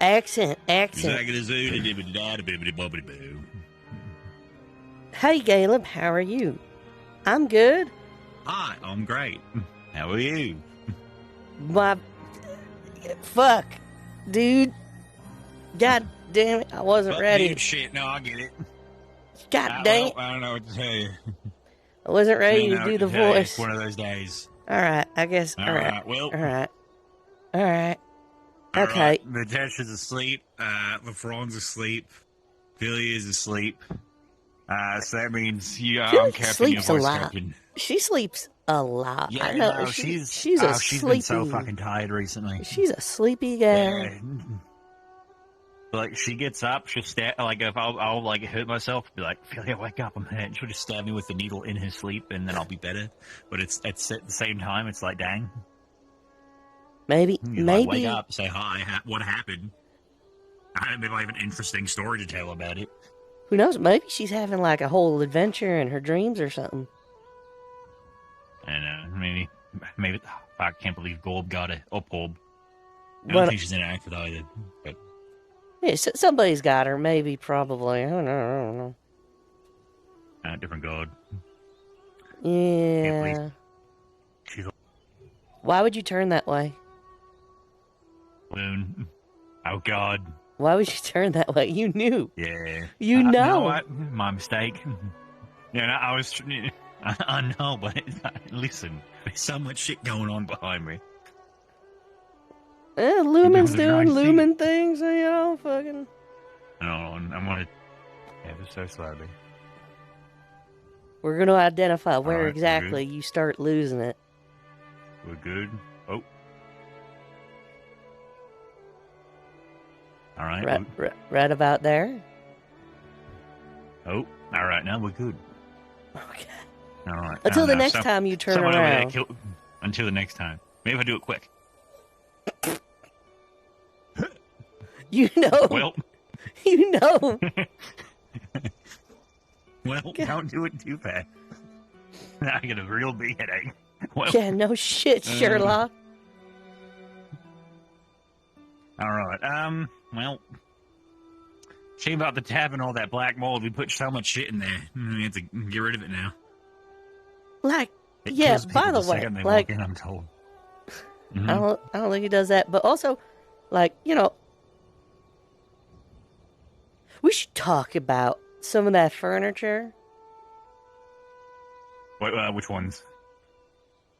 Accent. Hey, Caleb, how are you? I'm good. Hi, I'm great. How are you? Fuck, dude. God damn it, I wasn't ready. Dude, shit, no, I get it. God dang it. I don't know what to tell you. I wasn't ready to do the voice. It's one of those days. Alright, I guess. Alright. Okay. Right. Natasha's asleep. LaFron's asleep. Philly is asleep. So that means I'm Captain, your voice Captain. She sleeps a lot. Yeah, I know. No, she's she's been so fucking tired recently. She's a sleepy gal. Yeah. Like, she gets up, she'll like, if I'll like, hurt myself, be like, Philly, wake up, I'm hurt. And she'll just stab me with the needle in her sleep, and then I'll be better. But it's at the same time, it's like, dang. Maybe. Like, wake up, say hi, what happened? Maybe I have an interesting story to tell about it. Who knows? Maybe she's having like a whole adventure in her dreams or something. I don't know. Maybe. I can't believe Gorb got it. Or Gorb. I don't think she's inactive either. But yeah, somebody's got her. Maybe, probably. I don't know. Different god. Yeah. Why would you turn that way? Loon. Oh, God. Why would you turn that way? You knew. Yeah. You know. No, my mistake. Yeah, no, I know, but listen, there's so much shit going on behind me. Lumen's doing Lumen things, fucking. No, I'm gonna. Yeah, just so slowly. We're gonna identify where exactly you start losing it. We're good. Oh. All right. Right about there. Oh, all right. Now we're good. Okay. All right. Until the next time you turn around. Until the next time. Maybe if I do it quick. You know. Well. You know. Well, don't do it too fast. I get a real big headache. Well, yeah, no shit, Sherlock. All right. Well, shame about the tap and all that black mold. We put so much shit in there. We have to get rid of it now. Like, yeah, by the way, like, I'm told. Mm-hmm. I don't think he does that. But also, like, we should talk about some of that furniture. Wait, which ones?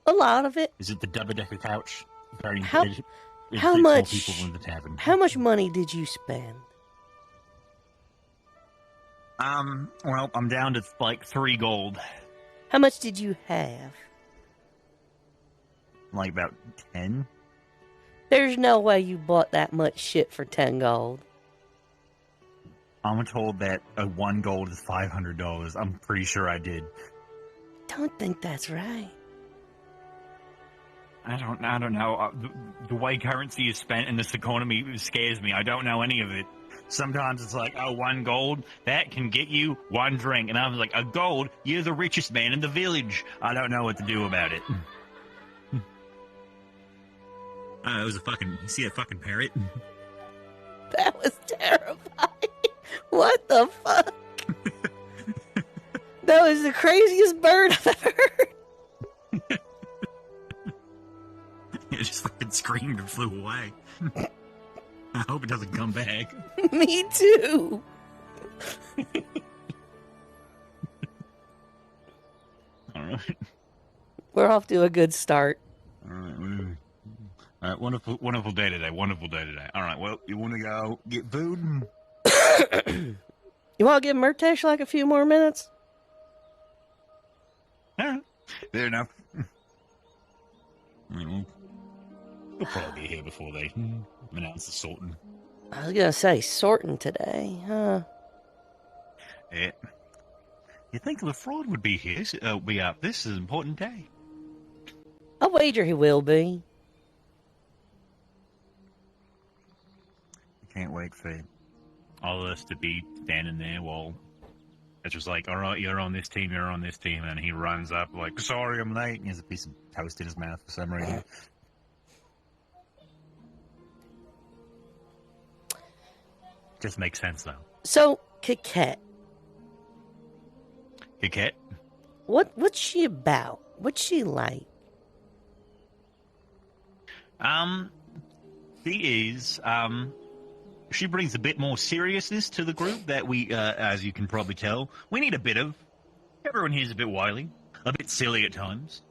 A lot of it. Is it the double-decker couch? How much? People in the tavern. How much money did you spend? Well, I'm down to like 3 gold. How much did you have? Like about 10. There's no way you bought that much shit for 10 gold. I'm told that 1 gold is $500. I'm pretty sure I did. Don't think that's right. I don't know. The way currency is spent in this economy scares me. I don't know any of it. Sometimes it's like, 1 gold, that can get you 1 drink. And I was like, a gold? You're the richest man in the village. I don't know what to do about it. It was you see that fucking parrot? That was terrifying. What the fuck? That was the craziest bird I've ever heard. It just fucking screamed and flew away. I hope it doesn't come back. Me too. All right. We're off to a good start. All right. Wonderful day today. Wonderful day today. All right. Well, you want to go get food? You want to give Murtesh like a few more minutes? Fair enough. We'll probably be here before they announce the sorting. I was gonna say sorting today, huh? Yeah. You think LaFraud would be here? Be up. This is an important day. I'll wager he will be. I can't wait for all of us to be standing there while it's just like, all right, you're on this team, and he runs up like, sorry, I'm late. And he has a piece of toast in his mouth for some reason. Just makes sense though. So, Coquette, Coquette? what's she about? What's she like? She is, she brings a bit more seriousness to the group that we, as you can probably tell, we need a bit of. Everyone here's a bit wily, a bit silly at times.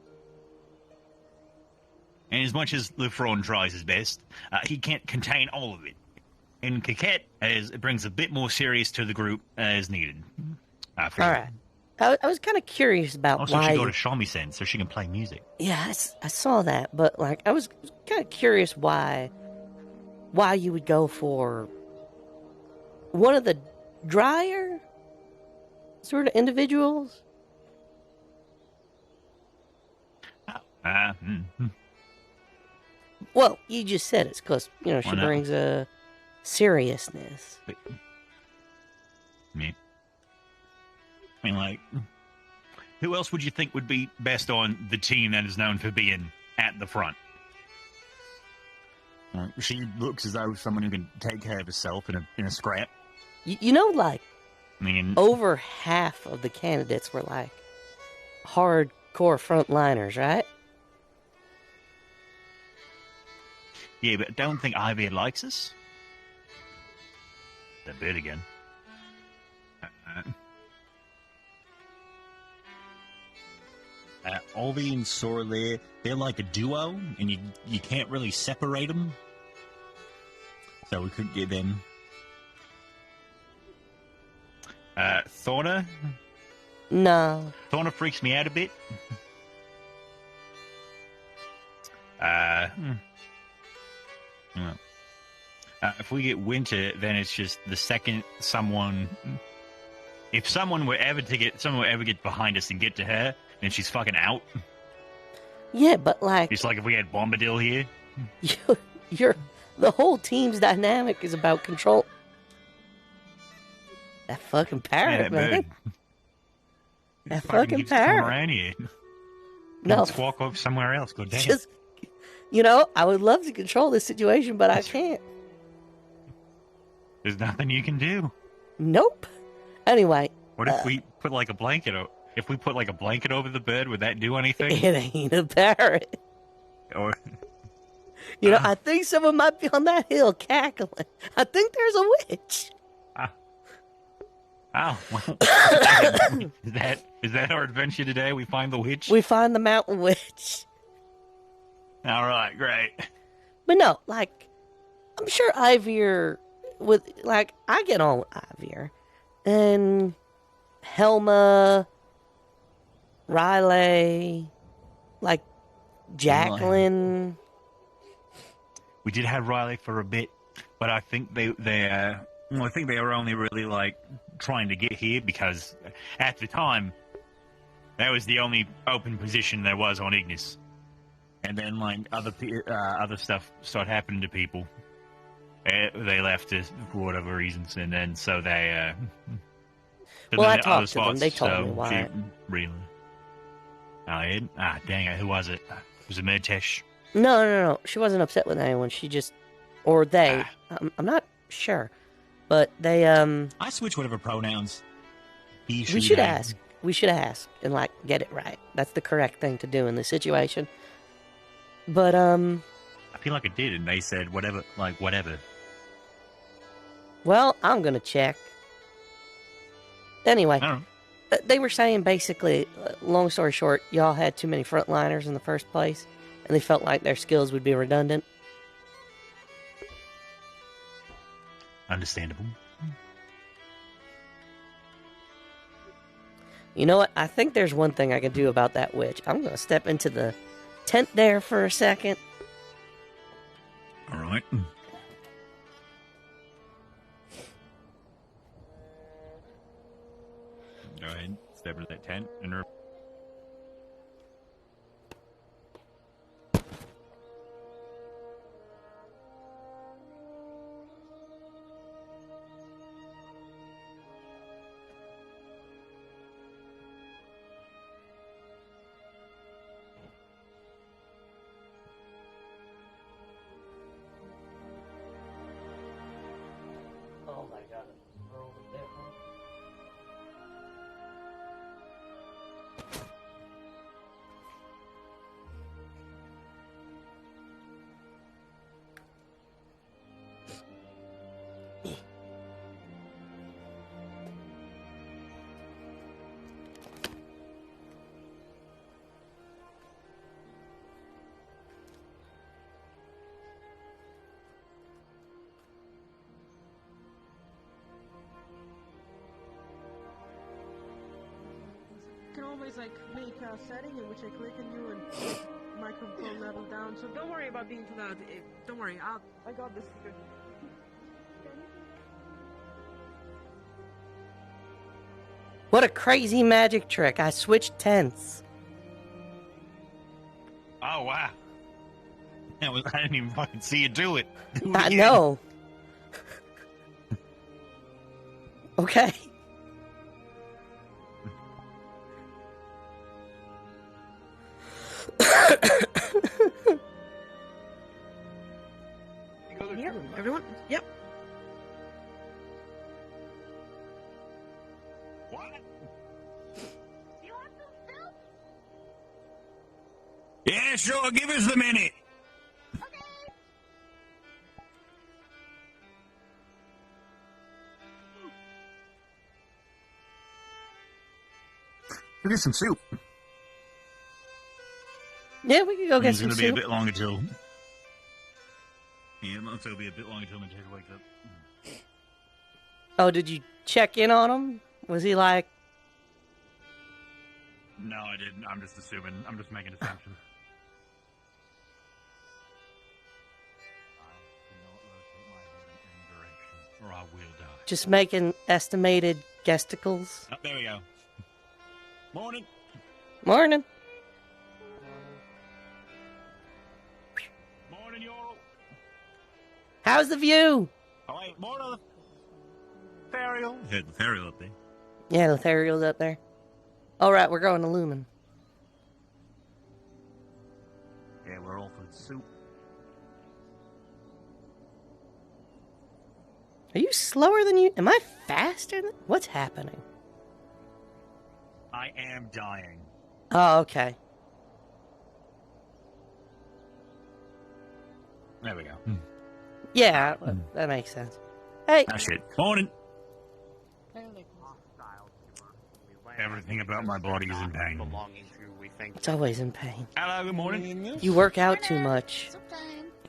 And as much as Lefron tries his best, he can't contain all of it. And Coquette it brings a bit more serious to the group as needed. All right. I was kind of curious about also, why. she got a shamisen so she can play music. Yeah, I saw that, but like I was kind of curious why you would go for one of the drier sort of individuals. Well, you just said it's because she brings a seriousness. But, I mean, like, who else would you think would be best on the team that is known for being at the front? She looks as though someone who can take care of herself in a scrap. Like, I mean, over half of the candidates were like hardcore frontliners, right? Yeah, but I don't think Ivy likes us. That bit again. Olvi and Sora, they're like a duo, and you can't really separate them. So we could get them. Thorna? No. Thorna freaks me out a bit. If we get Winter, then it's just the second someone... If someone were ever get behind us and get to her, then she's fucking out. Yeah, but like... It's like if we had Bombadil here. The whole team's dynamic is about control. That fucking parrot, man. Bird. That fucking parrot. Come around here. No. Let's walk off somewhere else. Go down. Just, I would love to control this situation, but I can't. There's nothing you can do. Nope. Anyway. What if we put like a blanket If we put like a blanket over the bed, would that do anything? It ain't a parrot. Or... I think someone might be on that hill cackling. I think there's a witch. Oh, well, is that our adventure today? We find the witch? We find the mountain witch. All right, great. But no, like, I'm sure Ivyr I get on with Ivyr. And Helma, Riley, like, Jacqueline. We did have Riley for a bit, but I think they were only really like trying to get here because at the time that was the only open position there was on Ignis, and then like other stuff started happening to people. They left us for whatever reasons, and then so they. I talked to them. They told me why. Really? Dang it! Who was it? Was it Medtesh? No. She wasn't upset with anyone. She just, or they. I'm not sure, but they. I switch whatever pronouns. We should ask. We should ask and like get it right. That's the correct thing to do in this situation. But I feel like it did, and they said whatever, like whatever. Well, I'm gonna check. Anyway, they were saying basically, long story short, y'all had too many frontliners in the first place, and they felt like their skills would be redundant. Understandable. You know what? I think there's one thing I can do about that witch. I'm going to step into the tent there for a second. All right. Go ahead. Step into that tent and... Oh, my god. Roll a bit, huh? Can always like make a setting in which I click on you and microphone level down. So don't worry about being too loud. Don't worry, I got this here. What a crazy magic trick. I switched tents. Oh, wow. I didn't even fucking see you do it. I know. Okay. Here, everyone? Yep. What? Yeah, sure. Give us the minute. We'll get some soup. Yeah, we could go get It's some going to be a soup. bit longer till... Yeah, it'll be a bit longer till Matilda wakes up. Oh, did you check in on him? Was he like... No, I didn't. I'm just assuming. I'm just making assumptions. I cannot rotate my head in any direction, or I will die. just making estimated guesticles? Oh, there we go. Morning. Morning. Morning, y'all. How's the view? Oh, wait, more of the Therial. Heard the Therial up there. Yeah, Lothariel's up there. All right, we're going to Lumen. Yeah, we're all for the soup. Are you slower than you? Am I faster than... What's happening? I am dying. Oh, okay. There we go. Yeah, that makes sense. Hey. Ah, shit. Morning. Everything about my body is in pain. It's always in pain. Hello, good morning. You work out too much.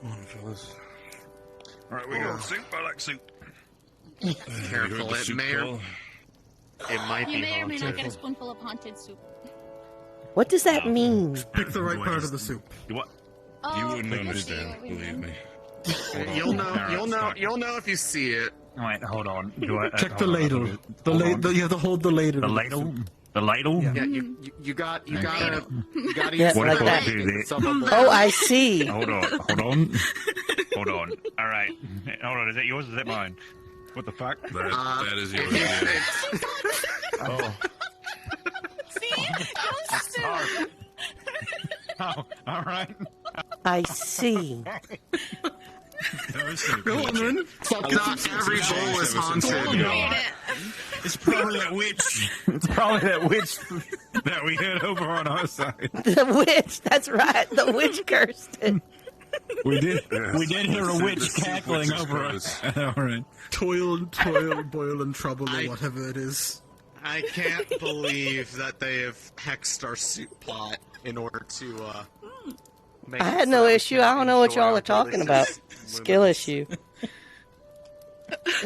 Morning, fellas. Alright, we got soup. I like soup. Careful, it may or it might You be may or may not haunted. get a spoonful of haunted soup. What does that mean? Pick the right part of the soup. What? Oh, You wouldn't I see understand, what we believe mean. me. You'll know. Alright, You'll know. sorry. You'll know if you see it. Wait, hold on. Do I, Check the hold on, ladle. You have to hold the ladle. The ladle? The ladle? Yeah. Yeah, you gotta Yeah, use like the that. ladle. Some of the- Oh, I see. Hold on. Hold on. Alright. Hold on. Is that yours or is that mine? What the fuck? That is yours. Yeah. Oh. See? Don't Sorry. Oh, alright. I see. Go on, then. Not every bowl is haunted. Read it. It's probably that witch. It's probably that witch that we heard over on our side. The witch. That's right. The witch cursed it. We did. Yes. We did hear a The witch soup cackling witch is over us. All right. Toil, boil, and trouble, or whatever it is. I can't believe that they have hexed our soup pot in order to make I it had so no that we issue. can I don't know what enjoy y'all our are talking delicious about. Skill moments. issue.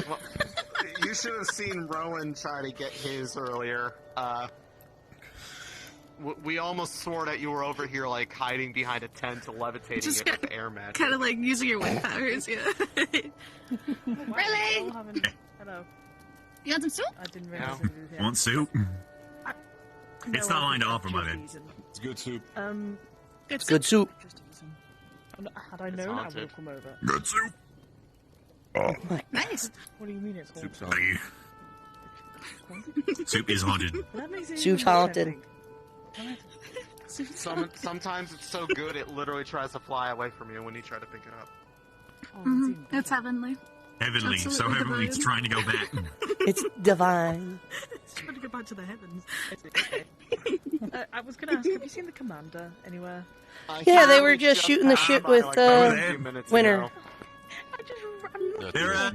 Well, you should have seen Rowan try to get his earlier. We almost swore that you were over here, like, hiding behind a tent, levitating Just it with air magic. Kind of like using your wind powers, yeah. Really? Hello. You want some soup? I didn't realize it was here. Want soup? No, It's not I lined just off for my just bed. eaten. It's good soup. It's good soup. Just eaten. Had I known, I would haunted. have come over. Good soup. Nice. What do you mean it's haunted? Soup's on. Thank you. Soup is haunted. That makes it Soup's even more haunted. tempting. Sometimes it's so good it literally tries to fly away from you when you try to pick it up. Oh, Mhm. even It's better. heavenly. Heavenly, so Absolutely heavenly it's divine. trying to go back. It's divine. It's trying to go back to the heavens. I was going to ask, have you seen the commander anywhere? Yeah, they were just shooting the shit with Winter.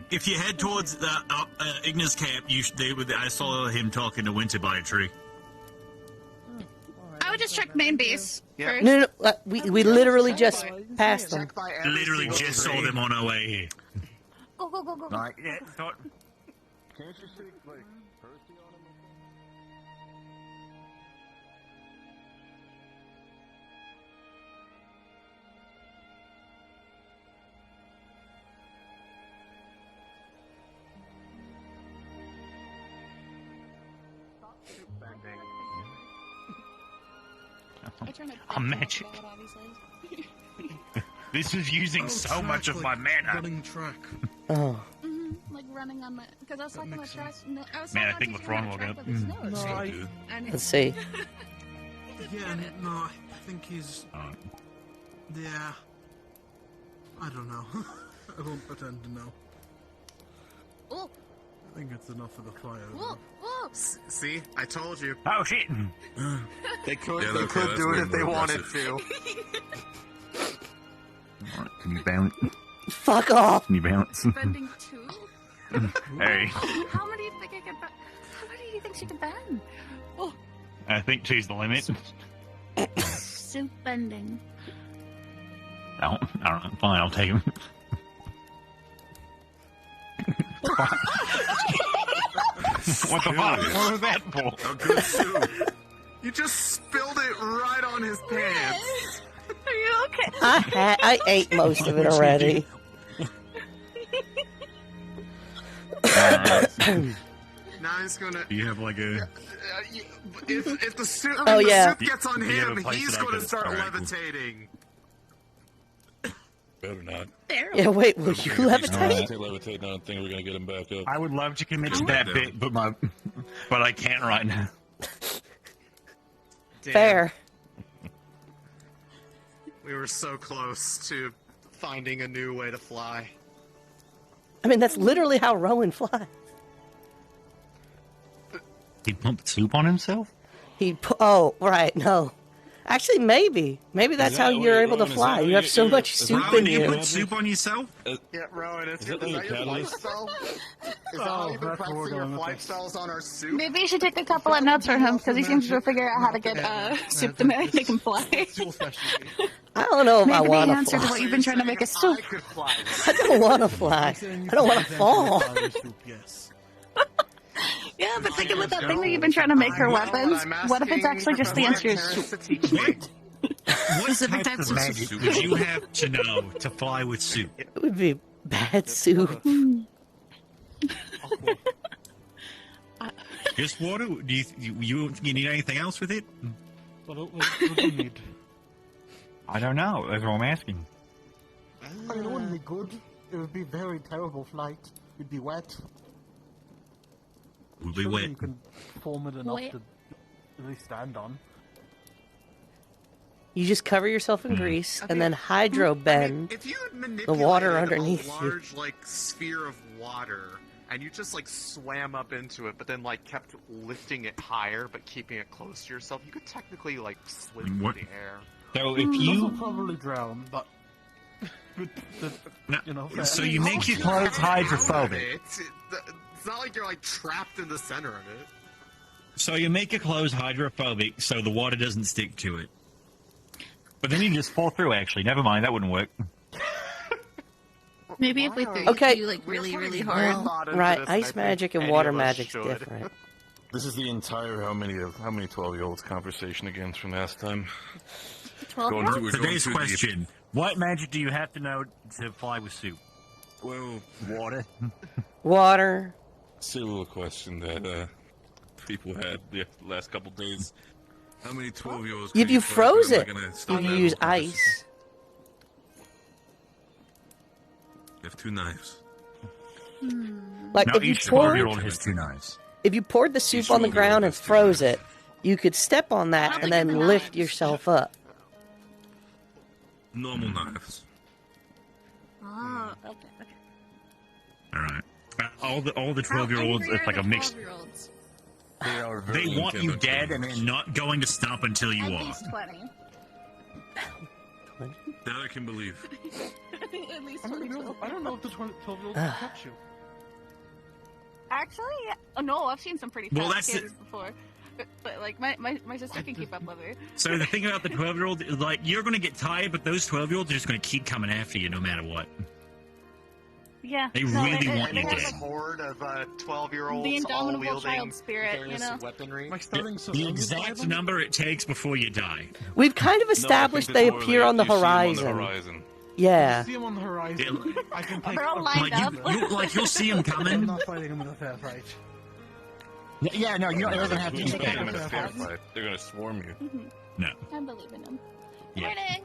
If you head towards Igna's camp, I saw him talking to Winter by a tree. I would just check main base first. No, we literally just passed them. Literally just saw them on our way here. Go, go, go, go. Like, yeah, thought... Can't you see, like, Percy on him? I turned it A magic. bad, obviously. This is using so much of my mana. Running track. Oh. Like running on my... Because I was talking about track... No, I was Man, I talking think about what's wrong teaching with track him? with his nose. No, And Let's see. yeah, no, I think he's. Yeah. I don't know. I won't pretend to know. Oh, I think it's enough of the fire. whoa, whoa. See, I told you. Oh shit! They could, Yeah, they okay, could that's do way it if they more wanted aggressive. to. Can you balance? Fuck off. Can you balance? Bending 2? Hey, How many do you think I can bend? How many do you think she can bend? Oh, I think 2's the limit. soup bending. No, I don't know. Fine, I'll take him. What the fuck? What was that for? A good soup. You just spilled it right on his pants. Are you okay? I ate most of it already. Now he's gonna. Do you have like a... If the soup, Oh, if yeah. the soup gets on Do you have him, a place he's that I gonna could- start Alright, cool. levitating. Better not. There. Yeah, wait, will you Levitate. levitate? Levitate, I don't think we're gonna get him back up. I would love to commit to that bit, but I can't right now. Damn, Fair. We were so close to finding a new way to fly. I mean, that's literally how Rowan flies. He pumped soup on himself? Oh, right, no. Actually, maybe. Maybe that's that how what you're you- able to Rowan, is fly. that You what have so you- much is soup that in what you you. put soup on yourself? Yeah, Rowan, is that that your your catalyst? lifestyle? Is that Oh, how you've been that's what we're practicing your going with flight this. styles on our soup? Maybe you should take a couple of notes from him because he seems to figure out how to get soup to make him fly. It's your specialty. I don't know if I Maybe the want to answer to fly. what you've been trying to make a soup. I could fly. I don't want to fly. I don't want to fall. Yes. Yeah, but think about that thing that you've been trying to make her weapons. What if it's actually just the answer is soup? What Specific types types of of magic soup. would you have to know to fly with soup? It would be bad soup. Just water? Do you need anything else with it? What do you need? I don't know. That's what I'm asking. I mean, it wouldn't be good. It would be very terrible flight. It'd be wet. We'll be Surely wet. you can form it enough Wet. to at least stand on. You just cover yourself in grease and then hydro bend. If you had the water manipulated underneath a you. large, like, sphere of water, and you just, like, swam up into it, but then, like, kept lifting it higher, but keeping it close to yourself, you could technically, like, swim What? through the air. So if Those will you... probably drown, but No, you know. so you make your clothes hydrophobic. It's not like you're, like, trapped in the center of it. So you make your clothes hydrophobic so the water doesn't stick to it. But then you just fall through, actually. Never mind, that wouldn't work. Maybe if we threw Okay. you like really, really Well, hard. thought into Right, this, ice I think magic and any water of us magic's should. different. This is the entire how many 12-year-olds conversation again from last time. 12 Going years? to- we're going Today's too deep. question. What magic do you have to know to fly with soup? Well, Water. Water. still a question that people had the last couple days. How many 12-year-olds? If you froze it, you you use ice. You have 2 knives. Like Now if you each 12-year-old poured, has 2 knives. if you poured the soup Each on the 12-year-old ground and has 2 froze knives. it, you could step on that and then lift yourself up. Normal knives. Ah, okay, okay. All all the 12-year-olds, it's like a mix. They want you dead, and they're not going to stop until you At are. least 20. That I can believe. At least I 20. don't know if the 12-year-olds can catch you. Actually, no, I've seen some pretty fast Well, that's kids before. But like, my sister can keep up with her. So the thing about the 12-year-old is, like, you're going to get tired, but those 12-year-olds are just going to keep coming after you no matter what. Yeah. They really want you And dead. this horde of 12-year-olds The all indomitable wielding child spirit, various you know? weaponry. The exact number it takes before you die. We've kind of established they appear on the horizon. Yeah. I see him on the horizon. I can take They're all lined up. You'll see them I'm coming. not fighting him in a fair fight. Yeah, no, it doesn't have to You're be gonna fair. fight them in a fair fight. They're gonna swarm you. No. I believe in them. Yeah. Morning!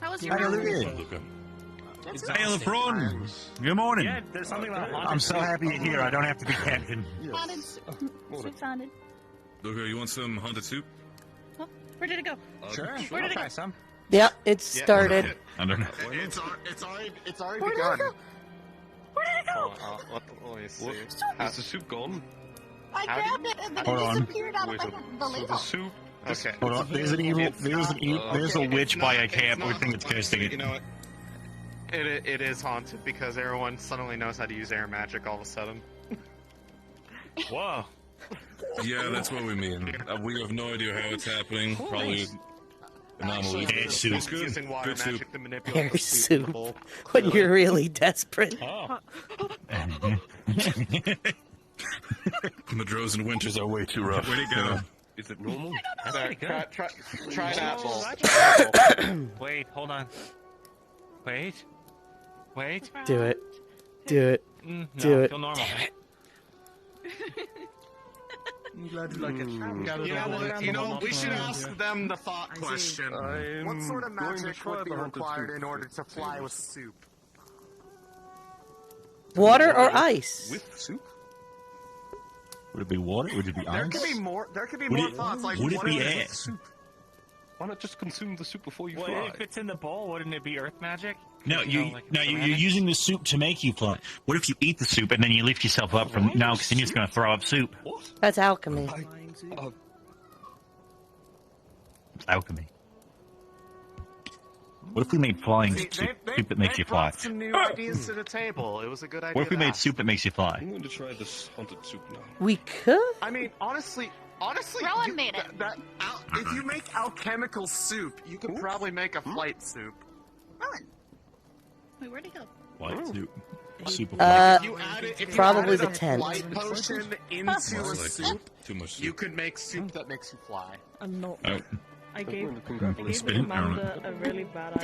How was Hi, your Olivia. Luca. Hey, LeBron. Good morning. Yeah, there's something about I'm so happy you're here. I don't have to be captain. Haunted soup sounded. Luca, you want some haunted soup? Oh, where did it go? Sure, Where did it go? try some. Yep, it started. I don't know. It's already Where did it begun. go? Where did it go? Let me see. Is the soup gone? I grabbed it and then Hold it on. disappeared out of the So ladle. the soup. Okay. Hold on. There's an evil. There's a witch by a camp. We think it's cursing it. You know what? It is haunted because everyone suddenly knows how to use air magic all of a sudden. Whoa. Yeah, that's what we mean. We have no idea how it's happening. Probably anomaly. Air soup. It's good. Using water Good soup. magic to manipulate Air the soup. bowl. When you're really desperate. Oh. Madros and winters are way too rough. Where'd it go? Is it normal? That's So, pretty good. try that bowl. Wait, hold on. Wait. Wait. Do it. Do it. No, Do it. feel normal. I'm glad you like it. You know, we should ask them the thought question. What sort of magic would be required in order to fly with soup? Water or ice? With soup? Would it be water? Would it be There ice? could be more. There could be Would more it- thoughts. Like, would it what be if air? it's soup? Why not just consume the soup before you Well, fly? if it's in the bowl, wouldn't it be earth magic? No, You know, you like no, you're ceramics? using the soup to make you fly. What if you eat the soup and then you lift yourself up from no, because then you're just going to throw up soup. What? That's alchemy. It's alchemy. What if we made flying See, soup that makes you fly? brought some new ideas to the table. It was a good idea. What if we to made ask. soup that makes you fly? I'm going to try this haunted soup now. We could? I mean, honestly, Rowan made it. If you make alchemical soup, you could probably make a flight soup. Rowan. Wait, where'd he go? What soup? Soup of Uh, If you added probably a the tent. flight potion into a It's like soup, too much soup. you could make soup that makes you fly. I'm not. Oh. I gave Spin? Amanda a really bad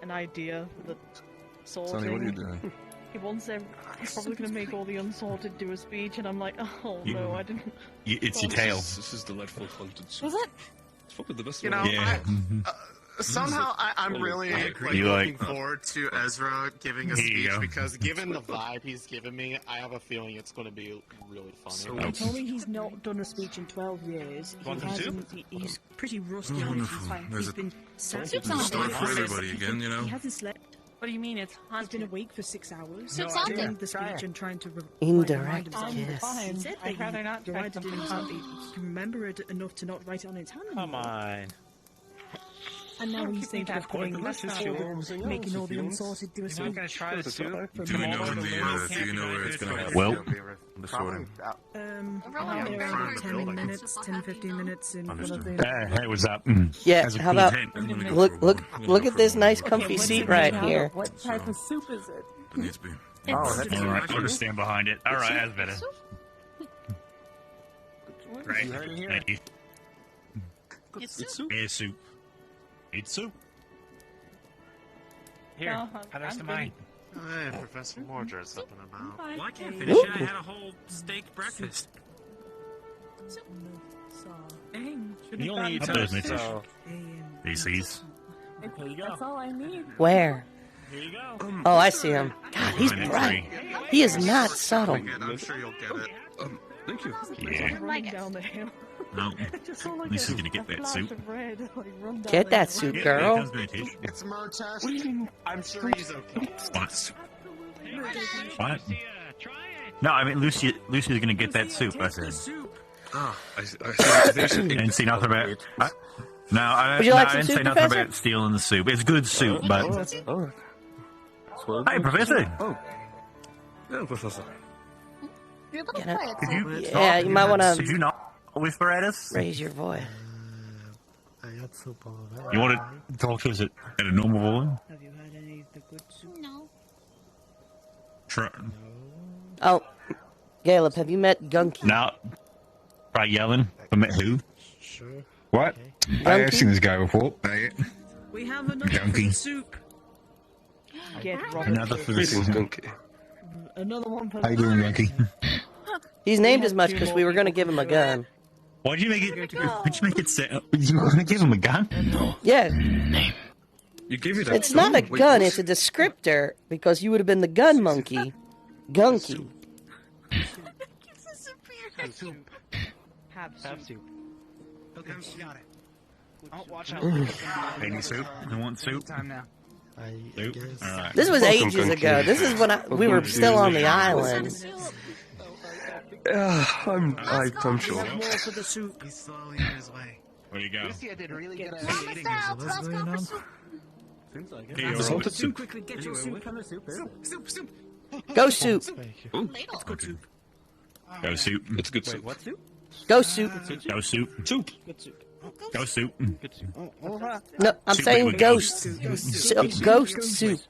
an idea that sorting. Sonny, what are you doing? He wants them. He's probably going to make all the unsorted do a speech, and I'm like, oh no, I didn't. It's your tail. This is delightful haunted soup. Was it? It's probably the best You one. know, Yeah. somehow I'm really You looking forward to Ezra giving a Here you speech go. because given the vibe he's given me, I have a feeling it's going to be really funny. He told me he's not done a speech in 12 years. Want some soup? He's pretty rusty on it. Wonderful. There's He's a- been sad. Soup's There's a on story it. for everybody again, you know? He hasn't slept. What do you mean it's He's haunted? been awake for 6 hours. Soup's doing haunted. the speech and trying to Indirect remind himself. kiss. He said that I'd rather not he try divided it something himself. haunted. He can remember it enough to not write it on his hand Come anymore. on. And now he's thinking of putting That's this true. making all the unsorted do a You're not speech. gonna try the soup? Do we know when do you know where it's going to happen? Well, The sorting. Around 10 minutes, 10, 15 minutes in one of the... hey, what's up? Yeah, Has a how cool about tent. look at this nice comfy seat right here. What type of soup is it? It needs to be. All right, I'll just stand behind it. All right, that's better. Great. Thank you. It's soup. Air soup. It's soup. Here, have the rest of mine. Hey, Professor Mordred's something about. Well, I can't finish it. I had a whole steak breakfast. You only eat Up there, toast, Mitch. so... DC's. Here you go. That's all I need. Where? Here you go. Oh, I see him. God, he's bright. He is not subtle. I'm sure you'll get it. Thank you. Yeah. Running down the hill. No. Just saw like This a is gonna get that flash soup. of red, like, run down Get the that hill. soup, Yeah, girl. here comes British. It's Murtash. I'm sure he's okay. What? What? Try it. No, I mean Lucy's gonna get that soup. I said. Ah, I see. Didn't see nothing about it. No, I Would you like I some didn't soup, say nothing Professor? about stealing the soup. It's good soup, but hey, Professor. Oh, yeah, Professor. You're a little Can I- quiet, Could so you Yeah, you might want Could to you not whisper at us? raise your voice. I had soup over there. You want to talk to us at a normal volume? Have you had any of the good soup? no. Try. Oh, Caleb, have you met Gunky? No. Try yelling. I met who? Sure. What? I have seen this guy before. We have another Donkey. for the soup. Get Robert. Another for the soup. Another one for How you doing, Yankee? He's named as much because we were going to give him a gun. Why'd you make it? Why'd you make it say? You were gonna give him a gun? Yeah, You gave it a it's not a Wait, gun, what? it's a descriptor because you would have been the gun monkey. Gunky. Have soup. Have soup. Okay, got it. Oh, watch out. Any soup? You want soup? Time now. I Soup? guess. Alright. This was Welcome, ages Gunky. ago. This is when we were still on the island. I'm sure. More for the soup. He's slowly on his way. Where you go? Lucia did really good at Let's eating go his for soup. Hey, It's yo. not a soup. Quickly, get your soup. Soup. Go soup. Ladle. Go soup. It's good soup. Go soup. Go soup. Soup. Go soup. No, I'm Soup saying with ghost. Ghost soup.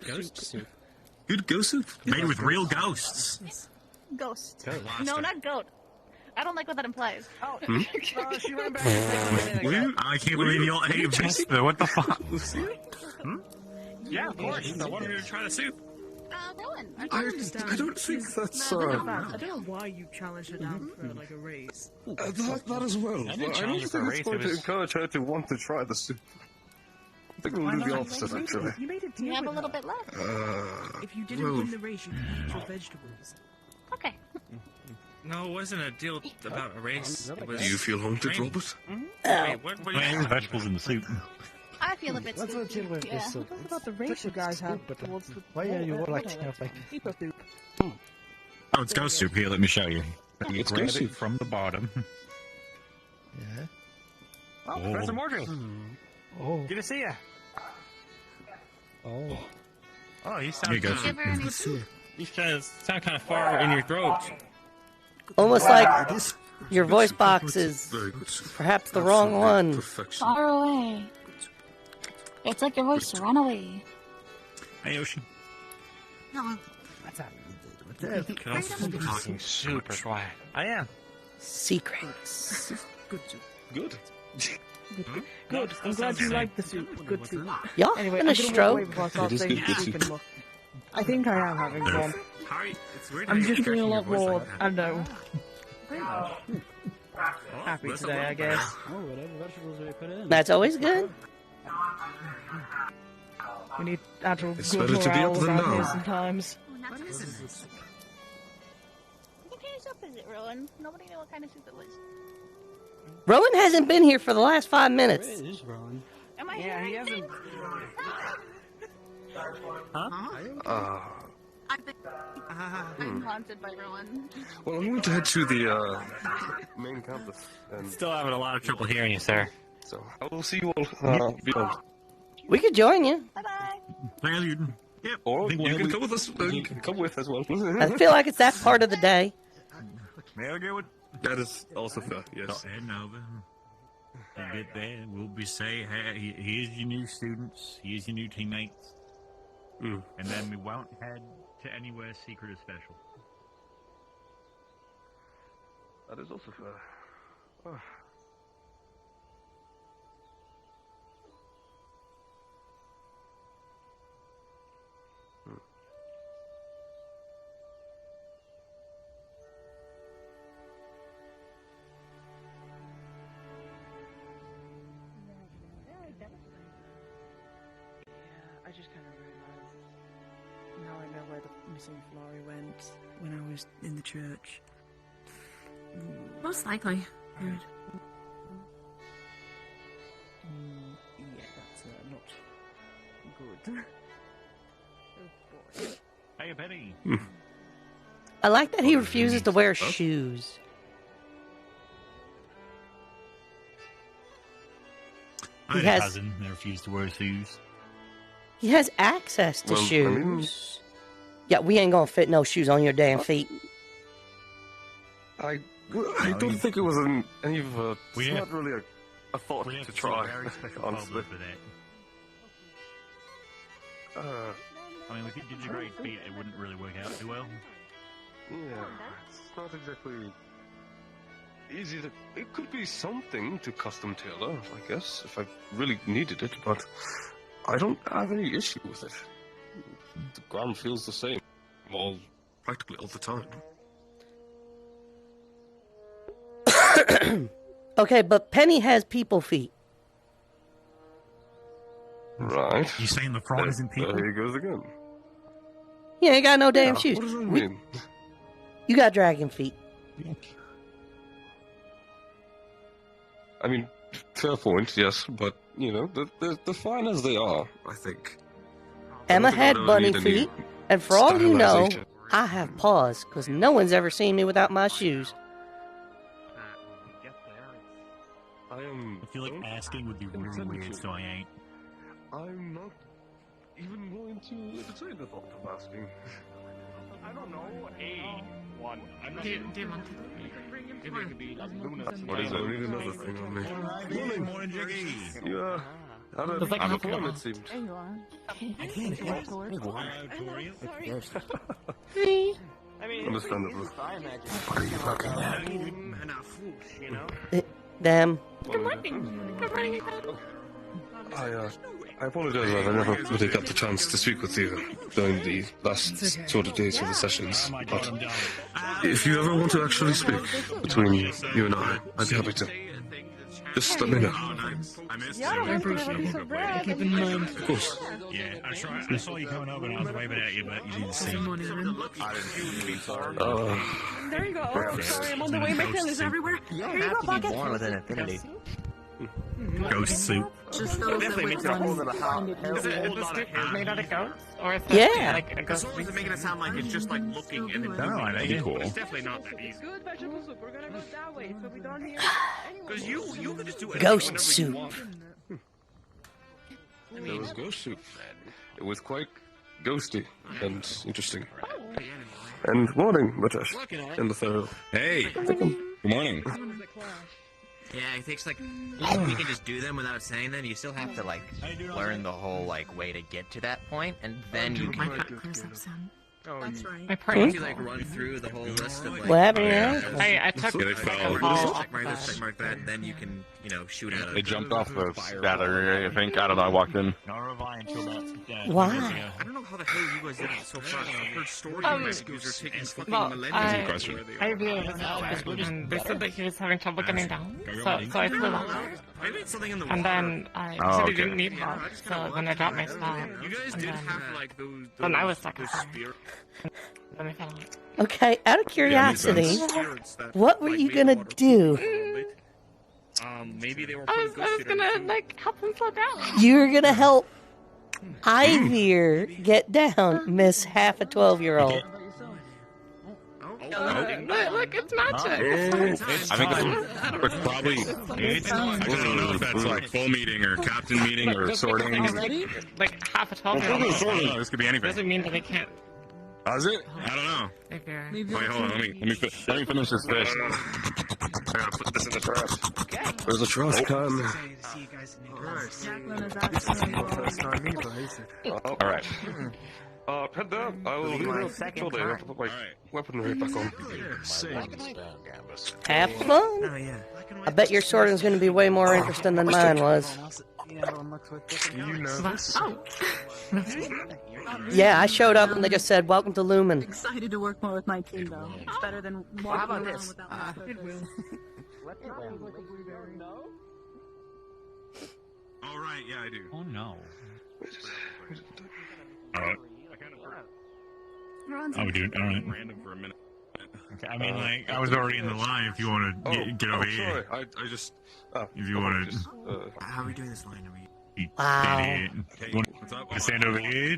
Good ghost soup. Made with real ghosts. Ghost. No, not goat. I don't like what that implies. Oh, she went back. I can't believe you all ate Vesper. What the fuck? Yeah, of course. I wanted to try the soup. Rowan. I don't think that's I don't know why you challenged her down for like a raise. that as well. I I didn't don't challenge her think for a it's race, going it to was- encourage her to want to try the soup. I think we'll do the opposite, actually. You made a deal You have a with little her. bit left. If you didn't well- win the race, you could eat your vegetables. Okay. No, it wasn't a deal about a race. It was Do you feel haunted, training. Robert? Wait, what I do mean, you there's vegetables in the soup. I feel a bit Let's not spooky. chill with Yeah. this soup. What about the race you guys have towards the... Why are you all acting up like... Eat the soup. Oh, it's ghost soup. Here, let me show you. It's Grab ghost it soup. from the bottom. Yeah? Oh, Professor Mordrew. Oh. Good to see you. Oh. Oh, you Here sound you go. Give her any soup. you sound kind of far in your throat. Almost like It is your voice box is very good soup. perhaps the wrong Absolute one. Perfection. Far away. It's like your voice run away. Hey, Ocean. What's up? Can also be talking super quiet. I am. Secrets. Good soup. Good. Good. I'm glad you like the soup. Good soup. Y'all Anyway, having I'm a gonna walk away stroke? before I start It is saying good soup soup. and muck. I think I am having one. How are you? It's weird. I'm how you're just feeling a stretching lot your voice more. like that. I know. Oh, Happy that's a today, lot I guess. Oh, whatever vegetables we put in. That's always good. We need actual It's good better to be up morale than around here down. sometimes. What is it? What kind of soup is it, Rowan? Nobody knew what kind of soup it was. Rowan hasn't been here for the last 5 minutes. Where is Rowan? Am I Yeah, he hearing hasn't. Huh? I'm haunted by Rowan. Well, I'm going to head to the main campus, and Still having a lot of trouble hearing you, sir. so I will see you all beyond. We could join you. Bye-bye. Well, you. Yep. Or I think you we'll can be- come with us. You can come with as well. I feel like it's that part of the day. Well, go with. That is also fair. Yes. Heading over. We'll get there. We'll be say, hey, here's your new students. Here's your new teammates. Mm. And then we won't head to anywhere secret or special. That is also fair. Oh. I just kind of realized now I know where the missing Florrie went when I was in the church. Most likely. Yeah, that's not good. Oh boy. Hey, Penny. I like that he refuses to wear shoes. I had a cousin that refused to wear shoes. He has access to shoes. Yeah, we ain't gonna fit no shoes on your damn feet. I don't think it was any of a... It's not really a thought to try, honestly. I mean, with your great feet, it wouldn't really work out too well. Yeah, it's not exactly easy to... It could be something to custom tailor, I guess, if I really needed it, but I don't have any issue with it. The ground feels the same, practically all the time. Okay, but Penny has people feet. Right. You saying the frog isn't people? There he goes again. He ain't got no damn shoes. What does that mean? You got dragon feet. I mean, fair point, yes, but, you know, they're fine as they are, I think. Emma had bunny feet, and for all you know, I have paws, because no one's ever seen me without my shoes. I feel like asking would be really weird, so I ain't. I'm not even going to entertain the thought of asking. I don't know. One. I'm not What is it? I need another thing on me. Morning, Jiggy. Yeah. Out of form, it seems. There you are. I can't I mean, understandable. What are you looking at? You know? Damn. Good morning. Good morning. I apologize that I never really got the chance to speak with you during the last sort of days of the sessions, but if you ever want to actually speak between you and I'd be happy to. Just let me know. I appreciate it. Keep in mind. Of course. Yeah, I saw you coming up and I was waving at you, but you didn't see me. There you go. Sorry, I'm on the way. My tail is everywhere. You Here you have go, to be Pocket. born with an affinity. Ghost soup. Just those that Definitely makes it a whole lot of hot. Is the stick made out of goats? Or is Yeah. like a Because ghost? someone's making it sound like it's just like looking and then No, I think it's cool. It's definitely not that easy. Good vegetable soup. We're gonna go that way, so we don't hear. Because you could just do it Ghost whenever soup. you want. There was ghost soup. It was quite ghosty and interesting. And morning, Mitesh. And the third. Hey, good morning. Yeah, it takes like you can just do them without saying them. You still have to like learn the whole like way to get to that point, and then you My can. cat clears up soon. That's right. My prank. Once you like run through the whole list of like. What happened now? I took Yeah, they like, fell. a ball Check mark this, off check mark that. Then you can, shoot out. They jumped off the ladder, I think. I don't know. I walked in. Why? I don't know how the hell you guys did it so fast. I've heard stories of rescues are taking fucking millennia. I realized and they said that he was having trouble getting down, so I flew off. And then I said he didn't need help, so then I dropped my spot. You guys did have like those. Then I was stuck. Then I fell off. Okay, out of curiosity, what were you gonna do? Maybe they were. I was gonna like help him slow down. You were gonna help Ivy get down, Miss half a 12-year-old. Look, it's magic. I think it's probably. I don't know if that's like full meeting or captain meeting or sorting. Like half a 12-year-old. This could be anything. Doesn't mean that I can't. How's it? I don't know. Wait, hold on. Let me finish this fish. I gotta put this in the trash. There's a trash can. All right. Head down. I will leave it until they have to put my weaponry back on. Have fun? I bet your sorting's gonna be way more interesting than mine was. Yeah, I showed up and they just said, "Welcome to Lumen." Excited to work more with my team, though. It's better than walking around without my purpose. All right, yeah, I do. Oh no. All right. Oh, dude, all right. Random for a minute. Okay, I mean, like, I was already in the line. If you want to get over here. Sorry, I just. If you want to. How are we doing this line? Are we? Wow. You want to stand over here?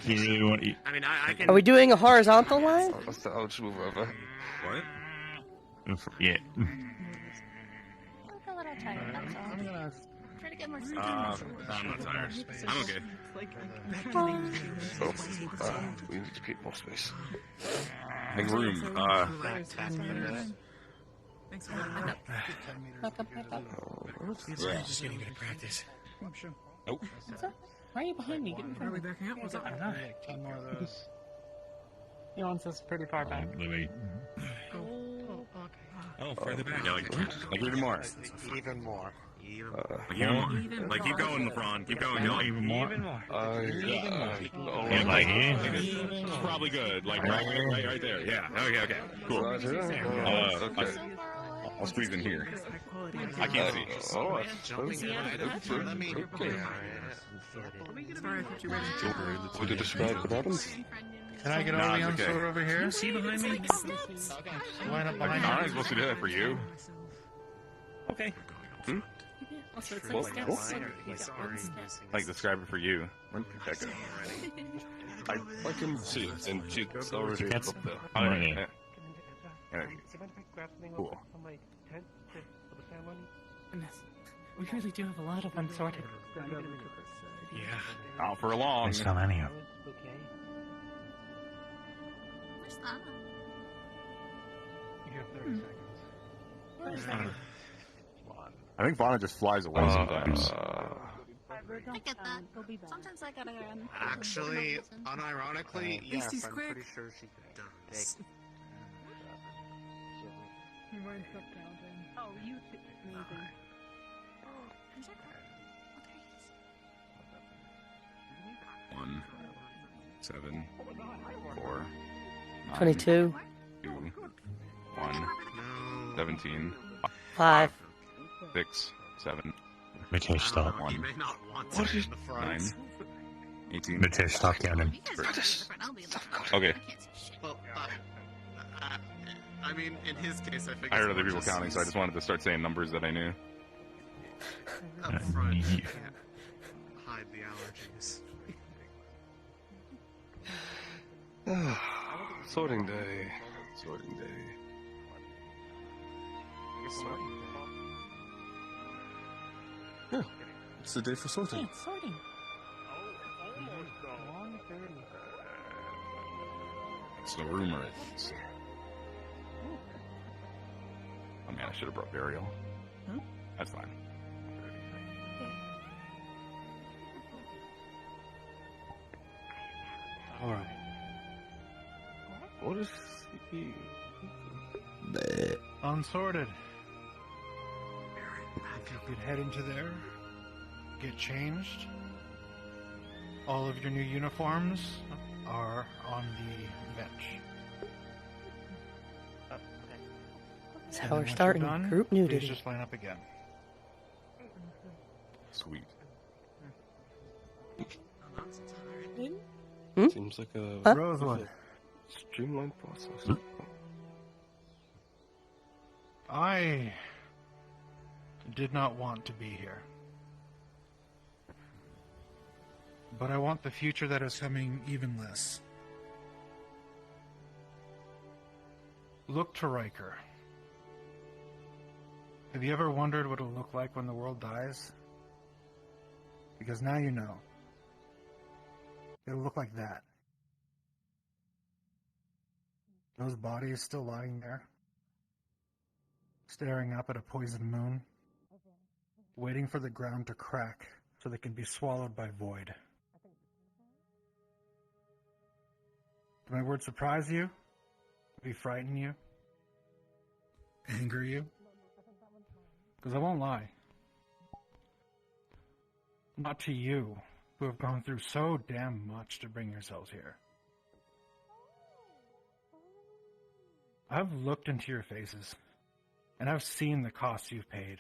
You really want to... I mean, I can... Are we doing a horizontal line? I'll just move over. What? Yeah. I'm a little tired, that's all. Try to get more sleep. I'm not tired. I'm okay. We need to keep more space. Make room. Thanks for Yeah. just getting good at practice. I'm sure. Nope. Why are you behind me? Get in front of me. Backing up? What's up? I know. 10 more of those. Yours is pretty far back. Oh, further back. Yeah, like even more. Even more. Like even more. Like keep going, LeBron. Keep going. Even more. Even more. Yeah, like it's probably good. Like right there. Yeah. Okay. Cool. I'll squeeze in here. I can't see. Let me. Would you describe what happens? Can I get all the unsort over here? You see behind me? Line up behind I'm me. supposed to do that for you. Okay. Also, it's Well, like cool. Like describe it for you. Where'd that go? I can see it, and it's already up there. Oh, yeah. Cool. Goodness. We really do have a lot of unsorted. Yeah. Not for long. There's so many of them. Where's that? You have 30 seconds. I think Fauna just flies away sometimes. I get that. Sometimes I gotta run. Actually, unironically, yes, She's I'm quick. pretty sure she does. You might stop counting. Oh, you amazing. Oh, 1, 7, 4, 9, 22. 2, 1, 17, 5. 6, 7, Mitesh, stop. 1, You may not want to in the front. 9, 18. Mitesh, stop counting. you guys are different. I'll be in the front. Okay. I can't see shit. Well, I mean, in his case, I figured. I heard other people counting, so I just wanted to start saying numbers that I knew. Up front, you can't hide the allergies. Sorting day. Sorting day. Yeah, it's the day for sorting. Hey, it's sorting. It's the rumor. Oh man, I should have brought burial. That's fine. All right. What is he? Unsorted. If you could head into there, get changed. All of your new uniforms are on the bench. That's how we're starting. Group nudity. Please just line up again. Sweet. Seems like a Rosewood. streamlined process. I did not want to be here. But I want the future that is coming even less. Look to Riker. Have you ever wondered what it'll look like when the world dies? Because now you know. It'll look like that. Those bodies still lying there, staring up at a poisoned moon, waiting for the ground to crack so they can be swallowed by void. Do my words surprise you? Maybe frighten you? Anger you? Because I won't lie. Not to you, who have gone through so damn much to bring yourselves here. I've looked into your faces, and I've seen the costs you've paid.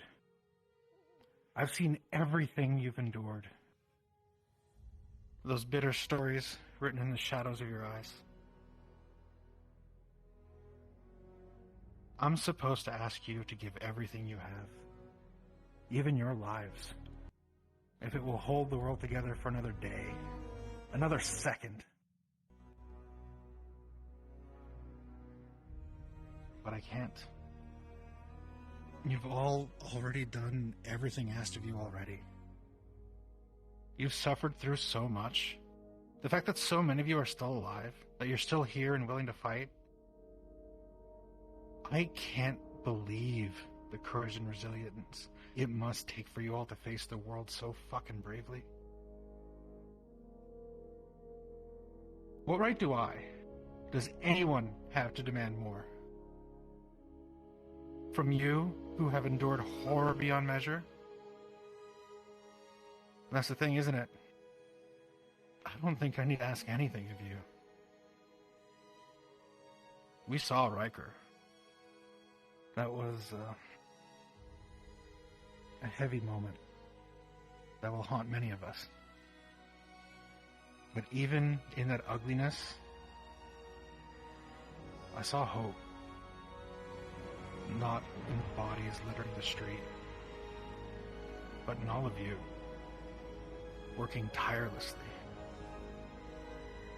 I've seen everything you've endured. Those bitter stories written in the shadows of your eyes. I'm supposed to ask you to give everything you have, even your lives, if it will hold the world together for another day, another second. but I can't. You've all already done everything asked of you already. You've suffered through so much. The fact that so many of you are still alive, that you're still here and willing to fight, I can't believe the courage and resilience it must take for you all to face the world so fucking bravely. What right does anyone have to demand more? From you, who have endured horror beyond measure? That's the thing, isn't it? I don't think I need to ask anything of you. We saw Riker. That was a heavy moment that will haunt many of us. But even in that ugliness, I saw hope. Not in the bodies littering the street, but in all of you, working tirelessly.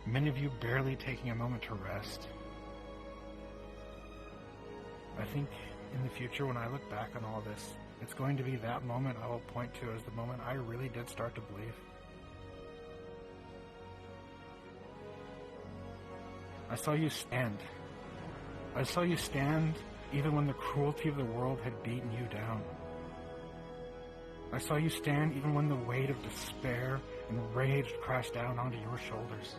Many of you barely taking a moment to rest. I think in the future, when I look back on all this, it's going to be that moment I will point to as the moment I really did start to believe. I saw you stand. I saw you stand even when the cruelty of the world had beaten you down. I saw you stand even when the weight of despair and rage crashed down onto your shoulders.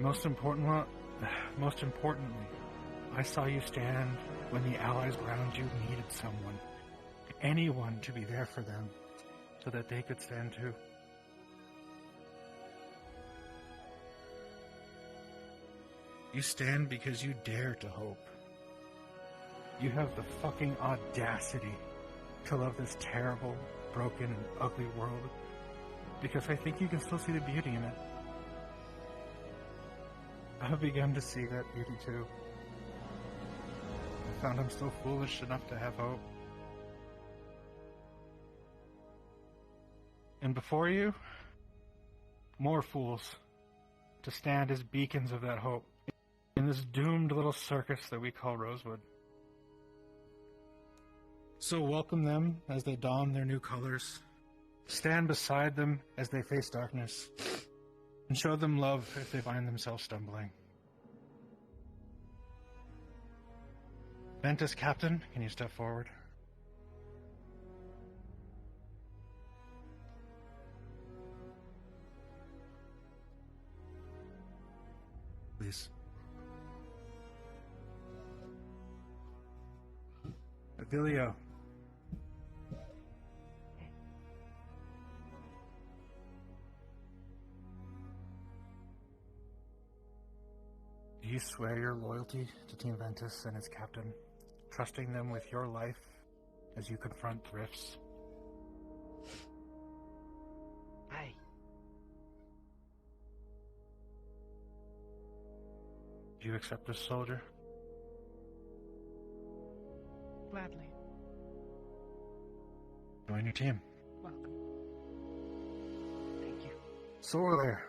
Most importantly, I saw you stand when the allies around you needed someone, anyone to be there for them, so that they could stand too. You stand because you dare to hope. You have the fucking audacity to love this terrible, broken, and ugly world, because I think you can still see the beauty in it. I've begun to see that beauty too. I found I'm still foolish enough to have hope. And before you, more fools to stand as beacons of that hope in this doomed little circus that we call Rosewood. So welcome them as they don their new colors. Stand beside them as they face darkness. And show them love if they find themselves stumbling. Ventus Captain, can you step forward? Please. Avilio. Do you swear your loyalty to Team Ventus and its captain, trusting them with your life as you confront rifts? Aye. Do you accept this, soldier? Gladly. Join your team. Welcome. Thank you. So there.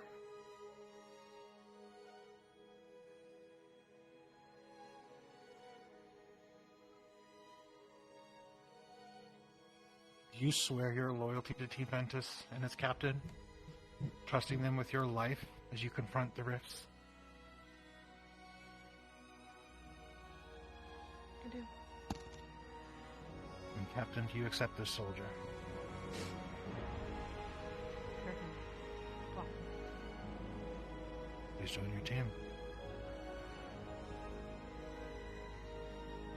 Do you swear your loyalty to Team Ventus and its captain, trusting them with your life as you confront the rifts? I do. And Captain, do you accept this soldier? Welcome. Please join your team.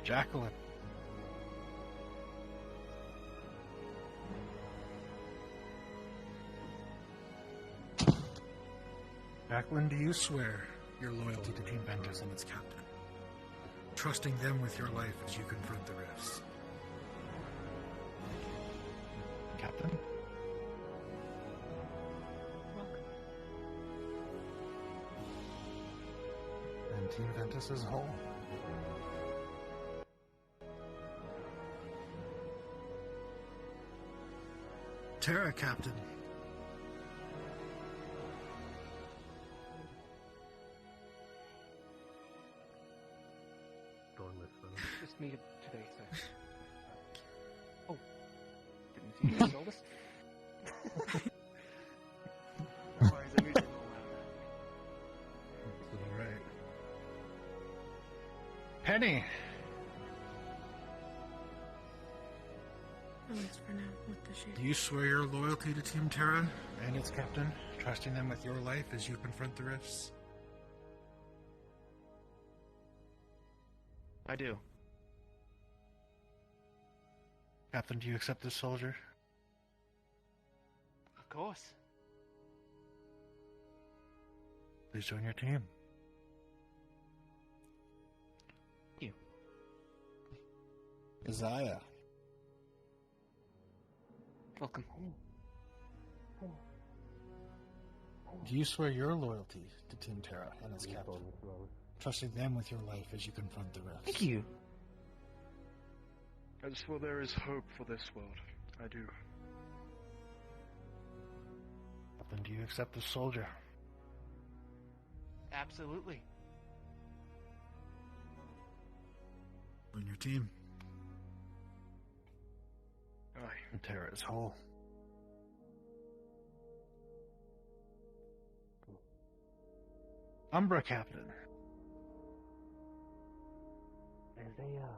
Jacqueline. Jacqueline, do you swear your loyalty to Team Ventus and its captain, trusting them with your life as you confront the rifts? Captain? Welcome. And Team Ventus is whole. Terra, Captain. me today, sir. Oh, didn't see you notice. No worries, I'm usually All right. Penny. At least for now, with the shade. Do you swear your loyalty to Team Terra and its captain, trusting them with your life as you confront the rifts? I do. Captain, do you accept this soldier? Of course. Please join your team. Thank you. Isaiah. Welcome. Do you swear your loyalty to Team Terra and its captain, trusting them with your life as you confront the rifts? Thank you. As for there is hope for this world, I do. Then do you accept this soldier? Absolutely. On your team. Aye. And Terra is whole. Umbra Captain. Isaiah.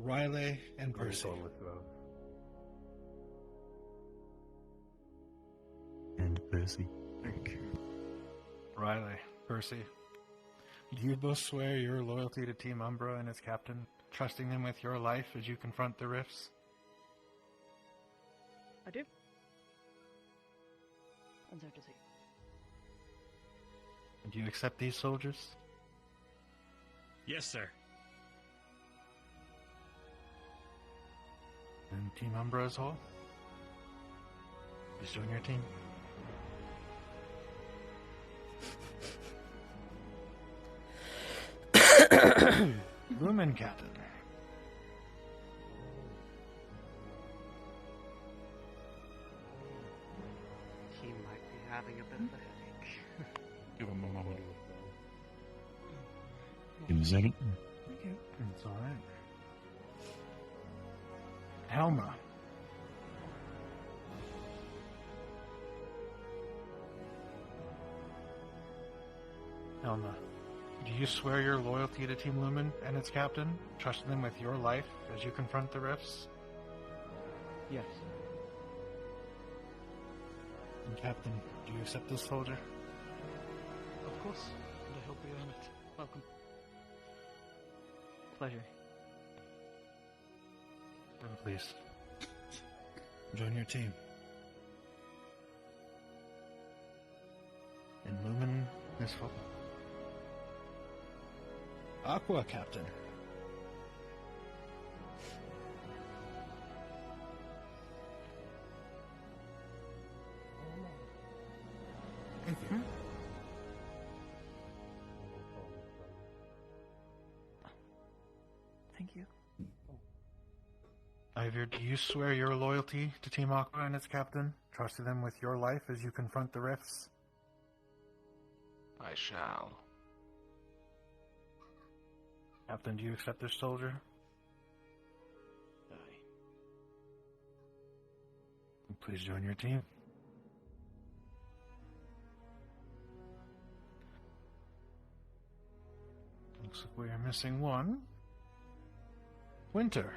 Riley and Percy. And Percy. Thank you. Riley, Percy. Do you both swear your loyalty to Team Umbra and its captain, trusting them with your life as you confront the rifts? I do. And so does he. And do you accept these soldiers? Yes, sir. And Team Umbra as whole? Please join your team. Lumen Captain. He might be having a bit of a headache. Give him a moment. Give me a second. Okay. It's alright. Helma. Helma, do you swear your loyalty to Team Lumen and its captain, trusting them with your life as you confront the rifts? Yes. And Captain, do you accept this soldier? Of course. And I hope we earn it. Welcome. Pleasure. Then please, join your team. And Lumen is full. Aqua Captain. Thank you. Thank you. Ivor, do you swear your loyalty to Team Aqua and its captain, trusting them with your life as you confront the rifts? I shall. Captain, do you accept this soldier? Aye. Please join your team. Looks like we are missing one. Winter.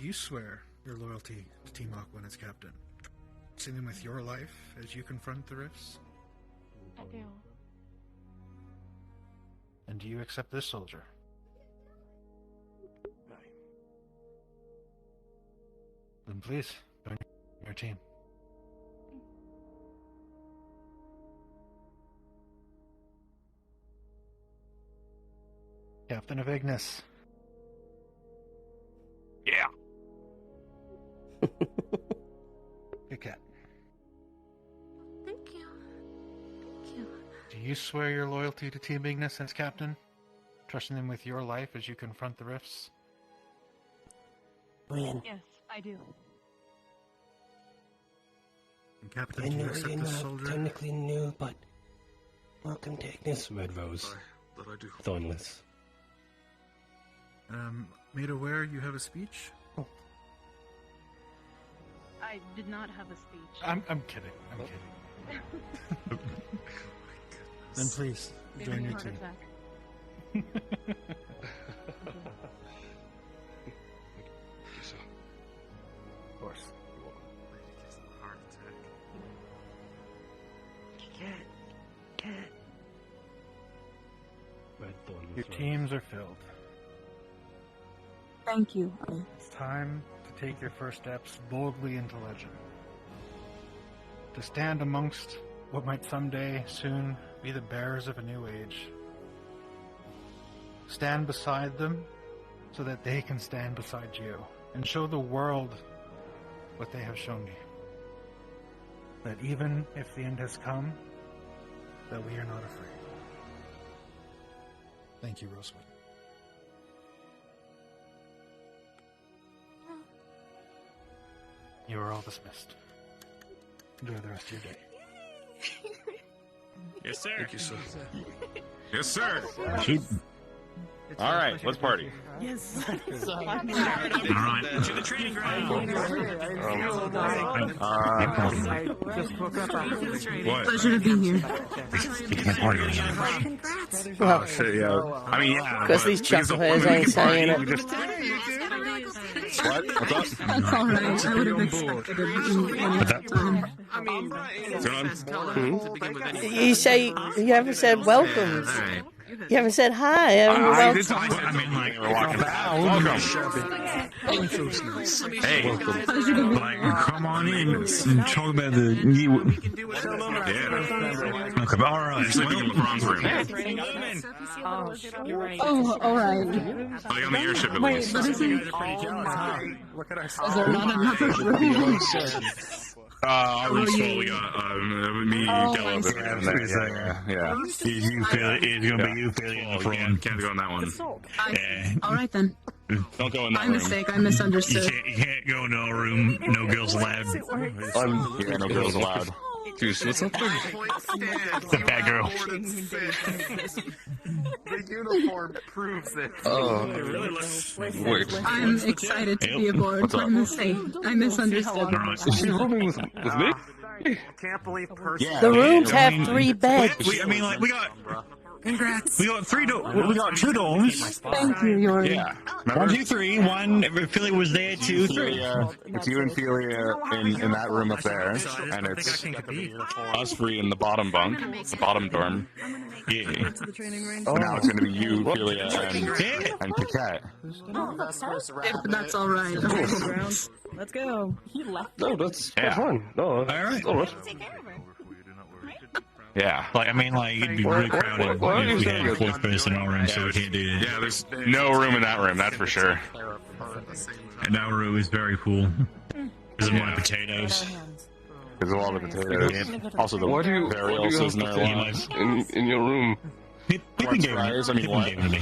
You swear your loyalty to Team Aqua and its captain, trusting them with your life as you confront the rifts? I do. And do you accept this soldier? Aye. Then please, join your team. Captain of Ignis. Yeah. Good cat. Thank you. Thank you. Do you swear your loyalty to Team Ignis as captain, trusting them with your life as you confront the rifts? When? Yes, I do. Captain, I do you know accept you're this not soldier? technically new, but welcome to Ignis, Red Rose. That I do. Thornless. Made aware you have a speech? I did not have a speech. I'm kidding. I'm kidding. Then please, join your team. Of course. Your teams are filled. Thank you. It's time to take your first steps boldly into legend. To stand amongst what might someday soon be the bearers of a new age. Stand beside them so that they can stand beside you and show the world what they have shown me. That even if the end has come, that we are not afraid. Thank you, Rosewood. You are all dismissed. Enjoy the rest of your day. Yes, sir. Thank you, sir. Yes, sir. All right, let's party. Yes. All right, to the training ground. What? Pleasure to be here. Oh shit, yeah. I mean, yeah. Because these chuckleheads ain't saying it. What? What's up? That's alright. I would have expected it any other time. I mean, You say you haven't said welcomes. You haven't said hi. I mean, like, we're walking back. Hey, Like, come on in and talk about the. yeah. Okay, all right. Sleeping in LeBron's room. Oh, you're right. Oh, alright. Like on the airship at Wait, least. but isn't... Look at our Is there not another room? We slowly got me, Della, yeah. You feel it is gonna be you feeling in the front. Can't go in that one. Alright then. Don't go in that My room. mistake, I misunderstood. You can't go into a room. No girls allowed. Yeah, no girls allowed. Dude, what's up there? The bad girl. The uniform proves it. Wait. I'm excited to be aboard. My mistake. I misunderstood. Is she rooming with me? I can't believe person. The rooms have 3 beds. I mean, like, we got. Congrats. We got 3 doors. We got 2 doors. Thank you, Yori. Yeah. 1, 2, 3. 1. Ophelia was there. 2, 3. It's you and Ophelia in that room up there, and it's us 3 in the bottom bunk, the bottom dorm. Yeah. Oh. Now it's gonna be you, Ophelia, and Paquette. If that's alright. Let's go. No, that's Yeah. fine. No, All right. all right. Yeah. Like, I mean, like, it'd be really crowded if we had a 4th person in our room, so we can't do that. Yeah, there's no room in that room, that's for sure. And our room is very full. Because of my potatoes. Because of all the potatoes. Also the Why do you burials have in their lives. potatoes in your room? Pippin gave I mean, what? it to me.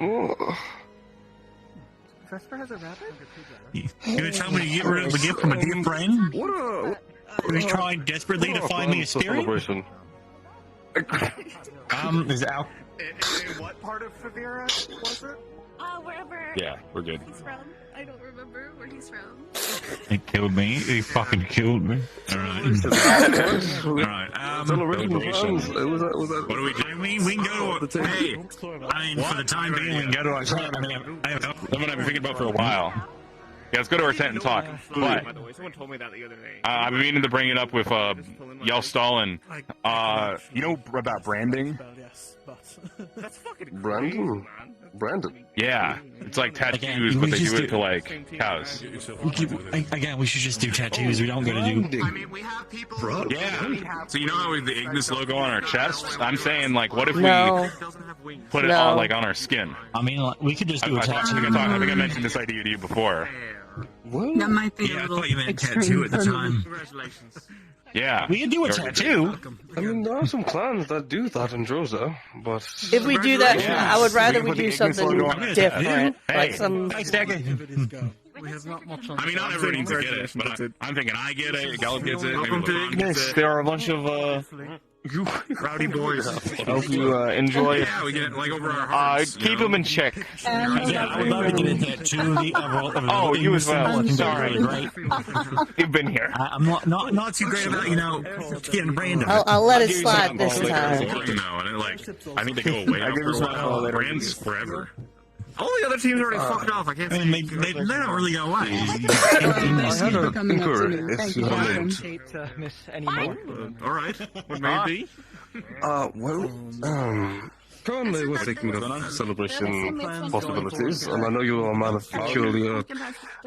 Oh. Vesper has a rabbit? You gonna tell me to get rid of a gift from a dear friend? What Who's trying desperately to find me a spirit? celebration. Is Al? In what part of Favira was it? Wherever Yeah, we're good. he's from. I don't remember where he's from. He killed me. He fucking killed me. Alright. Alright, Celebration with friends. Was that? what do we do? We can go to hey, I mean, for the time being, we can go to our tent. I mean, Someone I've been thinking about for a while. Yeah, let's go to our tent and talk. But Someone told me that the other day. I've been meaning to bring it up with Yell Stalin. You know about branding? That's fucking Brandon. Brandon. Yeah, it's like tattoos, but they do it to like cows. Again, we should just do tattoos. We don't gotta do. I mean, we have people. Yeah. So you know how we have the Ignis logo on our chest? I'm saying like, what if No. we put it on like on our skin? I mean, like, we could just do a I tattoo. think I mentioned this idea to you before. That might be Yeah, a I little thought you meant extreme tattoo at the for me. time. Congratulations. Yeah. We can do a tattoo. I mean, there are some clans that do that in Droza, but... If we do that, Yeah. I would rather we put the do Ignis something logo on it. different. Hey. Like some. We have not much on I mean, not everybody needs to get it, but I'm thinking I get it, Gallup gets it, maybe Welcome to LeBron gets Ignis. it. There are a bunch of Rowdy boys. I hope you enjoy it. Yeah, we get it like over our hearts. Keep them in check. Yeah, I would love to get a tattoo of the Oh, you as well. symbol. I think Sorry. that'd be really great. You've been here. I'm not too great about getting brand of it. I'll let it Give you slide some this later, time. you know, and it, like, I think they go away I'll give after you a some while. later. Brands forever. All the other teams already fucked off. I can't I say. mean, they don't really go away. I had a inquiry, if you don't mind. hate to miss anymore. All right. What may it be? Currently we're thinking of celebration possibilities, and I know you are a man of peculiar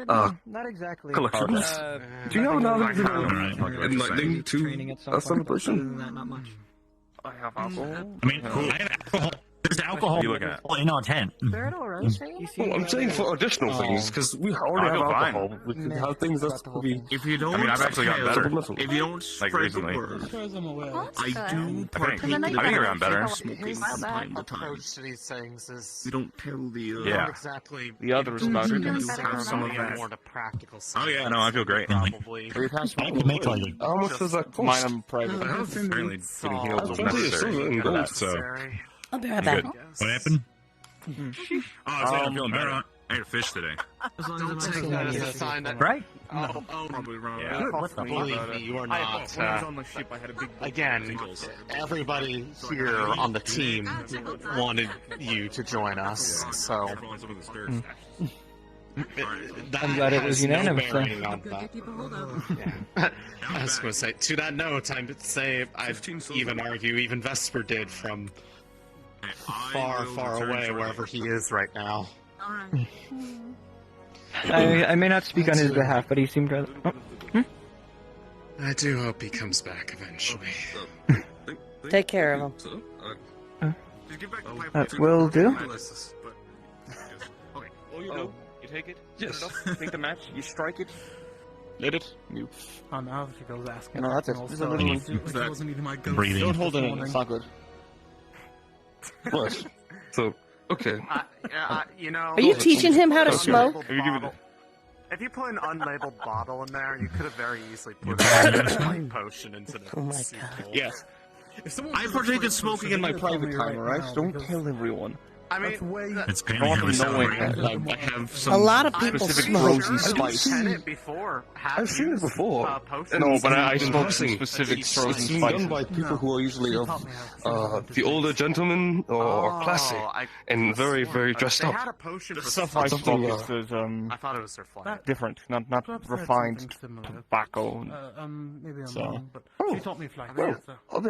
Not exactly. collections. Do you have knowledge enlightening to Training at some a point. celebration? Other than that, not much. I have alcohol. I mean, I have alcohol. There's alcohol You look at in our tent. Well, I'm saying for additional things, because we already have I'll go fine. alcohol. We could have things that could be... If you don't, I mean, I've actually gotten better. If you don't Like, spread recently. the word, Oh, I do I partake think. in I think you're on better. His from time to time. approach to these things is We don't tell the Yeah. not exactly The others about it. do have some of that. more to practical Oh, yeah, no, I feel great. probably. I could make like How much does that cost? Mine, I'm private. I have apparently getting healed was Plenty of silver necessary and for gold. that, so I'll be right I'm back. good. What happened? Oh, I'm feeling better. I ate a fish today. Don't take that as a sign that. Right? Oh, probably wrong. Yeah. What the Believe fuck? me, you are When I not. was on the ship, I had a big bowl of Again, pickles. everybody here on the team wanted you to join us, so I'm glad it was unanimous, No then. bearing on that. Yeah. I was going to say, to that note, I'd say I'd even argue even Vesper did from far, far away, wherever he is right now. I may not speak on his behalf, but he seemed rather. Oh. I do hope he comes back eventually. Take care of him. Just get back to my Will do. Okay. You take it. Yes. Put it up, take the match. You strike it. Let it. You. Oh, now if he goes asking. No, that's it. also, There's a little- it wasn't even my ghost. Breathing. Don't hold it in. Wondering. It's not good. What? So, okay. You know, Are you teaching him how to smoke? If you put an unlabeled bottle in there, you could have very easily put a light potion into the Oh my sea God. bowl. Yes. I partake in smoking in my private Time, alright? Don't tell everyone. I mean, It's I apparently want how them we knowing celebrate. that I have some A lot of people specific smoke. frozen I've spice. seen it before. I've seen it before. No, but I In smoke some passing. specific It's frozen been done spices. by people who are usually of the older gentlemen or classy and very, very dressed They up. had a potion The for stuff I something, smoke is I thought it was their flag. different, not refined tobacco. Maybe I'm So- wrong, but she taught me flag.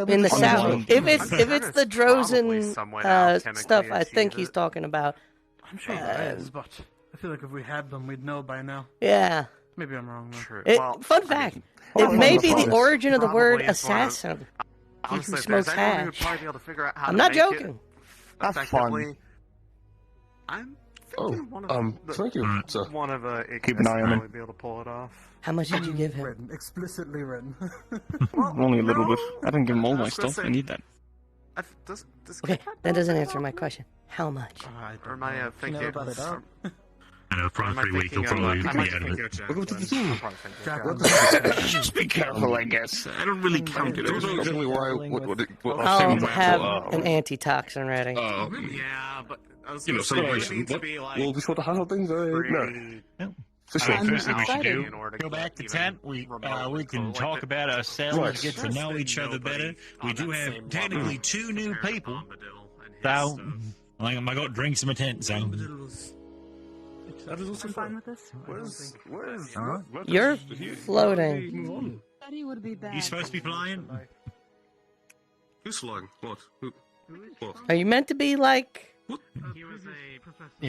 In the south. If it's the Probably Drozen somewhere alchemically stuff, I think achieved he's it. talking about. I'm sure there is, but I feel like if we had them, we'd know by now. Yeah. Maybe I'm wrong. Though. True. Fun fact. It may be the origin of the word Probably is one of- assassin. He who Honestly, if smokes there's anyone who would hash. probably be able to figure out how I'm to not make joking. it Have effectively, fun. I'm Oh, thinking one of thank you, sir. one of Keep an eye on him. probably be able to pull it off. How much did you give him? Written, explicitly written. Only a little bit. I didn't give him all I my was gonna stuff. say- I need that. Does Okay, that doesn't answer my question. How much? or am I thinking? about it out. I know, Or am I probably 3 weeks will thinking of, probably I be might out be of thinking it. of Welcome to the Jack, team. but I'm probably thinking Jack, of what Jack. Just be careful, I guess. I don't really count it. Don't know exactly why. What I'll have an antitoxin ready. Yeah, but I was You know, gonna say, celebration. it needs to What? be like We'll be sure to handle things. No. pretty For sure. First thing we should excited. do, In order to go back to even tent. We remotely can like talk it. about ourselves, Right. get to know each other better. We do have technically 2 new people. So, like, I got drinks in my tent, so. That is also fun. with this. Where's You're floating. Betty would be bad. You supposed to be flying? Who's flying? What? Who? What? Are you meant to be like?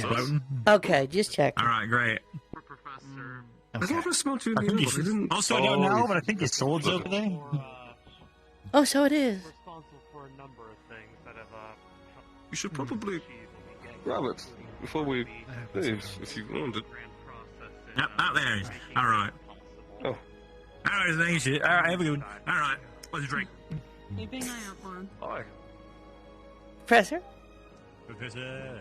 Floating? Okay, just check. All right, great. I thought I smelled you in I the think other, you but I didn't. also, I don't know, but I think your sword's over there. Oh, so it is. responsible for a number of things that have You should probably grab it before we leave, if you want it. Yep, out there it is. All right. Oh. All right, thanks. Shit. All right, have a good one. All right, let's drink. Keeping an eye out for him. Hi. Professor? Professor.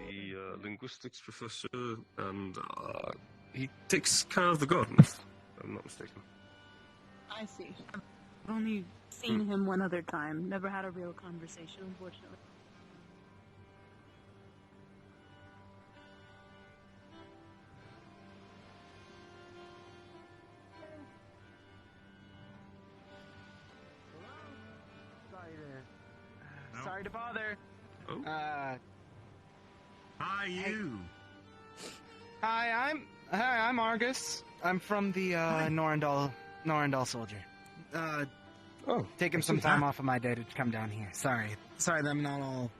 He is the linguistics professor, and he takes care of the garden, if I'm not mistaken. I see. I've only seen him one other time. Never had a real conversation, unfortunately. Sorry to bother. Oh. Hi, you. Hi, I'm Argus. I'm from the Norandal Soldier. Taking some time off of my day to come down here. Sorry that I'm not all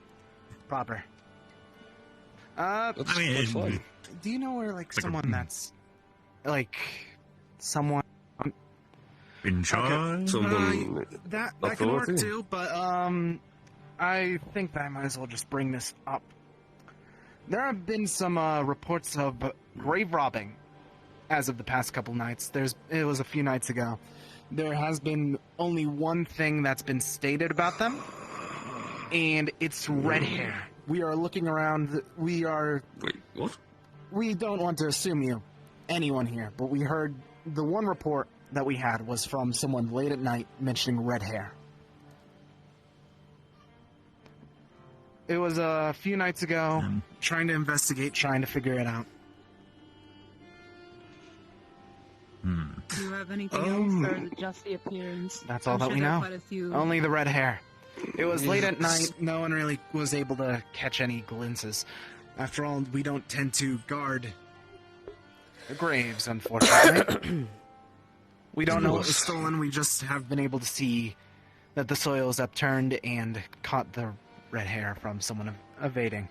proper. Do you know where someone that's someone in charge? Someone that can work too, but I think that I might as well just bring this up. There have been some reports of grave robbing as of the past couple nights. It was a few nights ago. There has been only one thing that's been stated about them, and it's red hair. We are looking around. Wait, what? We don't want to assume anyone here, but we heard the one report that we had was from someone late at night mentioning red hair. It was a few nights ago, trying to investigate, trying to figure it out. Do you have anything else, or is it just the appearance? That's all I'm that sure we there are know. quite a few. Only the red hair. It was late at night. No one really was able to catch any glimpses. After all, we don't tend to guard the graves, unfortunately. We don't know what was stolen. We just have been able to see that the soil is upturned and caught the red hair from someone evading.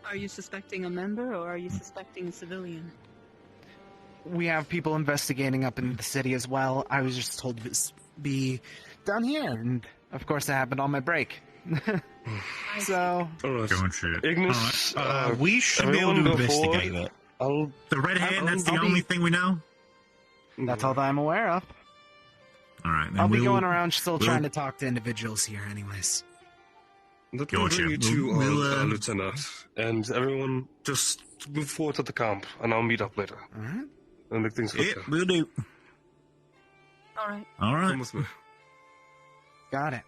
Are you suspecting a member, or are you suspecting a civilian? We have people investigating up in the city as well. I was just told to be down here, and of course that happened on my break. So, Ignis, we should be able to investigate that. The red hair, that's the only thing we know? That's all that I'm aware of. All right, then I'll be going around still trying to talk to individuals here anyways. Let me bring you to Lieutenant, and everyone just move forward to the camp, and I'll meet up later. All right. And make things quicker. We'll do. All right. All right. Come with me. Got it.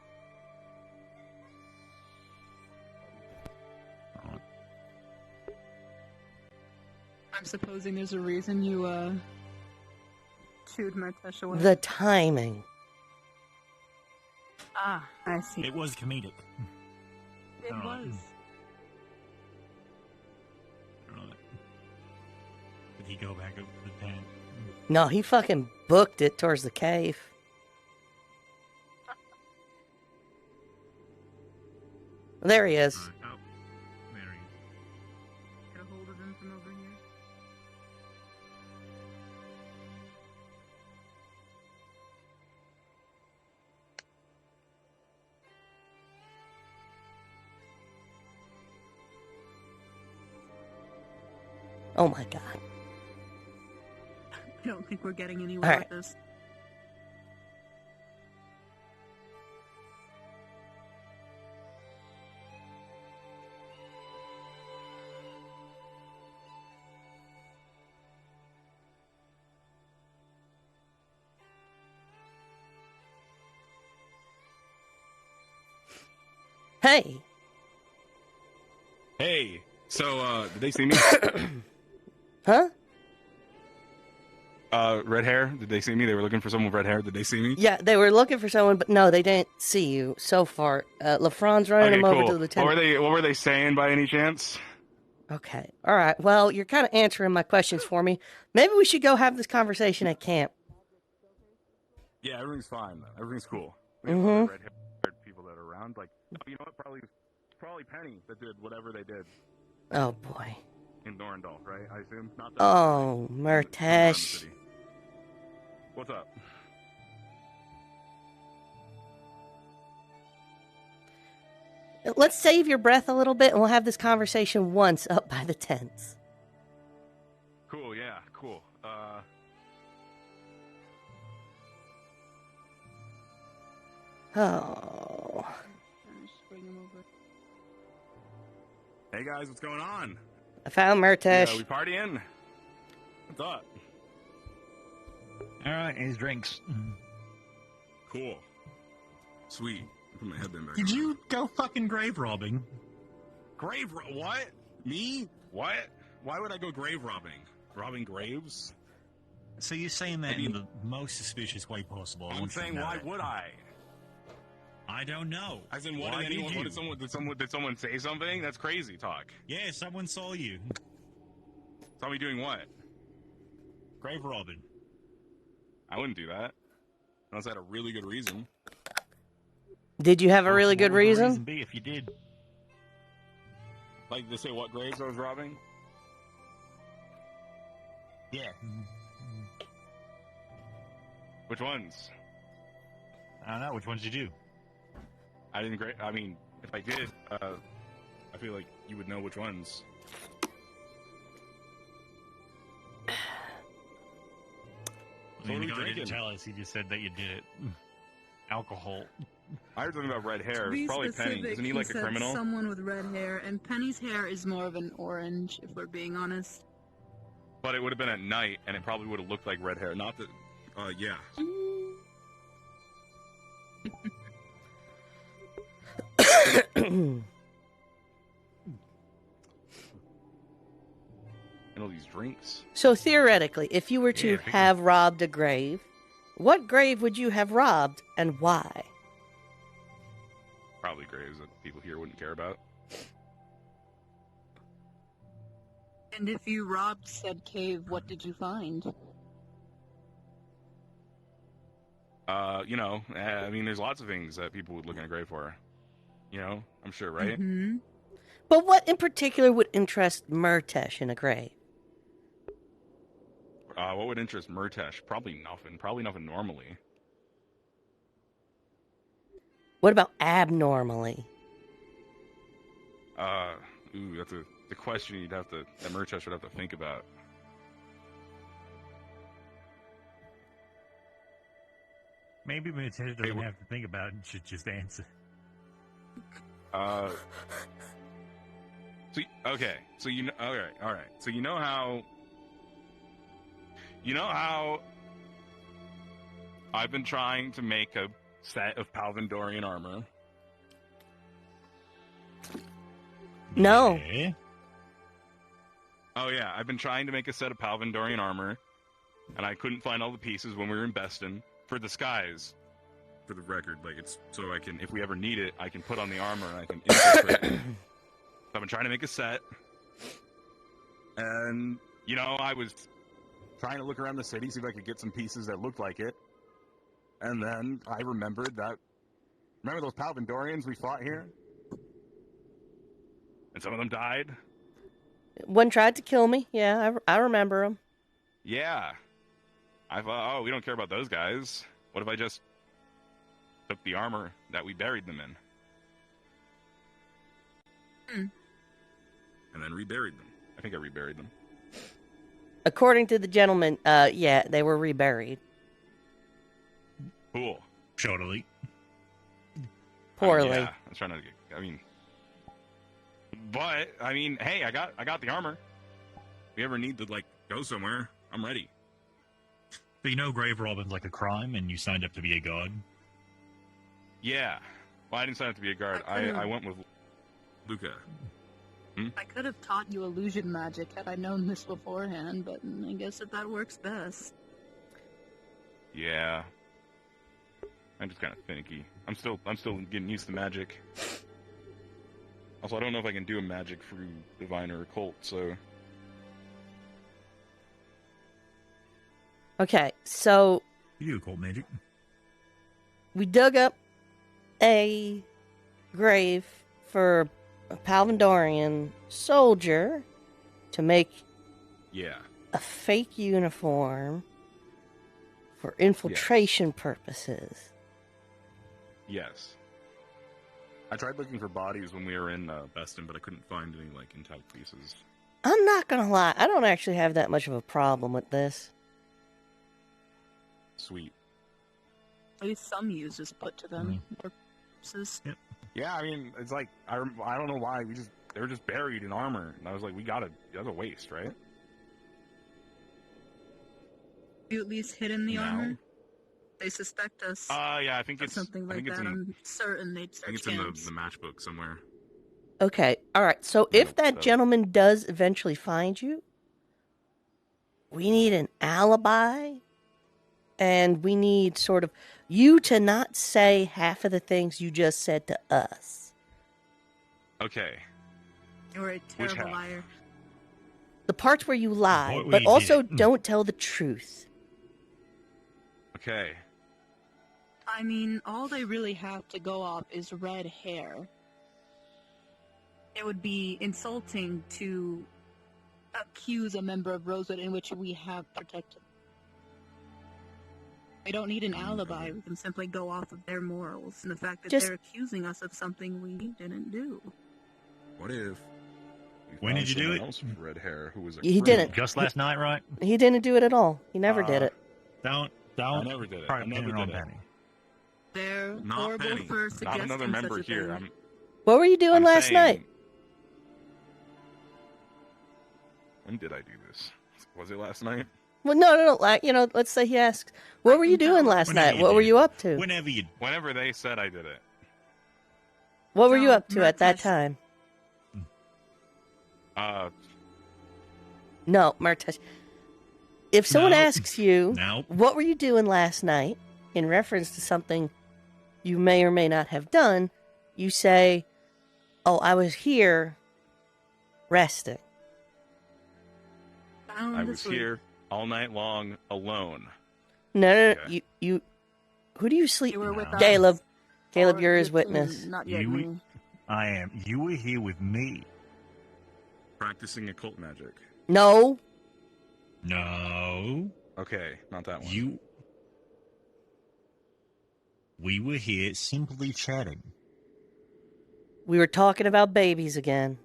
I'm supposing there's a reason you, chewed Martesh away. The timing. Ah, I see. It was comedic. It was. Did he go back up to the tent? No, he fucking booked it towards the cave. There he is. Oh, there he is. Get a hold of him from over here. Oh my god. I don't think we're getting anywhere with this. Hey. Hey. So, did they see me? Huh? Red hair. Did they see me? They were looking for someone with red hair. Did they see me? Yeah, they were looking for someone, but no, they didn't see you so far. LaFron's running him over to the lieutenant. What were they saying by any chance? Okay. All right. Well, you're kind of answering my questions for me. Maybe we should go have this conversation at camp. Yeah, everything's fine though. Everything's cool. Mm-hmm. Red haired people that are around, you know what? Probably Penny that did whatever they did. Oh boy. In Norandal, right? I assume. Not Oh, Martesh. What's up? Let's save your breath a little bit, and we'll have this conversation once up by the tents. Cool, yeah, cool. Oh. Hey guys, what's going on? I found Murtash. We partying? What's up? Alright, here's drinks. Cool. Sweet. Put my headband back. Did you go fucking grave robbing? What? Me? What? Why would I go grave robbing? Robbing graves? So you're saying that in the most suspicious way possible. I'm saying, why would I? I don't know. As in, what did anyone? Did someone say something? That's crazy talk. Yeah, someone saw you. Saw me doing what? Grave robbing. I wouldn't do that. Unless I had a really good reason. Did you have a really good What would the reason? be if you did? Like, to say what graves I was robbing? Yeah. Which ones? I don't know. Which ones did you do? I didn't I mean, if I did, I feel like you would know which ones. I mean, the guy didn't tell us. He just said that you did it. Alcohol. I heard something about red hair. To be It's probably Penny. specific, Isn't he like a said criminal? Someone with red hair, and Penny's hair is more of an orange, if we're being honest. But it would have been at night, and it probably would have looked like red hair. Not that... yeah. And all these drinks. So theoretically, if you were to have robbed a grave, what grave would you have robbed and why? Probably graves that people here wouldn't care about. And if you robbed said cave, what did you find? You know, I mean, there's lots of things that people would look in a grave for. You know, I'm sure, right? Mm-hmm. But what in particular would interest Murtash in a grave? What would interest Murtash? Probably nothing. Probably nothing normally. What about abnormally? Ooh, that's the question that Murtash would have to think about. Maybe Murtash doesn't have to think about it and should just answer. So, okay. So you know, all right. So you know how I've been trying to make a set of Palvindorian armor. No. Yeah. Oh yeah, I've been trying to make a set of Palvindorian armor, and I couldn't find all the pieces when we were in Beston for disguise. For the record, like it's so I can, if we ever need it, I can put on the armor and I can infiltrate. So I've been trying to make a set, and you know, I was trying to look around the city, see if I could get some pieces that looked like it, and then I remembered that. Remember those Palvindorians we fought here? And some of them died? One tried to kill me. Yeah, I remember him. Yeah. I thought, oh, we don't care about those guys. What if I just took the armor that we buried them in? And then reburied them. I think I reburied them. According to the gentleman, yeah, they were reburied. Cool. Shortly. Poorly. Yeah, I was trying to get, I mean... But, I mean, hey, I got the armor. If we ever need to, like, go somewhere, I'm ready. But you know grave robbing's like a crime and you signed up to be a guard? Yeah. Well, I didn't sign up to be a guard. I went with Luca. I could have taught you illusion magic had I known this beforehand, but I guess that works best. Yeah. I'm just kind of finicky. I'm still getting used to magic. Also, I don't know if I can do a magic through divine or occult, so... Okay, so... You do occult magic. We dug up a grave for a Palvindorian soldier to make Yeah. a fake uniform For infiltration purposes. Yes. I tried looking for bodies when we were in Beston, but I couldn't find any like intact pieces. I'm not gonna lie, I don't actually have that much of a problem with this. Sweet. At least some use is put to them. Purposes. Yeah, I mean, it's like I don't know why they were just buried in armor, and I was like, that's a waste, right? You at least hidden the armor. They suspect us. Yeah, I think it's something like that. I'm certain they'd search. I think it's in the matchbook somewhere. Okay, alright, so if that gentleman does eventually find you, we need an alibi, and we need sort of you to not say half of the things you just said to us. Okay. You're a terrible liar. The parts where you lie, but also don't tell the truth. Okay. I mean, all they really have to go off is red hair. It would be insulting to accuse a member of Rosewood in which we have protected. We don't need an alibi. We can simply go off of their morals and the fact that they're accusing us of something we didn't do. What if? When did you do it? Else with red hair who was a He didn't. Just last night, right? He didn't do it at all. He never did it. Don't. I never did it. I never did it. They're Not horrible Penny. for Not suggesting another such member a here. thing. What were you doing last night? When did I do this? Was it last night? Well, no. Like, let's say he asks, what were you doing last night? What were you up to? Whenever they said I did it. What were you up to at that time? No, Martesh. If someone asks you, what were you doing last night, in reference to something you may or may not have done, you say, oh, I was here resting. I was here all night long alone. No. You. Who do you sleep with? Caleb. Caleb, you're his witness. Not yet me. I am. You were here with me. Practicing occult magic. No. Okay, not that one. We were here simply chatting. We were talking about babies again.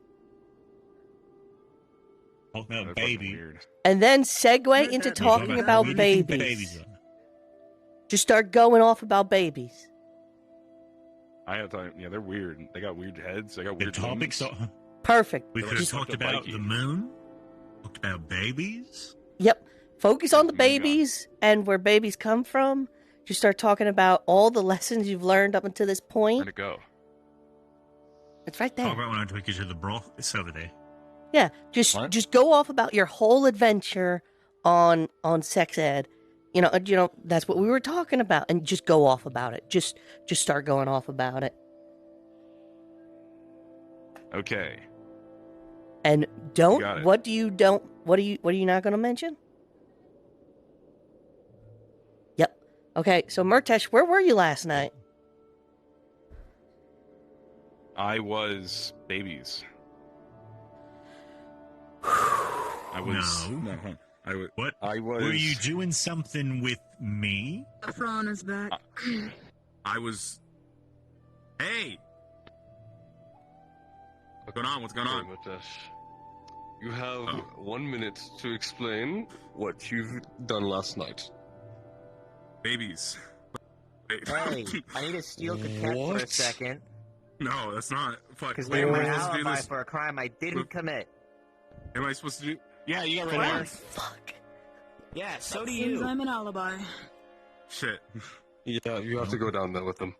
Talking about baby. And then segue into talking about babies. Just start going off about babies. I have time. Yeah, they're weird. They got weird heads. They got weird topics. Perfect. We could have talked about the moon. Talked about babies. Yep. Focus on the babies and where babies come from. Just start talking about all the lessons you've learned up until this point. Where'd it go? It's right there. Talk about when I took you to the broth. It's over there. Yeah, just go off about your whole adventure on sex ed. You know that's what we were talking about, and just go off about it. Just start going off about it. Okay. And what are you not going to mention? Yep. Okay, so Murtesh, where were you last night? I was babies. I was. No. I was. What? I was. Were you doing something with me? Efron is back. I was. Hey. What's going on? What's going on? You have 1 minute to explain what you've done last night. Babies. Hey, I need to steal cassette for a second. No, that's not. Because they're my alibi for a crime I didn't commit. Am I supposed to do? Yeah, you got red hair. Fuck. Yeah, so do Seems you. I'm an alibi. Shit. Yeah, you have to go down there with them.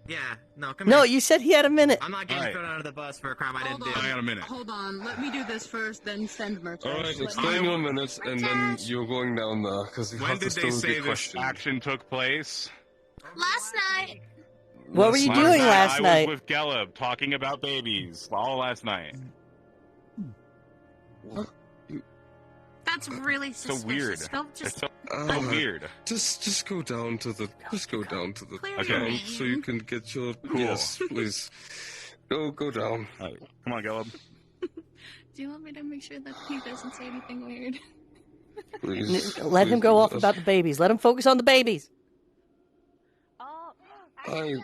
Yeah, no, come No, here. you said he had a minute. I'm not getting thrown under the bus for a crime I didn't do. I got a minute. Hold on, let me do this first, then send Murtash. Alright, explain your minutes, and then you're going down there, because you When have to did still they say be this questioned. action took place? Last night. What were you doing last night? I was with Geleb talking about babies all last night. That's really So suspicious. weird. Go just It's so weird. Just go down to the Clear your town name. so you can get your Cool. yes, please. Go down. Come on, Geleb. Do you want me to make sure that he doesn't say anything weird? Please. Let him go off about the babies. Let him focus on the babies. Good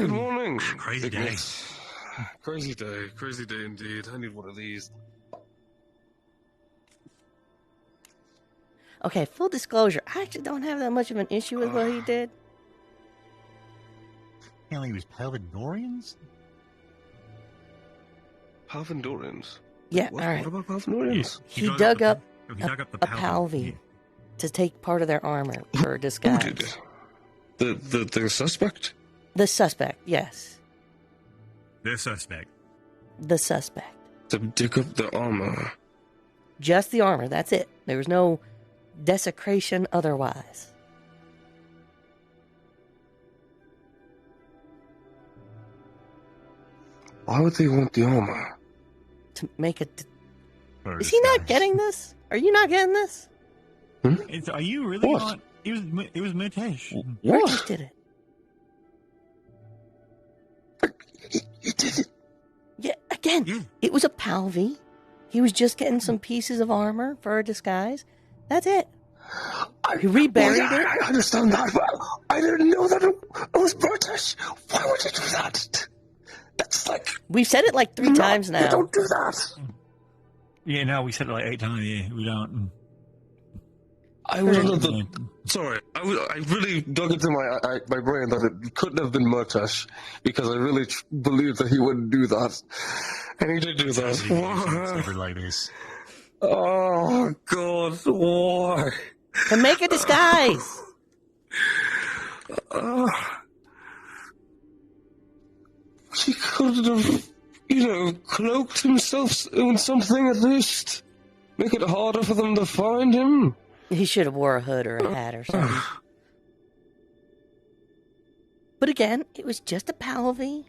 morning. Crazy day. Crazy day indeed. I need one of these. Okay, full disclosure. I actually don't have that much of an issue with what he did. Apparently, he was Palvindorians? Palvindorians? Yeah, What, all right. what about Palvindorians? He dug up the a Palvi to take part of their armor for a disguise. Who did it? The suspect? The suspect, yes. The suspect. The suspect. To dig up the armor. Just the armor, that's it. There was no desecration otherwise. Why would they want the armor? To make it... Is he not getting this? Are you not getting this? Are you really What? not? It was Mitesh. Murtis did it. He did it? Yeah, again, it was a Palvi. He was just getting some pieces of armor for a disguise. That's it. He reburied it. I understand that, but I didn't know that it was British. Why would you do that? That's like... We've said it like 3 times now. You don't do that. Yeah, no, we said it like 8 times. Yeah, we don't. I was under the... Sorry, I really dug into my brain that it couldn't have been Murtash, because I really believed that he wouldn't do that. And he did do that. Like this. Oh, God, why? To make a disguise. He could have, cloaked himself in something at least. Make it harder for them to find him. He should have wore a hood or a hat or something. But again, it was just a Palvi.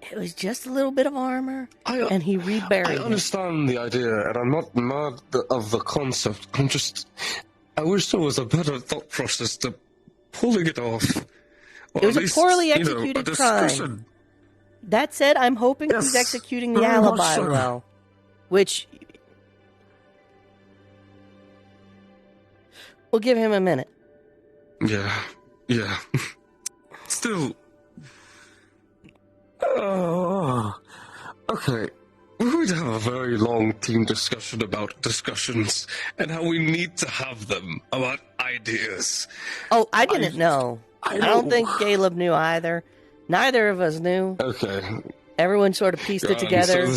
It was just a little bit of armor, and he reburied it. I understand the idea, and I'm not mad of the concept. I wish there was a better thought process to pulling it off. It was a poorly executed crime. That said, I'm hoping he's executing the alibi well. Which... We'll give him a minute. Yeah. Still... okay. We're going to have a very long team discussion about discussions and how we need to have them about ideas. Oh, I didn't know. I don't think Caleb knew either. Neither of us knew. Okay. Everyone sort of pieced it together.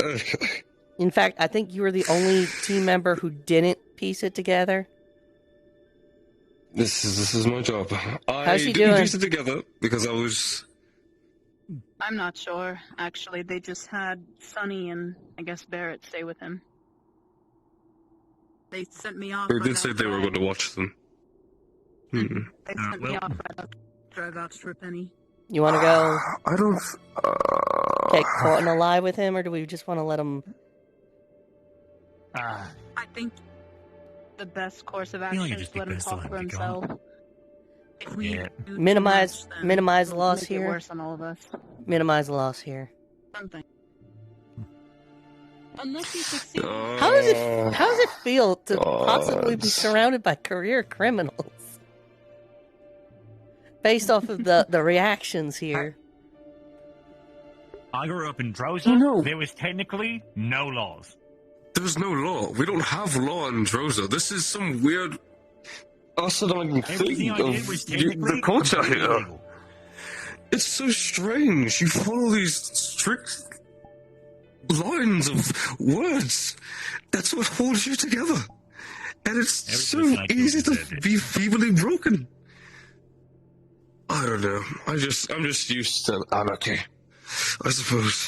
Okay. In fact, I think you were the only team member who didn't piece it together. This is my job. How's she I didn't doing? piece it together because I was... I'm not sure, actually. They just had Sonny and, I guess, Barrett stay with him. They sent me off. They did say they were going to watch them. They sent me off right after I vouched for a penny. You want to go I don't... get caught in a lie with him, or do we just want to let him... I think the best course of feel like action it'd is just be let him best to talk let for him be himself. If we do too Minimize much, then loss it'll make it here. worse on all of us. Minimize loss here. Something. Unless you succeed. How does it feel to possibly be surrounded by career criminals? Based off of the reactions here. I grew up in Drosa. There was technically no laws. There's no law. We don't have law in Drosa. This is some weird asinine thing of the culture here. It's so strange. You follow these strict lines of words. That's what holds you together. And it's so easy to be feebly broken. I don't know. I'm just used to anarchy, I suppose.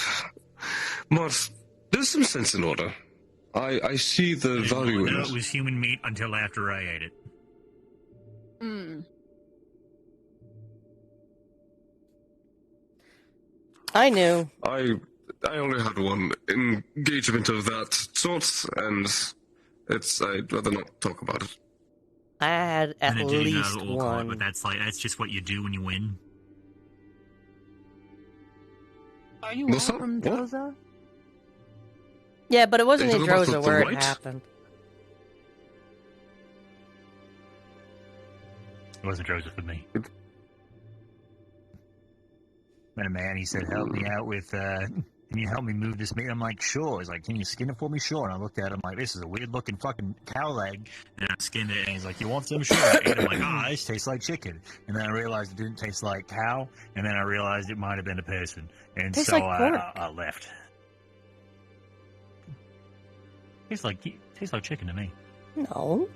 But there's some sense in order. I see the value in know it. it was human meat until after I ate it. I knew. I only had one engagement of that sort, and I'd rather not talk about it. I had at And it didn't least all call it, one. but that's just what you do when you win. Are you What's all up? from What? Droza? Yeah, but it wasn't Are in you talking about Droza the where it light? happened. It wasn't Joseph with me. Met a man, he said, help me out with, can you help me move this meat? I'm like, sure. He's like, can you skin it for me? Sure. And I looked at him like, this is a weird looking fucking cow leg. And I skinned it, and he's like, you want some? Sure. I ate it. I'm like, this tastes like chicken. And then I realized it didn't taste like cow, and then I realized it might have been a person. And Tastes so like pork. I left. Tastes like chicken to me. No.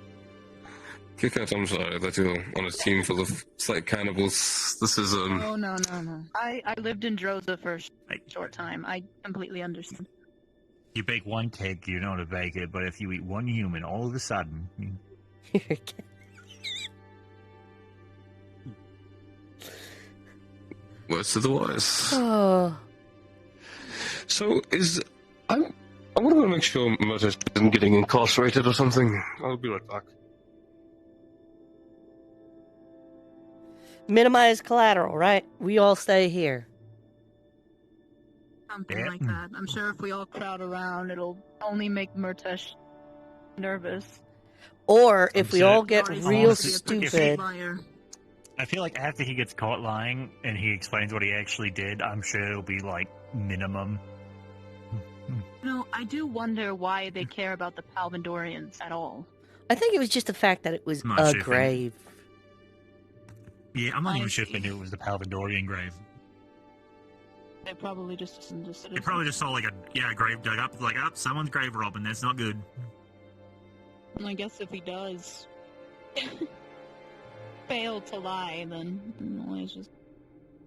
Kick out, I'm sorry that you're on a team full of slight cannibals. This is, Oh, no. I lived in Droza for a short time. I completely understand. You bake one cake, you know how to bake it, but if you eat one human, all of a sudden... Words to the wise. Oh. So, I want to make sure Murta's isn't getting incarcerated or something. I'll be right back. Minimize collateral, right? We all stay here. Something like that. I'm sure if we all crowd around, it'll only make Murtesh nervous. Or if we all get real Honestly, stupid. I feel like after he gets caught lying and he explains what he actually did, I'm sure it'll be like minimum. I do wonder why they care about the Palvandorians at all. I think it was just the fact that it was Not a sure if grave. Yeah, I'm not even sure if they knew it was the Palvandorian grave. They probably just assumed a They probably just saw like a grave dug up, like, someone's grave robbing, that's not good. And I guess if he does fail to lie, then it's just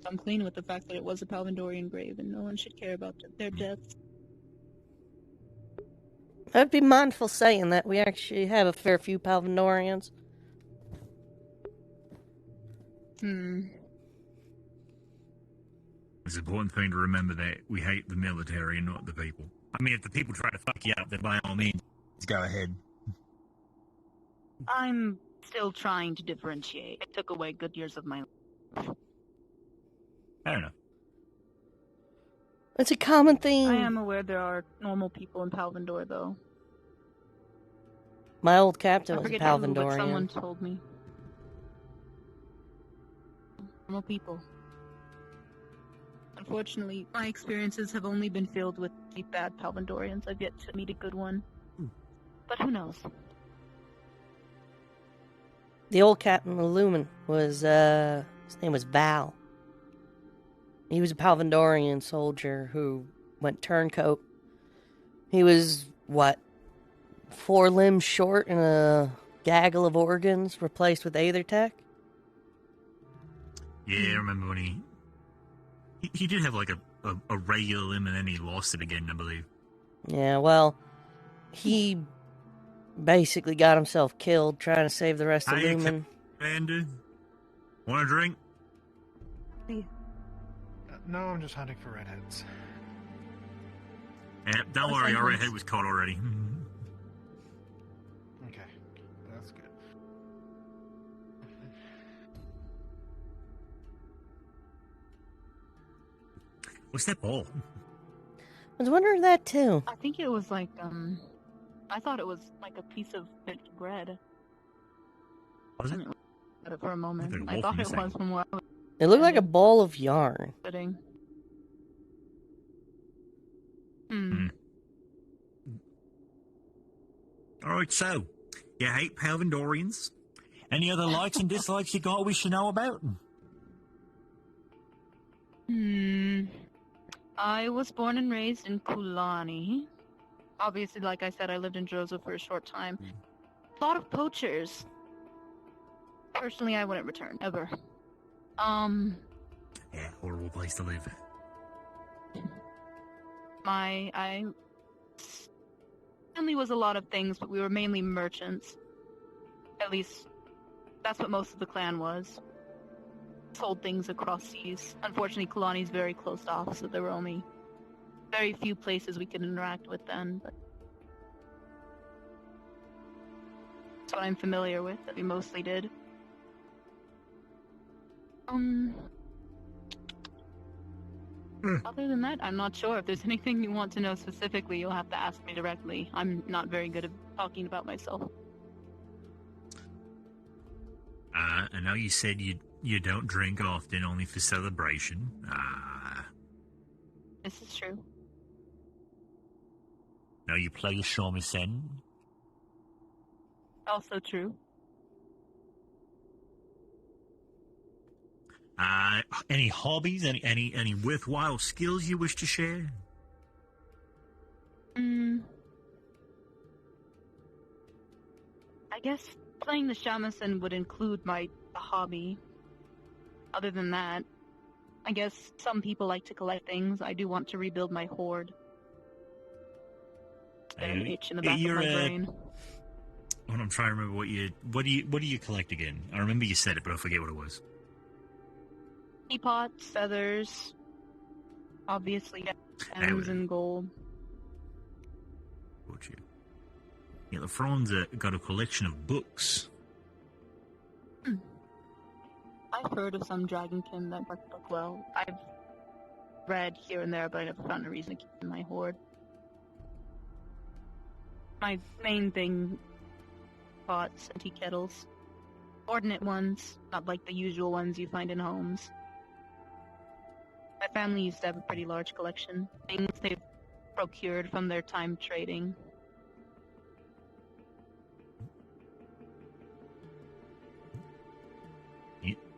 I'm clean with the fact that it was a Palvandorian grave, and no one should care about their deaths. I'd be mindful saying that we actually have a fair few Palvandorians. It's an important thing to remember that we hate the military and not the people. I mean, if the people try to fuck you up, then by all means, go ahead. I'm still trying to differentiate. It took away good years of my life. Fair enough. It's a common theme. I am aware there are normal people in Palvandor, though. My old captain I was a forget who, but Palvandorian. someone told me. Normal people. Unfortunately, my experiences have only been filled with deep bad Palvandorians. I've yet to meet a good one. But who knows? The old captain of Lumen was, his name was Val. He was a Palvandorian soldier who went turncoat. He was, 4 limbs short and a gaggle of organs replaced with Aethertech? Yeah, I remember when he did have like a regular limb and then he lost it again, I believe. Yeah, well, he basically got himself killed trying to save the rest of Lumen. And want a drink? No, I'm just hunting for redheads. Yeah, don't worry, our redhead was caught already. Okay, that's good. What's that ball? I was wondering that too. I think it was like, I thought it was like a piece of baked bread. Was it? For a moment. Like a I wolf thought it missing. was from where I was It looked like a ball of yarn. sitting. Alright, so, you hate Palvandorians? Any other likes and dislikes you got we should know about? I was born and raised in Kulani. Obviously, like I said, I lived in Droza for a short time. A lot of poachers. Personally, I wouldn't return, ever. Yeah, horrible place to live. I family was a lot of things, but we were mainly merchants. At least, that's what most of the clan was. Sold things across seas. Unfortunately, Kalani's very closed off, so there were only very few places we could interact with then, but that's what I'm familiar with, that we mostly did. Other than that, I'm not sure. If there's anything you want to know specifically, you'll have to ask me directly. I'm not very good at talking about myself. I know you said you don't drink often, only for celebration. This is true. Know you play your shamisen. Also true. Any hobbies? Any worthwhile skills you wish to share? I guess playing the shamisen would include my hobby. Other than that, I guess some people like to collect things. I do want to rebuild my hoard. It's been an itch in the back of my brain. I'm trying to remember what do you collect again? I remember you said it, but I forget what it was. Teapots, feathers, obviously gems and gold. Gotcha. Yeah, the Franz got a collection of books. I've heard of some dragonkin that work book well. I've read here and there, but I never found a reason to keep in my hoard. My main thing, pots and tea kettles. Ordinate ones, not like the usual ones you find in homes. My family used to have a pretty large collection. Things they've procured from their time trading.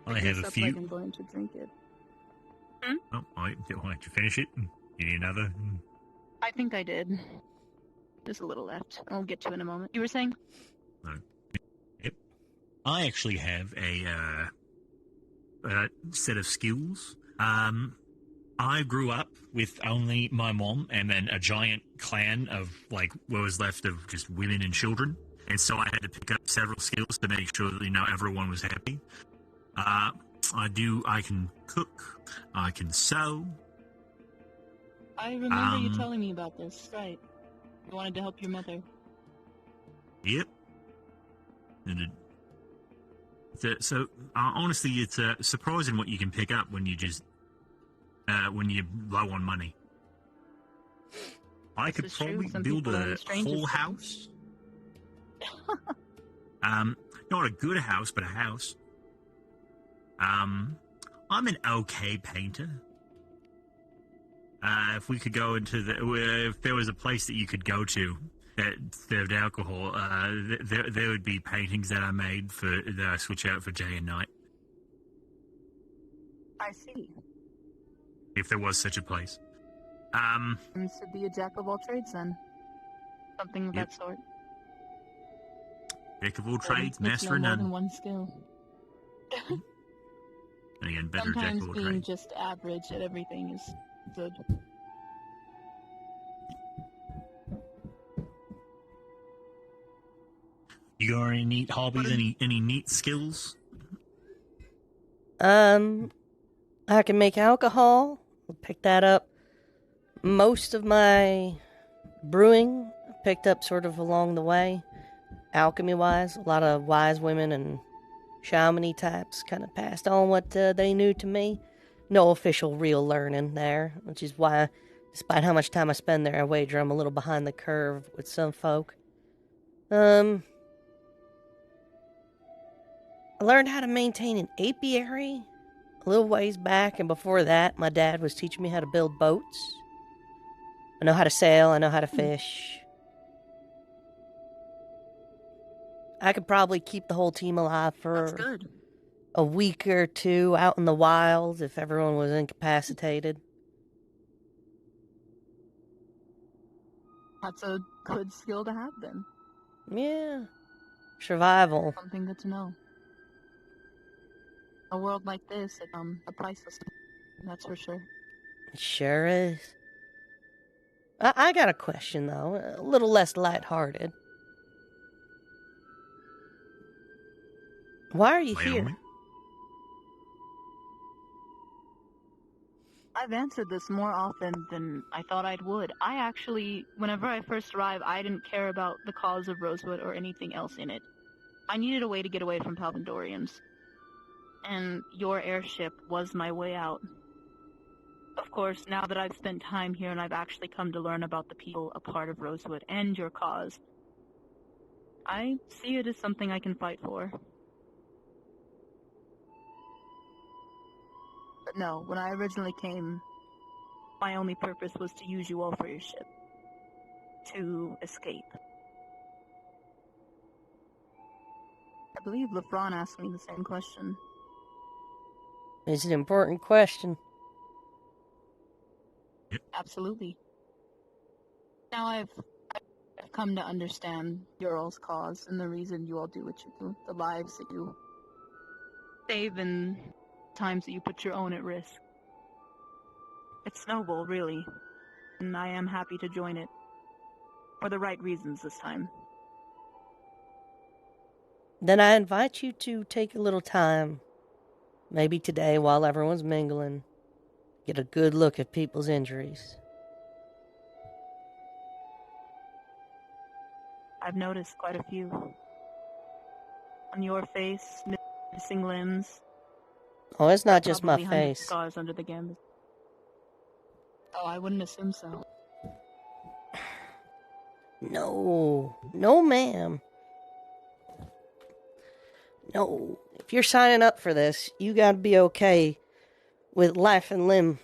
I have a few. Like I'm going to drink it. Oh, why don't you finish it? You need another? I think I did. There's a little left. I'll get to in a moment. You were saying? No. Yep. I actually have a set of skills. I grew up with only my mom and then a giant clan of, like, what was left of just women and children. And so I had to pick up several skills to make sure that, everyone was happy. I can cook, I can sew. I remember you telling me about this, right? You wanted to help your mother. Yep. And honestly, it's surprising what you can pick up when you just, when you're low on money. I could probably build a whole house. Not a good house, but a house. I'm an okay painter. If we could go into if there was a place that you could go to that served alcohol, there would be paintings that I made that I switch out for day and night. I see. If there was such a place. Seems to be a jack of all trades then. Something of that sort. Jack of all trades, master of more none. than one skill. And again, better Sometimes jack of all being trades. just average at everything is good. You got any neat hobbies? Any neat skills? I can make alcohol. I'll pick that up. Most of my brewing I picked up sort of along the way, alchemy-wise. A lot of wise women and shaman-y types kind of passed on what they knew to me. No official real learning there, which is why, despite how much time I spend there, I wager I'm a little behind the curve with some folk. I learned how to maintain an apiary a little ways back, and before that, my dad was teaching me how to build boats. I know how to sail, I know how to fish. I could probably keep the whole team alive for a week or two out in the wild if everyone was incapacitated. That's a good skill to have then. Yeah. Survival. Something good to know. A world like this, it's a priceless. That's for sure. It sure is. I got a question, though. A little less lighthearted. Why are you here? I've answered this more often than I thought I would. I actually, whenever I first arrived, I didn't care about the cause of Rosewood or anything else in it. I needed a way to get away from Palvindorians. And your airship was my way out. Of course, now that I've spent time here and I've actually come to learn about the people a part of Rosewood and your cause, I see it as something I can fight for. But no, when I originally came, my only purpose was to use you all for your ship. To escape. I believe LeBron asked me the same question. It's an important question. Absolutely. Now I've come to understand your all's cause and the reason you all do what you do, the lives that you save and times that you put your own at risk. It's noble, really, and I am happy to join it. For the right reasons this time. Then I invite you to take a little time, maybe today while everyone's mingling, get a good look at people's injuries. I've noticed quite a few. On your face, missing limbs. Oh, it's not just my Probably hundreds of face. scars under the gambit. Oh, I wouldn't assume so. No, ma'am. No, if you're signing up for this, you gotta be okay with life and limb.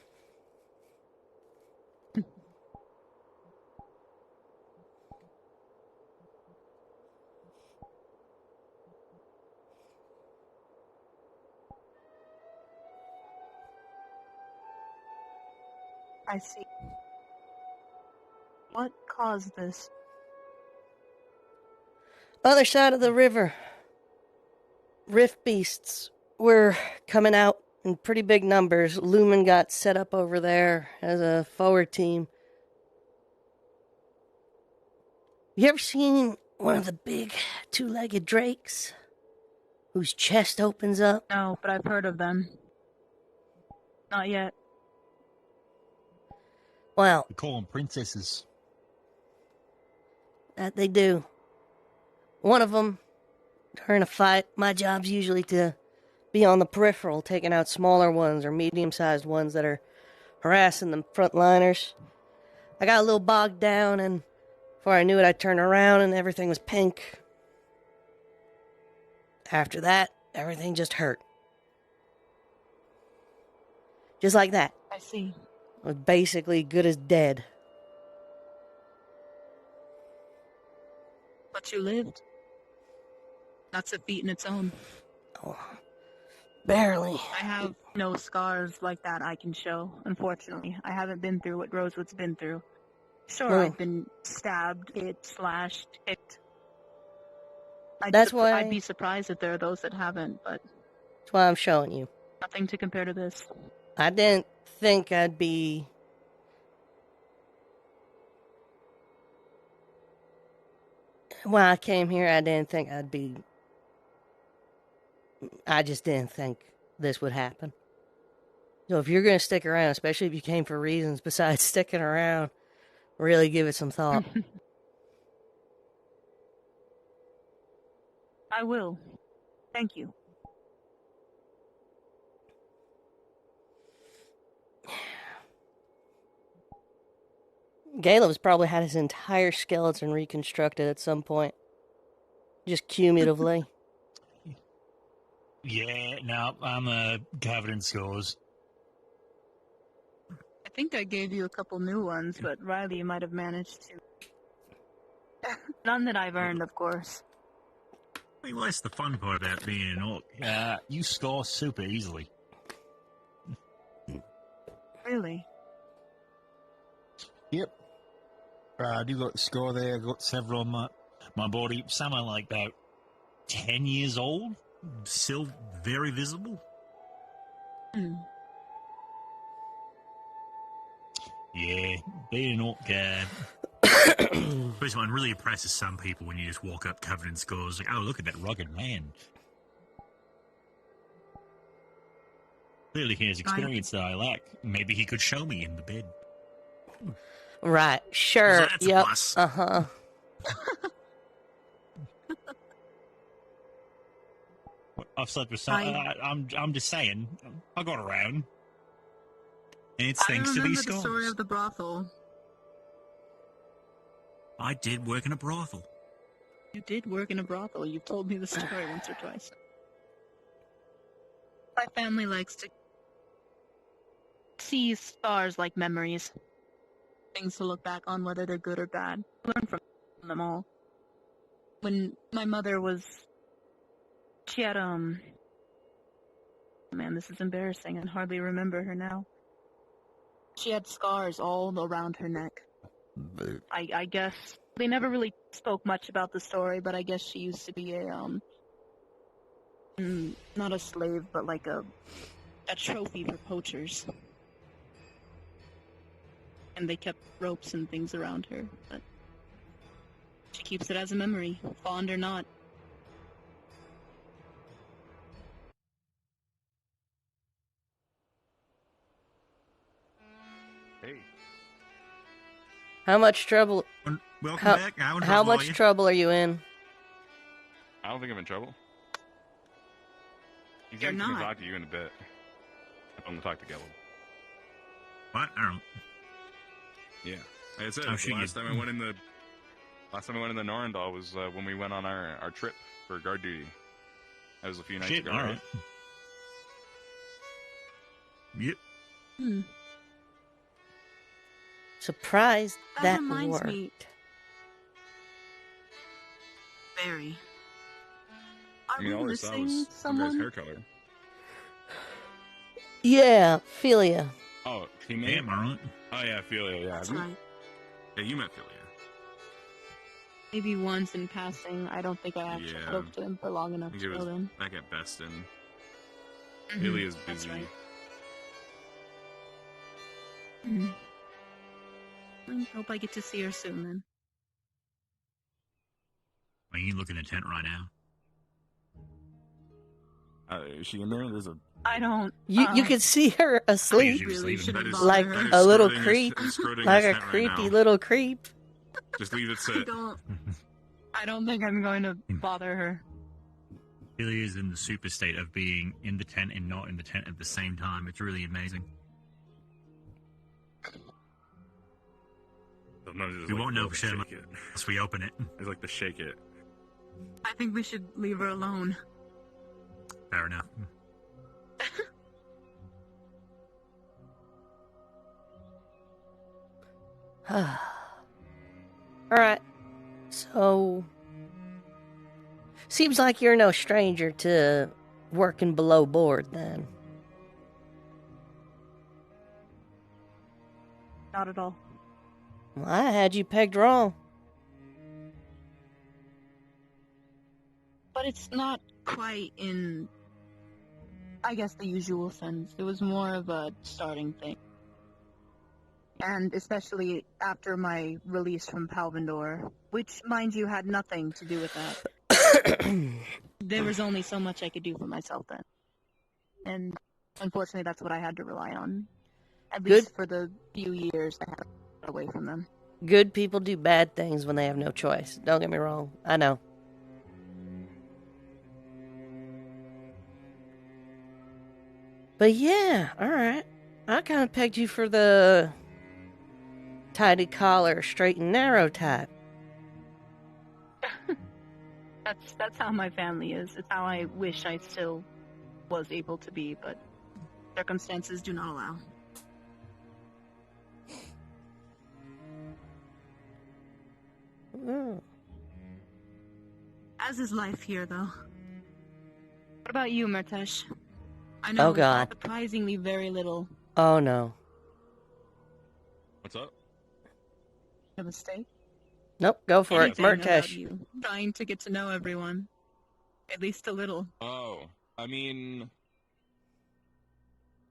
I see. What caused this? Other side of the river. Rift beasts were coming out in pretty big numbers. Lumen got set up over there as a forward team. You ever seen one of the big two-legged drakes whose chest opens up? No, but I've heard of them. Not yet. Well, We call them princesses. that they do. One of them, during a fight, my job's usually to be on the peripheral, taking out smaller ones or medium-sized ones that are harassing the frontliners. I got a little bogged down, and before I knew it, I turned around and everything was pink. After that, everything just hurt. Just like that. I see. I was basically good as dead. But you lived. That's a feat in its own. Oh, barely. I have no scars like that I can show, unfortunately. I haven't been through what Rosewood's been through. Sure, No. I've been stabbed, hit, slashed, kicked. That's why I'd be surprised if there are those that haven't, but That's why I'm showing you. nothing to compare to this. I didn't think I'd be... When I came here, I didn't think I'd be... I just didn't think this would happen. So if you're going to stick around, especially if you came for reasons besides sticking around, really give it some thought. I will. Thank you. Caleb's probably had his entire skeleton reconstructed at some point. Just cumulatively. Yeah, no, I'm covered in scores. I think I gave you a couple new ones, but Riley might have managed to. None that I've earned, of course. I mean, well, that's the fun part about being an orc. You score super easily. Really? Yep. I do got the score there. I've got several on my body. Some are like about 10 years old. Still very visible. Mm. Yeah, being an orc, first one really impresses some people when you just walk up covered in scores. Like, oh, look at that rugged man. Clearly he has experience that I lack. Maybe he could show me in the bed. Right, sure. That's a yep. plus. Uh-huh. I've slept with some. I'm just saying. I got around. And it's thanks to these I remember the story scars. of the brothel. I did work in a brothel. You did work in a brothel. You've told me the story once or twice. My family likes to see stars like memories. Things to look back on, whether they're good or bad. Learn from them all. When my mother was... She had, Man, this is embarrassing. I hardly remember her now. She had scars all around her neck. I guess... They never really spoke much about the story, but I guess she used to be a, not a slave, but like a trophy for poachers. And they kept ropes and things around her, but she keeps it as a memory, fond or not. Hey. How much trouble? Welcome back. How much trouble are you in? I don't think I'm in trouble. He's You're gonna not. talk to you in a bit. I'm gonna talk to Gelb. What? I don't. Yeah. Like I said, Oh, shit, last time I went in the Norendal was when we went on our trip for guard duty. That was a few nights Shit, ago. all right. Yep. Surprised that reminds worked. me. Barry. Are I mean, we all I saw missing was some guy's someone? hair color. Yeah, Philia. Oh, teammate? Damn, all right. Oh, yeah, Philia, yeah. That's right. Yeah, you met Philia. Maybe once in passing. I don't think I actually Yeah. spoke to him for long I enough think to it know was him. back at Beston. Mhm, Philia's that's busy. right. I hope I get to see her soon then. Well, you can look in the tent right now. Is she in there? There's a... I don't. You could see her asleep, Really shouldn't bother like her. a little Scroting creep, his- scroting like his a tent right creepy now. little creep. Just leave it sit. I don't think I'm going to bother her. Billy is in the super state of being in the tent and not in the tent at the same time. It's really amazing. Sometimes We won't know for sure shake it. unless we open it. It's like to shake it. I think we should leave her alone. Fair enough. Alright. So. Seems like you're no stranger to working below board then. Not at all. Well, I had you pegged wrong. But it's not quite in, I guess, the usual sense. It was more of a starting thing. And especially after my release from Palvindor, which, mind you, had nothing to do with that. There was only so much I could do for myself then. And unfortunately, that's what I had to rely on. At least for the few years I had away from them. Good people do bad things when they have no choice. Don't get me wrong. I know. But yeah, alright. I kind of pegged you for the tidy collar, straight and narrow type. That's how my family is. It's how I wish I still was able to be, but circumstances do not allow. As is life here, though. What about you, Murtesh? I know Oh, God. surprisingly very little. Oh no. What's up? A mistake? Nope, go for it. Anything about Murtesh. you. Trying to get to know everyone. At least a little. Oh, I mean...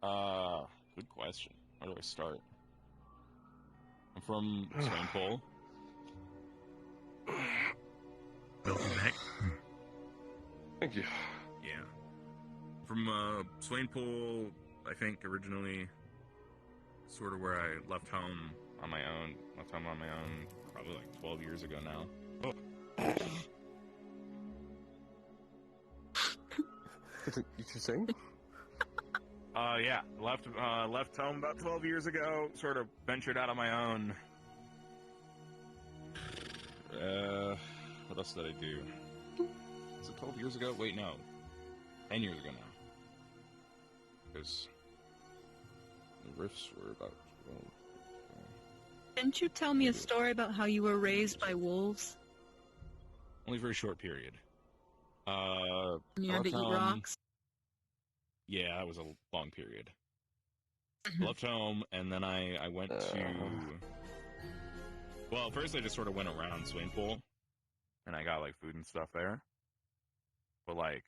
good question. Where do I start? I'm from Swainpole. Welcome back. Thank you. Yeah. From Swainpole, I think originally, sort of where I left home on my own. Left home on my own probably like 12 years ago now. You saying? Yeah, left home about 12 years ago. Sort of ventured out on my own. What else did I do? Was it 12 years ago? Wait, no. 10 years ago now. Because the rifts were about 12. Didn't you tell me a story about how you were raised by wolves? Only for a short period. And you had to eat rocks? Yeah, that was a long period. Left home, and then I went to... Well, first I just sort of went around swimming pool, and I got, like, food and stuff there. But, like,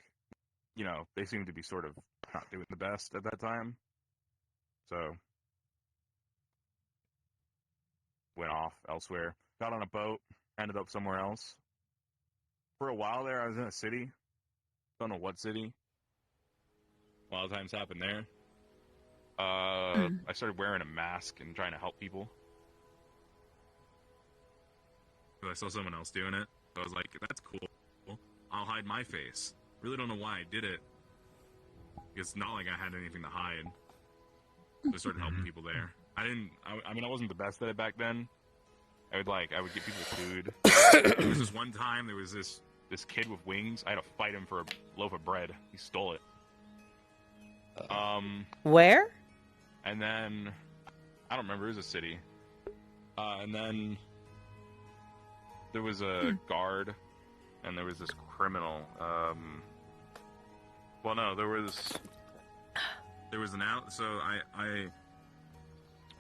you know, they seemed to be sort of not doing the best at that time. So, went off elsewhere. Got on a boat, ended up somewhere else. For a while there, I was in a city. Don't know what city. Wild times happened there. I started wearing a mask and trying to help people. I saw someone else doing it. So I was like, that's cool. I'll hide my face. Really don't know why I did it. It's not like I had anything to hide. I started helping people there. I mean, I wasn't the best at it back then. I would get people food. There was this one time, there was this kid with wings. I had to fight him for a loaf of bread. He stole it. Where? And then, I don't remember, it was a city. And then, there was a guard, and there was this criminal. Well, no, there was an out. So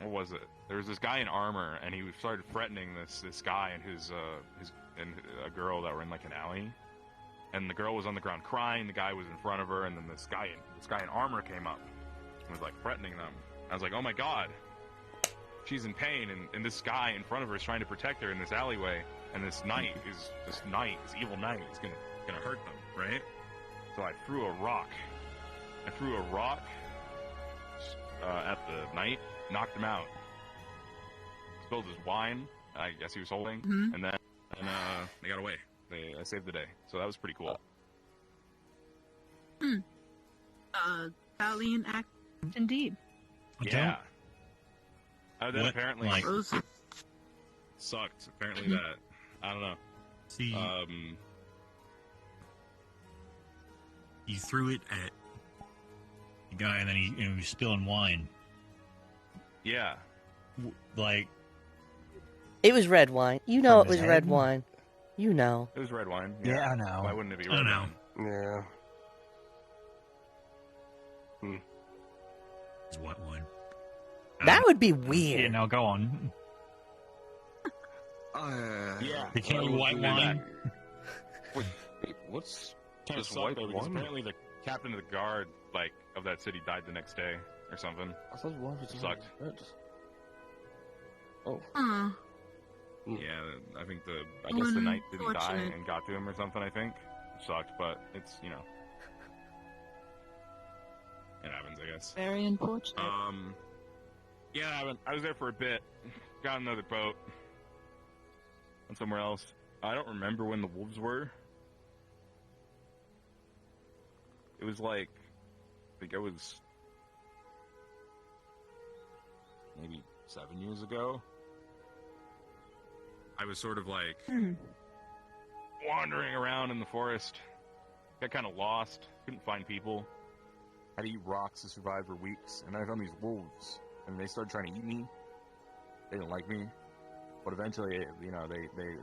what was it? There was this guy in armor, and he started threatening this guy and his and a girl that were in like an alley. And the girl was on the ground crying. The guy was in front of her, and then this guy in armor came up and was like threatening them. I was like, oh my god, she's in pain, and this guy in front of her is trying to protect her in this alleyway. And this evil knight, is gonna hurt them, right? So I threw a rock. At the knight, knocked him out. Spilled his wine. I guess he was holding, and then they got away. I saved the day, so that was pretty cool. Valiant act, indeed. Yeah. Then apparently sucked. Apparently that. I don't know. See, you threw it at the guy, and then he was spilling wine. Yeah. Like, it was red wine. You know it was red wine. You know. It was red wine. Yeah, I know. Why wouldn't it be red wine? Yeah. It's white wine. That would be weird. Yeah, no, go on. Yeah. They can't do white wine. Wait, what's kind of this sucked white though, because wine? apparently the captain of the guard, like, of that city died the next day or something. I thought wine was sucked. red. Oh. Yeah, I think I guess the knight didn't die and got to him or something. I think it sucked, but it's it happens, I guess. Very unfortunate. Yeah, I was there for a bit. Got another boat. Went somewhere else. I don't remember when the wolves were. It was like, I think it was maybe 7 years ago. I was sort of like wandering around in the forest. Got kind of lost. Couldn't find people. Had to eat rocks to survive for weeks. And then I found these wolves. And they started trying to eat me. They didn't like me. But eventually,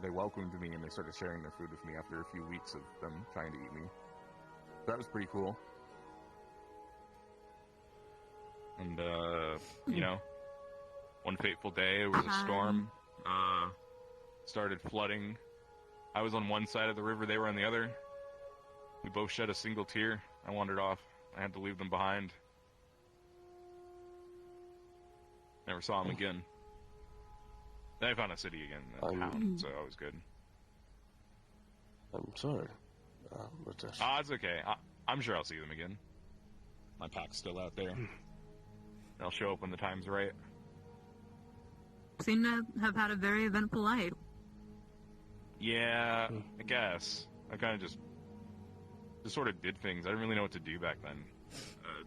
they welcomed me and they started sharing their food with me after a few weeks of them trying to eat me. So that was pretty cool. And, one fateful day, there was a storm. Started flooding. I was on one side of the river, they were on the other. We both shed a single tear. I wandered off. I had to leave them behind. Never saw them again. Then I found a city again, a town, so that was good. I'm sorry. But it's okay. I'm sure I'll see them again. My pack's still out there. They'll show up when the time's right. Seem to have had a very eventful life. Yeah, I guess. I kind of just just sort of did things. I didn't really know what to do back then.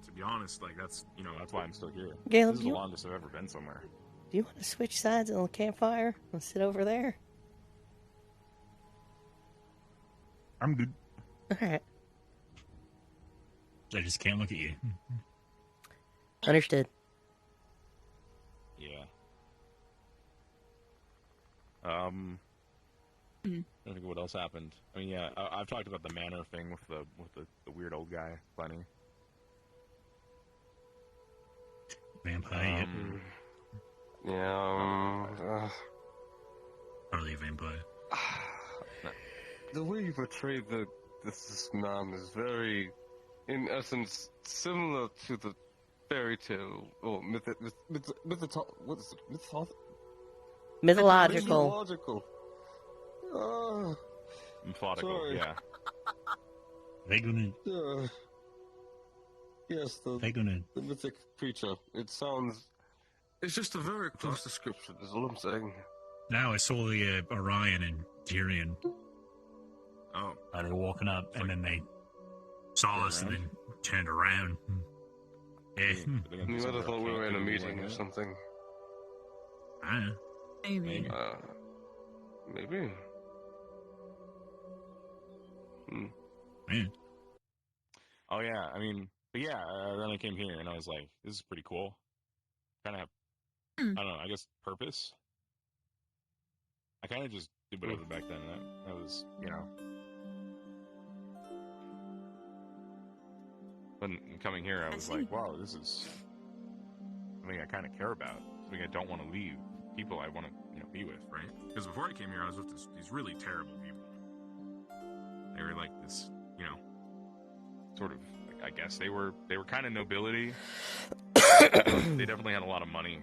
To be honest, like that's why I'm still here. Caleb, this is the longest I've ever been somewhere. Do you want to switch sides on the campfire and sit over there? I'm good. Alright. I just can't look at you. Understood. Yeah. I think what else happened. I mean, yeah, I've talked about the manor thing with the weird old guy, plenty. Vampire. Probably a vampire. The way you portray this man is very, in essence, similar to the fairy tale or mythological. Methodical, sorry. yeah. Vaguely. Yes, the mythic creature. It's just a very close description, is all I'm saying. Now I saw the Orion and Tyrion. Oh. They were walking up, and then they saw us and then turned around. Yeah. You might have thought we were in a meeting or something. Maybe. Maybe. Oh yeah, I mean, but yeah, then I came here and I was like, this is pretty cool. Kind of have, I don't know, I guess purpose. I kind of just did whatever back then. That was, But coming here, I was like, wow, this is something I kind of care about. Something I don't want to leave. People I want to, be with, right? Because before I came here, I was with these really terrible people. They were like this, sort of. I guess they were kind of nobility. They definitely had a lot of money,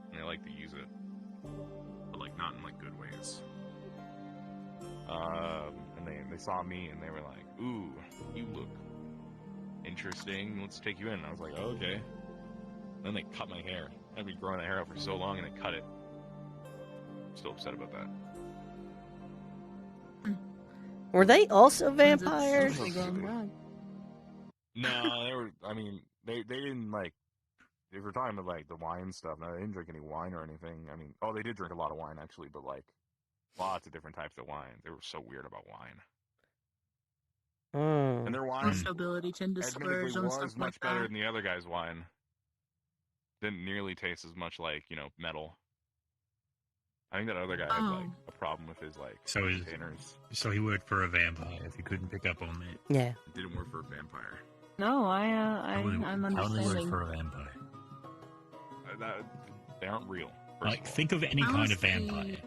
and they liked to use it, but like not in like good ways. And they saw me and they were like, "Ooh, you look interesting. Let's take you in." And I was like, "Oh, okay." Then they cut my hair. I've been growing the hair out for so long, and they cut it. I'm still upset about that. Were they also vampires? No, they were. I mean, they didn't like. If we're talking about like the wine stuff, no, they didn't drink any wine or anything. I mean, they did drink a lot of wine actually, but like lots of different types of wine. They were so weird about wine. And their wine, Most nobility tend to splurge on was stuff much like better that. than the other guy's wine. Didn't nearly taste as much like metal. I think that other guy had like a problem with his like containers. So he worked for a vampire. If you couldn't pick up on that. Yeah. It didn't work for a vampire. No, I'm How would understanding. they work for a vampire? They aren't real. Like, think of any kind of vampire.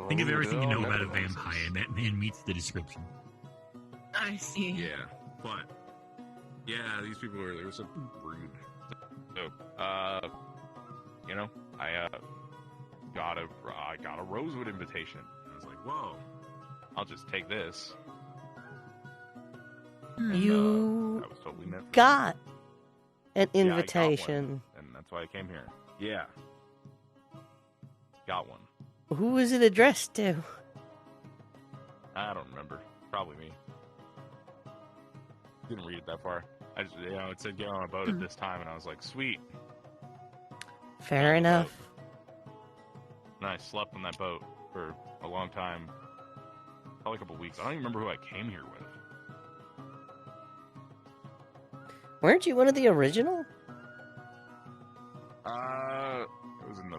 Think of everything you know about a vampire, and that man meets the description. I see. Yeah, but these people were so rude. So, I got a Rosewood invitation. I was like, whoa, I'll just take this. You that was totally meant for got an Yeah, I got invitation. one, and that's why I came here. Yeah, got one. Who was it addressed to? I don't remember. Probably me. Didn't read it that far. I just, it said get on a boat at this time, and I was like, sweet. Fair enough. And I slept on that boat for a long time. Probably a couple weeks. I don't even remember who I came here with. Weren't you one of the original? It was in the...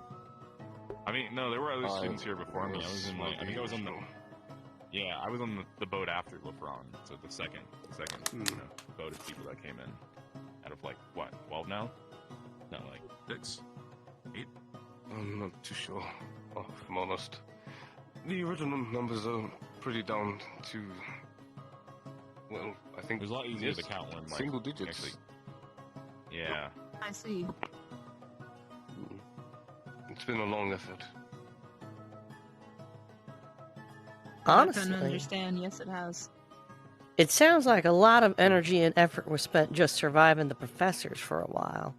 I mean, no, there were other students here before me. I was in, like, I think I was on the... Yeah, I was on the boat after LeBron, so the second boat of people that came in. Out of, like, what, 12 now? No, like, 6? 8? I'm not too sure, if I'm honest. The original numbers are pretty down to... Well, I think... It was a lot easier to count when, like... Single digits. Actually, yeah. I see. It's been a long effort. Honestly, I can understand. Yes, it has. it sounds like a lot of energy and effort was spent just surviving the professors for a while.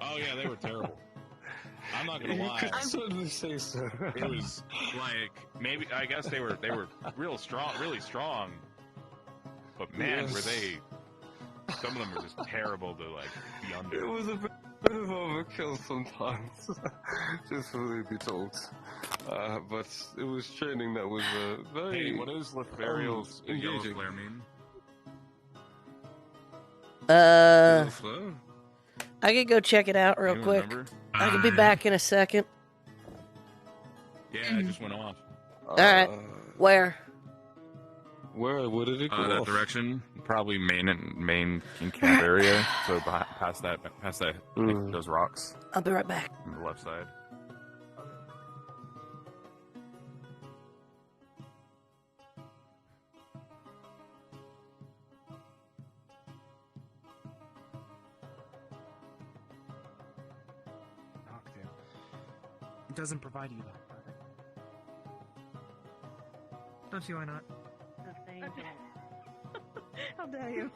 Oh, yeah, they were terrible. I'm not gonna lie. You could certainly say so. It was like maybe I guess they were real strong, really strong. But man, Yes. were they? Some of them were just terrible to like be under. It was a bit of overkill sometimes, just for me to be told. But it was training that was very. Hey, what does Lothariel's yellow engaging. flare mean? Yellow flare? I could go check it out real You quick. remember? I could be back in a second. Yeah, it just went off. Alright. Where? Where did it go That off? direction, probably main in camp area. So past that, those rocks. I'll be right back. On the left side. It doesn't provide you that. Don't see why not. How dare you?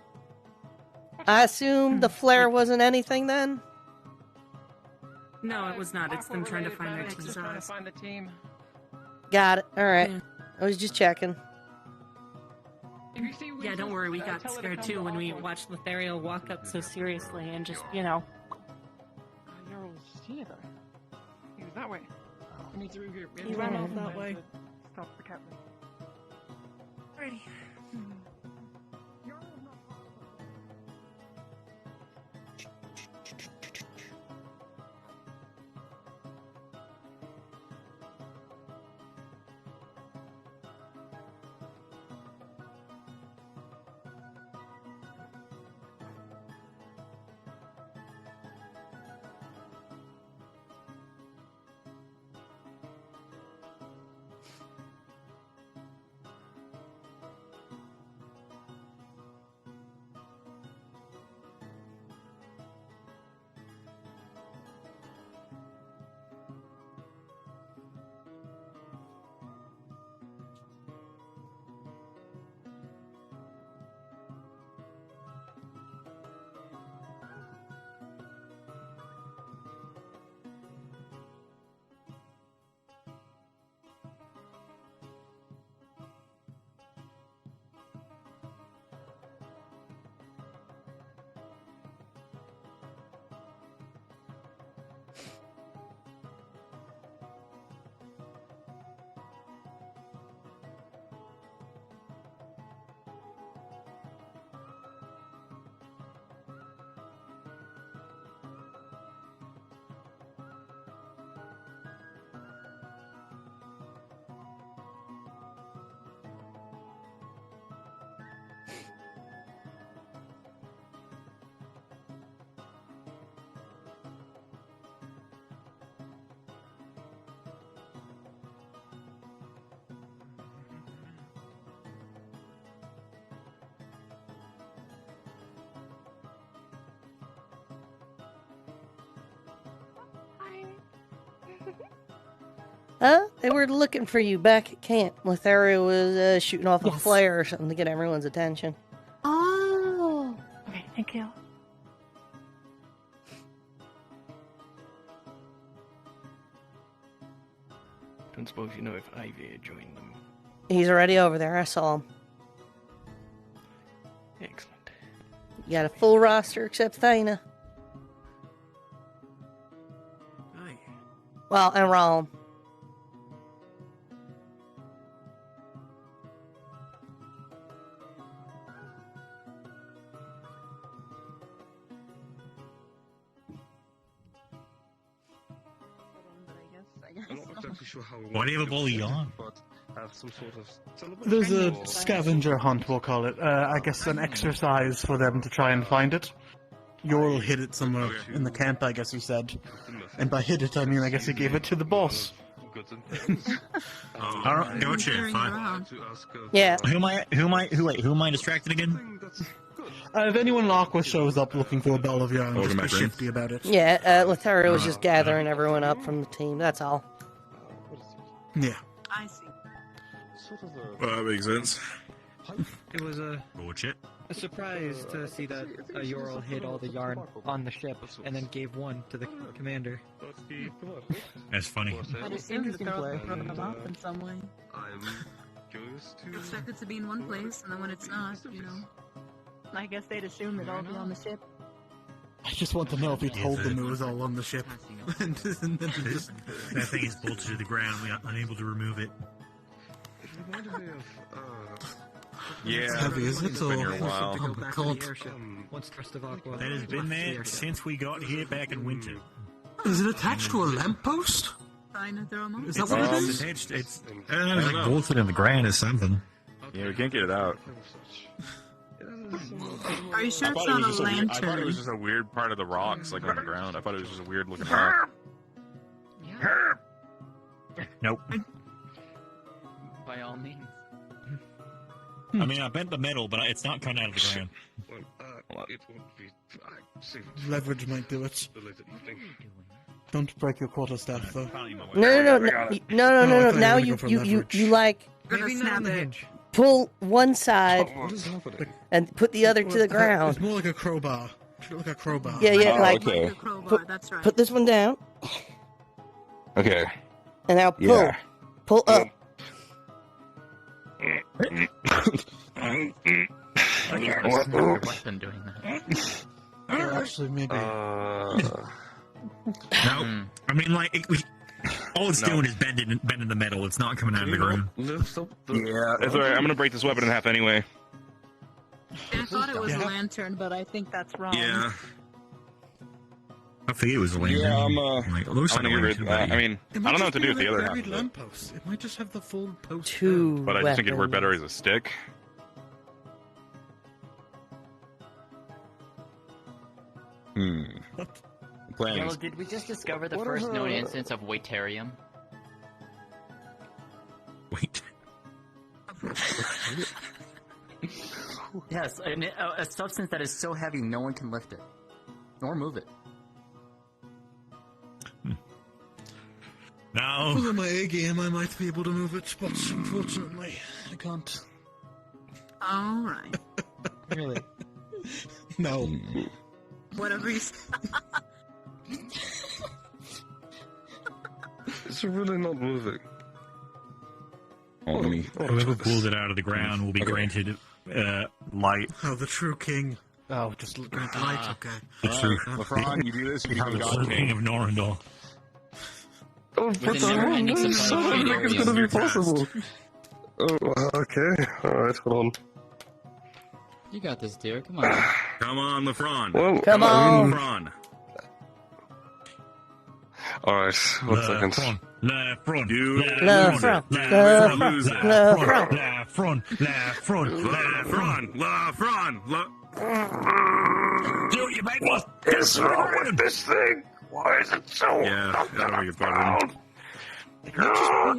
I assume the flare wasn't anything then? No, it was not. It's them trying to find their It's team. just trying to find the team. Got it. Alright. I was just checking. Yeah, don't worry. We got scared too when we watched Lothario walk up so seriously and just, You're see there. He was that way. I mean, through here. He ran off that way. Stop the captain. Alrighty. They were looking for you back at camp. Lothario was shooting off a flare or something to get everyone's attention. Oh. Okay, thank you. Don't suppose you know if Ivy joined them. He's already over there. I saw him. Excellent. You got a full roster except Thana. Aye. Well, and Ron. I'm not exactly sure how. Why do you have a bully on? But have some sort of celebration. There's a or- scavenger hunt, we'll call it. I guess an exercise for them to try and find it. You'll hid it somewhere in the camp, I guess he said. And by hid it, I mean, I guess he gave it to the boss. Goods and things. Alright, gotcha, fine. Yeah. Who am I distracted again? If anyone Lockwood shows up looking for a ball of yarn, Welcome just be back, Rin. shifty about it. Yeah, Lothario was just gathering everyone up from the team. That's all. Yeah. I see. Sort of Well, that makes sense. It was a Bullshit. surprised to see that a Yoral hid all the yarn on the ship and then gave one to the commander. That's funny. I'd assume that they're all broken up in some way. I'm curious to... Expect it to be in one place, and then when it's not, you know. I guess they'd assume it'd all be on the ship. I just want to know if he told them it was all on the ship. and then just... That thing is bolted to the ground. We are unable to remove it. It reminded me of, Yeah, It's heavy, is it? it's been here a Or- while. Go back to the airship. Once Crest of Aqua. That has been there since we got here back in winter. Is it attached to a lamppost? Trying to throw them off. Is that what it is? It's I don't know, it's like bolted in the ground or something. Yeah, we can't get it out. Are you sure I it's thought it not was a just I thought it lantern? was just a weird part of the rocks, like on the ground. I thought it was just a weird looking rock. Nope. By all means. I mean, I bent the metal, but it's not coming out of the ground. Well, it won't be... I see what Leverage might do it. Don't break your quarterstaff, though. No. Now you like Maybe not on the hinge. pull one side What is happening? and put the other to the ground. It's more like a crowbar. Should look like a crowbar. Yeah, Oh, like okay. put, That's right. put this one down, Okay. and now pull, Yeah. pull up. Weapon doing that. Actually, maybe. No, I mean, like, all it's doing is bending the metal. It's not coming out of the ground. Yeah, it's alright. I'm gonna break this weapon in half anyway. I thought it was a lantern, but I think that's wrong. Yeah. I think it was a lantern. Yeah, Like, it looks I'm like a gonna get rid lantern, of that. but I mean, It I might don't know just what to be do with the like other a half. buried of it. lamppost. It might just have the full post. Two But I just think it'd work weapons. better as a stick. Plans. Yellow, did we just discover the first known instance of Waiterium? Wait. Yes, a substance that is so heavy no one can lift it. Nor move it. No. If it was on my A game, I might be able to move it, but unfortunately, I can't. Alright. Really? No. Whatever you say. It's really not moving. Whoever pulled it out of the ground will be granted light. Oh, the true king. Oh, just looking at the light, okay. The true LeBron, you do this, you become the God king King. of Norendor. Oh, what With a the hell? never-ending I supply of don't think it's gonna be Waiterium. possible. Oh, okay. Alright, hold on. You got this, dear. Come on. Come on, LeBron. Well, Come on. LeBron. Alright, 1 second. LeBron. You LeBron. Dude, you make me. What is wrong with this thing? Why is it so... Yeah, that'll be a problem.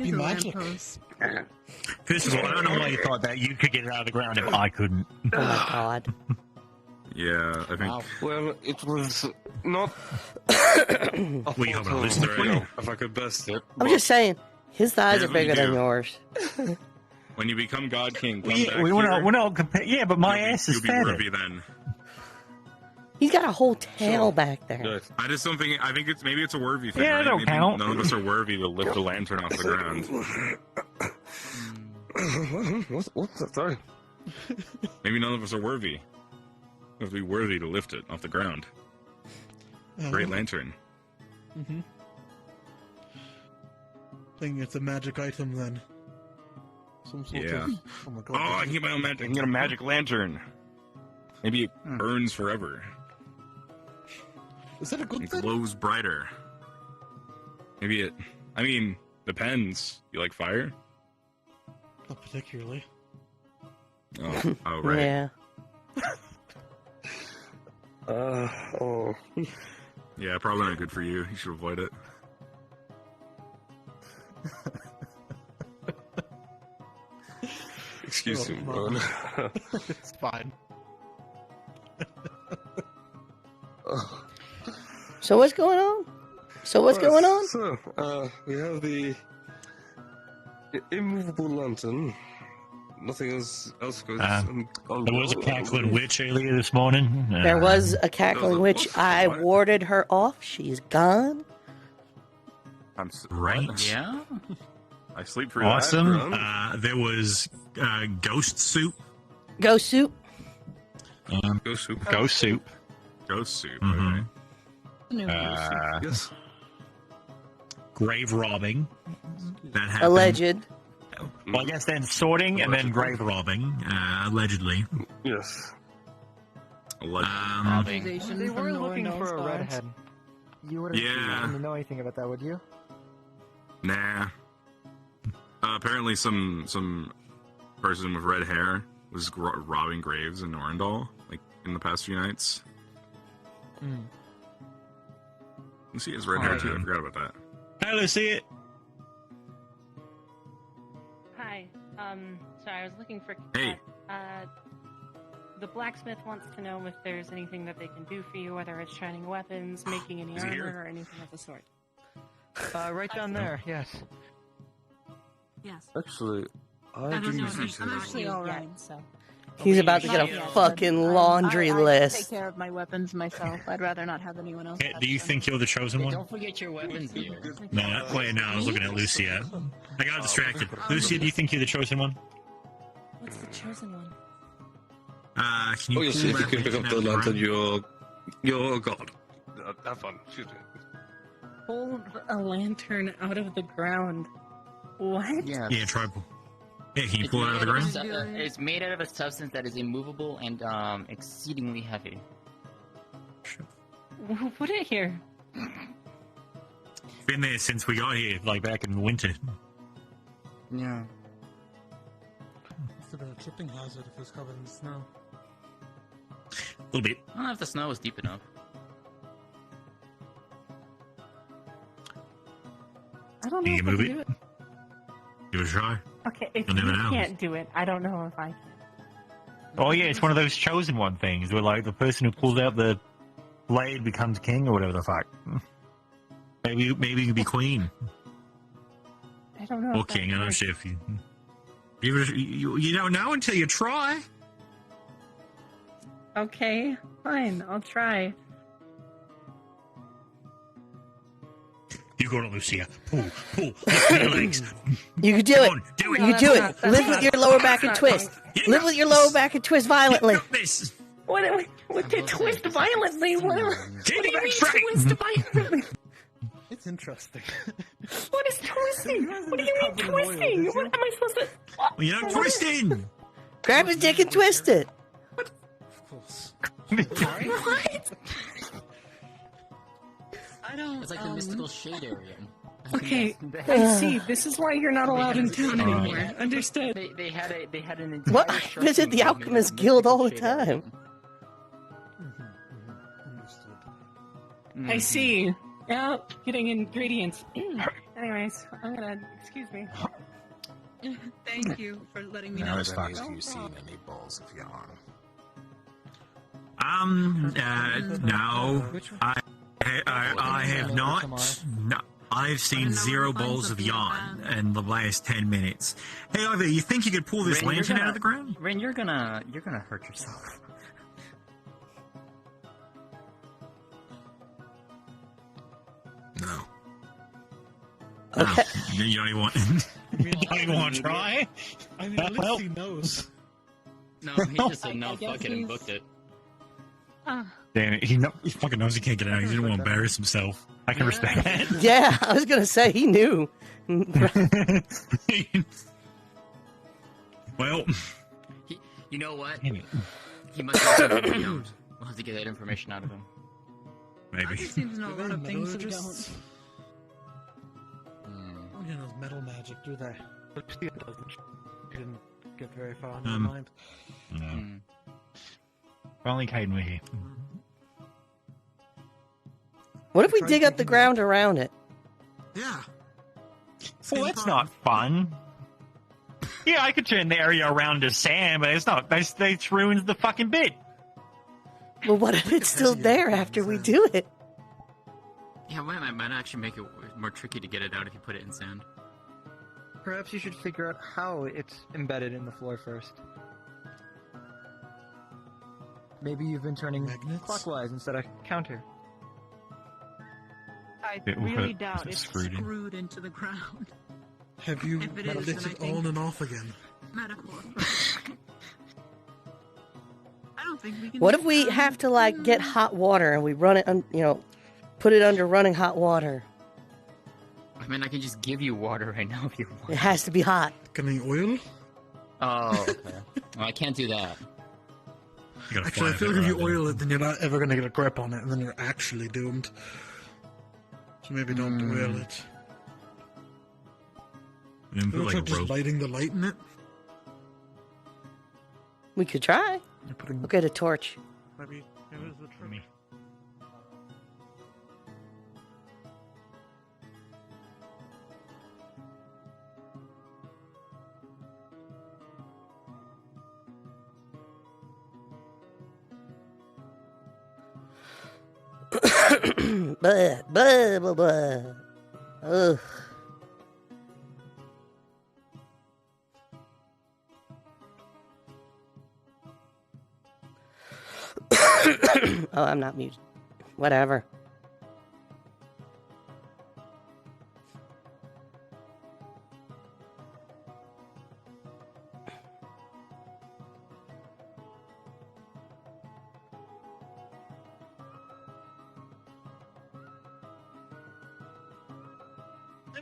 Be magic. First of all, I don't know why you thought that you could get it out of the ground if I couldn't. Oh my god. Yeah, I think. Well, it was not... Wait, hold on. Listen, If I could best it. I'm just saying, his thighs Yeah, are bigger we do. than yours. When you become God King, come we're back not comparing. Yeah, but my ass is you'll be fatter. worthy then. He's got a whole tail back there. I just don't think. I think it's maybe it's a worthy thing. Yeah, right? it don't Maybe count. None of us are worthy to lift a lantern off the ground. What's that? Sorry. Maybe none of us are worthy. We have to be worthy to lift it off the ground. Great lantern. Mm-hmm. Think it's a magic item then. Some sort Yeah. of... Oh my god. Oh, I can get my own magic. I can get a magic lantern. Maybe it burns forever. Is that a good It thing? glows brighter. Maybe it. I mean, depends. You like fire? Not particularly. Oh, oh right. Yeah. Oh. Yeah, probably not good for you. You should avoid it. Excuse me, Ron. It's fine. So what's going on? What's going on? So, we have the immovable lantern nothing else goes There was a cackling witch earlier this morning. There was a cackling witch. I warded her off. She's gone. Right. Yeah. I sleep for Awesome. that. There was ghost soup. Ghost soup. Ghost soup. Ghost soup. Ghost soup. Mhm. Yes. Grave robbing. That happened. Alleged. Well, I guess then sorting and then grave robbing, allegedly. Yes. They were looking for a redhead. You wouldn't know anything about that, would you? Nah. Apparently, some person with red hair was robbing graves in Norendal, like in the past few nights. Lucy has red hair too. I forgot about that. Hi, Lucy. Hi. Sorry, I was looking for. Hey. The blacksmith wants to know if there's anything that they can do for you, whether it's shining weapons, making any Is he here? armor, or anything of the sort. Right down there, yes. Yes. Actually, I That was didn't not see I'm that. actually alright, so. He's about to get a fucking laundry I list. take care of my weapons myself. I'd rather not have anyone else. Do you think you're the chosen one? Don't forget your weapons here. No, wait, no, I was looking at Lucia. I got distracted. Lucia, do you think you're the chosen one? What's the chosen one? Can you Oh, yes, pull if you that can pick up the lantern out of the lantern, ground? you're God. Have fun. Excuse me. Pull a lantern out of the ground. What? Yeah. Yeah, try. Yeah, can you pull it out of the ground? It's made out of a substance that is immovable and exceedingly heavy. Who put it here? Been there since we got here, like back in the winter. Yeah. Must have been a tripping hazard if it was covered in snow. A little bit. I don't know if the snow was deep enough. I don't know Can you if I move can it? do it. Give it a try. Okay, if You'll you never know. can't do it, I don't know if I can. Oh yeah, it's one of those chosen one things where like the person who pulls out the blade becomes king or whatever the fuck. Maybe you can be queen I don't know. or if I king. I'm can. not sure if you don't know until you try. Okay, fine, I'll try. You got it, Lucia. Pull, lift your legs. You can do it. on, do it. You No, can do that's it. not- Live with your lower back and twist. Live with your lower back and twist violently. What did twist violently? What do you mean twist violently? It's interesting. What is twisting? What do you mean twisting? What am I supposed to? Well, you're not twisting. Grab his dick and twist it. Of course. What? I don't. It's like the mystical shade area. Okay, I see. This is why you're not allowed in town anymore. Understood. They had an entire What? I visit the Alchemist Guild all the time. I see. Yeah, getting ingredients. Anyways, I'm gonna. Excuse me. Thank you for letting me know. Now, as about far as it. you seen any balls of yarn? No. I have not. No, I've seen 0 balls of yarn in the last 10 minutes. Hey, Ivy, you think you could pull this Ren, lantern out of the ground? Ren, you're gonna hurt yourself. No. Okay. You don't even want. You don't even want to try? I mean, at least he knows. No, he just said no, I guess fuck it, and he's- booked it. Damn it! He fucking knows he can't get out. He didn't want to embarrass himself. I can respect that. Yeah, I was gonna say he knew. Well, You know what? damn it. He must have something we don't. We'll have to get that information out of him. Maybe. He seems to know a lot of things we don't. You know, metal magic, do they? But she doesn't. She didn't get very far in her Um, mind. No. Only Caden were here. What if we dig up the ground around it? Yeah. Well, that's not fun. Yeah, I could turn the area around to sand, but it's not. That ruins the fucking bit. Well, what if it's still there after we do it? Yeah, might actually make it more tricky to get it out if you put it in sand. Perhaps you should figure out how it's embedded in the floor first. Maybe you've been turning clockwise instead of counter. I Yeah, really what- doubt is it's it screwed in? screwed into the ground. Have you If it lit is, then I it think- on and off again? Metaphor. I don't think we can. What if we have to like get hot water and we run it, put it under running hot water? I mean, I can just give you water right now if you want. It has to be hot. Can I oil? Oh, okay. Well, I can't do that. Actually, I feel like if you oil it, then you're not ever going to get a grip on it, and then you're actually doomed. So maybe don't oil it. Then It put looks like like a just rope. lighting the light in it. We could try. We'll get a torch. Maybe it is the trick. Blah, blah, blah, blah. Ugh. Oh, I'm not muted. Whatever.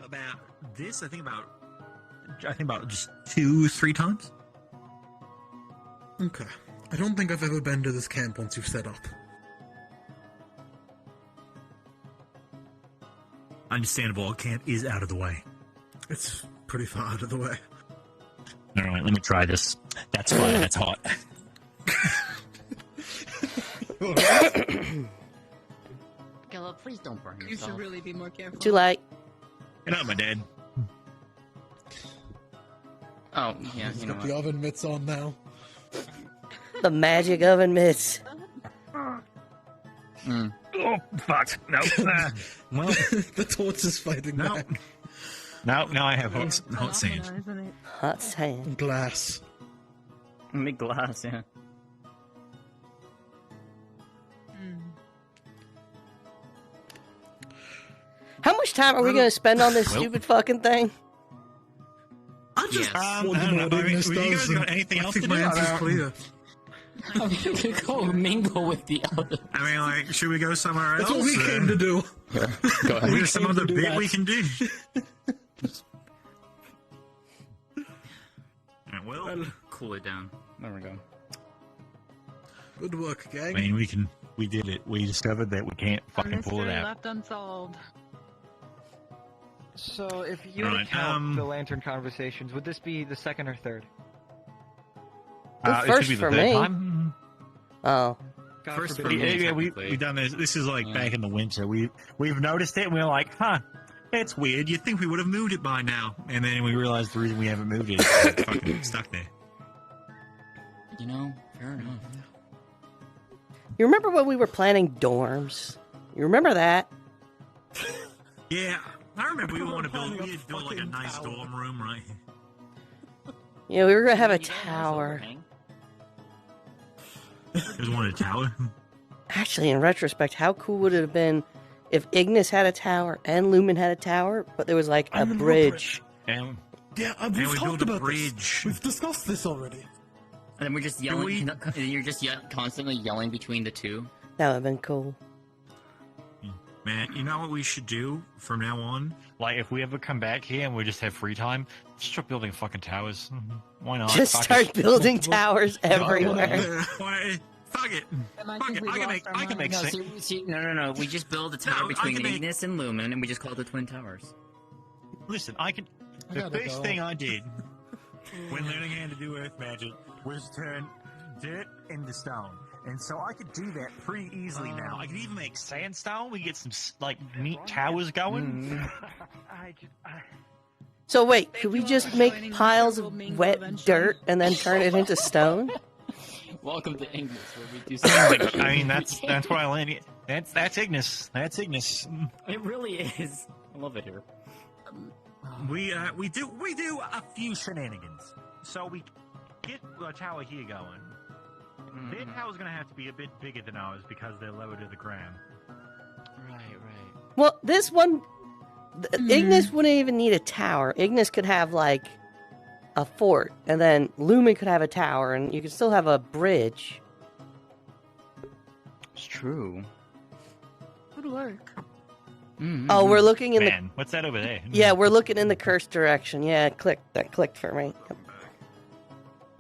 About this, I think about just 2-3 times. Okay. I don't think I've ever been to this camp once you've set up. Understandable. Camp is out of the way. It's pretty far out of the way. All right, let me try this. That's fire. That's hot. Gilla, please don't burn You yourself. should really be more careful. Too late. You're not my dad. Oh, yeah, He's you know got what? the oven mitts on now. The magic oven mitts. Oh, fuck. No. Well, the torch is fighting back. Now I have hot sand. Hot sand. Glass. Make glass, yeah. How much time are we going to spend on this stupid fucking thing? I just I wonder don't know. what I mean, Ignis you guys does. got anything I else think to my do? answer's clear. I'm gonna go mingle with the other. I mean, like, should we go somewhere else? That's what we came to do. Go ahead. There's some other bit we can do. Alright, well, Cool it down. There we go. Good work, gang. I mean, we did it. We discovered that we can't A fucking pull it mystery out. left unsolved. So, if you had to Right, count the lantern conversations, would this be the second or third? The It first should be the for third me. time. Oh. First First for for me, Yeah, technically. we've done this. This is like back in the winter. We've noticed it, and we were like, huh, that's weird. You'd think we would have moved it by now. And then we realized the reason we haven't moved it is it's fucking stuck there. You know, fair enough. You remember when we were planning dorms? You remember that? Yeah, I remember we wanted to build like a nice dorm room, right? Yeah, we were going to have a tower. You guys wanted a tower? Actually, in retrospect, how cool would it have been if Ignis had a tower and Lumen had a tower, but there was like a bridge? And Yeah, And we've we talked built a about bridge. this. We've discussed this already. And then we're just yelling. And you're just constantly yelling between the two. That would have been cool. man, you know what we should do from now on? Like, if we ever come back here and we just have free time, just start building fucking towers. Why not? Just Fuck start it. building towers everywhere. Why- Fuck it. Fuck it. I can make no, sense. no. We just build a tower No, I between can make- Ignis and Lumen, and we just call it the Twin Towers. Listen, the first thing I did when learning how to do earth magic was turn dirt into stone. And so I could do that pretty easily now. I could even make sandstone. We get some, like, neat towers going. So wait, could we just make piles of wet dirt and then turn it into stone? Welcome to Ignis, where we do something. I mean, that's what I learned. That's Ignis. That's Ignis. It really is. I love it here. We do a few shenanigans. So we get the tower here going. Their tower's gonna have to be a bit bigger than ours because they're lower to the ground. Right. Well, this one, Ignis wouldn't even need a tower. Ignis could have like a fort, and then Lumen could have a tower, and you could still have a bridge. It's true. Good work. Oh, we're looking in Man, what's that over there? Yeah, we're looking in the cursed direction. Yeah, that clicked for me.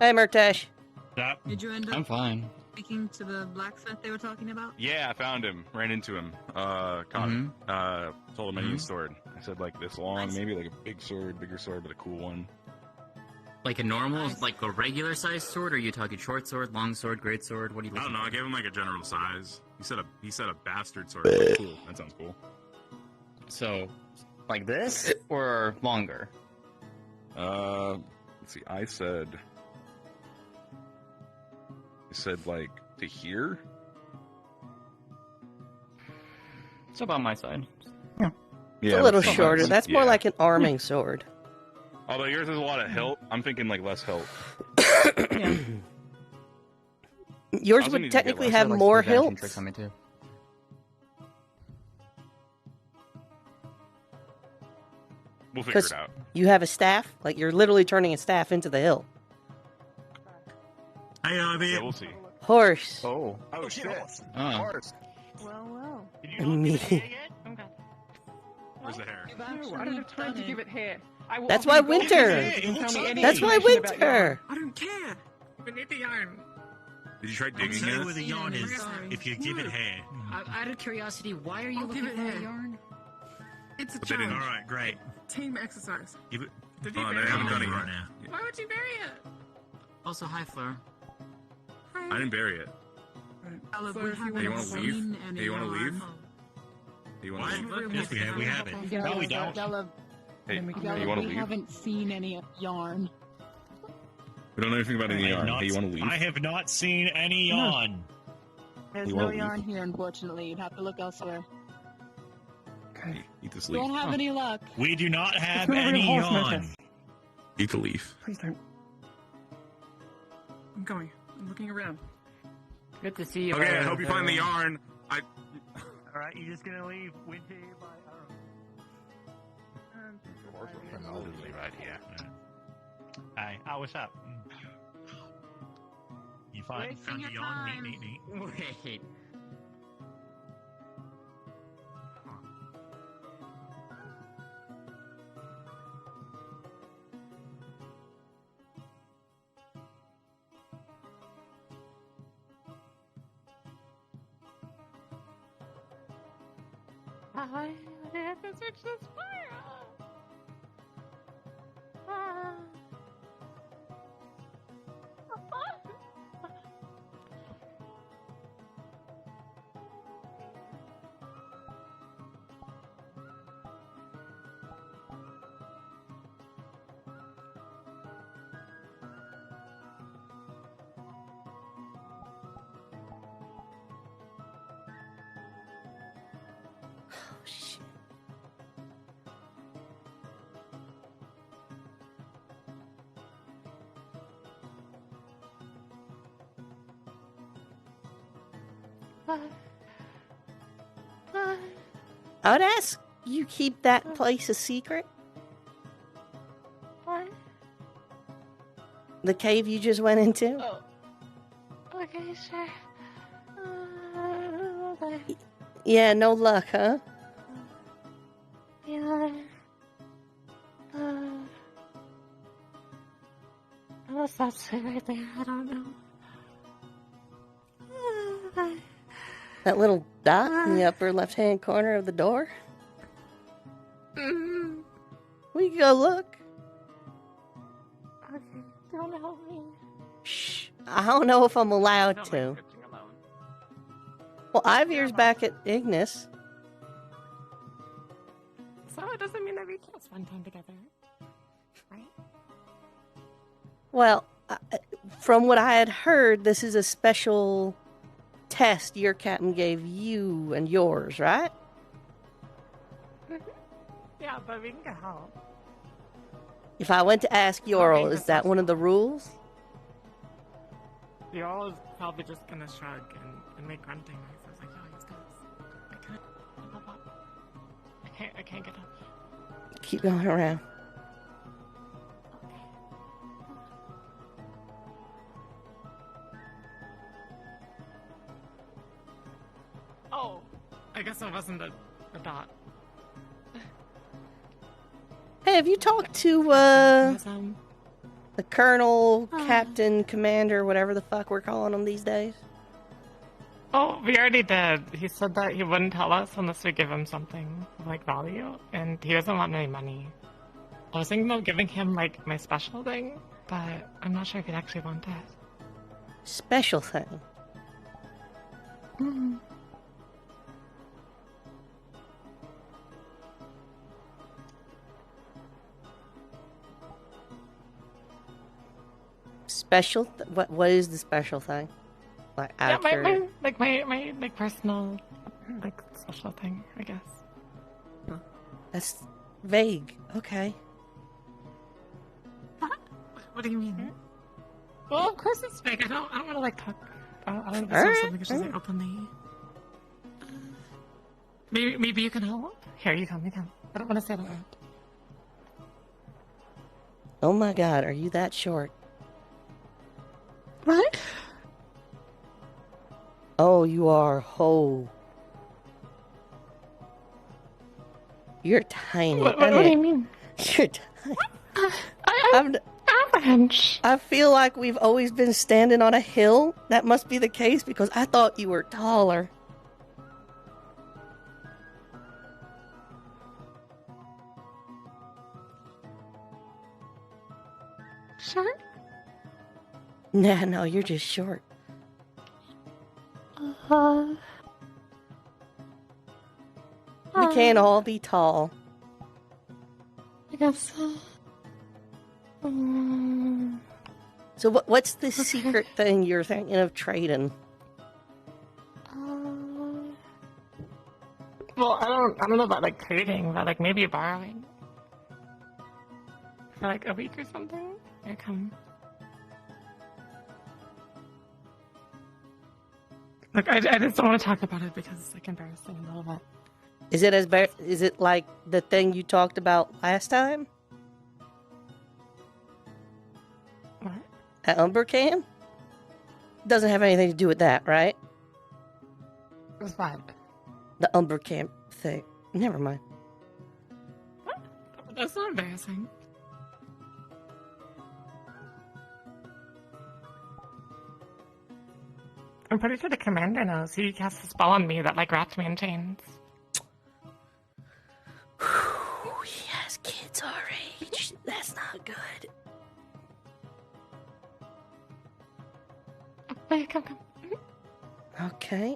Hey, Murtash. Stop. Did you end up I'm fine. speaking to the blacksmith they were talking about? Yeah, I found him. Ran into him. Caught him. Told him I need a sword. I said like this long, maybe like a big sword, bigger sword, but a cool one. Like a normal, like a regular sized sword, or are you talking short sword, long sword, great sword? What are you I looking don't know. for? I gave him like a general size. He said a bastard sword. Like, cool. That sounds cool. So, like this or longer? Let's see. I said like to here. It's about my side. It's a little shorter. That's more like an arming sword. Although yours has a lot of hilt, I'm thinking like less hilt. Yours would technically have more hilts. We'll figure it out. You have a staff, like you're literally turning a staff into the hilt. Yeah, we'll see. Horse. Oh shit. Horse. Well. Did you not give it hair yet? Okay. Where's the hair? No, I don't have time to give it hair. That's why winter. That's why winter. I don't care. We need the yarn. Did you try I'll digging tell you it? where the yarn is if you give it hair. Out of curiosity, why are you looking for that yarn? It's a But they didn't- challenge. All right, great. Team exercise. Give it. Did Oh, you they bury haven't it? done it right yet. now. Why would you bury it? Also, hi, Fleur. I didn't bury it. Olive, So we if you haven't Hey, you want to leave? seen any Hey, you want to leave? yarn. Hey, you want to leave? What? Yes, we have. We have it. No, we don't. Hey, you want to We leave? haven't seen any yarn. We don't know anything about any I have yarn. not- Hey, you want to leave? I have not seen any yarn. There's You no wanna leave? yarn here, unfortunately. You'd have to look elsewhere. Hey, eat this leaf. Don't have any luck. We do not have not a any real horse, yarn. Murtash. Eat the leaf. Please don't. I'm going. I'm looking around. Good to see you. Okay, I hope you find the yarn. All right, you're just gonna leave winter by right here. Hi. Oh, what's up? You found your yarn? Neat. Wait. I have to switch this fire off. I would ask you keep that place a secret. What? The cave you just went into. Oh. Okay, sure. Okay. Yeah, no luck, huh? Yeah. What's that say right there? I don't know. That little dot in the upper left-hand corner of the door. We can go look. Okay, don't help me. Shh. I don't know if I'm allowed to. Well, Ivir's back at Ignis. So it doesn't mean that we can't spend time together, right? Well, from what I had heard, this is a special test your captain gave you and yours, right? Yeah, but we can get help. If I went to ask Yoral, is that one of the rules? Yoral is probably just gonna shrug and make grunting noises like, oh, he's does. I can't get up. Keep going around. Oh, I guess I wasn't a dot. Hey, have you talked to, the colonel, captain, commander, whatever the fuck we're calling him these days? Oh, we already did. He said that he wouldn't tell us unless we give him something of, like, value, and he doesn't want any money. I was thinking about giving him, like, my special thing, but I'm not sure if he'd actually want it. Special thing? Mm-hmm. Special? What is the special thing? Like, Yeah, after... my like, personal, like, special thing, I guess. That's vague. Okay. What do you mean? Well, of course it's fake. I don't want to, like, talk. I don't want to All say right, something just, like, openly. Maybe you can help? Here, you come. I don't want to say that out. Oh my god, are you that short? What? Oh, you are. Oh. You're tiny. What do you mean? You're tiny. I'm average. I feel like we've always been standing on a hill. That must be the case because I thought you were taller. Sure. Nah, no, you're just short. We can't all be tall. I guess so. So what's the secret thing you're thinking of trading? Well, I don't know about, like, trading, but, like, maybe borrowing. For, like, a week or something? Here, come. Look, I just don't want to talk about it because it's, like, embarrassing a little bit. Is it is it like the thing you talked about last time? What? At Umber Camp? Doesn't have anything to do with that, right? What's that? The Umber Camp thing. Never mind. That's not embarrassing. I'm pretty sure the commander knows. He cast a spell on me that, like, wrapped me in chains. He has kids our age. That's not good. Wait, come. Okay.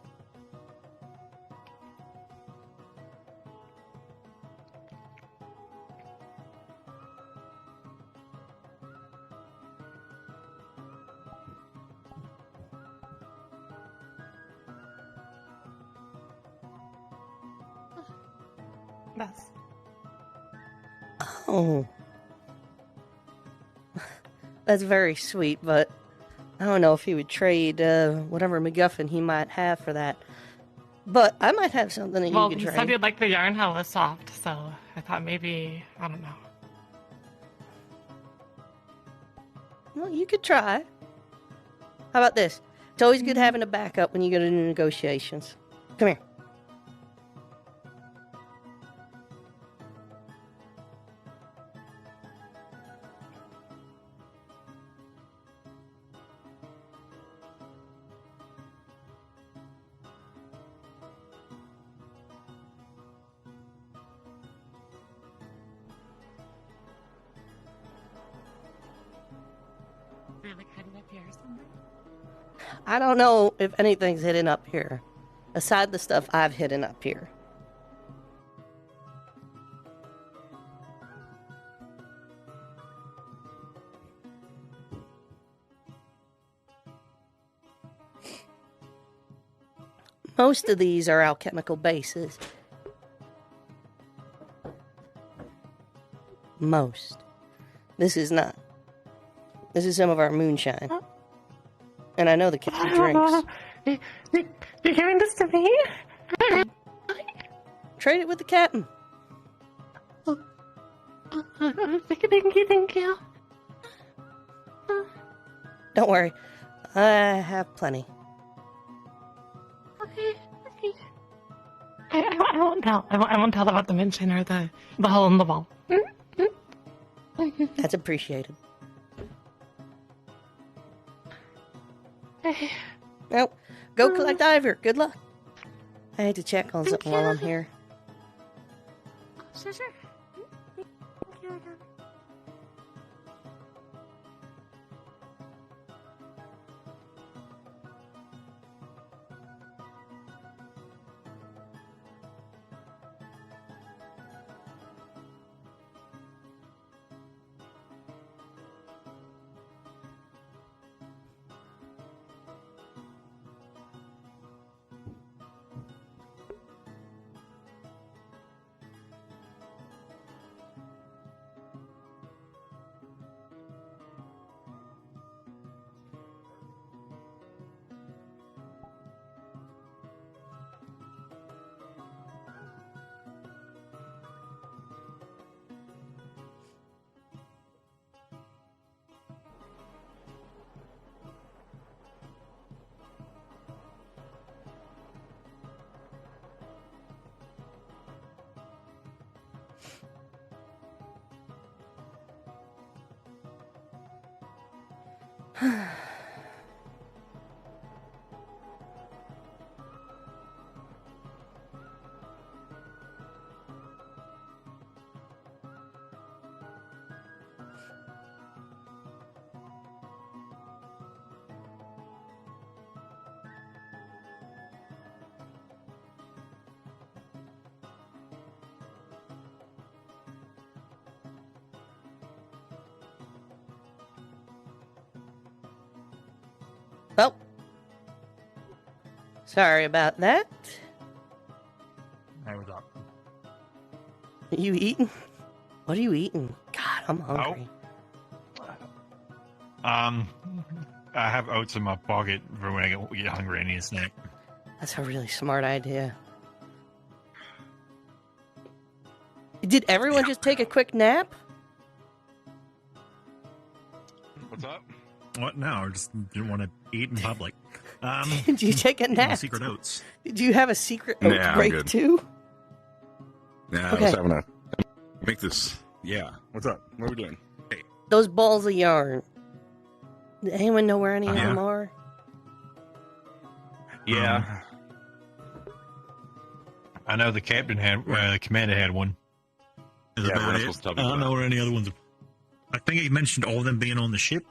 That's... Oh. That's very sweet, but I don't know if he would trade whatever MacGuffin he might have for that. But I might have something that Well, you could he trade. said he'd like the yarn how it was soft, so I thought maybe, I don't know. Well, you could try. How about this? It's always good having a backup when you go to negotiations. Come here. They're like hiding up here or something? I don't know if anything's hidden up here. Aside the stuff I've hidden up here. Most of these are alchemical bases. Most. This is not. This is some of our moonshine. And I know the captain drinks. You're giving this to me? Trade it with the captain. Thank you. Don't worry. I have plenty. Okay. I won't tell. I won't tell about the moonshine or the hole in the wall. That's appreciated. Well, go collect Ivor. Good luck. I had to check on something while I'm here. Sure. Oh. Sorry about that. Hey, what's up? You eating? What are you eating? God, I'm hungry. I have oats in my pocket for when I get hungry and need a snack. That's a really smart idea. Did everyone just take a quick nap? What's up? What? No, I just didn't want to eat in public. Did you take a nap? Secret oats. Did you have a secret oat I'm break good. too? Yeah, Okay. I was having a make this. Yeah. What's up? What are we doing? Hey. Those balls of yarn. Did anyone know where any of them are? Yeah. I know the captain had, the commander had one. That's Yeah, we're about not it. supposed to talk I don't about know where any other ones are. I think he mentioned all of them being on the ship.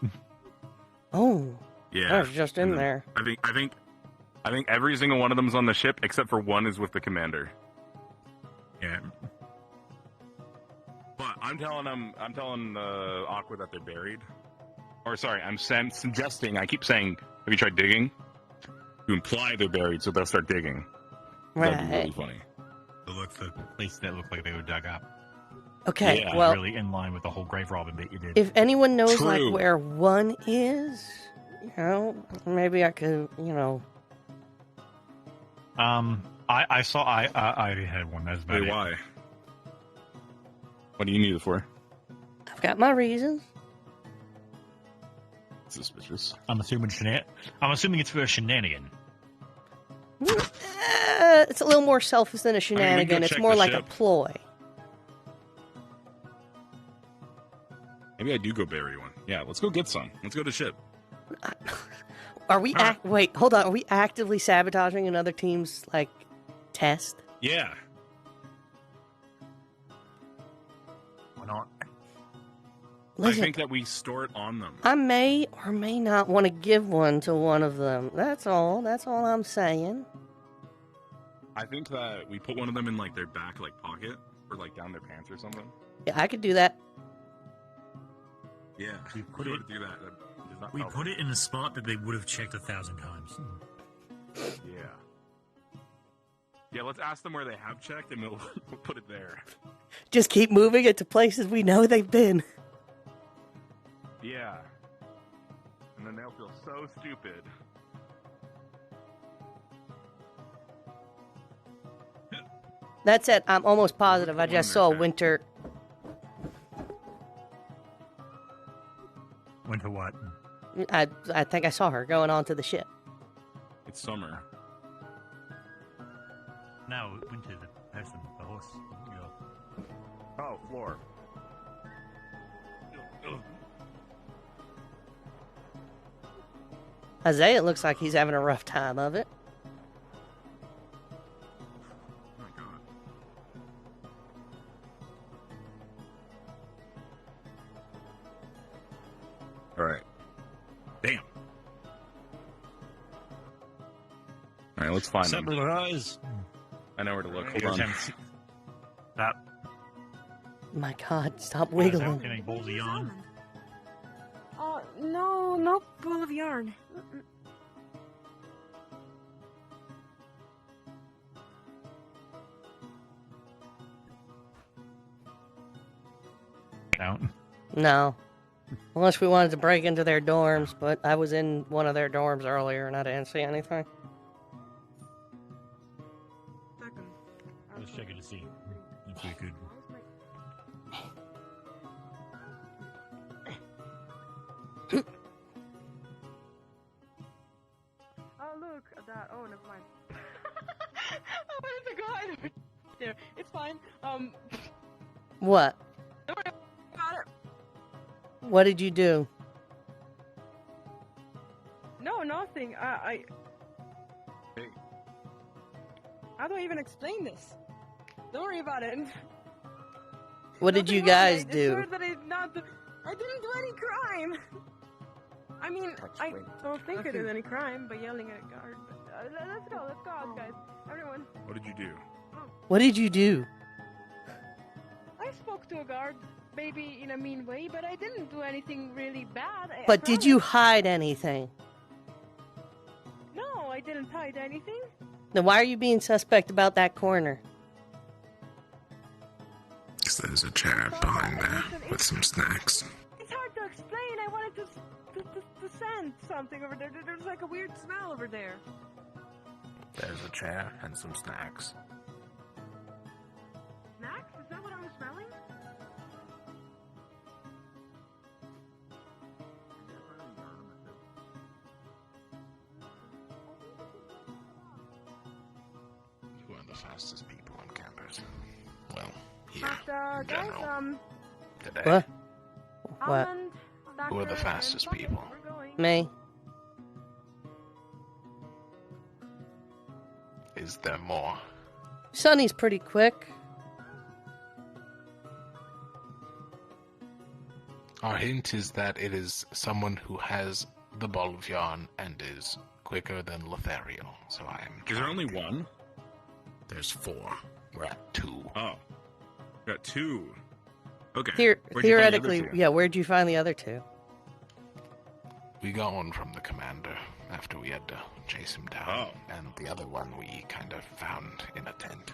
Oh. Yeah. I was just in there. I think every single one of them's on the ship except for one is with the commander. Yeah. But I'm telling Aqua that they're buried. Or sorry, I'm suggesting. I keep saying, have you tried digging? To imply they're buried, so they'll start digging. That'd be really funny. To look for places that look like they were dug up. Okay, Yeah, well, really in line with the whole grave robbing bit you did. if anyone knows like True. where one is, you know, maybe I could, you know. I saw I had one. That's about Wait, it. why? What do you need it for? I've got my reasons. Suspicious. I'm assuming it's for a shenanigan. It's a little more selfish than a shenanigan. It's check more the like a ship. ploy. Maybe I do go bury one. Yeah, let's go get some. Let's go to ship. Are we wait, hold on. Are we actively sabotaging another team's like test? Yeah. Why not? Listen, I think that we store it on them. I may or may not want to give one to one of them. That's all. That's all I'm saying. I think that we put one of them in like their back like pocket or like down their pants or something. Yeah, I could do that. Yeah, we put Go it. to do that. That does not We help. put it in a spot that they would have checked 1,000 times. Yeah. Yeah, let's ask them where they have checked and we'll put it there. Just keep moving it to places we know they've been. Yeah. And then they'll feel so stupid. That's it. I'm almost positive. I just saw Winter. Winter what? I think I saw her going onto the ship. It's summer. No, Winter, the person, the horse. You know. Oh, Floor. Isaiah looks like he's having a rough time of it. Alright. Damn. Alright, let's find them. Separate eyes. I know where to look. Hold on. Stop. My God, stop wiggling. Any balls of yarn? No, no ball of yarn. Count. No. Unless we wanted to break into their dorms, but I was in one of their dorms earlier and I didn't see anything. I was checking to see if we could. Oh, look at that. Oh, never mind. I wanted to go hide over there. It's fine. What? Don't worry about it. What did you do? No, nothing. How do I even explain this? Don't worry about it. What did you guys do? I didn't do any crime. I mean, I don't think I did any crime by yelling at a guard. But let's go out, guys. Everyone. What did you do? What did you do? I spoke to a guard, maybe in a mean way, but I didn't do anything really bad. But did you hide anything? No, I didn't hide anything. Then why are you being suspect about that corner? There's a chair behind there with some snacks. It's hard to explain. I wanted to send something over there. There's like a weird smell over there. There's a chair and some snacks. Snacks? Is that what I was smelling? You are the fastest people on campus. Well, here. But, in guys, general. Today. What? What? Who are the fastest people? Me. Is there more? Sonny's pretty quick. Our hint is that it is someone who has the ball of yarn and is quicker than Lothario. So I am. Is there only one? There's 4. We're at 2. Oh. Got 2. Okay. Theoretically, Where'd you find the other 2? yeah, where'd you find the other 2? We got one from the commander after we had to chase him down. Oh. And the other one we kind of found in a tent.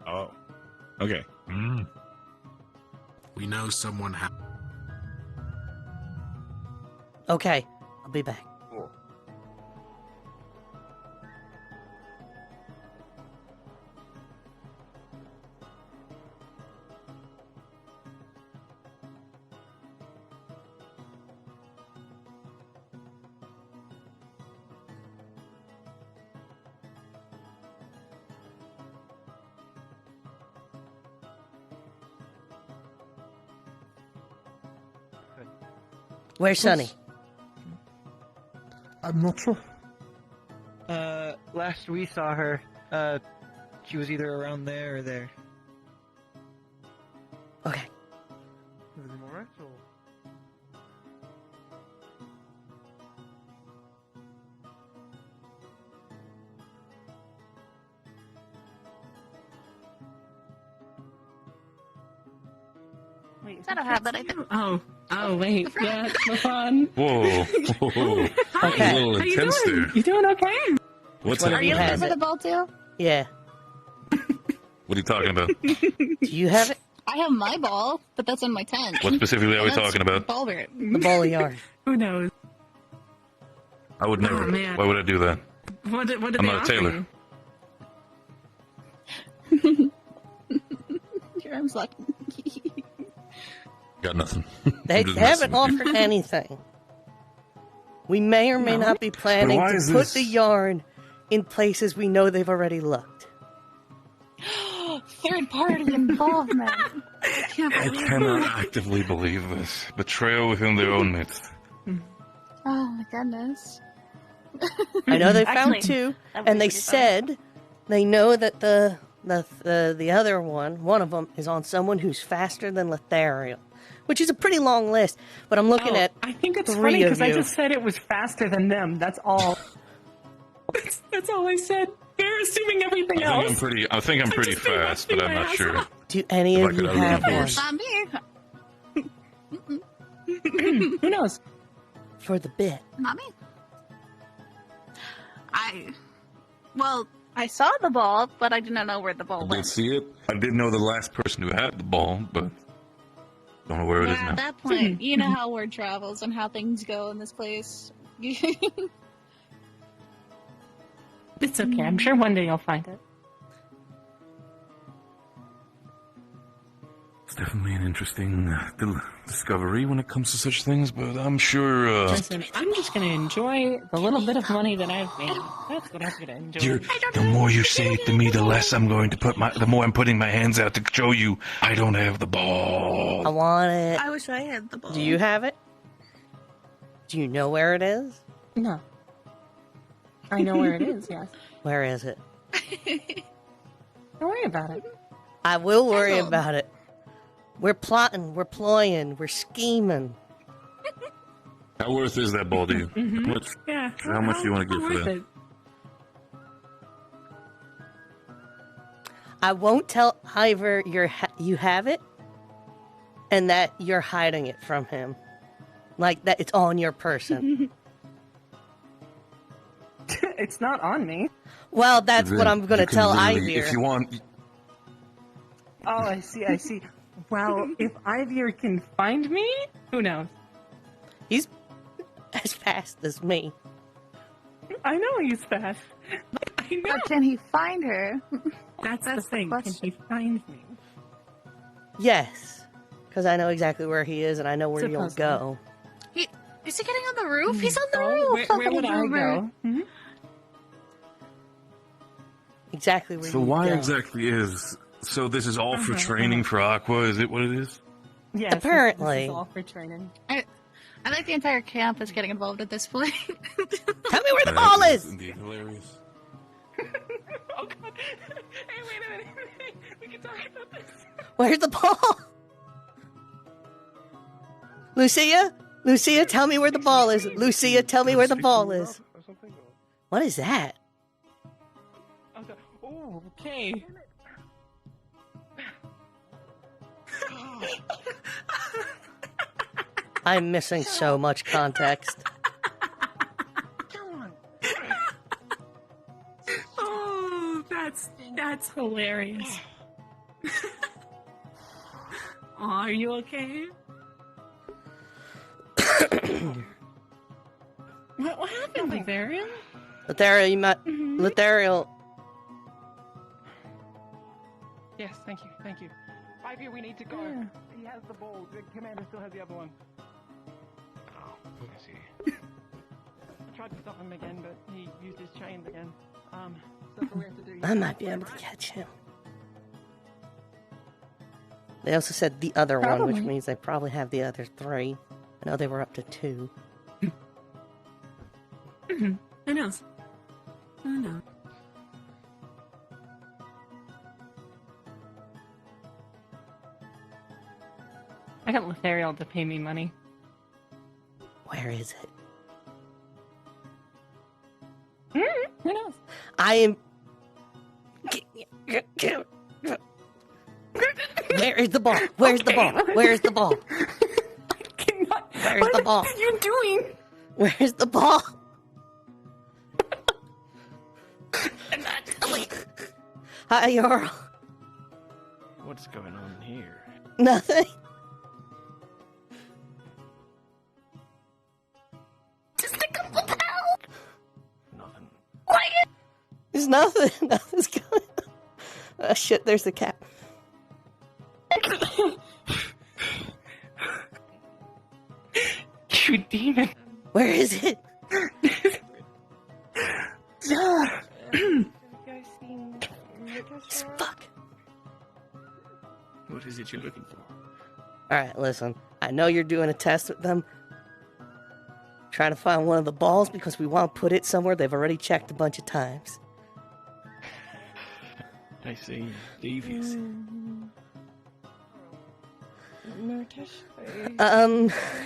Oh. Okay. We know someone Okay, I'll be back. Cool. Where's Sonny? I'm not sure. Last we saw her, she was either around there or there. Okay. Everything alright? Wait, is that a habit, I think? Oh, wait. Yeah, it's so fun. Whoa. Okay. A little How you intense doing? there. You doing okay? What's What Are up? you looking has for it? the ball too? Yeah. What are you talking about? Do you have it? I have my ball, but that's in my tent. What specifically are we And that's talking about? Ball bear. The ball of yarn. Who knows? I would never. man. Why would I do that? What did I'm they not a offer tailor. you? Your arm's like. Got nothing. They I'm just haven't messing with you. offered anything. We may or may No? not be planning why to is put this- the yarn in places we know they've already looked. Third party involvement. I can't I believe cannot it. actively believe this. Betrayal within their own midst. Oh my goodness. I know they found Actually, two, that and would they be fun. said they know that the other one of them, is on someone who's faster than Lethariel, which is a pretty long list. But I'm looking at I think it's three funny of because I you. just said it was faster than them. That's all. that's all I said. They're assuming everything I else. think I'm pretty fast, but I'm not sure. Do any If I of you could have outlive one yours. Not me. Who knows? for the bit? Not me. Well, I saw the ball, but I did not know where the ball I did went. see it. I did know the last person who had the ball, but don't know where it is Well, now. at that point, you know how word travels and how things go in this place. It's okay. I'm sure one day you'll find it. It's definitely an interesting discovery when it comes to such things, but I'm sure. Listen, I'm just gonna enjoy the little bit of money that I've made. That's what I'm gonna enjoy. The more you say it to me, the less I'm going to the more I'm putting my hands out to show you I don't have the ball. I want it. I wish I had the ball. Do you have it? Do you know where it is? No. I know where it is, yes. Where is it? Don't worry about it. I will worry about it. We're plotting, we're ploying, we're scheming. How worth is that ball to you? Mhm. How much, Yeah. how much do you want to give for worth that? it. I won't tell Ivor you have it, and that you're hiding it from him, like that it's on your person. It's not on me. Well, that's what I'm going to You can tell literally- Ivor. If you want, Oh, I see, I see. Well, if Ivor can find me, who knows? He's as fast as me. I know he's fast. I know. But can he find her? That's the thing. Can he find me? Yes, because I know exactly where he is, and I know where you'll go. Is he getting on the roof? He's on the Oh, roof. where would I go? Hmm? Exactly where so you why go. exactly is? So this is all for training for Aqua? Is it what it is? Yes, Apparently. This is all for training. I think the entire camp is getting involved at this point. Tell me where the ball is! Indeed hilarious. Oh, God. Hey, wait a minute. We can talk about this. Where's the ball? Lucia? Lucia, tell me where the ball is. Lucia, tell me where the ball is. What is that? Okay. Oh, okay. I'm missing so much context. Oh, that's hilarious. Are you okay? What happened, Bavarian? Lethariel, you might... Lethariel... Yes, thank you. 5 here, we need to go. He has the bowl. The commander still has the other one. Oh, I see. I tried to stop him again, but he used his chains again. So that's what we have to do. I might be able to catch him. They also said the other one, which Probably. means they probably have the other three. I know they were up to 2. Who knows? Who knows? I got Lethariel to pay me money. Where is it? Who knows? I am... Where is the ball? Where's the ball? Where's the ball? Where's the ball? What are you doing? Where's the ball? Hi, Yorl. What's going on here? Nothing. Just a couple pounds. Nothing. Quiet. There's nothing. Nothing's going on. Oh, shit, there's the cat. You demon. Where is it? Fuck. What is it you're looking for? Alright, listen. I know you're doing a test with them. Trying to find one of the balls because we want to put it somewhere they've already checked a bunch of times. I say devious.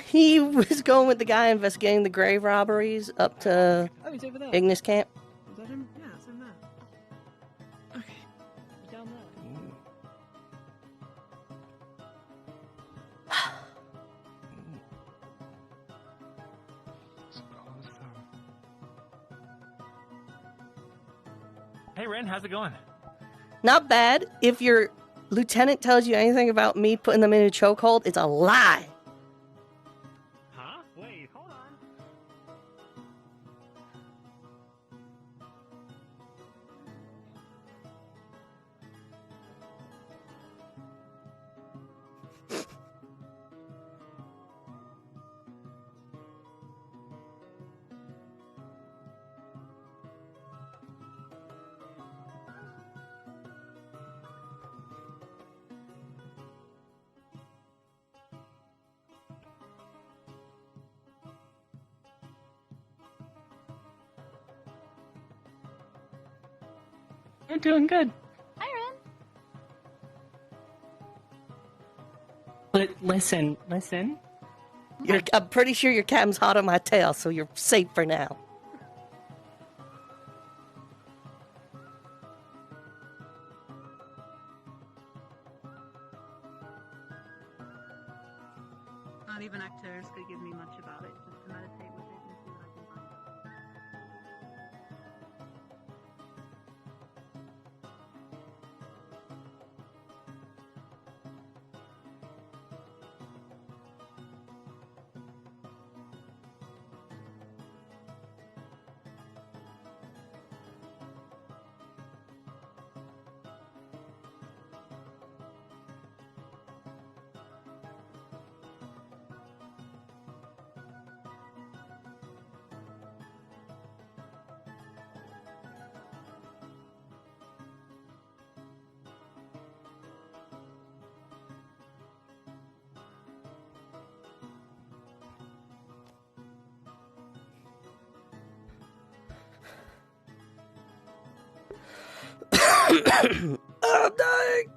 He was going with the guy investigating the grave robberies up to Oh, he's over there. Ignis Camp. Is that him? Yeah, it's him there. Okay. Down there. Hey, Ren, how's it going? Not bad. If your lieutenant tells you anything about me putting them in a chokehold, it's a lie. Huh? Wait, hold on. You're doing good. Hi, Ren. But listen. I'm pretty sure your captain's hot on my tail, so you're safe for now. Not even actors could give me much about it. Just to meditate with it and see what I can find out. I'm dying.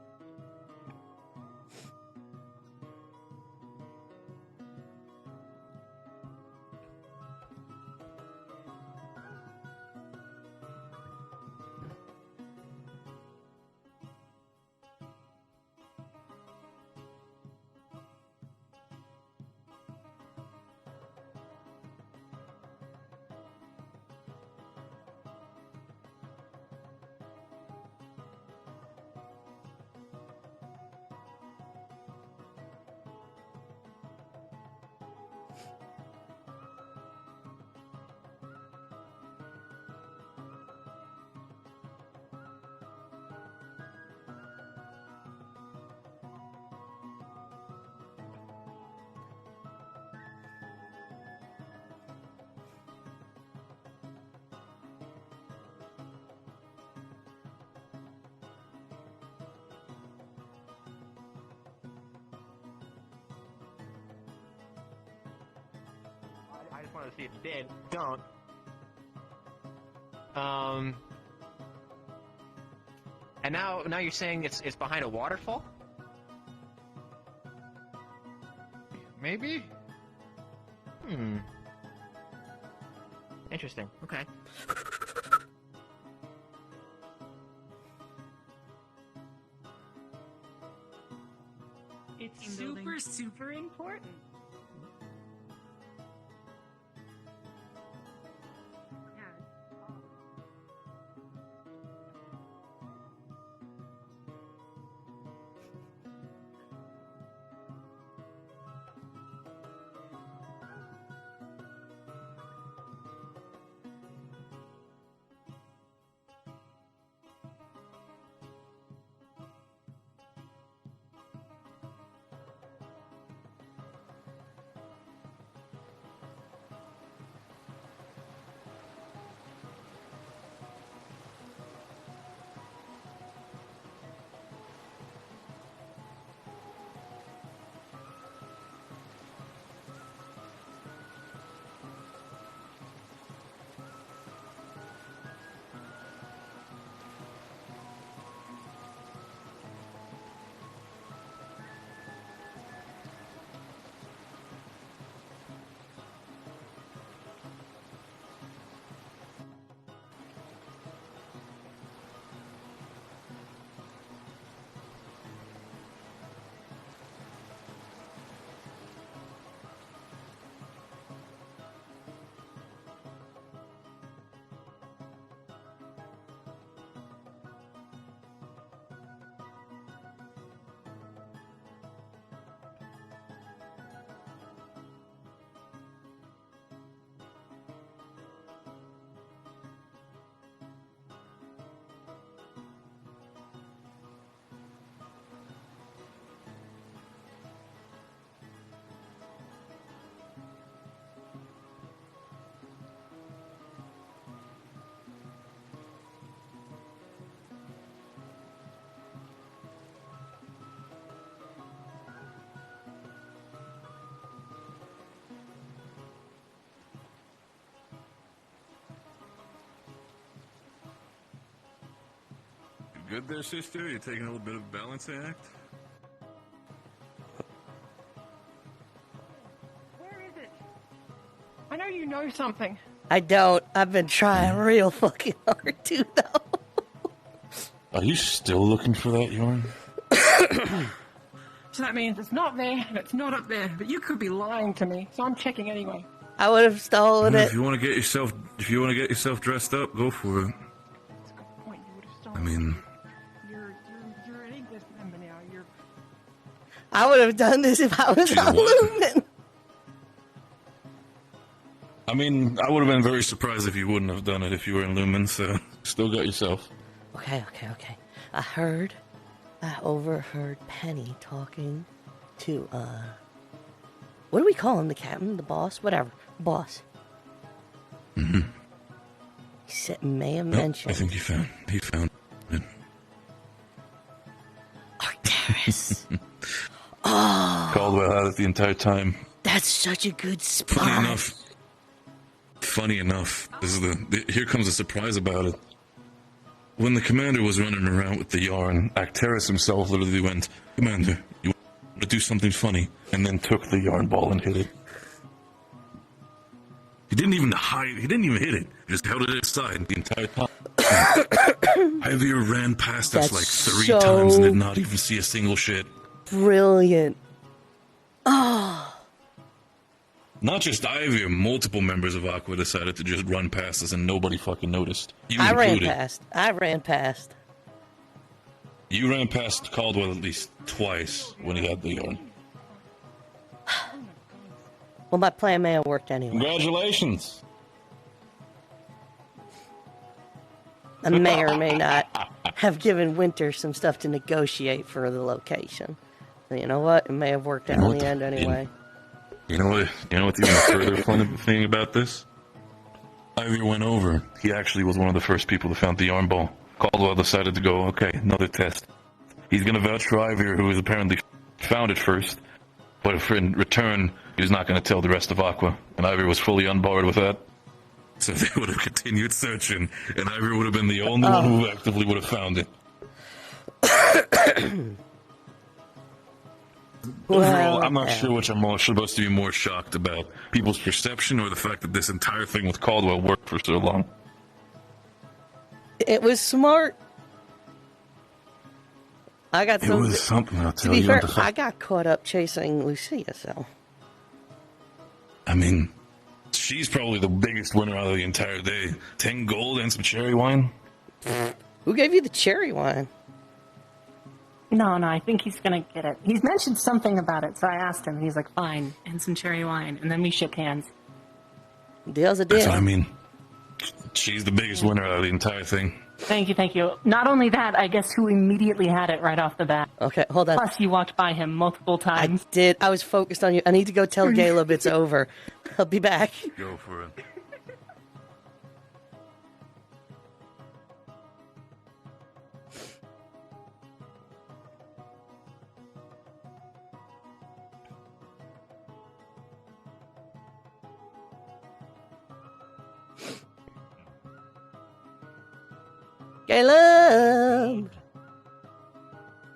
I just wanted to see if you did. Don't. And now you're saying it's behind a waterfall? Maybe? Interesting. Okay. It's Team super, building. super important. good there, sister? You taking a little bit of a balancing act? Where is it? I know you know something. I don't. I've been trying real fucking hard to, though. Are you still looking for that yarn? So that means it's not there and it's not up there, but you could be lying to me, so I'm checking anyway. I would have stolen it. If you want to get yourself dressed up, go for it. I mean, You're an English member now. I would have done this if I was on Lumen. I mean, I would have been very surprised if you wouldn't have done it if you were in Lumen. So, still got yourself. Okay. I overheard Penny talking to, what do we call him? The captain? The boss? Whatever. Boss. Mm-hmm. He said, may have mentioned. I think he found it. Arteris. Oh. Caldwell had it the entire time. That's such a good spot. Funny enough, here comes a surprise about it. When the commander was running around with the yarn, Arteris himself literally went, "Commander, you want to do something funny?" and then took the yarn ball and hit it. He didn't even hit it. Just held it aside the entire time. Javier ran past us like 3 times and did not even see a single shit. Brilliant. Oh. Not just Javier, multiple members of Aqua decided to just run past us and nobody fucking noticed. You I ran included. past. You ran past Caldwell at least twice when he had the yarn. Well, my plan may have worked anyway. Congratulations. I may or may not have given Winter some stuff to negotiate for the location. So you know what? It may have worked out in the end anyway. You know what's even further fun thing about this? Ivy went over. He actually was one of the first people that found the yarn ball. Caldwell decided to go, okay, another test. He's going to vouch for Ivy, who has apparently found it first. But if in return, he was not going to tell the rest of Aqua. And Ivy was fully on board with that. So they would have continued searching, and Ivy would have been the only one who actively would have found it. Overall, I'm not sure which I'm supposed to be more shocked about. People's perception or the fact that this entire thing with Caldwell worked for so long. It was smart. It was something, I'll tell to be you. fair, I got caught up chasing Lucia, so. I mean, she's probably the biggest winner out of the entire day. 10 gold and some cherry wine. Who gave you the cherry wine? No, I think he's gonna get it. He's mentioned something about it, so I asked him, and he's like, fine, and some cherry wine, and then we shook hands. Deal's a deal. That's what I mean. She's the biggest winner out of the entire thing. Thank you. Not only that, I guess who immediately had it right off the bat. Okay, hold on. Plus, you walked by him multiple times. I did. I was focused on you. I need to go tell Caleb it's over. I'll be back. Go for it. Caleb!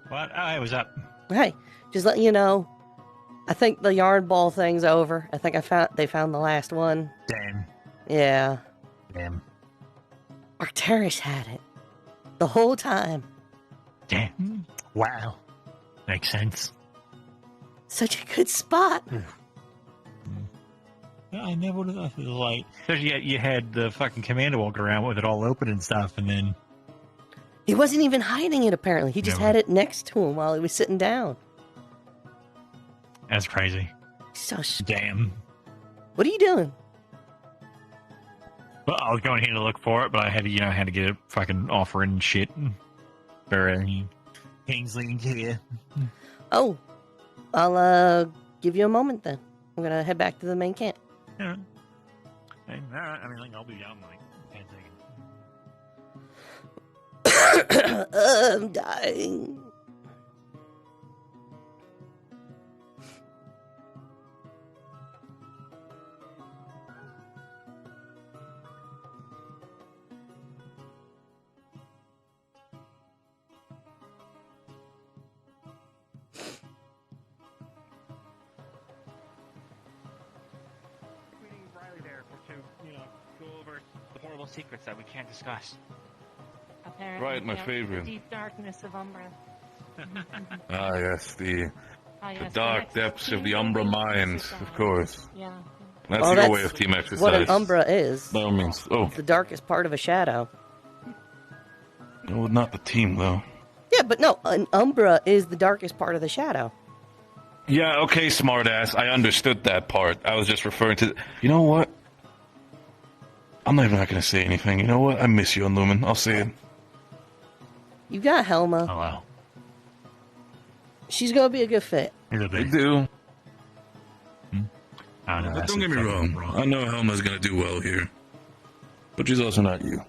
What? Oh, hey, what's up? Hey, just letting you know, I think the yarn ball thing's over. I think they found the last one. Damn. Yeah. Damn. Arteris had it. The whole time. Damn. Wow. Makes sense. Such a good spot. Yeah, I never would have thought it was like. Especially you had the fucking commander walking around with it all open and stuff, and then. He wasn't even hiding it, apparently. He just had it next to him while he was sitting down. That's crazy. So damn. What are you doing? Well, I was going here to look for it, but I had to, had to get a fucking offering and shit. For Kingsley here. Oh, I'll give you a moment then. I'm gonna head back to the main camp. Yeah. Hey, all right. I mean, I'll be out in like 10 seconds. I'm dying. to, go over the horrible secrets that we can't discuss. Apparently, Right, my yes, favorite. The deep darkness of Umbra. Ah, yes, the Yes, dark the depths of the team Umbra building mines, exercise. of course. Yeah. That's Well, your that's way of team exercise. what an Umbra is. By all means. Oh, It's the darkest part of a shadow. well, not the team, though. Yeah, but no, an Umbra is the darkest part of the shadow. Yeah, okay, smartass. I understood that part. I was just referring to... You know what? I'm not even going to say anything. You know what? I miss you on Lumen. I'll say it. You got Helma. Oh, wow. She's gonna be a good fit. I do. I don't know. But don't get me wrong. I know Helma's going to do well here. But she's also not you.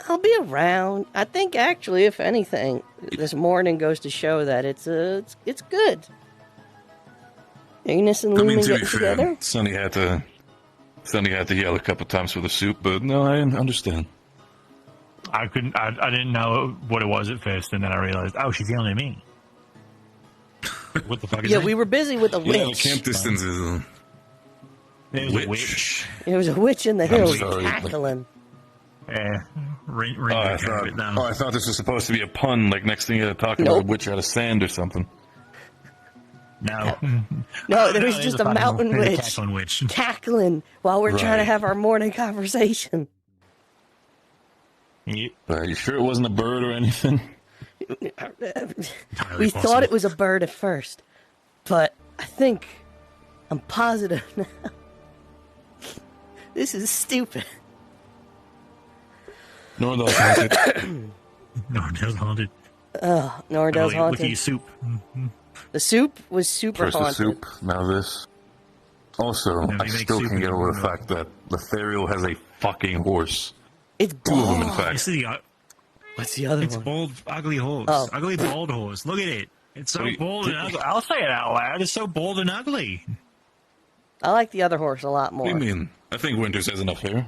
I'll be around. I think actually, if anything, this morning goes to show that it's good. Ignis and I mean, Lumen to be getting fair, together. Sonny had to yell a couple times for the soup, but no, I understand. I didn't know what it was at first, and then I realized, oh, she's yelling at me. What the fuck is Yeah, that? we were busy with a Yeah, witch. the camp distance is There's a witch. There was a witch in the I'm hills sorry. cackling. Ring Oh, I thought this was supposed to be a pun. Like next thing you're talking about a witch out of sand or something. No. No, there was there's just a a fucking- mountain there's a witch cackling witch. cackling while we're trying to Right. have our morning conversation. Are you sure it wasn't a bird or anything? We thought it was a bird at first, but I think I'm positive now. This is stupid. Nordel's haunted. Nordel's haunted. Nordel's Look haunted. at your soup. The soup was super First the haunted. soup, now this. Also, Yeah, I they make still soup can't in get over the Norway. fact that Lothariel has a fucking horse. It's Two of them, in bald. fact. What's the other It's one? bald, ugly horse. Oh. Ugly, bald horse. Look at it. It's so What do you- bald and ugly. I'll say it out loud. It's so bald and ugly. I like the other horse a lot What more. do you mean? I think Winters has enough hair.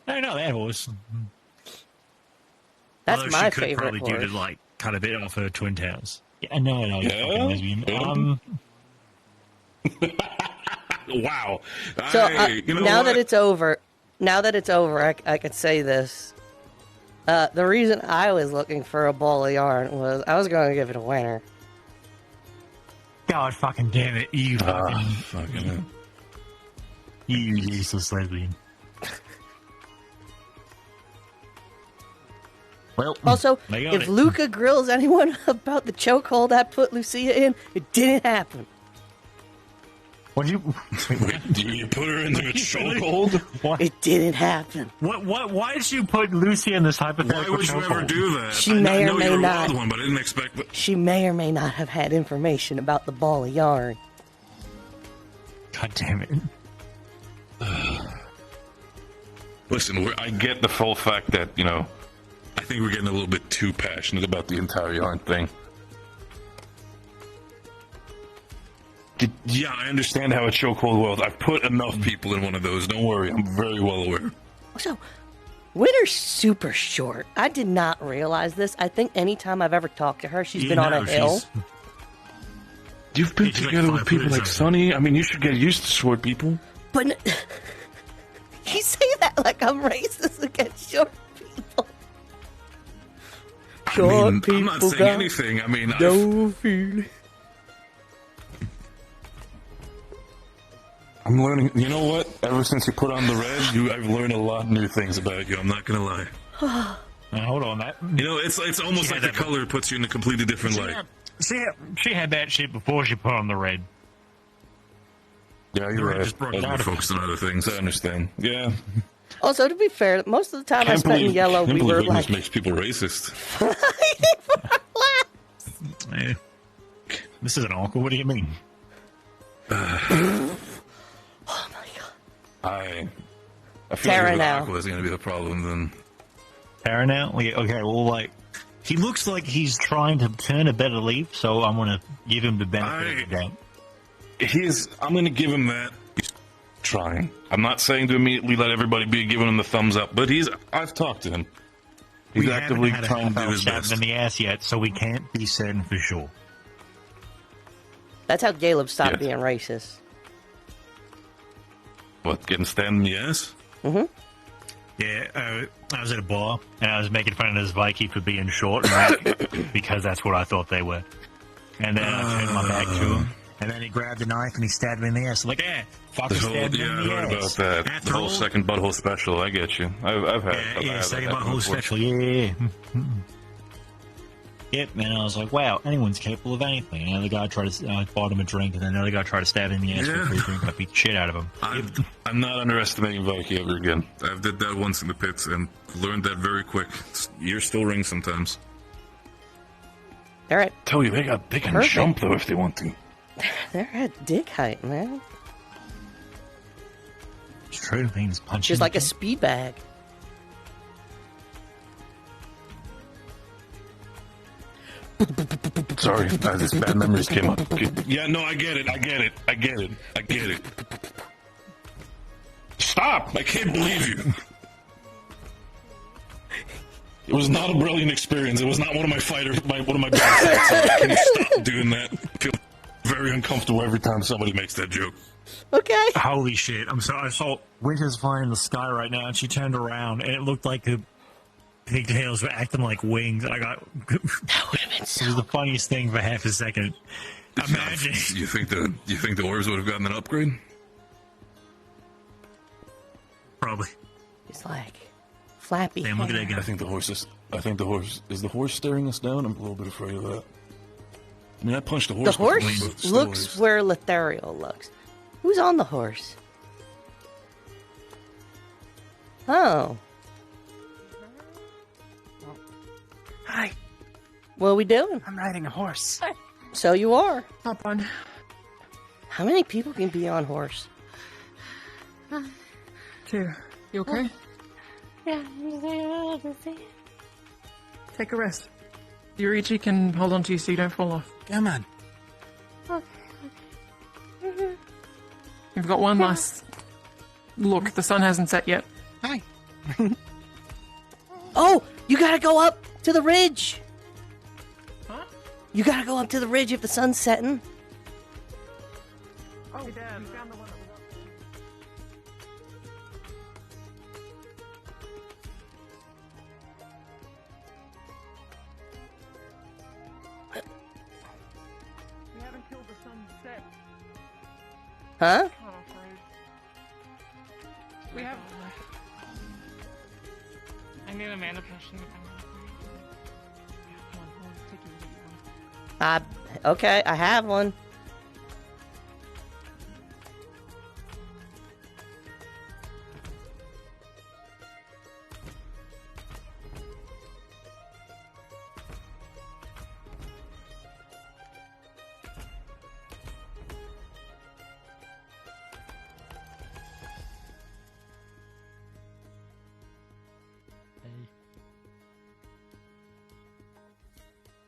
I know that horse. That's Although my she could favorite probably do horse. to like cut a bit off her twin tails. Yeah, no, you Yeah? fucking lesbian. Yeah? Wow. So you know now what? that it's over, I could say this. The reason I was looking for a ball of yarn was I was going to give it a winner. God fucking damn it, you fucking you useless lesbian. Well, Also, they got if it. Luca grills anyone about the chokehold I put Lucia in, it didn't happen. What you? Do you put her into a chokehold? What? It didn't happen. What? Why did you put Lucy in this hypothetical? Why would you ever chokehold? do that? She I may or know may you're a not. wild one, but I didn't expect that. She may or may not have had information about the ball of yarn. God damn it. Listen, I get the full fact that, I think we're getting a little bit too passionate about the entire yarn thing. Yeah, I understand how a chokehold was. I've put enough people in one of those. Don't worry, I'm very well aware. So, Winter's super short. I did not realize this. I think anytime I've ever talked to her, she's been on a hill. You've been She's like together with 5 people foot like or Sonny. I mean, you should get used to short people. But you say that like I'm racist against short people. Short people I'm not saying got anything. I mean, no feeling. I'm learning. You know what? Ever since you put on the red, I've learned a lot of new things about you. I'm not gonna lie. Now, hold on, that. It's almost like the color puts you in a completely different light. She had that shit before she put on the red. Yeah, The you're red right. just broke I was out more of it. focused on other things. I understand. Yeah. Also, to be fair, most of the time I spent in yellow, Can't we were believe like, Ignis makes people racist. Eh. This isn't awkward. What do you mean? I feel Tara like now. Aqua is going to be the problem then. Tara now? Okay, well, like, he looks like he's trying to turn a better leaf, so I'm going to give him the benefit of the doubt. I'm going to give him that. He's trying. I'm not saying to immediately let everybody be giving him the thumbs up, but I've talked to him. He's We actively haven't had trying a to do his stabbed best. in the ass yet, so we can't be certain for sure. that's how Caleb stopped Yes. being racist. What, getting stabbed in the ass? Mm-hmm. Yeah, I was at a bar, and I was making fun of this Viking for being short and weak, because that's what I thought they were. And then I turned my back to him, and then he grabbed a knife and he stabbed me in the ass. I'm like, fuck, you stabbed me in I the heard ass. about that. After The whole all- second butthole special, I get you. I've had second that butthole before. special, yeah. Yep, and I was like, wow, anyone's capable of anything. And another guy tried to, I bought him a drink, and then another guy tried to stab him in the ass for a free drink, and I beat the shit out of him. I'm not underestimating Viking ever again. I've did that once in the pits and learned that very quick. Ears still ring sometimes. All right. Tell you, they can Perfect. jump though if they want to. They're at dick height, man. True things punching. Just like a speed bag. Sorry, just bad memories came up. Yeah, no, I get it. Stop! I can't believe you. It was not a brilliant experience. It was not one of my bad fights. Can you stop doing that? I feel very uncomfortable every time somebody makes that joke. Okay. Holy shit! I saw Winter's flying in the sky right now, and she turned around, and it looked like the pigtails were acting like wings. And I got that would have been so. It was the funniest thing for half a second. Imagine. You think the orbs would have gotten an upgrade? Probably. It's like flappy. Damn, look at that guy. I think the horse is the horse staring us down? I'm a little bit afraid of that. I mean, I punched the horse. The horse before, but still looks is. where Lethariel looks. Who's on the horse? Oh. Hi. What are we doing? I'm riding a horse. So you are. Hop on. How many people can be on horse? 2. You okay? Yeah. Take a rest. Yurichi can hold on to you so you don't fall off. Come on. You've got one last look. The sun hasn't set yet. Hi. Oh, you gotta go up to the ridge. Huh? You gotta go up to the ridge if the sun's setting. Oh, Dad, you found the one that was up there. We haven't killed the sunset. Huh? I'm afraid. We have. I need a mana potion. Okay, I have one.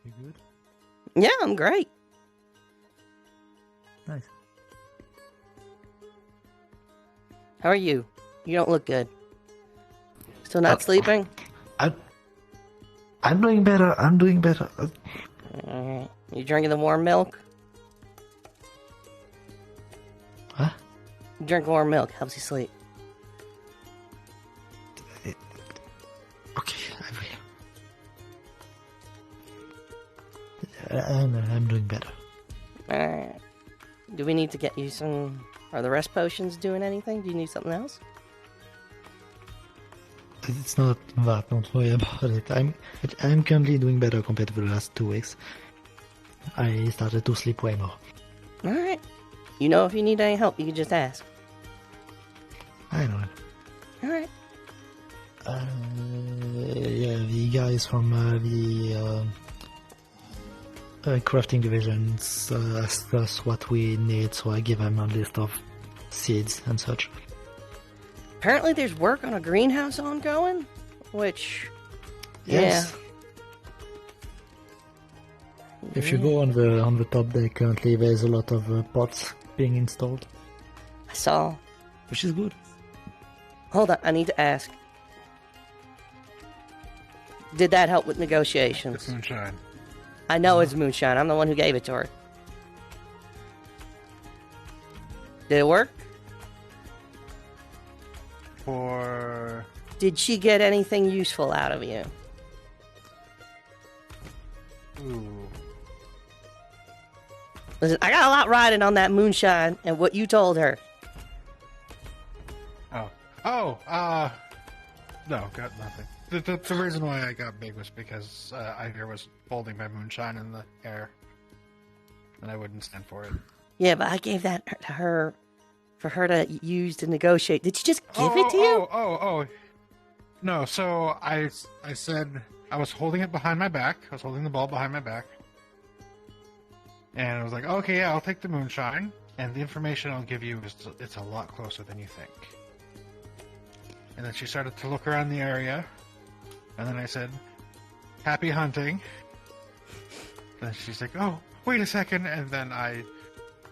You good? Yeah, I'm great. Nice. How are you? You don't look good. Still not sleeping? I'm doing better. I'm doing better. Alright. You drinking the warm milk? Huh? Drink warm milk. Helps you sleep. Okay, I'm doing better. Alright. Do we need to get you some... Are the rest potions doing anything? Do you need something else? It's not that. Don't worry about it. I'm currently doing better compared to the last 2 weeks. I started to sleep way more. Alright. You know if you need any help, you can just ask. I know it. Alright. Yeah, the guys from the crafting divisions asked us what we need, so I give them a list of seeds and such. Apparently there's work on a greenhouse ongoing, which... Yes. Yeah. If you go on the top deck, currently there's a lot of pots being installed. I saw. Which is good. Hold on, I need to ask. Did that help with negotiations? It's moonshine. I know it's moonshine. I'm the one who gave it to her. Did it work? for... Did she get anything useful out of you? Ooh. Listen, I got a lot riding on that moonshine and what you told her. No, got nothing. The reason why I got big was because Ivor was holding my moonshine in the air, and I wouldn't stand for it. Yeah, but I gave that to her for her to use to negotiate. Did she just give it to you? No, so I said I was holding it behind my back. I was holding the ball behind my back. And I was like, okay, yeah, I'll take the moonshine. And the information I'll give you it's a lot closer than you think. And then she started to look around the area. And then I said, happy hunting. Then she's like, oh, wait a second. And then I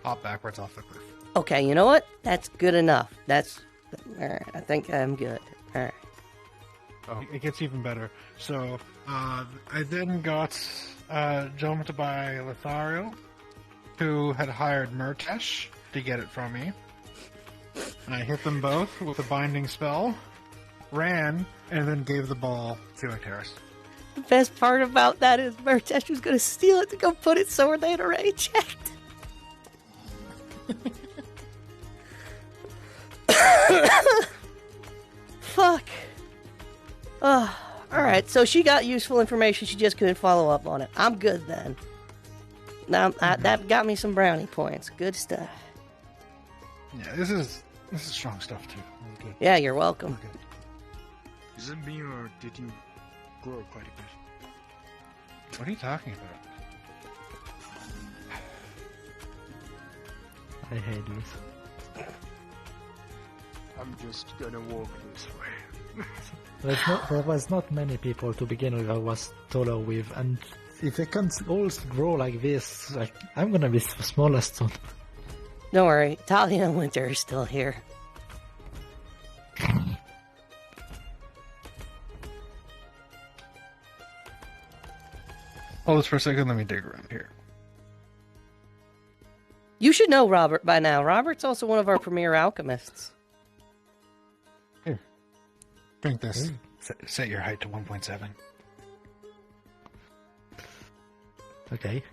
hopped backwards off the cliff. Okay, you know what? That's good enough. That's... Alright, I think I'm good. Alright. Oh, it gets even better. So, I then got jumped by Lothario, who had hired Murtesh to get it from me. And I hit them both with a binding spell, ran, and then gave the ball to Icterus. The best part about that is Murtesh was going to steal it to go put it somewhere they had already checked. Fuck. Alright, so she got useful information, she just couldn't follow up on it. I'm good then. Now, that got me some brownie points. Good stuff. Yeah, this is strong stuff too. Good. Yeah, you're welcome. Is it me or did you grow quite a bit? What are you talking about? I hate this. I'm just gonna walk this way. There was not many people to begin with I was taller with, and if they can't all grow like this, like, I'm gonna be the smallest one. Don't worry, Talia and Winter are still here. Hold this for a second, let me dig around here. You should know Robert by now. Robert's also one of our premier alchemists. Here. Drink this. Set your height to 1.7. Okay.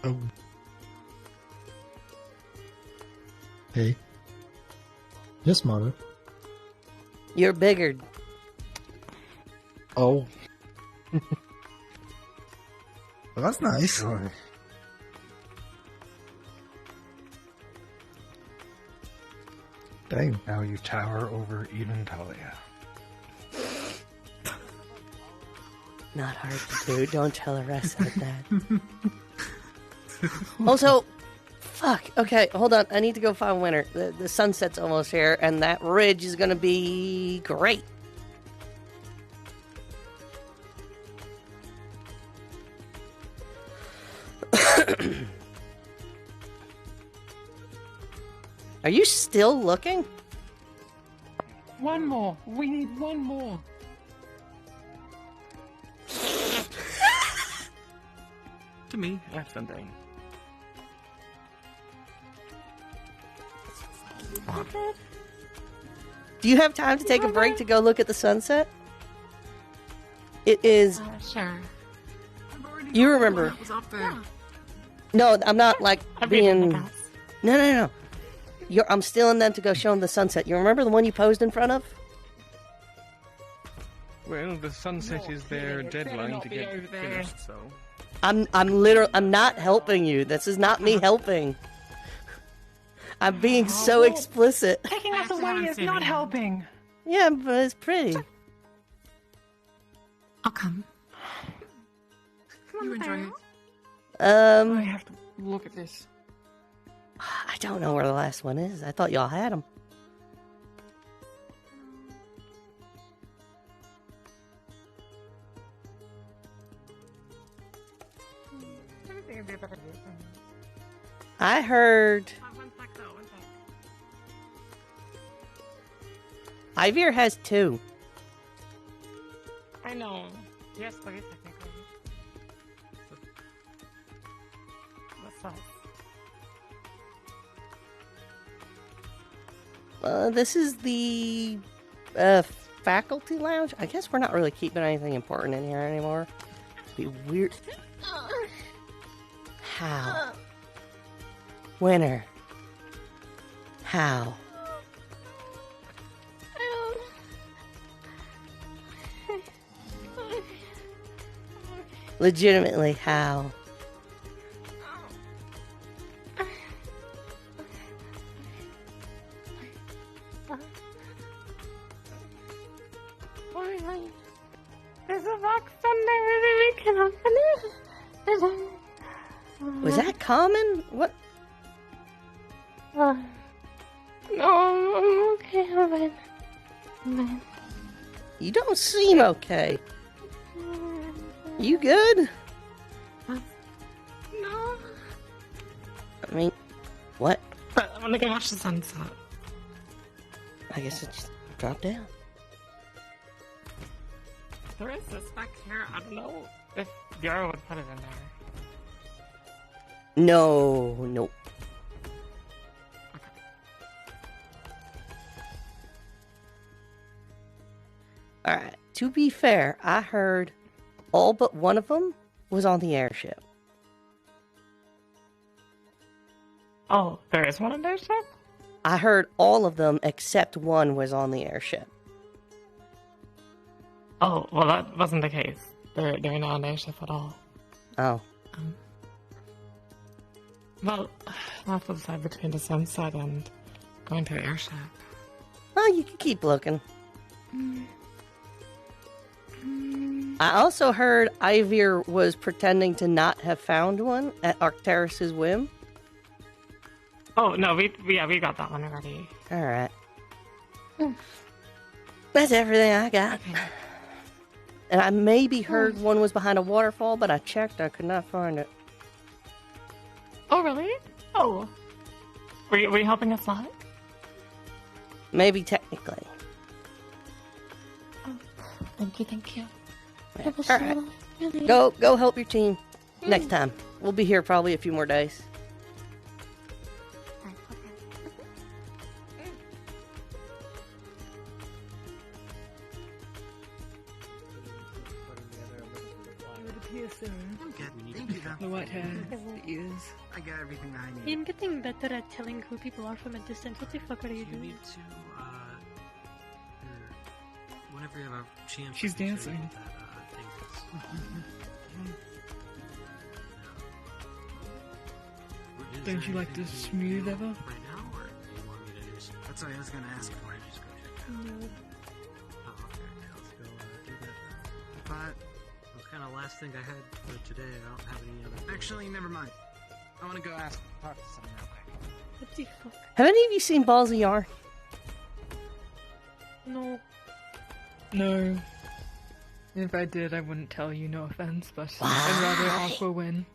Oh. Hey. Yes, mother. You're bigger. Oh. Well, that's nice. Sure. Dang. Now you tower over even Talia. Not hard to do. Don't tell the rest of that. Also, fuck. Okay, hold on. I need to go find Winter. The sunset's almost here, and that ridge is going to be great. Are you still looking? One more. We need one more. To me, that's something. Do you have time to take a break to go look at the sunset? It is... Sure. You remember... Yeah. No, I'm not like I've been in being... the past. No. I'm stealing them to go show them the sunset. You remember the one you posed in front of? Well, the sunset is their deadline to get finished, so... I'm not helping you. This is not me helping. I'm being so explicit. Taking us away is not helping. Yeah, but it's pretty. I'll come. You enjoy it. I have to look at this. I don't know where the last one is. I thought y'all had them. I heard... Ivir has 2. I know. Yes, 3 technically. What's up? This is the faculty lounge. I guess we're not really keeping anything important in here anymore. Be weird. How? Winner. How? Legitimately, how? There's a box under there. We can open it. Was that common? What? No, I'm okay. I'm fine. You don't seem okay. You good? No. I mean, what? But I want to go watch the sunset. I guess it just dropped down. There is this back here. I don't know if Yara would put it in there. No, nope. Alright, to be fair, I heard all but one of them was on the airship. Oh, there is one on the airship? I heard all of them except one was on the airship. Oh, well, that wasn't the case. They're not on the airship at all. Oh. Well, I'll have to decide between the sunset and going to the airship. Well, you can keep looking. I also heard Ivir was pretending to not have found one at Arcturus's whim. Oh, no, we got that one already. Alright. That's everything I got. Okay. And I maybe heard one was behind a waterfall, but I checked, I could not find it. Oh, really? Oh. Were you helping us out? Maybe technically. Oh, thank you. All right. Go help your team next time. We'll be here probably a few more days. The white hair, the ears. I got everything I need. I'm getting better at telling who people are from a distance. What the fuck are you doing? need to, whenever you have a chance. She's dancing. Don't you like the smooth ever? That's what I was gonna ask for. Just go check it out. No. Oh, okay. Let's go do that then. But That was kind of the last thing I had for today. I don't have any other. actually, never mind. I want to go talk to someone real quick. What the fuck? Have any of you seen Balls of Yarn? No. No. If I did, I wouldn't tell you, no offense, but I'd rather Aqua win.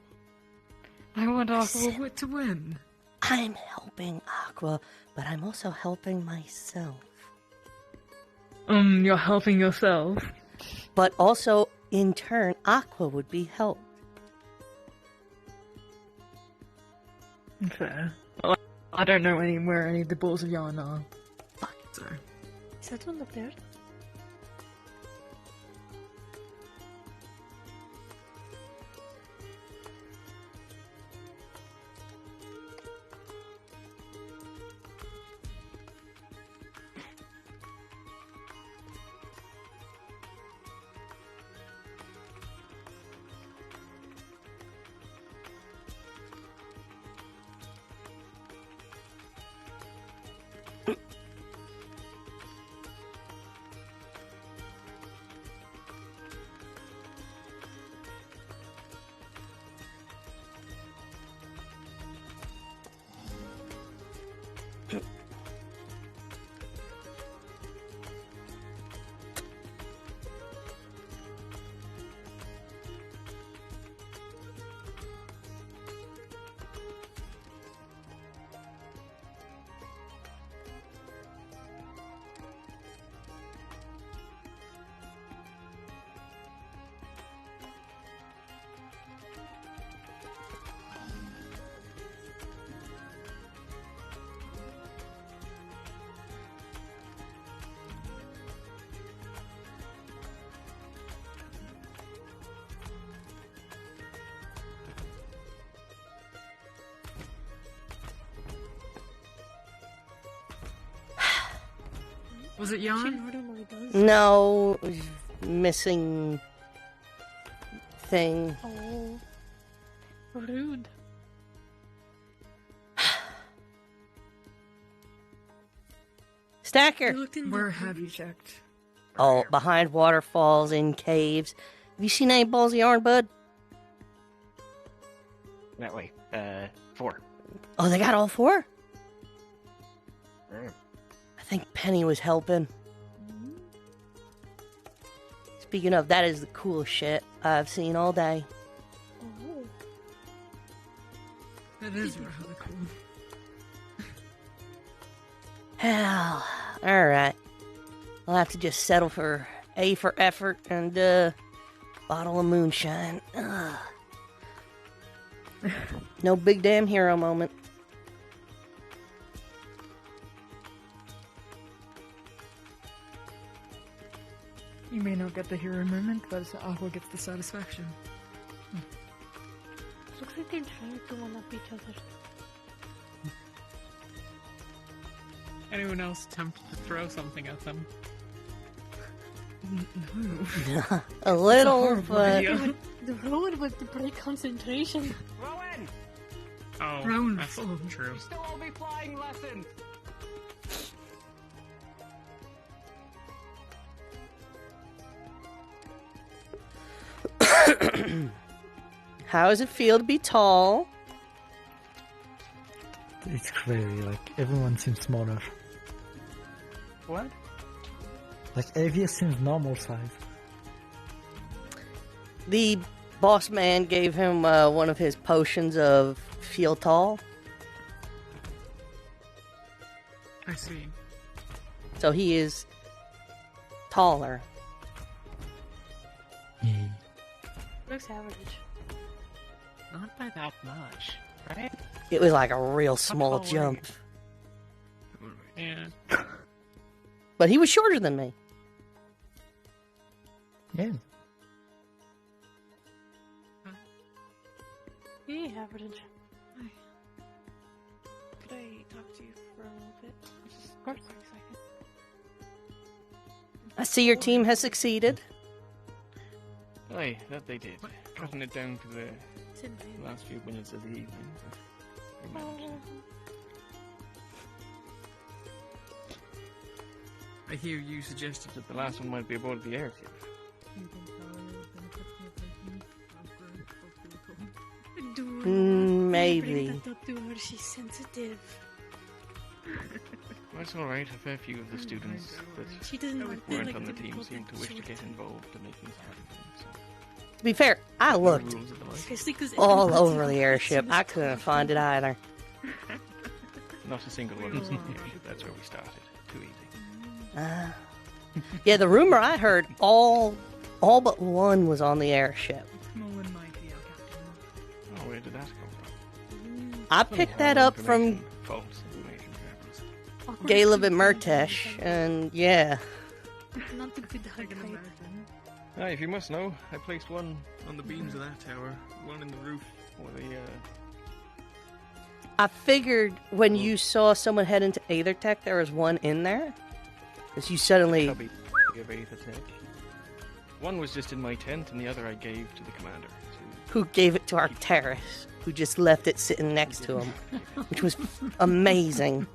I want Aqua to win. I'm helping Aqua, but I'm also helping myself. You're helping yourself. But also, in turn, Aqua would be helped. Fair. Well, I don't know where any of the balls of yarn are. So. Is that one up there? Was it She Jan? normally does. No, missing thing. Oh, rude. Stacker. Where have you checked? Oh, behind waterfalls, in caves. Have you seen any balls of yarn, bud? That way. 4. Oh, they got all 4? I think Penny was helping. Speaking of, that is the coolest shit I've seen all day. Oh. That is really cool. Hell, alright. I'll have to just settle for A for effort and, bottle of moonshine. Ugh. No big damn hero moment. You may not get the hero moment, but Aqua gets the satisfaction. Looks like they're trying to one up each other. Anyone else tempted to throw something at them? No. A little, horrible but... idea. The Rowan with the break concentration. Rowan! Oh, Rowan that's full. true. Still won't be flying lessons! How does it feel to be tall? It's crazy, like, everyone seems smaller. What? Like, Avia seems normal size. The boss man gave him one of his potions of feel tall. I see. So he is taller. Looks average. Not by that much, right? It was like a real small tall jump. Yeah. But he was shorter than me. Yeah. Yeah, average. Hi. Could I talk to you for a little bit? Just a quick second. I see your team has succeeded. Aye, that they did. Cutting it down to the last few minutes of the evening. We managed. I hear you suggested that the last one might be aboard the airship. Maybe. Bring that up to her. She's sensitive. Well, it's alright. A fair few of the students that She doesn't want weren't like on the to team go seem to that wish to short. get involved to make things happen for them. So. To be fair, I looked rules of the life. Especially 'cause all everyone's over the like, airship. she I was couldn't tall. find it either. Not a single one was on the airship. That's where we started. Too easy. Yeah, the rumor I heard, all but one was on the airship. Small and mighty, our captain. Oh, where did that come from? I picked that up from False information travels. Caleb and Murtesh, and yeah. Not the good height. Aye, if you must know, I placed one on the beams of that tower, one in the roof, or the, I figured when you saw someone head into Aethertech, there was one in there. Because you suddenly... cubby of Aethertech. One was just in my tent, and the other I gave to the commander. Who gave it to Arcturus, who just left it sitting next to him, which was amazing.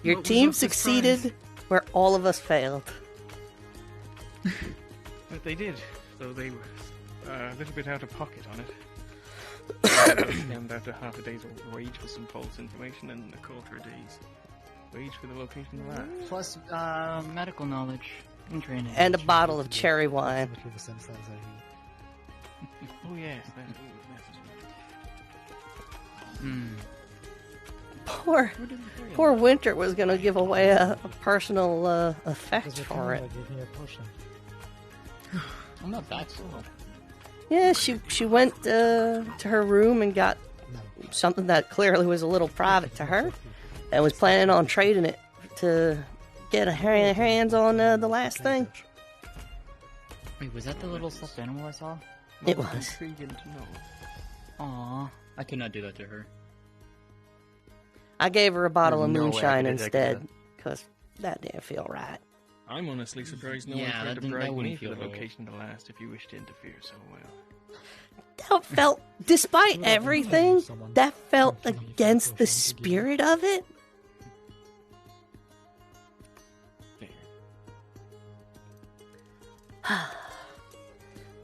Your What was team your surprise? succeeded where all of us failed. But they did, though they were a little bit out of pocket on it. And after half a day's wage for some false information and a quarter a day's wage for the location of the lab. Plus, medical knowledge and training. And a bottle of cherry wine. The same size as you. Oh yes, that Poor Winter was going to give away a personal effect Because for your it. camera gave me a potion. I'm not that slow. Yeah, she went to her room and got something that clearly was a little private to her, and was planning on trading it to get her hands on the last thing. Wait, was that the little stuffed animal I saw? It was. Intriguing to know. Aww. I could not do that to her. I gave her a bottle There's of no way I moonshine could have taken instead, because that didn't feel right. I'm honestly surprised no Yeah, one tried that to didn't- that bribe me wouldn't for the feel right. location to last if you wish to interfere so well. That felt, despite everything, that felt against the spirit of it.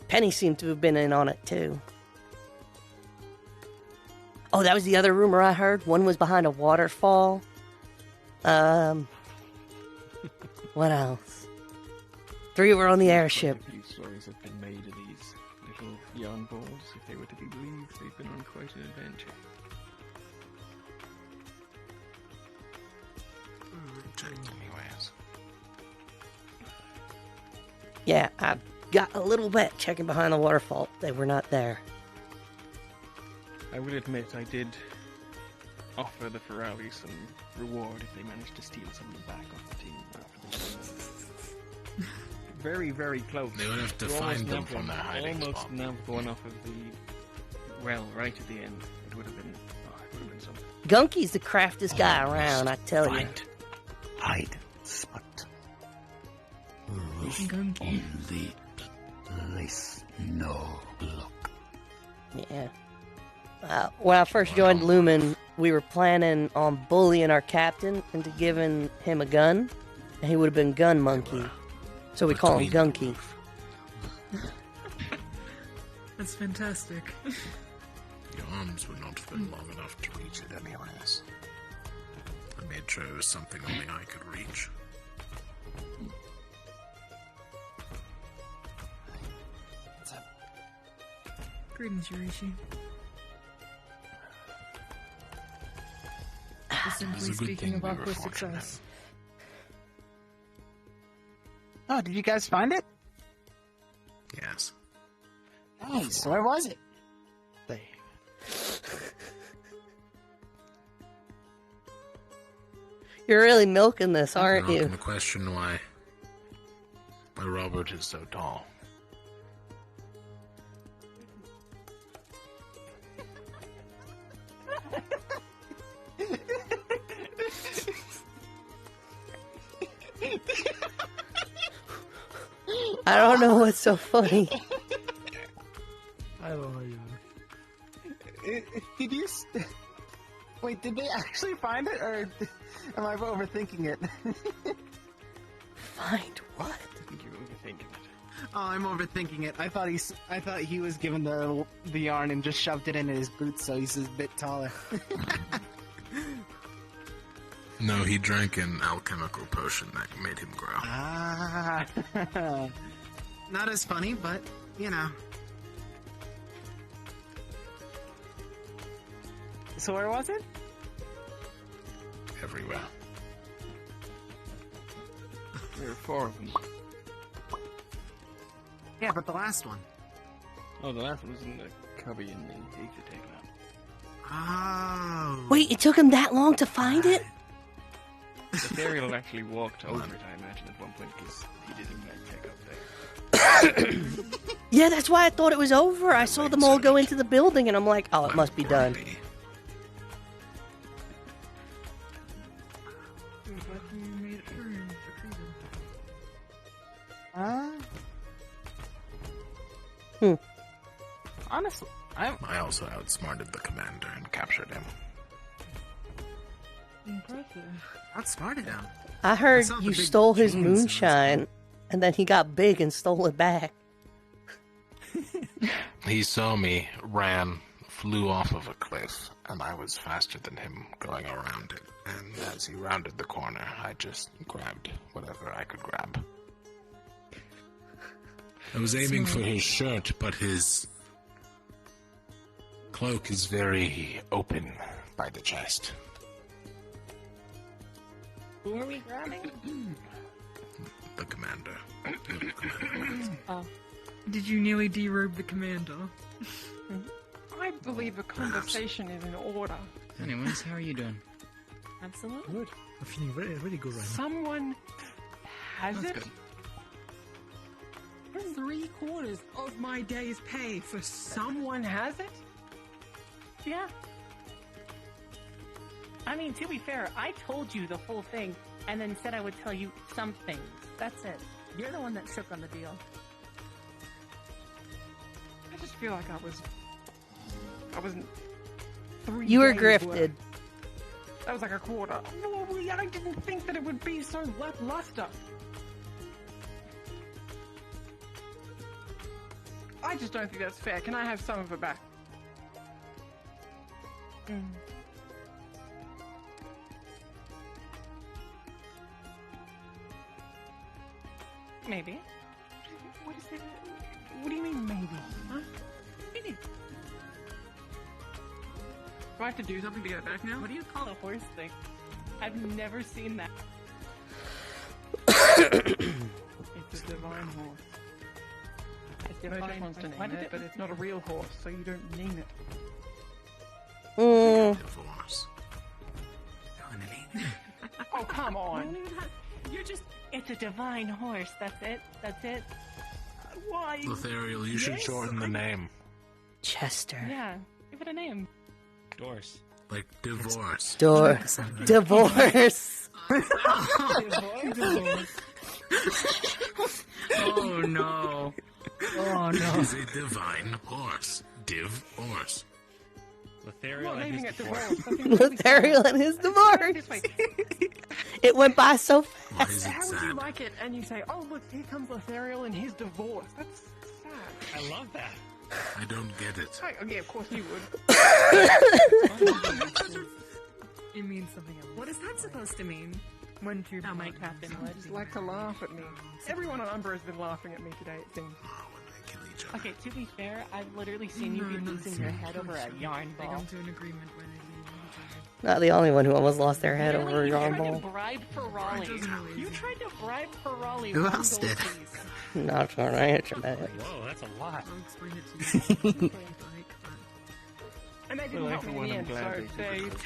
Penny seemed to have been in on it too. Oh, that was the other rumor I heard. One was behind a waterfall. What else? 3 were on the airship. A few stories have been made of these little yarn balls. If they were to be believed, they've been on quite an adventure. Anyways. Yeah, I got a little wet checking behind the waterfall. They were not there. I will admit I did offer the Ferrari some reward if they managed to steal some of them back off the team after the very, very close. They would have to You find almost them nabbed from their hiding almost spot. nabbed one off of the well right at the end. It would have been something. Gunky's the craftiest guy around, I tell you. Hide spot. Gunky. Only place no look. Yeah. When I first joined Lumen, we were planning on bullying our captain into giving him a gun, and he would have been Gun Monkey. So we call him Gunky. That's fantastic. Your arms would not have been long enough to reach it anyways. I made sure it was something only I could reach. Greetings, Yurishi. Simply speaking of awkward success. Oh, did you guys find it? Yes. Nice. Where was it? You're really milking this, aren't You're not you? going to question why Robert is so tall. I don't know what's so funny. I don't know either. Did you... Wait, did they actually find it, or am I overthinking it? Find what? I think you're overthinking it. Oh, I'm overthinking it. I thought he was given the yarn and just shoved it in his boots, so he's a bit taller. No, he drank an alchemical potion that made him grow. Ah, not as funny, but you know. So where was it? Everywhere. There are 4 of them. Yeah, but the last one. Oh, the last one was in the cubby in the ether tank lab. Oh. Wait, it took him that long to find it? Ethereal actually walked over it, I imagine, at one point, because he did in fact take up there. Yeah, that's why I thought it was over. I saw them all go into the building, and I'm like, oh, it must be done. Honestly, I also outsmarted the commander and captured him. Impressive. Outsmarted him. I heard saw the you big stole his chains in his moonshine, and then he got big and stole it back. He saw me, ran, flew off of a cliff, and I was faster than him going around it. And as he rounded the corner, I just grabbed whatever I could grab. I was aiming for his shirt, but his cloak is very open by the chest. Who are we grabbing? The commander. Oh. Did you nearly derobe the commander? I believe a conversation is in order. Anyways, how are you doing? Absolutely. Good. I'm feeling really, really good right now. Someone has That's it. good. 3/4 of my day's pay for someone has it? Yeah. I mean, to be fair, I told you the whole thing, and then said I would tell you some things. That's it. You're the one that shook on the deal. I just feel like I wasn't. 3 You were days grifted. worth. That was like a quarter. No, I didn't think that it would be so lackluster. I just don't think that's fair. Can I have some of it back? Maybe. What is that? What do you mean, maybe? Huh? Maybe. Do I have to do something to get it back now? What do you call a horse thing? I've never seen that. It's a divine horse. A Mojo divine wants to horse. Why name did it, but it's not a real horse, so you don't name it. Divorce. Oh, come on. You're just... It's a divine horse. That's it. That's it. Why? Lothariel, you should shorten the name. Chester. Yeah. Give it a name. Doors. Like divorce. Divorce. Oh no. Oh It is a divine horse. Divorce. Lothariel and his Lothariel and his divorce. It went by so fast. How would you like it? And you say, "Oh, look, here comes Lothariel and his divorce." That's sad. I love that. I don't get it. Oh, yeah, of course you would. It means something else. What is that supposed to mean? When to Oh, my captain You just like to laugh at me. Everyone on Umbra has been laughing at me today, it seems. Okay, to be fair, I've literally seen you be losing your head over a yarn They ball. come to an agreement where they leave each other. Not the only one who almost lost their head Literally, over a you yarn tried ball. to bribe for Raleigh. You tried to bribe for Raleigh. Who one else gold did? piece. Not gonna answer that. Whoa, that's a lot. I'll explain it to you. Like, And they didn't Well, help me in the everyone, end, I'm glad so they they... took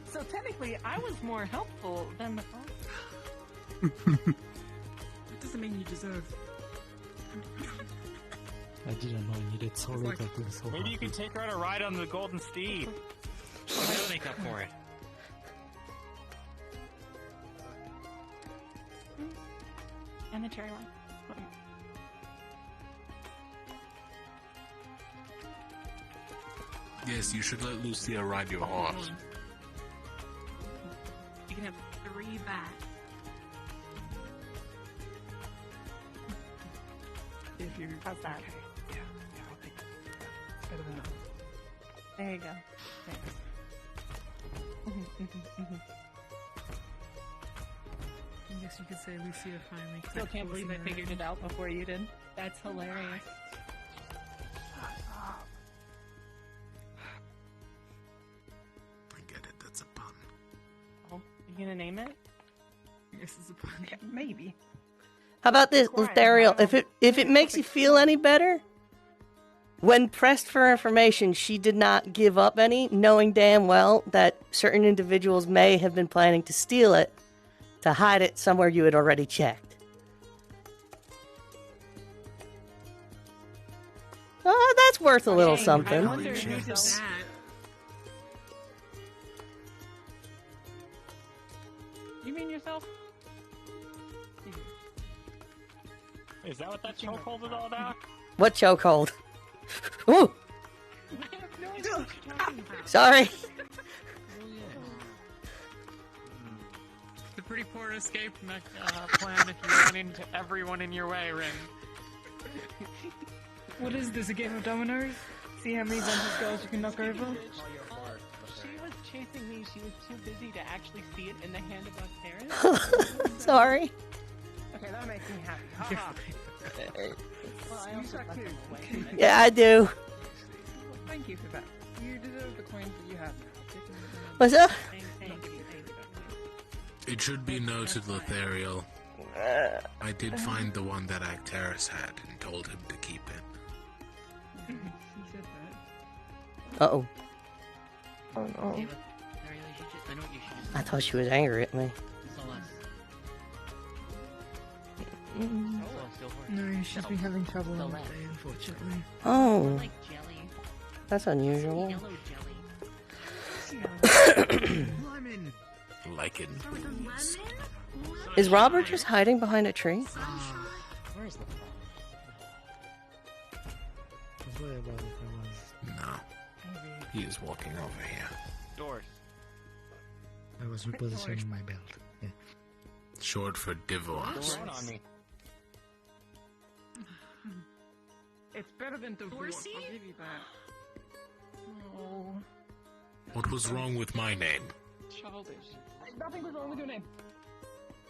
So technically, I was more helpful than the father. That doesn't mean you deserve. I didn't know I needed so little to be so Maybe you can take her on a ride on the Golden Steed. That'll make up for it. And the cherry one. Yes, you should let Lucia ride your horse. You can have 3 back. If you... How's that? Yeah, I'll take it. It's better than nothing. There you go. Thanks. I guess you could say Lucia finally. Still can't believe I figured it out before you did. That's hilarious. I get it, that's a pun. Oh, you gonna name it? This is a pun. Yeah, maybe. How about this, Lothariel? If it makes you feel any better, when pressed for information, she did not give up any, knowing damn well that certain individuals may have been planning to steal it to hide it somewhere you had already checked. Oh, that's worth a little something. I wonder who did that. You mean yourself? Is that what that chokehold is all about? What chokehold? Ooh, I have no idea what you're talking about. sorry. It's a pretty poor escape plan if you run into everyone in your way, Rin. What is this, a game of dominoes? See how many Ventus girls you can knock over? She was chasing me. She was too busy to actually see it in the hand of Octaris. Sorry. Okay, that makes me happy. Haha. Well, I also left them away. Yeah, I do. Well, thank you for that. You deserve the coins that you have now. What's up? It should be noted, Lothariel. I did find the one that Actaris had and told him to keep it. He said that. Uh-oh. Oh, no. I know what you should do. I thought she was angry at me. It's all us. No, she's been having trouble all day, unfortunately. Oh. Like jelly. That's unusual. Lemon. Lichen. Is Robert just hiding behind a tree? Where's the Sorry about it. No. He is walking over here. Doors. I was repositioning my belt. Yeah. Short for divorce. Throw it on me. It's better than divorce. I'll give you that. Oh. What was wrong with my name? Childish. Nothing was wrong with your name.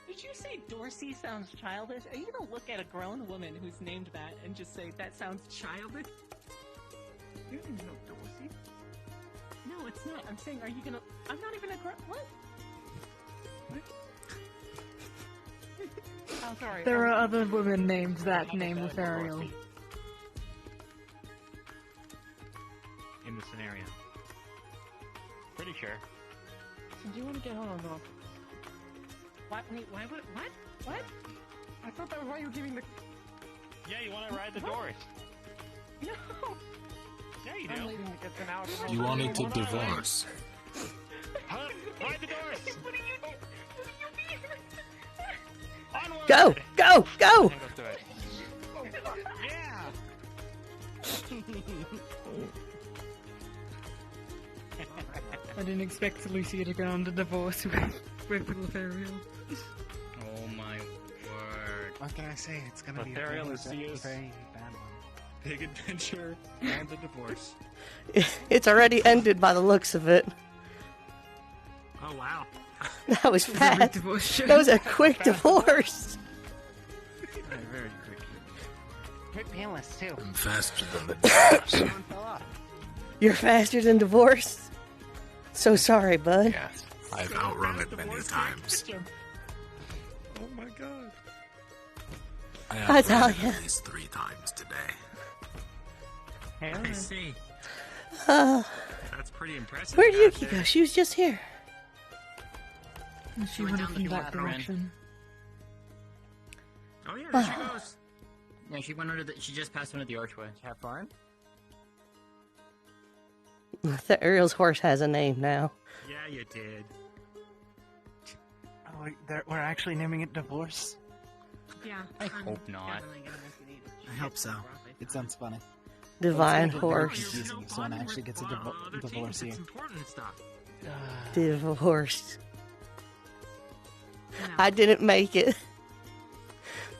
Did you say Dorsey sounds childish? Are you gonna look at a grown woman who's named that and just say that sounds childish? You didn't know Dorsey. No, it's not. I'm saying, are you gonna? I'm not even a grown. What? I'm sorry. There are other women named that name Lothario. In the scenario. Pretty sure. So do you want to get on or not? What? Wait, why would? What? What? I thought that was why you were giving the. Yeah, you want to ride the doors. No. Yeah, you I'm do. leaving to get them out. You wanted to divorce. Huh? Ride the doors. What are you doing? Onward. Go! Go! Go! Let's do it. Yeah. I didn't expect Lucia to go on the divorce with Lothario. Oh my word. What can I say? It's gonna be a Lothario, very, Lucia's very bad one. Big adventure and the divorce. It's already ended by the looks of it. Oh wow. That was fast. Divorce. That was a quick divorce. Very quick. Quick painless too. I'm faster than the divorce. You're faster than divorce. So sorry, bud. Yes, I've outrun it many times. Oh my god. I tell outrun it ya. at least 3 times today. I see. Uh, That's pretty impressive. where did guys. Yuki go? She was just here. She went up in that direction. Oh yeah, there she goes. Yeah, she went under the. She just passed under the archway. Have fun. The Ariel's horse has a name now. Yeah, you did. Oh, we're actually naming it divorce. Yeah. I hope not. I hope so. It sounds funny. Divine It's gonna get very horse. confusing if someone actually gets a divorce here. It's important stuff. Divorce. I didn't make it,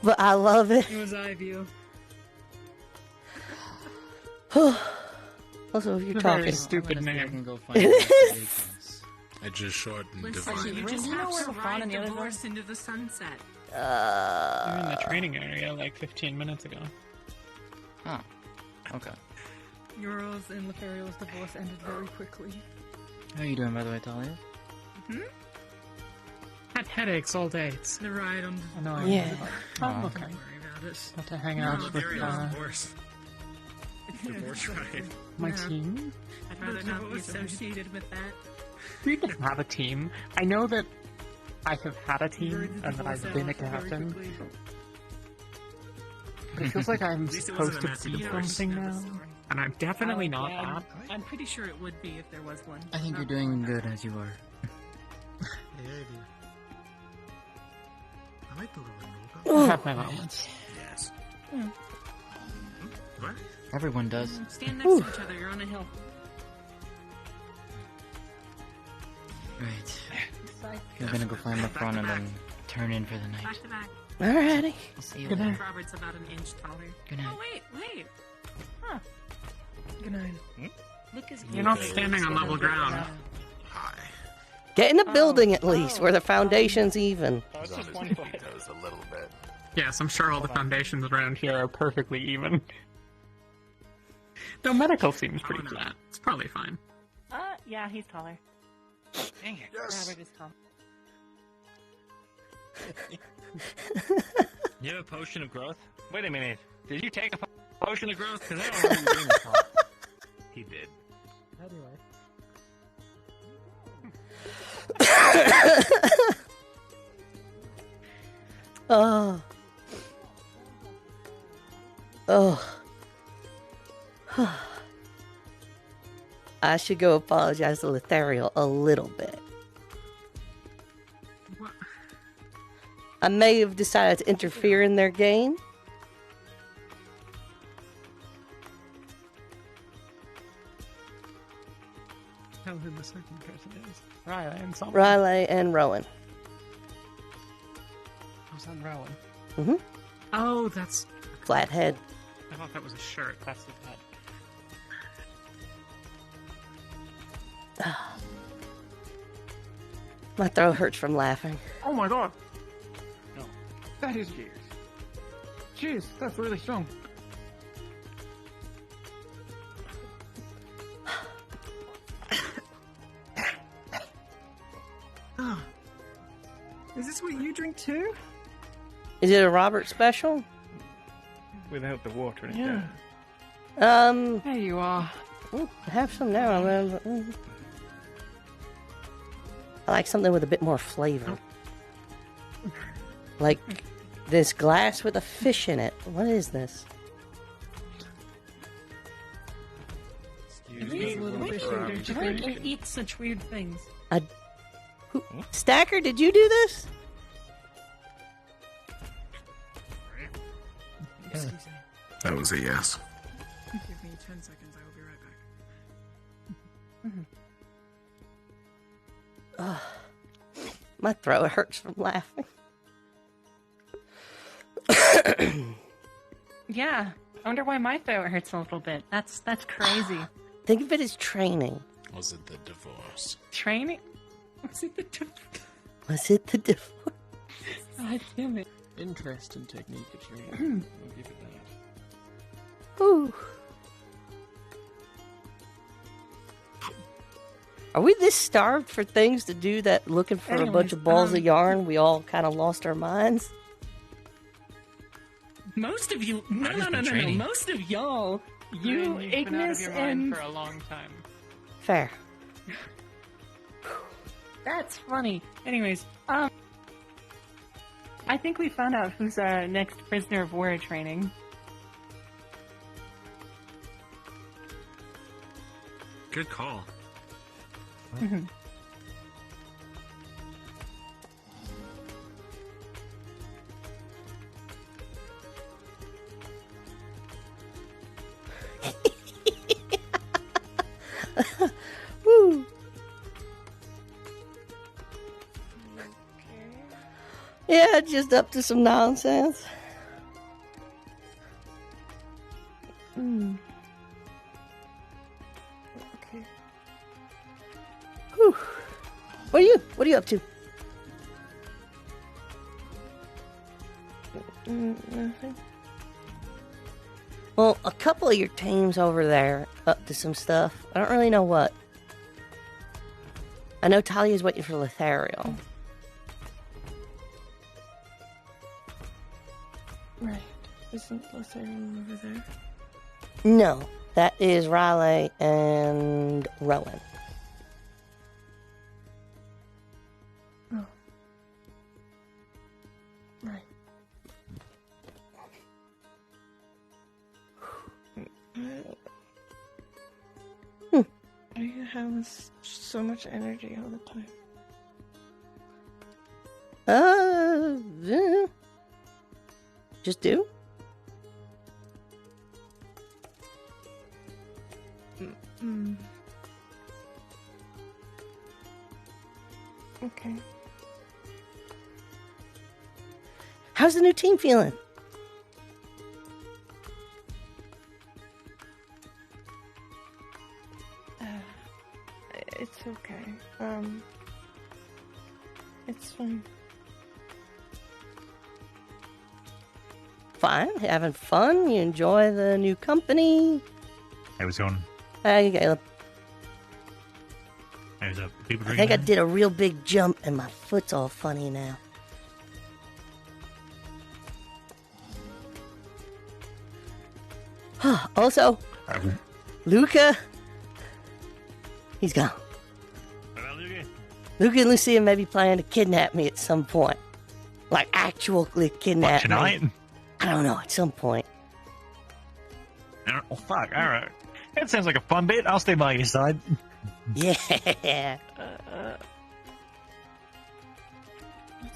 but I love it. It was Ivy. Also, if you're It's a very talking, stupid name. I can go It is. I just shortened Listen, divorce. you just You know have where to the fawn ride and the other divorce into the sunset. I'm in the training area like 15 minutes ago. Oh. Okay. Yours and Lothario's divorce ended very quickly. How are you doing, by the way, Talia? Had headaches all day. It's The ride on. annoying. Yeah. I'm Oh. okay. Don't worry about it. Got to hang out with Divorce. Divorce ride. my Yeah. team. I'd rather not be associated with that. We can have a team. I know that I have had a team and that I've been a captain. But it feels like I'm At least it supposed wasn't a to messy be divorce. something now. And I'm definitely not Yeah, that. I'm pretty sure it would be if there was one. I think you're doing good as you are. I like the I have my moments. Yes. What? Everyone does. Stand next to each other. You're on a hill. Right. You're gonna go find the front and then turn in for the night. Back to back. alrighty. I'll see you Good later. night. Robert's about an inch taller. Good night. Oh wait. Huh. Good night. Luke is. You're not standing on level ground. Get in a building at least where the foundation's even. Oh, it's He's on just his one tippy foot. toes a little bit. Yes, I'm sure all the foundations around here are perfectly even. Though medical seems pretty flat. It's probably fine. Yeah, he's taller. Dang it. Robert is tall. You have a potion of growth? Wait a minute. Did you take a potion of growth? Because I don't know who you're doing this for. He did. Anyway. Oh. Oh. I should go apologize to Lithariel a little bit. What? I may have decided to interfere in their game. Tell who the second person is. Riley and Solomon. Riley and Rowan. Who's on Rowan? Mm-hmm. Oh, that's... Flathead. I thought that was a shirt. That's the head. My throat hurts from laughing. Oh my god! No. That is cheers. Cheers, that's really strong. Is this what you drink too? Is it a Robert special? Without the water in it. Yeah. There you are. Have some now. I like something with a bit more flavor. Like this glass with a fish in it. What is this? Drink and eat such weird things. Stacker, did you do this? Excuse me. That was a yes. Give me 10 seconds, I will be right back. Ugh. My throat hurts from laughing. Yeah, I wonder why my throat hurts a little bit. That's crazy. Think of it as training. Was it the divorce? Training? Was it the divorce? Was it the divorce? God damn it. Interesting technique of training. I'll give it that. Ooh. Are we this starved for things to do that looking for a bunch of balls of yarn? We all kind of lost our minds. Most of you, no. Most of y'all, You've been out of your mind and for a long time. Fair. That's funny. Anyways, I think we found out who's our next prisoner of war training. Good call. Mm-hmm. Woo. Yeah, just up to some nonsense. Okay. Whew. What are you up to? Nothing. Well, a couple of your teams over there up to some stuff. I don't really know what. I know Talia's waiting for Lithariel. Right. Isn't Lothario over there? No, that is Riley and Rowan. Oh. Right. I have so much energy all the time. Yeah. Just do? Okay. How's the new team feeling? It's okay. It's fine. Fine, having fun. You enjoy the new company. Hey, what's going on? Hey, Caleb. Hey, what's up? People I drinking think I now? did a real big jump and my foot's all funny now. Also, Luca, he's gone. What about Luca? Luca and Lucia may be planning to kidnap me at some point. Like, actually kidnap Tonight? me. I don't know, at some point. Oh, fuck. All right. That sounds like a fun bit. I'll stay by your side. Yeah.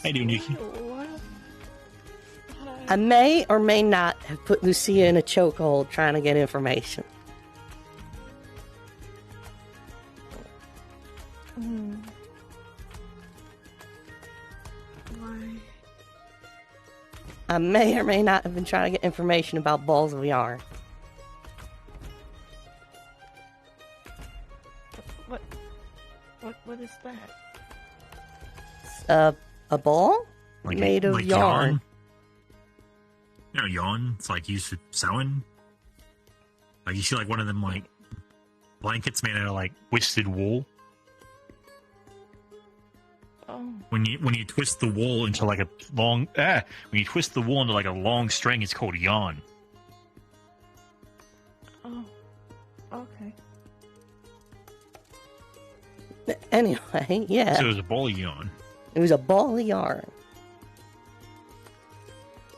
How you doing, Nikki? I may or may not have put Lucia in a chokehold trying to get information. Why? I may or may not have been trying to get information about balls of yarn. What is that? A ball Like made of like yarn. You know, yarn. It's like used for sewing. Like you see, like one of them like blankets made out of like twisted wool. Oh. When you twist the wool into like a long when you twist the wool into like a long string, it's called yarn. Oh. Okay. Anyway, yeah. So it was a ball of yarn. It was a ball of yarn.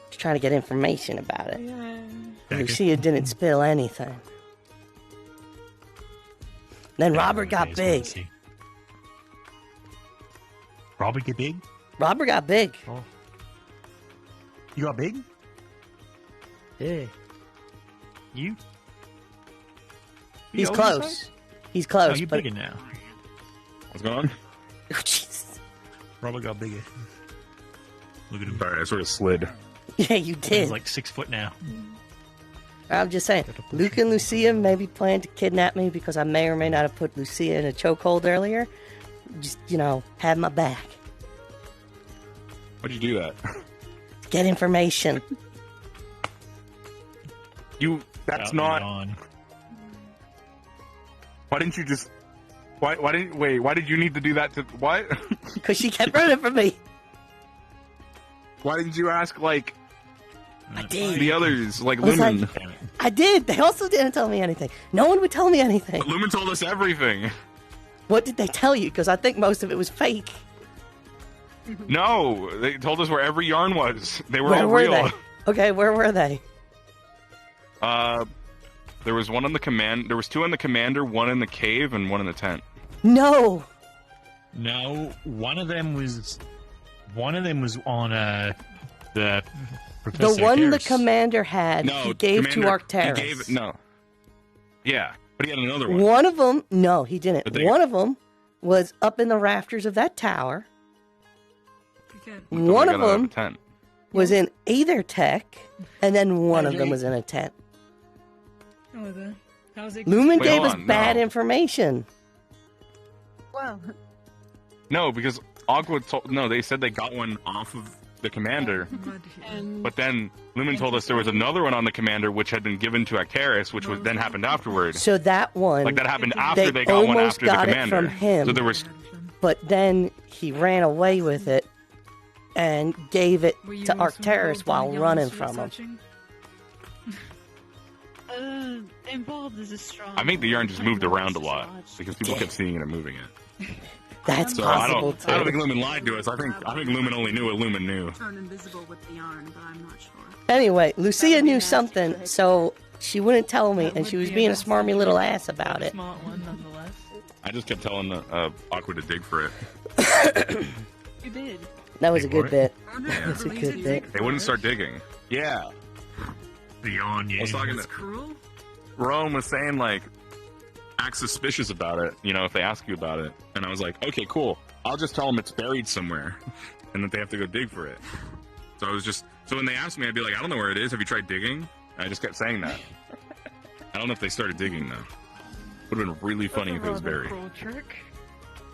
Just trying to get information about it. Yeah. Lucia didn't spill anything. Then Robert got big. Robert get big? Robert got big. Oh. You got big? Yeah. You? He's You close. oversized? He's close. Oh, you're but... bigger now. What's going on? Oh, Jesus. Robert got bigger. Look at him. Sorry, I sort of slid. Yeah, you did. He's like 6 foot now. I'm just saying, Luke and Lucia maybe planned to kidnap me because I may or may not have put Lucia in a chokehold earlier. Just, have my back. Why'd you do that? Get information. That's not. Why didn't you just? Why did you need to do that to what? Because she kept running from me. Why didn't you ask like? I did. The others, like I was Lumen. like, I did. They also didn't tell me anything. No one would tell me anything. But Lumen told us everything. What did they tell you? Because I think most of it was fake. No, they told us where every yarn was. They were Where all were real. they? Okay, where were they? There was one on the command. There was 2 on the commander, 1 in the cave, and 1 in the tent. No. No, one of them was on the Professor The one Harris. the commander had, No, he gave to Arcturus. He gave no. Yeah, but he had another one. One of them, no, he didn't. But they- One of them was up in the rafters of that tower. One of them was in either tech, and then one of them was in a tent. Oh, how's it? Lumen Wait, gave hold us on, bad no. information. Well, No, because Agua told. No, they said they got one off of the commander. But then Lumen told us there was another one on the commander, which had been given to Actaris, which was then happened afterwards. So that one, Like that happened after they got one almost after the got it commander. from him. So there was. But then he ran away with it and gave it to Arcturus while running from him. Involved is a strong. I think the yarn just moved around a lot because people kept seeing it and moving it. That's So possible I don't too. think Lumen lied to us. I think Lumen only knew what Lumen knew. Turn invisible with the yarn, but I'm not sure. Anyway, Lucia knew something, so she wouldn't tell me, and she was being a smarmy little ass about it. Smart one, nonetheless. I just kept telling Aqua to dig for it. You did. That was a Dig good for bit. Yeah. That's a good bit. They wouldn't start digging. Yeah. The yarn, yeah. I was talking That's to cruel. Rome was saying like, act suspicious about it. If they ask you about it. And I was like, okay, cool. I'll just tell them it's buried somewhere, and that they have to go dig for it. So I was just when they asked me, I'd be like, I don't know where it is. Have you tried digging? And I just kept saying that. I don't know if they started digging though. Would have been really funny if it was buried. Cruel trick.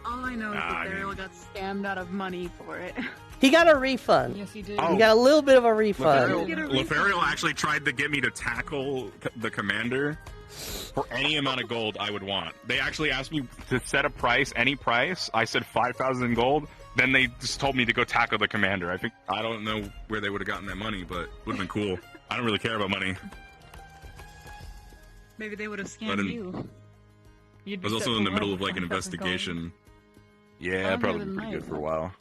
All I know is that Daryl got scammed out of money for it. He got a refund. Yes, he did. He got a little bit of a refund. Lothario actually tried to get me to tackle the commander for any amount of gold I would want. They actually asked me to set a price, any price. I said 5,000 gold. Then they just told me to go tackle the commander. I don't know where they would have gotten that money, but it would have been cool. I don't really care about money. Maybe they would have But scammed you. I was also in the middle of like an investigation. Yeah, Longer probably than been pretty mine. good for a while.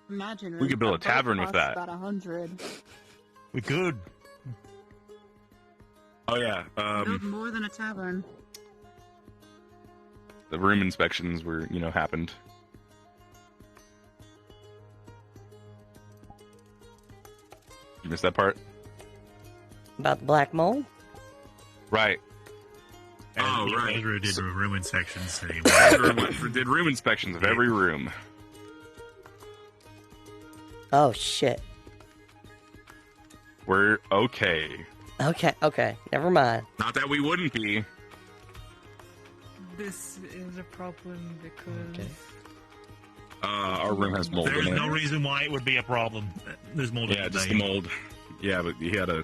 Imagine. We could build a tavern with that. About 100. We could. Oh yeah. Build more than a tavern. the room inspections were, happened. You missed that part? About the black mold? Right. Right. Ezra did room inspections. Did room inspections of every room. Oh, shit. We're okay. Okay. Never mind. Not that we wouldn't be. This is a problem because... Our room has mold There's in it. no reason why it would be a problem. There's mold. Yeah, just the mold. Yeah, but he had a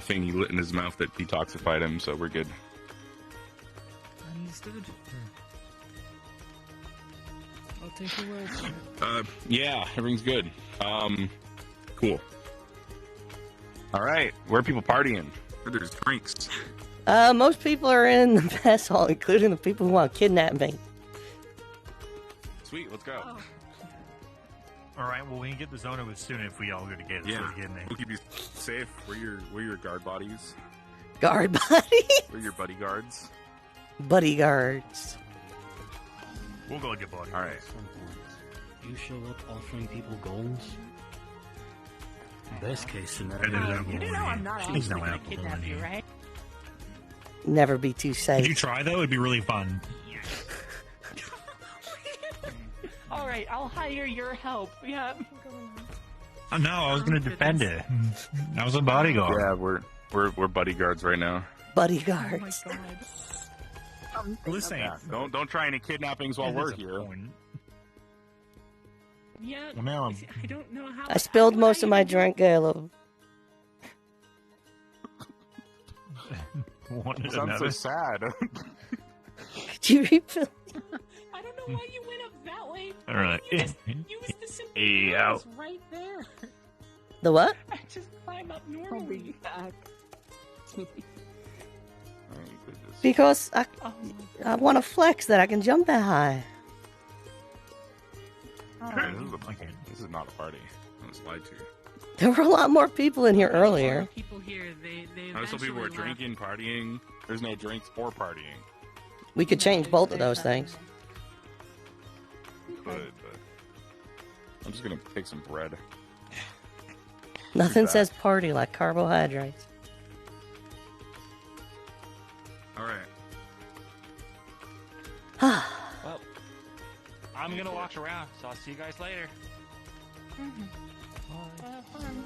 thing he lit in his mouth that detoxified him, so we're good. Understood. I'll take your word for it. Yeah, everything's good. Cool. All right, where are people partying? Where there's drinks. Most people are in the mess hall, including the people who want to kidnap me. Sweet, let's go. All right, well, we can get the zona with soon if we all go together. Yeah, So getting there. we'll keep you safe. We're your guard bodies. Guard bodies? We're your buddy guards. Buddy guards. We'll go get body. All right. You show up offering people golds? Best case scenario. You do know I'm not She's actually no gonna kidnap you, right? Never be too safe. Could you try though? It'd be really fun. All right, I'll hire your help. Yeah. Oh, no, I was going to defend it. I was a bodyguard. Yeah, we're buddy guards right now. Buddy guards. Oh my god. Listen, Yeah, don't try any kidnappings while we're here. Yeah. Well, now I don't know how. I spilled most of my drink, Galo. It sounds so sad. Could you refill? I don't know why you went up that way. All right. Use the simple Hey, doors out. right there. The what? I just climb up normally. Because I want to flex that I can jump that high. This is not a party. I was lied to. There were a lot more people in here earlier. People here, they I saw people were drinking, partying. There's no drinks or partying. We could change both of those things. But I'm just gonna take some bread. Nothing back. says party like carbohydrates. All right. Well, I'm gonna walk around, so I'll see you guys later.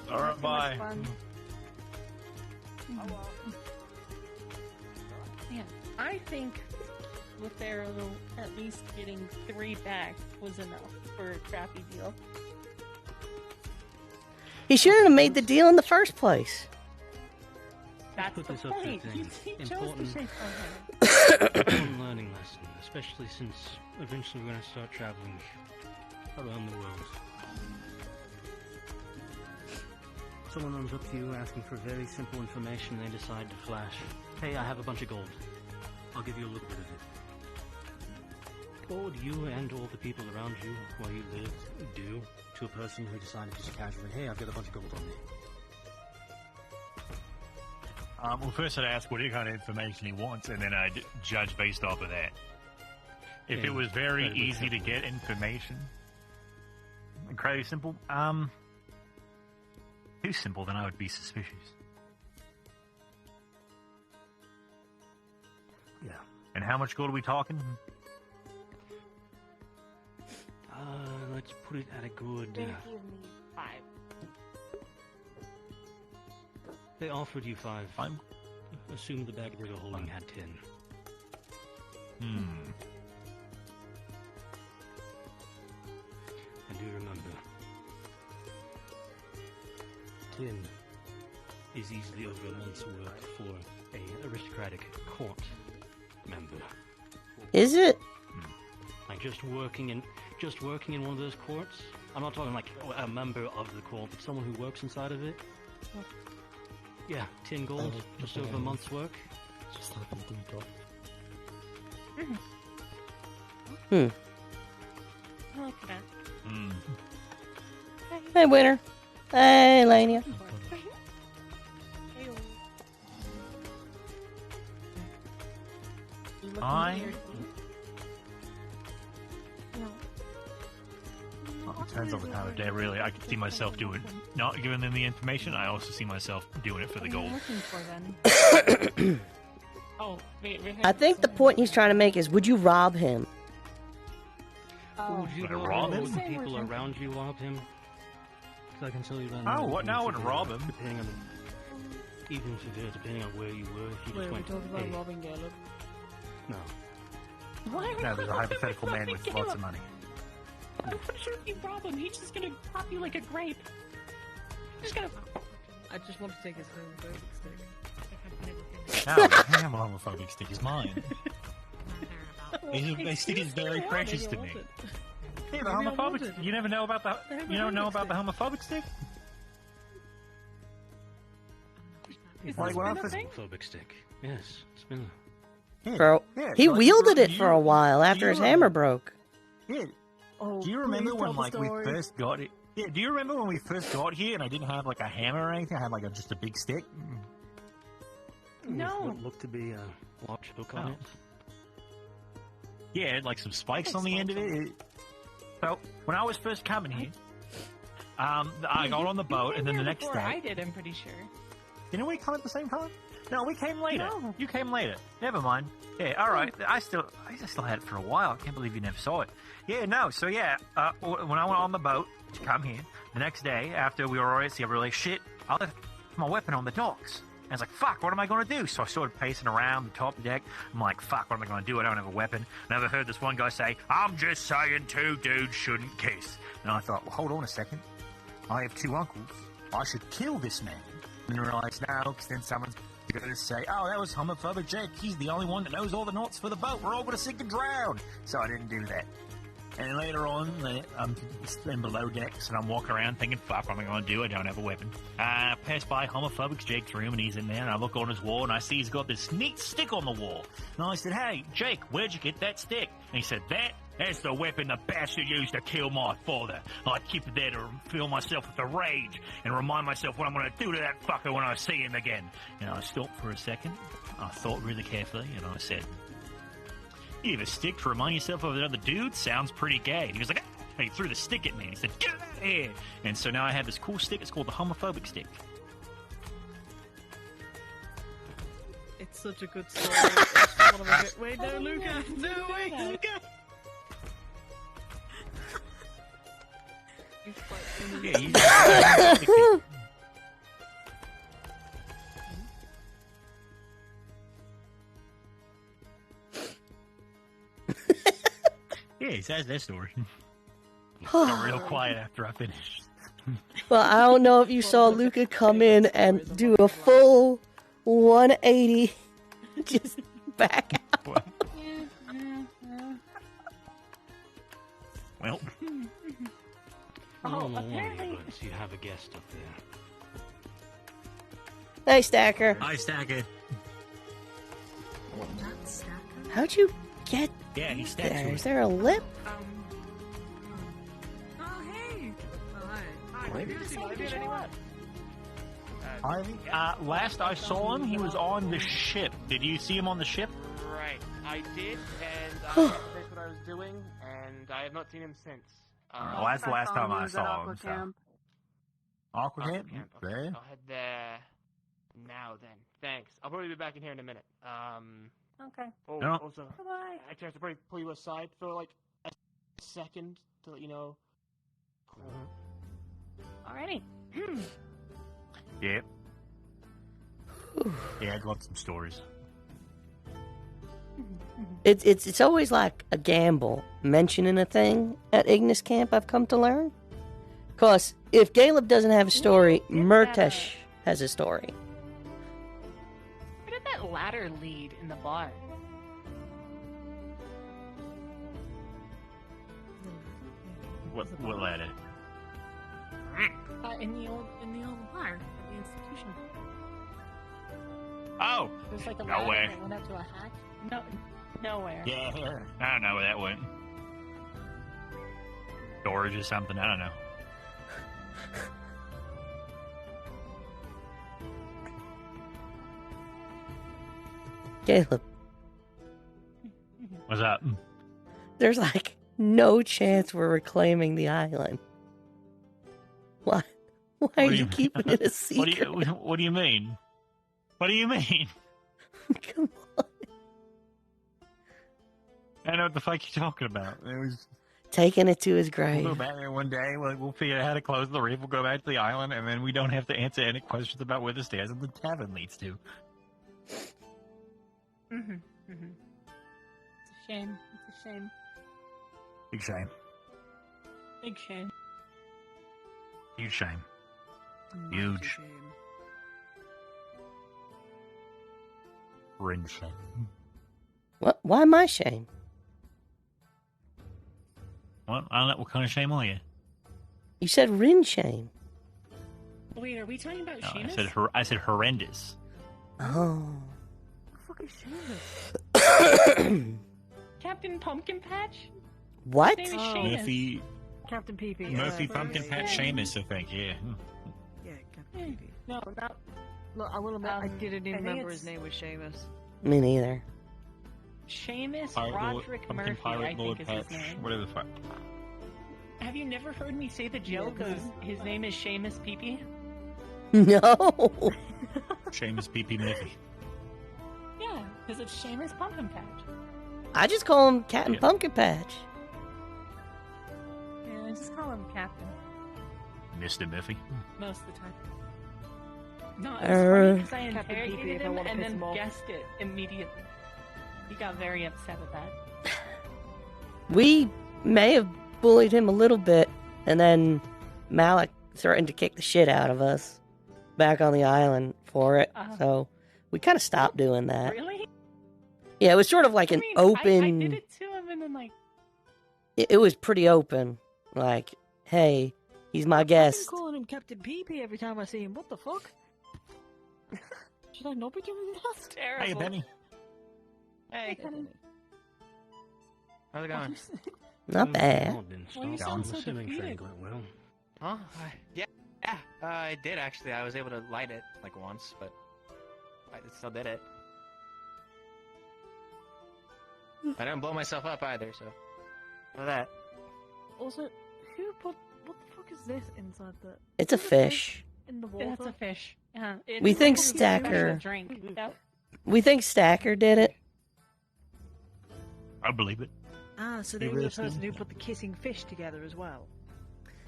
All right, bye. Yeah, I think with their at least getting 3 back was enough for a crappy deal. He shouldn't have made the deal in the first place. That's Put the this up to point. things. He chose to Important. shake my hand. Important learning lesson, especially since eventually we're going to start traveling around the world. Someone runs up to you asking for very simple information, they decide to flash. Hey, I have a bunch of gold. I'll give you a little bit of it. What would you and all the people around you, where you live, do to a person who decided just casually, hey, I've got a bunch of gold on me? Well, first I'd ask what kind of information he wants, and then I'd judge based off of that. If Yeah, it was very incredibly easy to get information, incredibly simple, too simple, then I would be suspicious. Yeah. And how much gold are we talking? Let's put it at a good... They give me 5. They offered you 5. Assume the bag they were holding had 10. And do remember, 10 is easily over a month's work for a aristocratic court member. Is it? Like just working in one of those courts. I'm not talking like a member of the court, but someone who works inside of it. Yeah, 10 gold, just over a month's work. Just have a think of. I like that. Hey, winner. Hey, Lania. I depends on the time of day, really. I could see myself doing, not giving them the information. I also see myself doing it for the gold. Looking for then. Oh, wait. I think the point he's trying to make is, would you rob him? Would you Would I rob him? would the people around you rob him? Because I can tell you then. Oh, what? No, I wouldn't rob him. Depending on, even if depending on where you were, if you just Wait, we went, talking about hey, robbing Caleb? no. Why are we No, there's a robbing hypothetical man with Caleb? lots of money. I'm pretty sure if you rob him, he's just gonna pop you like a grape. He's just gonna. I just want to take his homophobic stick. No, I have a homophobic stick. It's mine. This stick is very precious to me. Yeah, the homophobic stick. You never know about the. You don't know about the homophobic stick? Like when I been a first- thing? Homophobic stick. Yes, it's been. Bro, he wielded it for a while after his hammer broke. Yeah. Oh, Do you remember please when tell the like we story. first got it? Yeah. Do you remember when we first got here and I didn't have like a hammer or anything? I had like just a big stick. No. What looked to be a large hook on it. Yeah, it had like some spikes on the end of it. So when I was first coming here, I got on the boat and then the next Before day. I did, I'm pretty sure. Didn't we come at the same time? No, we came later. No. You came later. Never mind. Yeah, all right. I still had it for a while. I can't believe you never saw it. Yeah, no. So yeah, when I went on the boat to come here, the next day after we were already together, we were like, shit, I left my weapon on the docks. And I was like, fuck, what am I going to do? So I started pacing around the top deck. I'm like, fuck, what am I going to do? I don't have a weapon. And I overheard this one guy say, I'm just saying two dudes shouldn't kiss. And I thought, well, hold on a second. I have two uncles. I should kill this man. And I realized, no, because then someone's going to say, oh, that was homophobic Jake. He's the only one that knows all the knots for the boat. We're all going to sink and drown. So I didn't do that. And then later on, I'm in below decks, and I'm walking around thinking, fuck, what am I going to do? I don't have a weapon. I pass by homophobic Jake's room, and he's in there, and I look on his wall, and I see he's got this neat stick on the wall. And I said, hey, Jake, where'd you get that stick? And he said, that's the weapon the bastard used to kill my father. I keep it there to fill myself with the rage and remind myself what I'm going to do to that fucker when I see him again. And I stopped for a second. I thought really carefully, and I said, you have a stick to remind yourself of another dude? Sounds pretty gay. And he was like, ah! And he threw the stick at me. He said, get it out of here. And so now I have this cool stick. It's called the homophobic stick. It's such a good story. I just wanna make it- Wait, no, Luca! No, wait, Luca! Yeah, you yeah, he says that story. Got real quiet after I finished. Well, I don't know if you saw Luca come in and do a full 180, just back out. Well. Oh, apparently- but you have a guest up there. Hey, Stacker. Hi, Stacker. How'd you get Yeah, he stacked there? to Is it. there a lip? Oh, hey! Oh, hi. Ivy, did you see Ivy at anyone? Ivy? Last I saw him, he was on the ship. Did you see him on the ship? Right, I did, and I finished what I was doing, and I have not seen him since. Well, that's the last time I saw him. So. Aqua Camp? Okay. There? I'll head there now then. Thanks. I'll probably be back in here in a minute. Okay. Oh, No. also, Bye-bye. I have to probably pull you aside for like a second to let you know. Alrighty. Yeah. Yeah, I got some stories. It's always like a gamble mentioning a thing at Ignis Camp, I've come to learn. Because if Caleb doesn't have a story, Murtesh has a story. Where did that ladder lead in the bar? What ladder? In the old bar at the institution. Oh! There's like a Nowhere. ladder that went up to a hatch. No, nowhere. Yeah, I don't know where that went. Storage or something, I don't know. Caleb, What's up? there's like no chance we're reclaiming the island. Why? Why are you keeping it a secret? What do you mean? What do you mean? Come on. I know what the fuck you're talking about. It was Taking it to his grave. We'll go back there one day. We'll figure out how to close the reef. We'll go back to the island, and then we don't have to answer any questions about where the stairs of the tavern leads to. Mm-hmm. Mm-hmm. It's a shame. It's a shame. Big shame. Big shame. Huge shame. Huge. Rin shame. What? Why my shame? What? I don't know. What kind of shame are you? You said Rin shame. Wait, are we talking about No, Seamus? I said horrendous. Oh. What the fuck is Seamus? Captain Pumpkin Patch? What? His name is Seamus. Murphy. Captain Pee-Pee. Murphy Pumpkin Patch Seamus, I think. Yeah. Yeah, Captain Pee-Pee. No, not... Look, I will admit, I didn't even I think remember his it's- name was Seamus. Me neither. Seamus Pirate Lord, Roderick Pumpkin Murphy, Pirate I Lord think is his Patch, name. whatever the fuck. Have you never heard me say the joke of his name is Seamus Pee-Pee? No. Seamus P.P. Murphy. Yeah, because it's Seamus Pumpkin Patch. I just call him Captain Pumpkin Patch. Yeah, I just call him Captain Mr. Murphy. most of the time. No, it's funny because I Captain Pee-Pee, interrogated if I him wanna and piss then him off. guessed it immediately. He got very upset at that. We may have bullied him a little bit, and then Malik threatened to kick the shit out of us back on the island for it. So we kind of stopped doing that. Really? Yeah, it was sort of like an open. I did it to him and then like... It was pretty open. Like, hey, he's my I'm guest. calling him Captain Pee-Pee every time I see him. What the fuck? Should I not be doing that? That's terrible. Hey, Benny. Hey. How's it going? Not bad. Why you sound so defeated? Huh? Yeah, I did actually. I was able to light it like once, but I still did it. I didn't blow myself up either, so for that. Also, who put... What the fuck is this inside the... It's a fish. In the water? That's a fish. Yeah, We it's think like a Stacker- special drink. Yep. We think Stacker did it. I believe it. Ah, so they were the person who put the kissing fish together as well.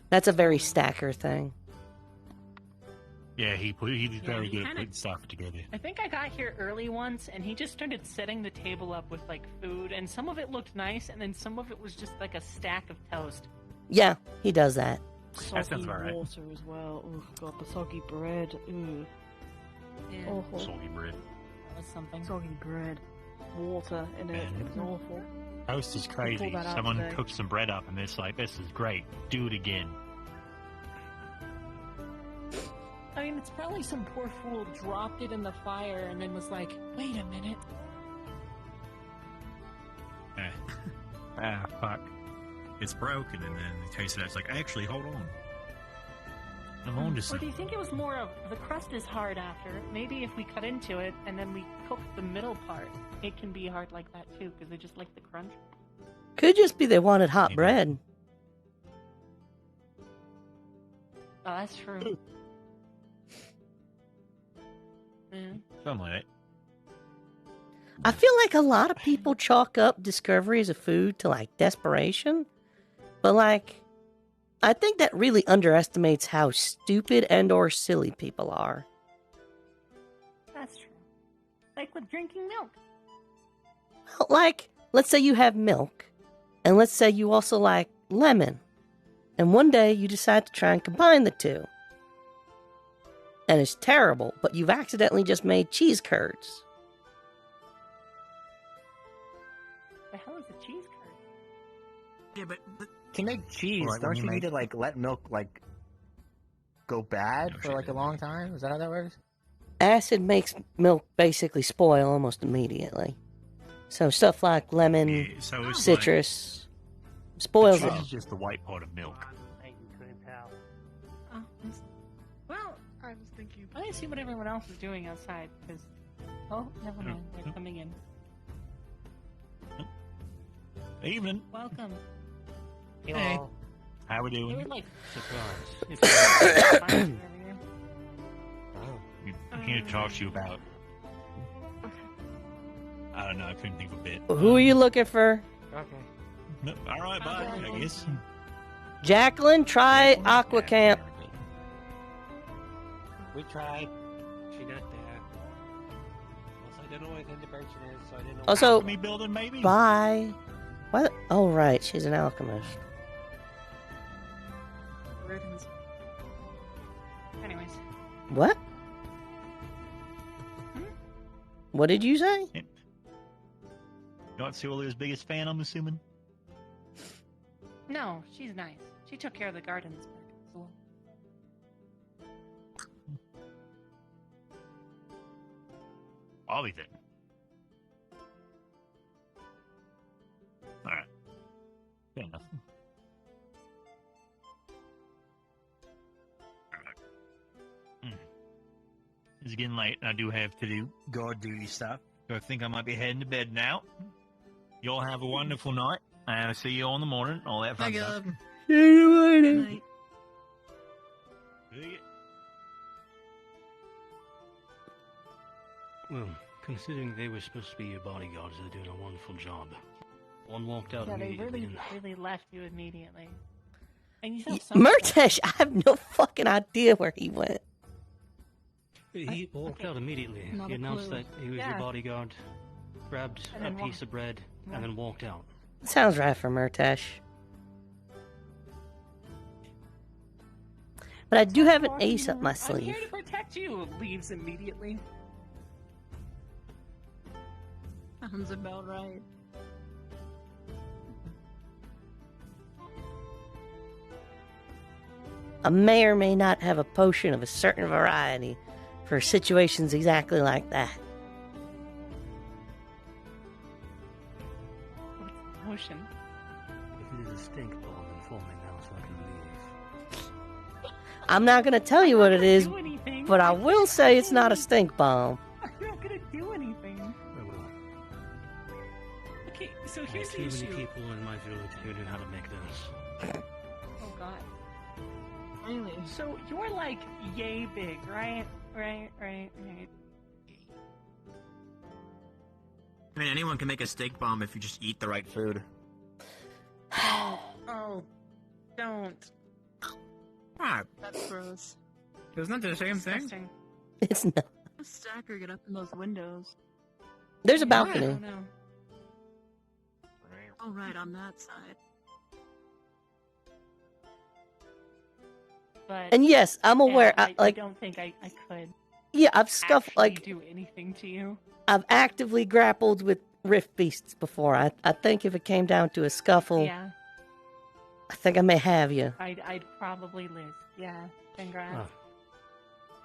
That's a very Stacker thing. Yeah, he's very he good at kinda- putting stuff together. I think I got here early once, and he just started setting the table up with like food, and some of it looked nice, and then some of it was just like a stack of toast. Yeah, he does that. Soggy about right. water as well. Oh god, the soggy bread. Ooh. Yeah. Awful. Soggy bread. That was something. Soggy bread. Water in it. It was awful. Toast is crazy. pulled that out Someone today. cooks some bread up, and it's like, this is great. Do it again. I mean, it's probably some poor fool dropped it in the fire and then was like, wait a minute. Fuck. It's broken, and then they taste it. It's like, actually, hold on. I'm on to Or do something. you think it was more of the crust is hard after? Maybe if we cut into it and then we cook the middle part, it can be hard like that too, because they just like the crunch. Could just be they wanted hot bread. Oh, that's true. Yeah. Something like that. I feel like a lot of people chalk up discoveries of food to like desperation. But like, I think that really underestimates how stupid and or silly people are. That's true. Like with drinking milk. Like, let's say you have milk, and let's say you also like lemon, and one day you decide to try and combine the two. And it's terrible, but you've accidentally just made cheese curds. The hell is a cheese curd? Yeah, but To make cheese, Right, when don't you you need make- to like let milk like go bad for like a long time? Is that how that works? Acid makes milk basically spoil almost immediately. So stuff like lemon, Yeah, so it's citrus, spoils cheese it. is just the white part of milk. Oh, well, I was thinking. I see what everyone else is doing outside, because... Oh, never mind. They're coming in. Evening. Welcome. Hey. How we They doing? were like surprised. I'm here to talk to you about. I don't know. I couldn't think of a bit. Who are you looking for? Okay. All right, bye. I guess. Jacqueline, try Aqua Camp. We tried. She got there. Also, I don't know what intervention is, so I didn't know. Also, Alchemy building, maybe? bye. What? Oh, right. She's an alchemist. Anyways. What? What did you say? Not Celia's biggest fan, I'm assuming? No, she's nice. She took care of the gardens back at school. I'll be there. Alright. Fair enough. Alright. It's getting late, and I do have to do guard duty stuff. So I think I might be heading to bed now. Y'all have a wonderful night, and I'll see you all in the morning. All that fun stuff. See you later. Well, considering they were supposed to be your bodyguards, they're doing a wonderful job. One walked out Yeah, they immediately. really left you immediately. And you sound so Murtesh, I have no fucking idea where he went. He walked out immediately. Not He a announced clue. that he was Yeah. your bodyguard, grabbed And a then piece of bread, and then walked out. Sounds right for Murtesh. But I do have an ace up my I'm sleeve. here to protect you. Leaves immediately. Sounds about right. I may or may not have a potion of a certain variety for situations exactly like that. Motion. If it is a stink bomb, inform me now so I can leave. I'm not going to tell you what it is, do anything. but I will say it's not a stink bomb. I'm not gonna do anything. Okay, so here's the Too many issue. people in my village who knew how to make this. Oh god. Really? So you're like yay big, right? Right. I mean, anyone can make a steak bomb if you just eat the right food. Oh, don't. Ah, That's gross. isn't that the same thing? Disgusting. It's not. How does Stacker get up in those windows? There's a I balcony. don't know. Oh, right, on that side. But And yes, I'm aware. yeah, I like, don't think I could. yeah, I've scuffed actually like do anything to you. I've actively grappled with rift beasts before. I think if it came down to a scuffle, Yeah, I think I may have you. I'd probably lose. Yeah, congrats.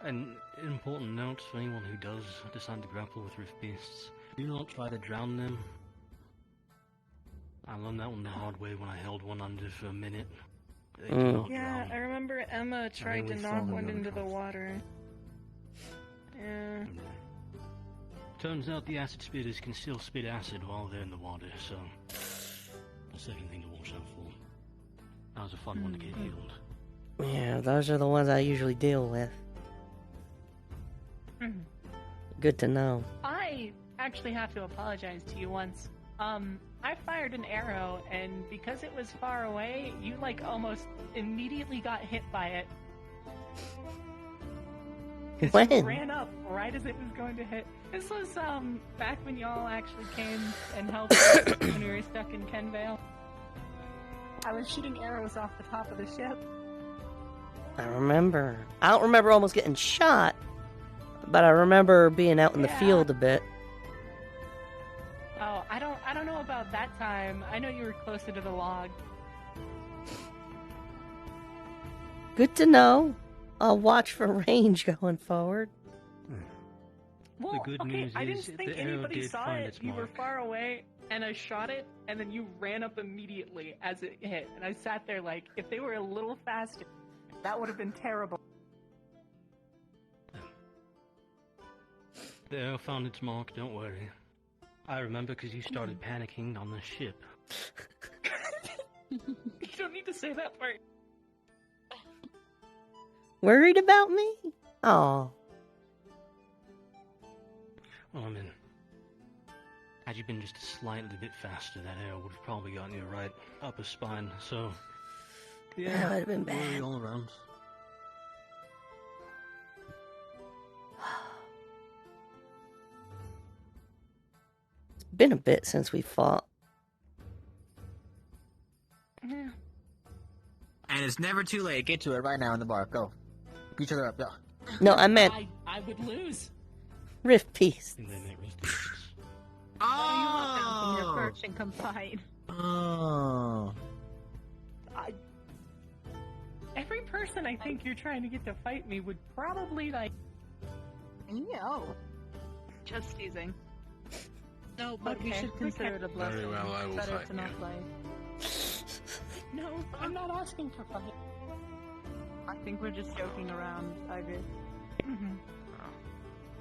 An important note for anyone who does decide to grapple with rift beasts: do not try to drown them. I learned that one the hard way when I held one under for a minute. They do not Yeah, drown. I remember Emma tried to only knock fall one in into the unconscious. water. Yeah. Turns out the acid spitters can still spit acid while they're in the water, so a second thing to watch out for. That was a fun one to get healed. Yeah, those are the ones I usually deal with. Good to know. I actually have to apologize to you once. I fired an arrow, and because it was far away, you like almost immediately got hit by it. 'Cause you When? ran up right as it was going to hit. This was back when y'all actually came and helped us when we were stuck in Kenvale. I was shooting arrows off the top of the ship. I remember. I don't remember almost getting shot, but I remember being out in the Yeah. field a bit. Oh, I don't know about that time. I know you were closer to the log. Good to know. I'll watch for range going forward. Well, good okay, news I didn't is think the arrow anybody did saw find it. its You were mark. far away, and I shot it, and then you ran up immediately as it hit. And I sat there like, if they were a little faster, that would have been terrible. The arrow found its mark, don't worry. I remember because you started panicking on the ship. You don't need to say that part. Worried about me? Oh. Well, I mean, had you been just a slightly bit faster, that arrow would have probably gotten you right up his spine. So, yeah, That would have been worry bad. all around. It's been a bit since we fought. Yeah. And it's never too late. Get to it right now in the bar. Go. Beat each other up. Go. No, I meant I would lose. rift piece. Oh! You look down from your perch and come fight. Oh. Every person I think you're trying to get to fight me would probably like. No. Just teasing. No, but we Okay, should consider it a blessing. Very well, I will Better fight to not you. play. No, I'm not asking for fight. I think we're just joking around, Ivy. Mm-hmm.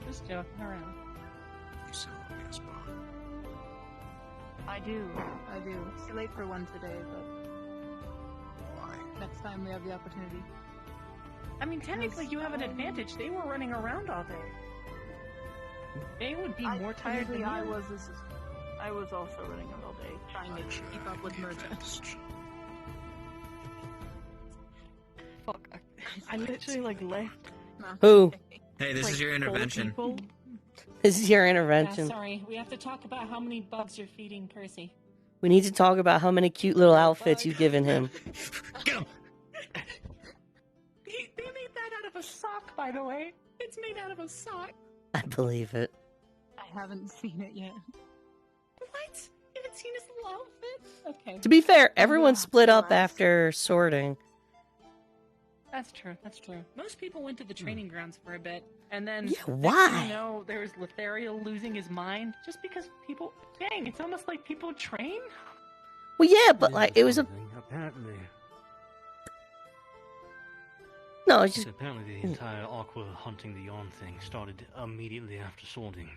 Just joking around. You sound like a spawn. I do. It's too late for one today, but Why? next time we have the opportunity. I mean, technically you have an advantage. They were running around all day. They would be more tired than you. I was also running around all day, trying to keep up with Merchant. Fuck. I literally like left. Who? Hey, this is your intervention. This is your Yeah, intervention. sorry, we have to talk about how many bugs you're feeding Percy. We need to talk about how many cute little outfits you've given him. Get him! They made that out of a sock, by the way. It's made out of a sock. I believe it. I haven't seen it yet. What? You haven't seen his little outfit? Okay. To be fair, everyone split up after sorting. That's true. That's true. Most people went to the training grounds for a bit, and then Yeah, next thing why? you know, there was Lothario losing his mind just because people. Dang, it's almost like people train. Well, yeah, but like it was a Apparently, no. It's just apparently the entire aqua hunting the yawn thing started immediately after sorting.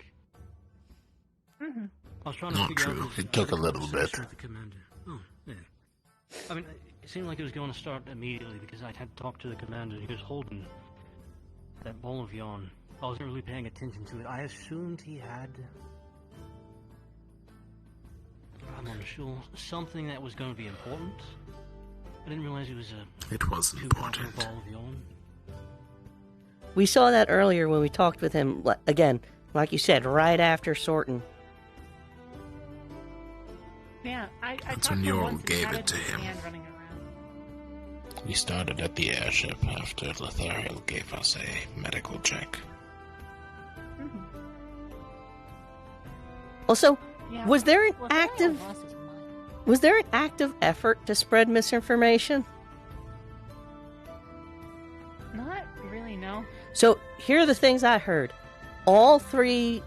Mm-hmm. I was trying to Not figure true. out It took a little bit. The commander. Oh, yeah. I mean, it seemed like it was going to start immediately because I had talked to the commander. He was holding that ball of yarn. I wasn't really paying attention to it. I assumed he had, I'm unsure, something that was going to be important. I didn't realize it was a It wasn't important. ball of yarn. we saw that earlier when we talked with him. Again, like you said, right after sorting. Yeah, I That's talked when to him Yorl once and he gave had it to in his him. hand running around. We started at the airship after Lothario gave us a medical check. Mm-hmm. Also, Yeah, was there an Lothario active lost his mind. was there an active effort to spread misinformation? Not really, no. So here are the things I heard. All three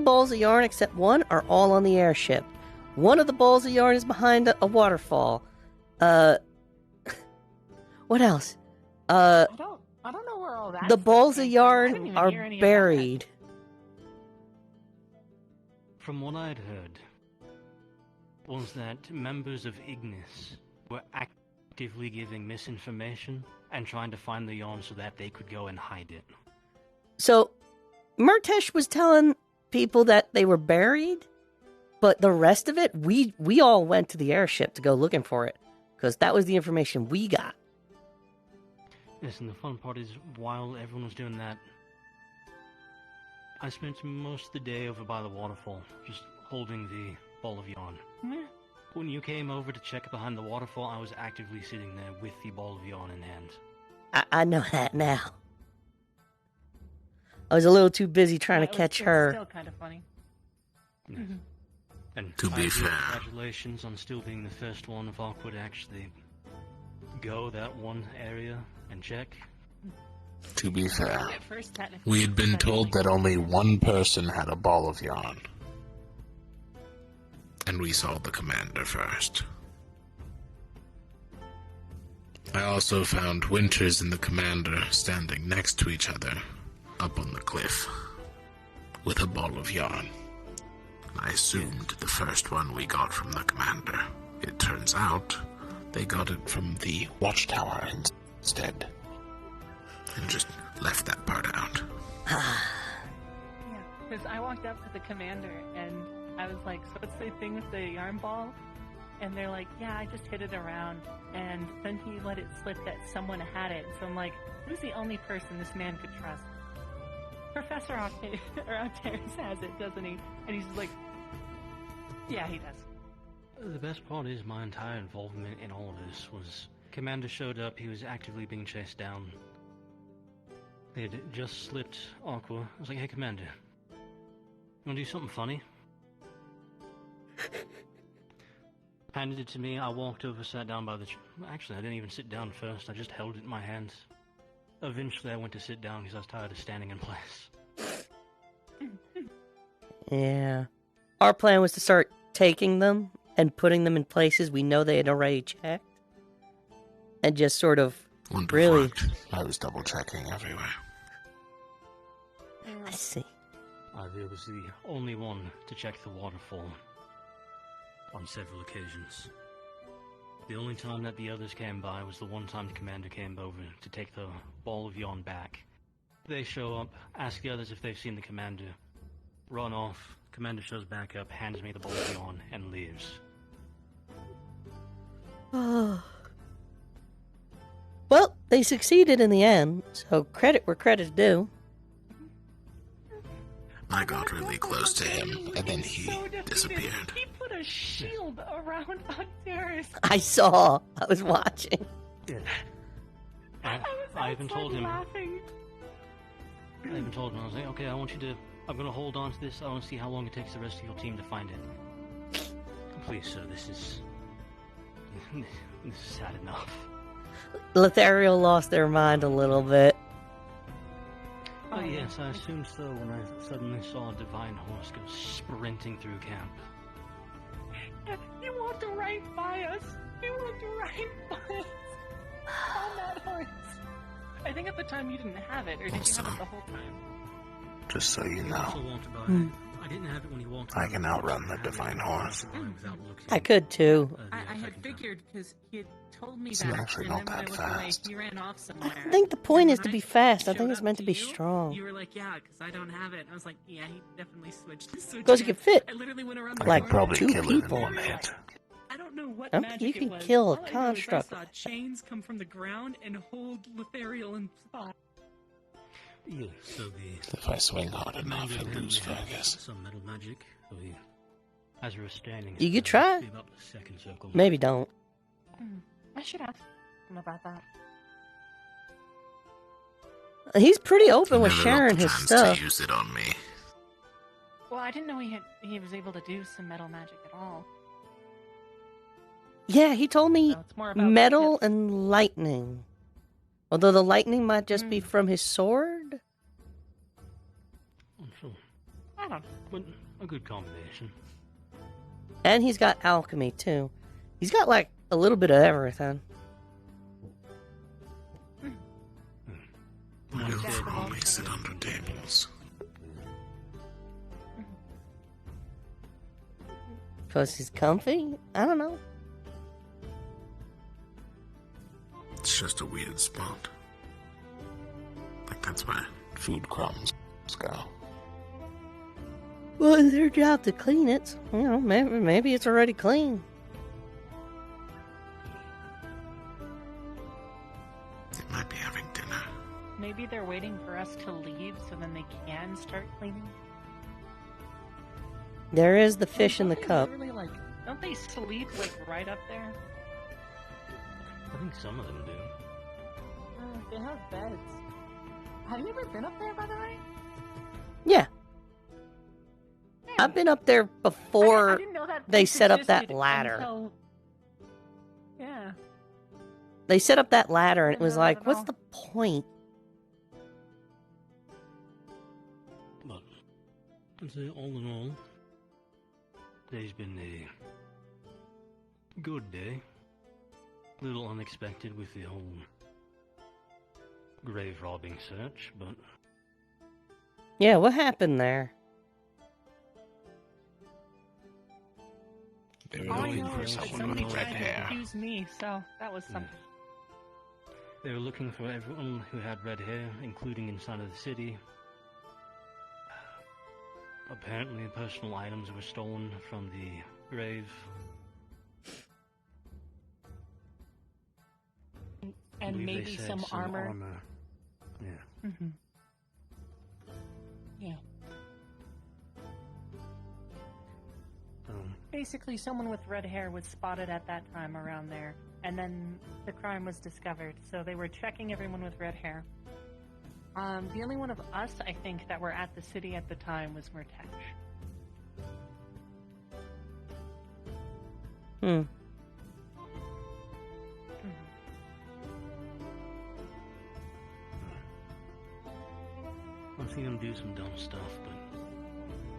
balls of yarn except one are all on the airship. One of the balls of yarn is behind a waterfall. What else? I don't know where all that. The balls of I didn't yarn even are hear any of that. buried. From what I'd heard, was that members of Ignis were actively giving misinformation and trying to find the yarn so that they could go and hide it. So Murtesh was telling people that they were buried, but the rest of it, we all went to the airship to go looking for it because that was the information we got. Yes, and the fun part is, while everyone was doing that, I spent most of the day over by the waterfall, just holding the ball of yarn. Yeah. When you came over to check behind the waterfall, I was actively sitting there with the ball of yarn in hand. I know that now. I was a little too busy trying to catch her. Still kind of funny. Mm-hmm. And To be fair. congratulations on still being the first one of Aqua to actually go that one area and check. To be fair, At first, technically, we had been told that only one person had a ball of yarn. And we saw the commander first. I also found Winters and the commander standing next to each other up on the cliff with a ball of yarn. I assumed the first one we got from the commander. It turns out They got it from the watchtower instead. And just left that part out. Yeah, because I walked up to the commander and I was like, so what's the thing with the yarn ball? And they're like, yeah, I just hit it around. And then he let it slip that someone had it. So I'm like, who's the only person this man could trust? Professor Octavius has it, doesn't he? And he's just like, yeah, he does. The best part is my entire involvement in all of this was Commander showed up, he was actively being chased down. They had just slipped Aqua. I was like, hey, Commander, you wanna do something funny? Handed it to me, I walked over, sat down by the actually, I didn't even sit down first, I just held it in my hands. Eventually I went to sit down because I was tired of standing in place. Yeah. Our plan was to start taking them and putting them in places we know they had already checked. And just sort of really... I was double checking everywhere. I see. I was the only one to check the waterfall on several occasions. The only time that the others came by was the one time the commander came over to take the ball of yawn back. They show up, ask the others if they've seen the commander, run off, commander shows back up, hands me the ball of yawn, and leaves. Well, they succeeded in the end, so credit where credit's due. I got really close to him, and then he disappeared. He put a shield around Octavius. I saw. I was watching. Yeah. I even told him. Laughing. I even told him, I was like, okay, I'm gonna hold on to this, I want to see how long it takes the rest of your team to find it. Please, sir, this is sad enough. Lothario lost their mind a little bit. Oh yes, I assumed so when I suddenly saw a divine horse go sprinting through camp. He walked right by us. He walked right by us. On that horse. I think at the time you didn't have it, or did you have it the whole time? Just so you He know, also walked by. I didn't have it when he walked by. I can outrun the divine horse. I could too. I had figured because he had told me It's that, actually and not then when I that looked away, fast. he ran off somewhere. I think the point is to be fast. I think it's meant to be strong. You were like, yeah, because I don't have it. I was like, yeah, he definitely switched. Because you can fit I literally went around the like corner. probably two kill it in people. one hit. I don't know what I don't magic think you it can was. kill a All I know is construct. I saw chains come from the ground and hold Lothario in spot. Yeah, so the... If I swing hard enough, I lose Fergus. Some metal magic. So as we were standing... You could try. About the second circle. Maybe don't. I should ask him about that. He's pretty open with Never got sharing the his chance stuff. to use it on me. Well, I didn't know he was able to do some metal magic at all. Yeah, he told me it's more about metal and lightning. Although the lightning might just be from his sword. I don't know. But a good combination. And he's got alchemy too. He's got like a little bit of everything. My overall makes it under tables. Because he's comfy? I don't know. It's just a weird spot. Like that's where food crumbs go. Well, it's their job to clean it. You know, maybe it's already clean. They might be having dinner. Maybe they're waiting for us to leave so then they can start cleaning. There is the fish in the cup. Literally, like, don't they sleep like right up there? I think some of them do. They have beds. Have you ever been up there, by the way? Yeah. I've been up there before I didn't know that they place set up that existed ladder. until- Yeah. They set up that ladder and it was know that like, at what's all. the point? But I'd say all in all, today's been a good day. A little unexpected with the whole grave robbing search, but Yeah, what happened there? They were All I looking know for is that someone somebody with red tried to hair. accuse me, so that was something. They were looking for everyone who had red hair, including inside of the city. Apparently, personal items were stolen from the grave. And believe they maybe said some armor. Yeah. Mm-hmm. Yeah. Basically, someone with red hair was spotted at that time around there, and then the crime was discovered. So they were checking everyone with red hair. The only one of us, I think, that were at the city at the time was Murtesh. Hmm. I've seen him do some dumb stuff, but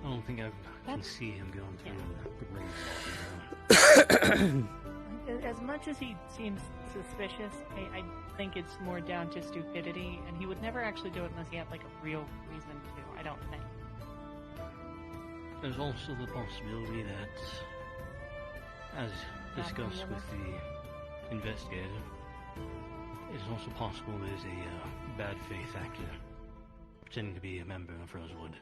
I don't think I can see him going through the grave. As much as he seems suspicious, I think it's more down to stupidity, and he would never actually do it unless he had like a real reason to. I don't think. There's also the possibility that, as discussed with the investigator, it's also possible there's a bad faith actor pretending to be a member of Rosewood.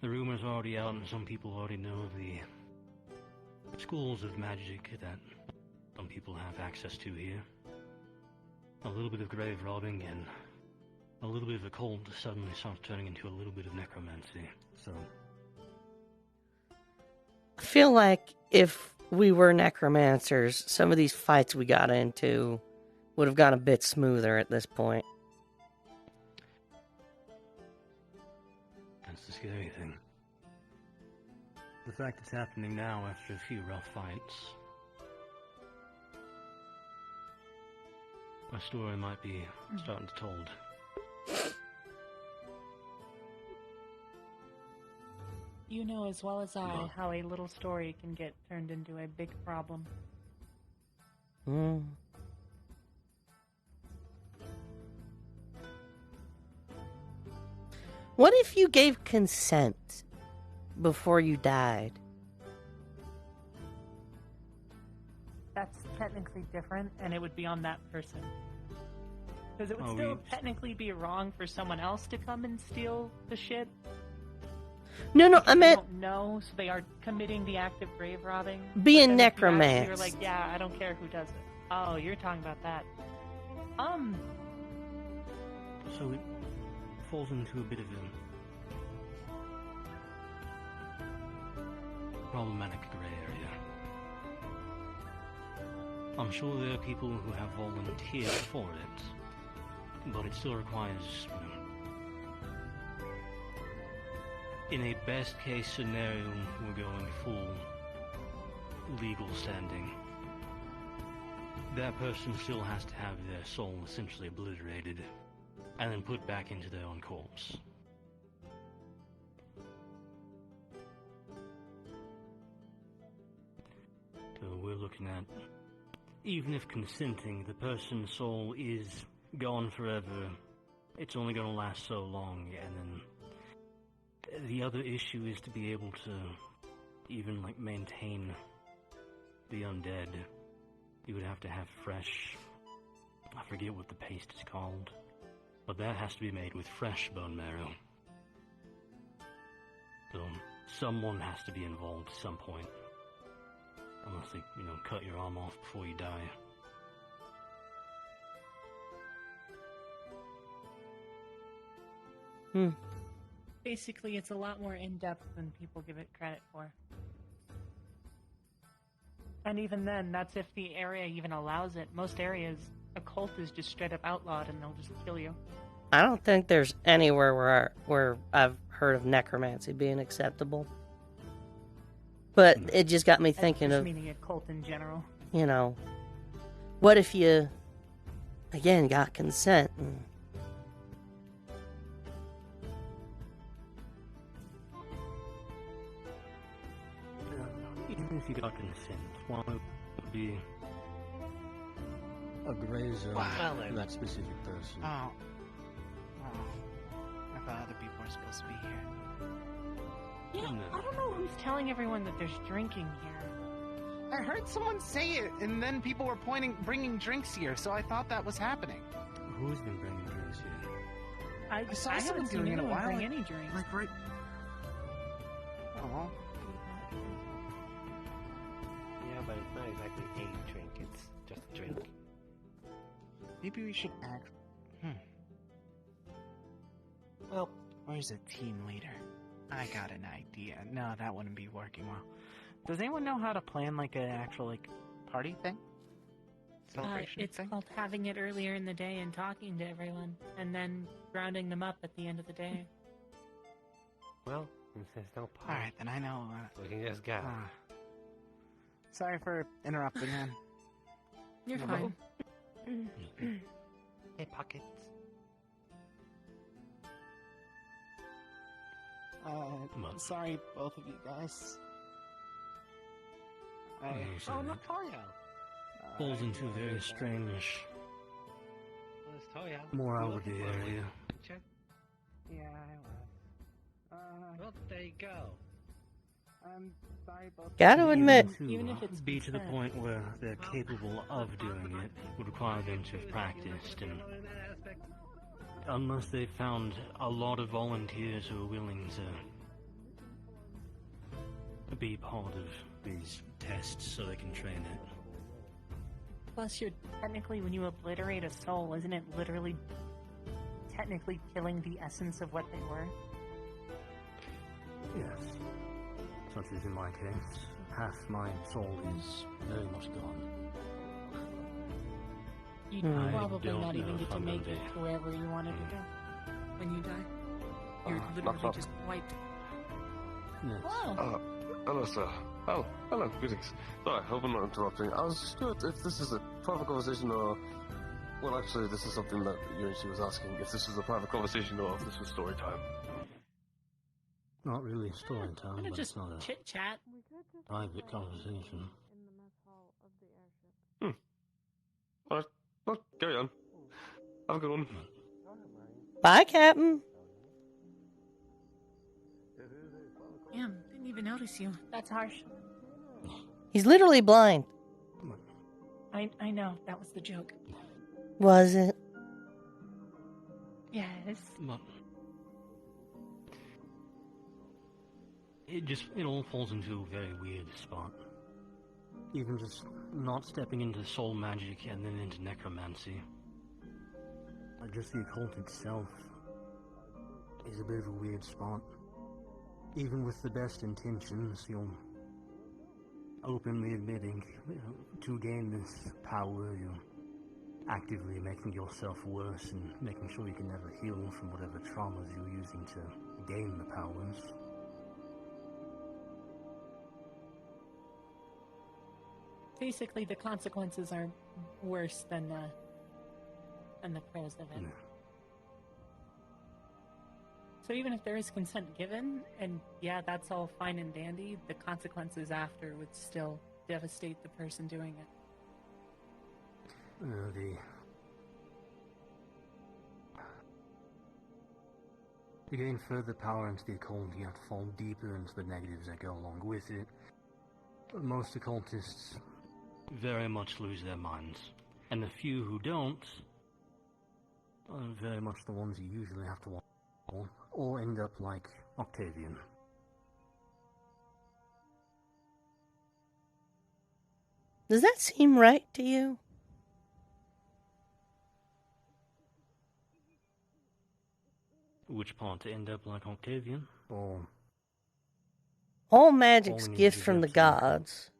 The rumors are already out, and some people already know of the schools of magic that some people have access to here. A little bit of grave robbing and a little bit of a cult suddenly starts turning into a little bit of necromancy. So I feel like if we were necromancers, some of these fights we got into would have gone a bit smoother at this point. that's the scary thing. The fact it's happening now after a few rough fights. My story might be starting to told. You know as well as I how a little story can get turned into a big problem. Hmm. What if you gave consent before you died? That's technically different, and it would be on that person. Because it would Oh, still technically be wrong for someone else to come and steal the shit. No, because I they meant don't know, so they are committing the act of grave robbing. being But then if you actually necromanced. are like, yeah, I don't care who does it. Oh, you're talking about that. So it falls into a bit of a problematic gray area. I'm sure there are people who have volunteered for it, but it still requires, in a best case scenario, we're going full legal standing. That person still has to have their soul essentially obliterated and then put back into their own corpse. So we're looking at, even if consenting, the person's soul is gone forever. It's only going to last so long, and then the other issue is to be able to even maintain the undead. You would have to have fresh, I forget what the paste is called, but that has to be made with fresh bone marrow. So someone has to be involved at some point. Unless they, cut your arm off before you die. Basically, it's a lot more in-depth than people give it credit for. And even then, that's if the area even allows it. Most areas, a cult is just straight up outlawed and they'll just kill you. I don't think there's anywhere where I've heard of necromancy being acceptable. But it just got me thinking just of, meaning a cult in general. What if you, again, got consent? Even if you got consent, why would it be A gray zone Wow. for that specific person. Oh. I thought other people were supposed to be here. Yeah, I don't know who's telling everyone that there's drinking here. I heard someone say it, and then people were bringing drinks here, so I thought that was happening. Who's been bringing drinks here? I saw I someone haven't seen doing it a anyone while. bring any drinks. Like right. Oh. Yeah, but it's not exactly a drink, it's just a drink. Maybe we should act. Well, where's the team leader? I got an idea. No, that wouldn't be working well. Does anyone know how to plan like an actual like party thing? Celebration It's thing? called having it earlier in the day and talking to everyone, and then rounding them up at the end of the day. Well, since there's no party. Alright, then I know. We can just go. Sorry for interrupting, man. You're No fine. Hey, Pockets. Sorry, both of you guys. Oh, not Toyo. Falls into a very strange Where's Toyo? morality area. Yeah, I was. Well, there you go. I'm sorry, both. Gotta admit. Even if it's be to the point where they're capable of doing it, would require them to have practiced, and unless they found a lot of volunteers who are willing to be part of these tests so they can train it. Plus, you're technically, when you obliterate a soul, isn't it literally technically killing the essence of what they were? Yes. Such as in my case, half my soul is very much gone. You'd I probably don't not even know get if to I'm make gonna it be- to wherever you wanted to go when you die. You're literally knock. just wiped. Yes. Wow. Hello, sir. Oh, hello, greetings. Sorry, hope I'm not interrupting. I was just curious if this is a private conversation or... Well, actually, this is something that you and she was asking, if this was a private conversation or if this was story time. Not really story time, Kinda but just it's not a chit chat. private conversation. Alright, well, carry on. Have a good one. Bye, Captain. Damn, didn't even notice you. That's harsh. He's literally blind. I know, that was the joke. Was it? Yes. But it all falls into a very weird spot. Even just not stepping into soul magic and then into necromancy. Like just the occult itself is a bit of a weird spot. Even with the best intentions, you're openly admitting, to gain this power, you're actively making yourself worse and making sure you can never heal from whatever traumas you're using to gain the powers. Basically, the consequences are worse than the pros of it. Yeah. So even if there is consent given, and yeah, that's all fine and dandy, the consequences after would still devastate the person doing it. To gain further power into the occult, you have to fall deeper into the negatives that go along with it. Most occultists very much lose their minds, and the few who don't are very much the ones you usually have to watch, or end up like Octavian. Does that seem right to you? Which part, to end up like Octavian, or All magic's Falling gift into from the depths of gods.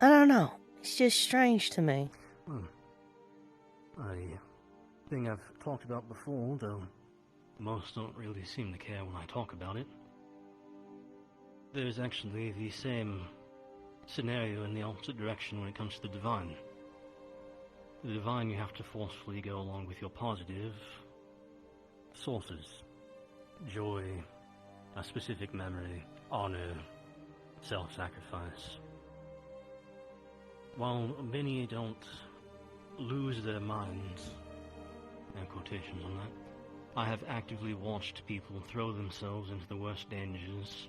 I don't know. It's just strange to me. a thing I've talked about before, though most don't really seem to care when I talk about it. There's actually the same scenario in the opposite direction when it comes to the divine. The divine, you have to forcefully go along with your positive sources. Joy, a specific memory, honor, self-sacrifice. While many don't lose their minds, and quotations on that, I have actively watched people throw themselves into the worst dangers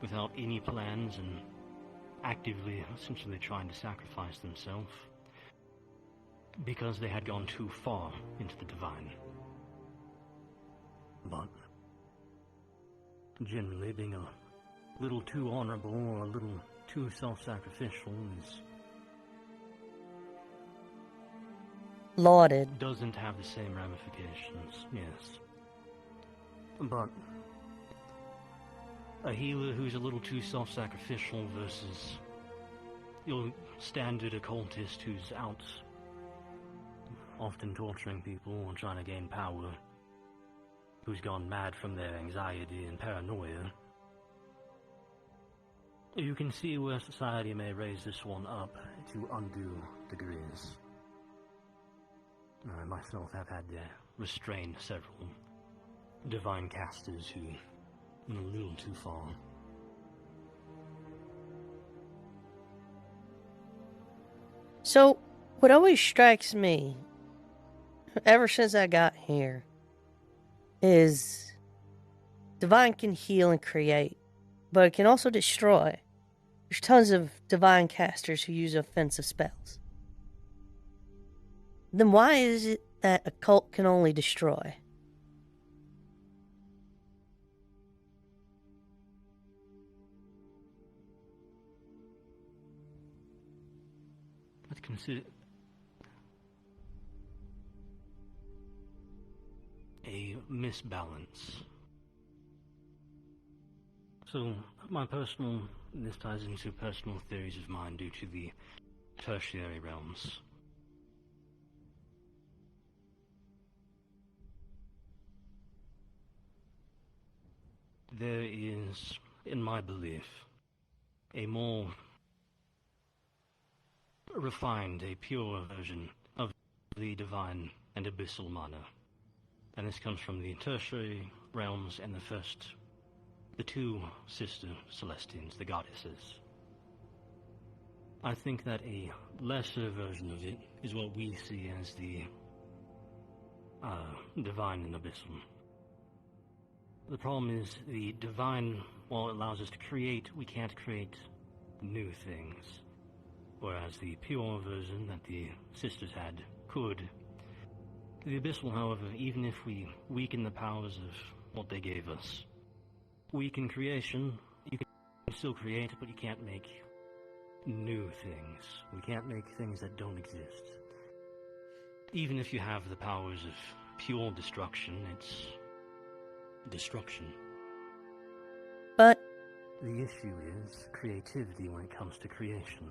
without any plans and actively, essentially trying to sacrifice themselves because they had gone too far into the divine. But generally, being a little too honorable or a little too self-sacrificial lauded. Doesn't have the same ramifications, yes. But a healer who's a little too self-sacrificial versus your standard occultist who's out often torturing people or trying to gain power, who's gone mad from their anxiety and paranoia. You can see where society may raise this one up to undue degrees. I myself have had to restrain several divine casters who went a little too far. So, what always strikes me, ever since I got here, is divine can heal and create, but it can also destroy. There's tons of divine casters who use offensive spells. Then why is it that a cult can only destroy? Let's consider a misbalance. So, this ties into personal theories of mine due to the tertiary realms. There is, in my belief, a more refined, a purer version of the divine and abyssal mana. And this comes from the tertiary realms and the two sister Celestians, the goddesses. I think that a lesser version of it is what we see as the divine and abyssal. The problem is the divine, while it allows us to create, we can't create new things. Whereas the pure version that the sisters had could. The abyssal, however, even if we weaken the powers of what they gave us, weaken creation, you can still create, but you can't make new things. We can't make things that don't exist. Even if you have the powers of pure destruction, it's destruction. But the issue is creativity when it comes to creation.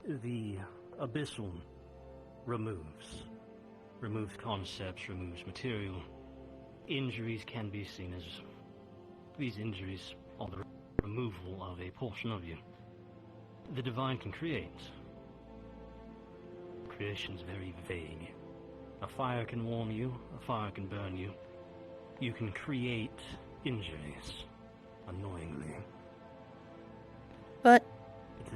The abyssal removes concepts, removes material. Injuries can be seen as these injuries are the removal of a portion of you. The divine can create. Creation's very vague. A fire can warm you, a fire can burn you. You can create injuries, annoyingly. But it's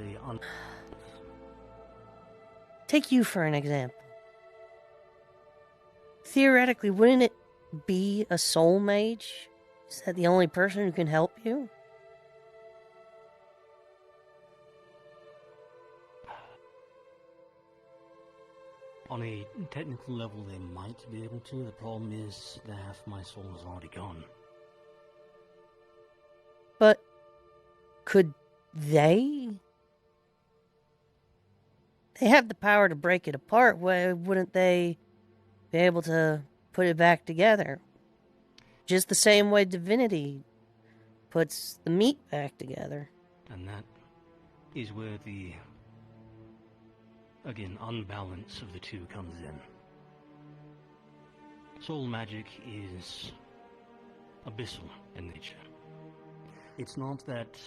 take you for an example. Theoretically, wouldn't it be a soul mage? Is that the only person who can help you? On a technical level, they might be able to. The problem is that half my soul is already gone. But could they? They have the power to break it apart. Why wouldn't they be able to put it back together? Just the same way divinity puts the meat back together. And that is where the, again, unbalance of the two comes in. Soul magic is abyssal in nature. It's not that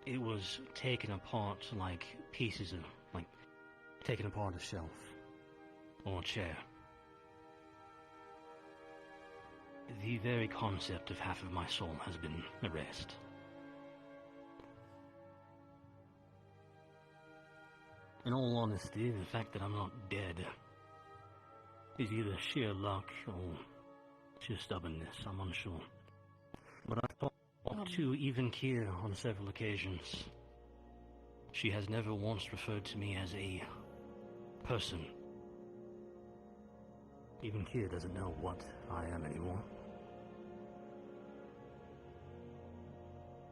it was taken apart like pieces of, like, taken apart a shelf or a chair. The very concept of half of my soul has been erased. In all honesty, the fact that I'm not dead is either sheer luck or sheer stubbornness, I'm unsure. But I've talked to even Kier on several occasions. She has never once referred to me as a person. Even Kier doesn't know what I am anymore.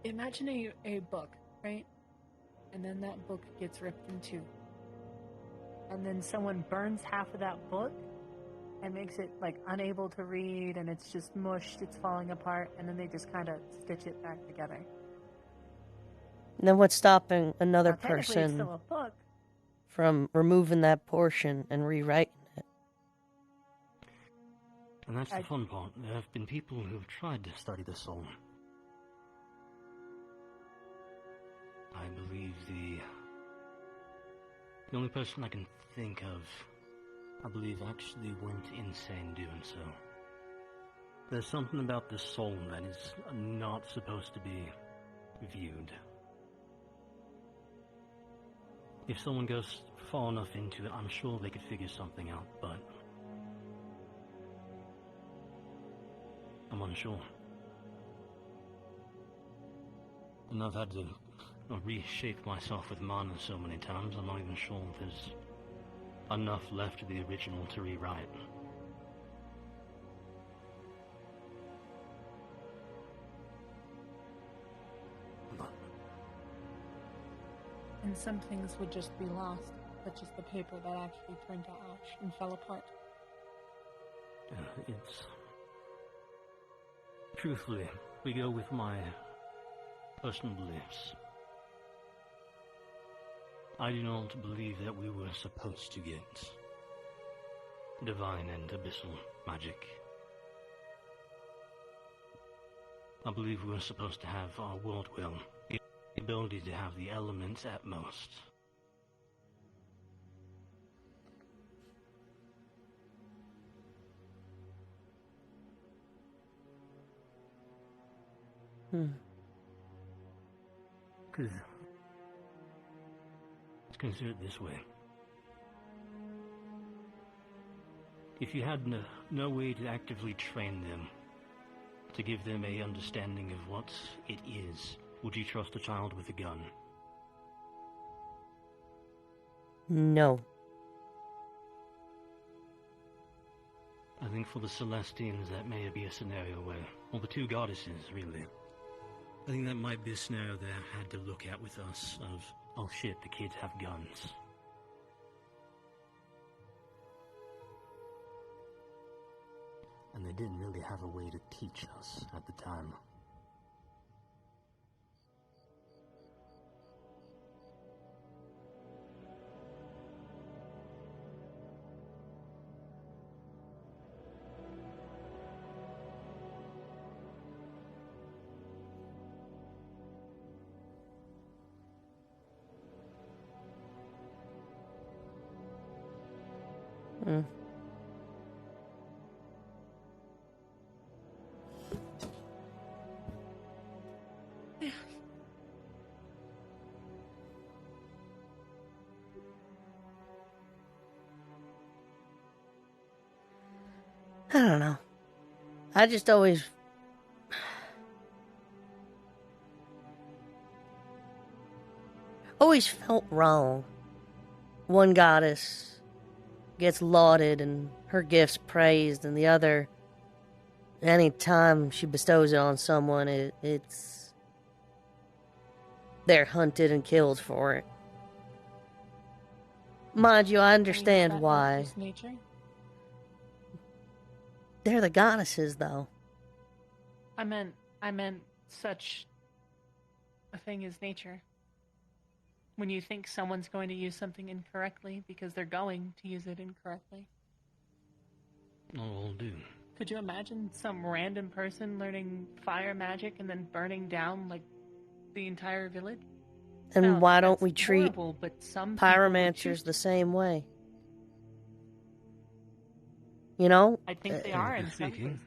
Imagine a book, right? And then that book gets ripped in two. And then someone burns half of that book and makes it like unable to read, and it's just mushed, it's falling apart, and then they just kind of stitch it back together. Then what's stopping another Now, technically, it's person still a book. from removing that portion and rewriting it? And that's the fun part. There have been people who have tried to study the soul. I believe the only person I can think of, I believe, actually went insane doing so. There's something about the soul that is not supposed to be viewed. If someone goes far enough into it, I'm sure they could figure something out, but I'm unsure. And I've had to reshape myself with mana so many times, I'm not even sure if there's enough left of the original to rewrite. And some things would just be lost, such as the paper that actually turned to ash and fell apart. It's... Truthfully, we go with my personal beliefs. I do not believe that we were supposed to get divine and abyssal magic. I believe we were supposed to have our world will, the ability to have the elements at most. Because let's consider it this way. If you had no way to actively train them, to give them a understanding of what it is, would you trust a child with a gun? No. I think for the Celestians that may be a scenario where, well, the two goddesses, really. I think that might be a scenario they had to look at with us of, oh shit, the kids have guns. And they didn't really have a way to teach us at the time. I don't know. I just always... always felt wrong. One goddess gets lauded and her gifts praised, and the other, any time she bestows it on someone, it's... they're hunted and killed for it. Mind you, I understand why. Nature? They're the goddesses, though. I meant such a thing as nature. When you think someone's going to use something incorrectly because they're going to use it incorrectly. Not all do. Could you imagine some random person learning fire magic and then burning down, like, the entire village? And No, why don't that's we treat horrible, but some people would pyromancers choose the same way? You know? I think they are in some Speaking. cases.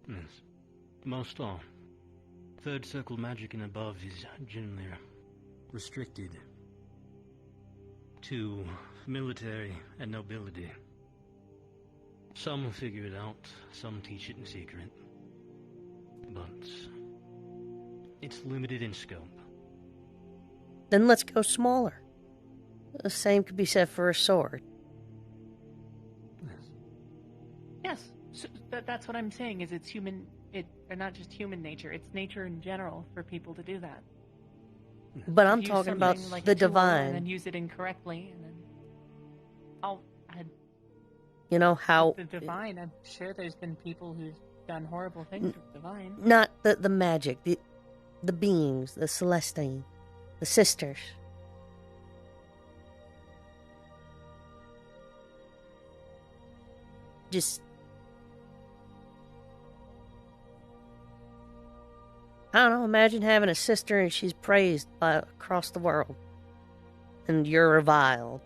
Yes. Most are. Third circle magic and above is generally restricted to military and nobility. Some figure it out, some teach it in secret. But it's limited in scope. Then let's go smaller. The same could be said for a sword. Yes, so that's what I'm saying. Is it's human, or not just human nature. It's nature in general for people to do that. But To I'm use talking about something like the a tool divine. and then use it incorrectly, and then You know how... the divine. I'm sure there's been people who've done horrible things with divine. Not the magic, the beings, the Celestine, the sisters. Just... I don't know, imagine having a sister and she's praised by across the world. And you're reviled.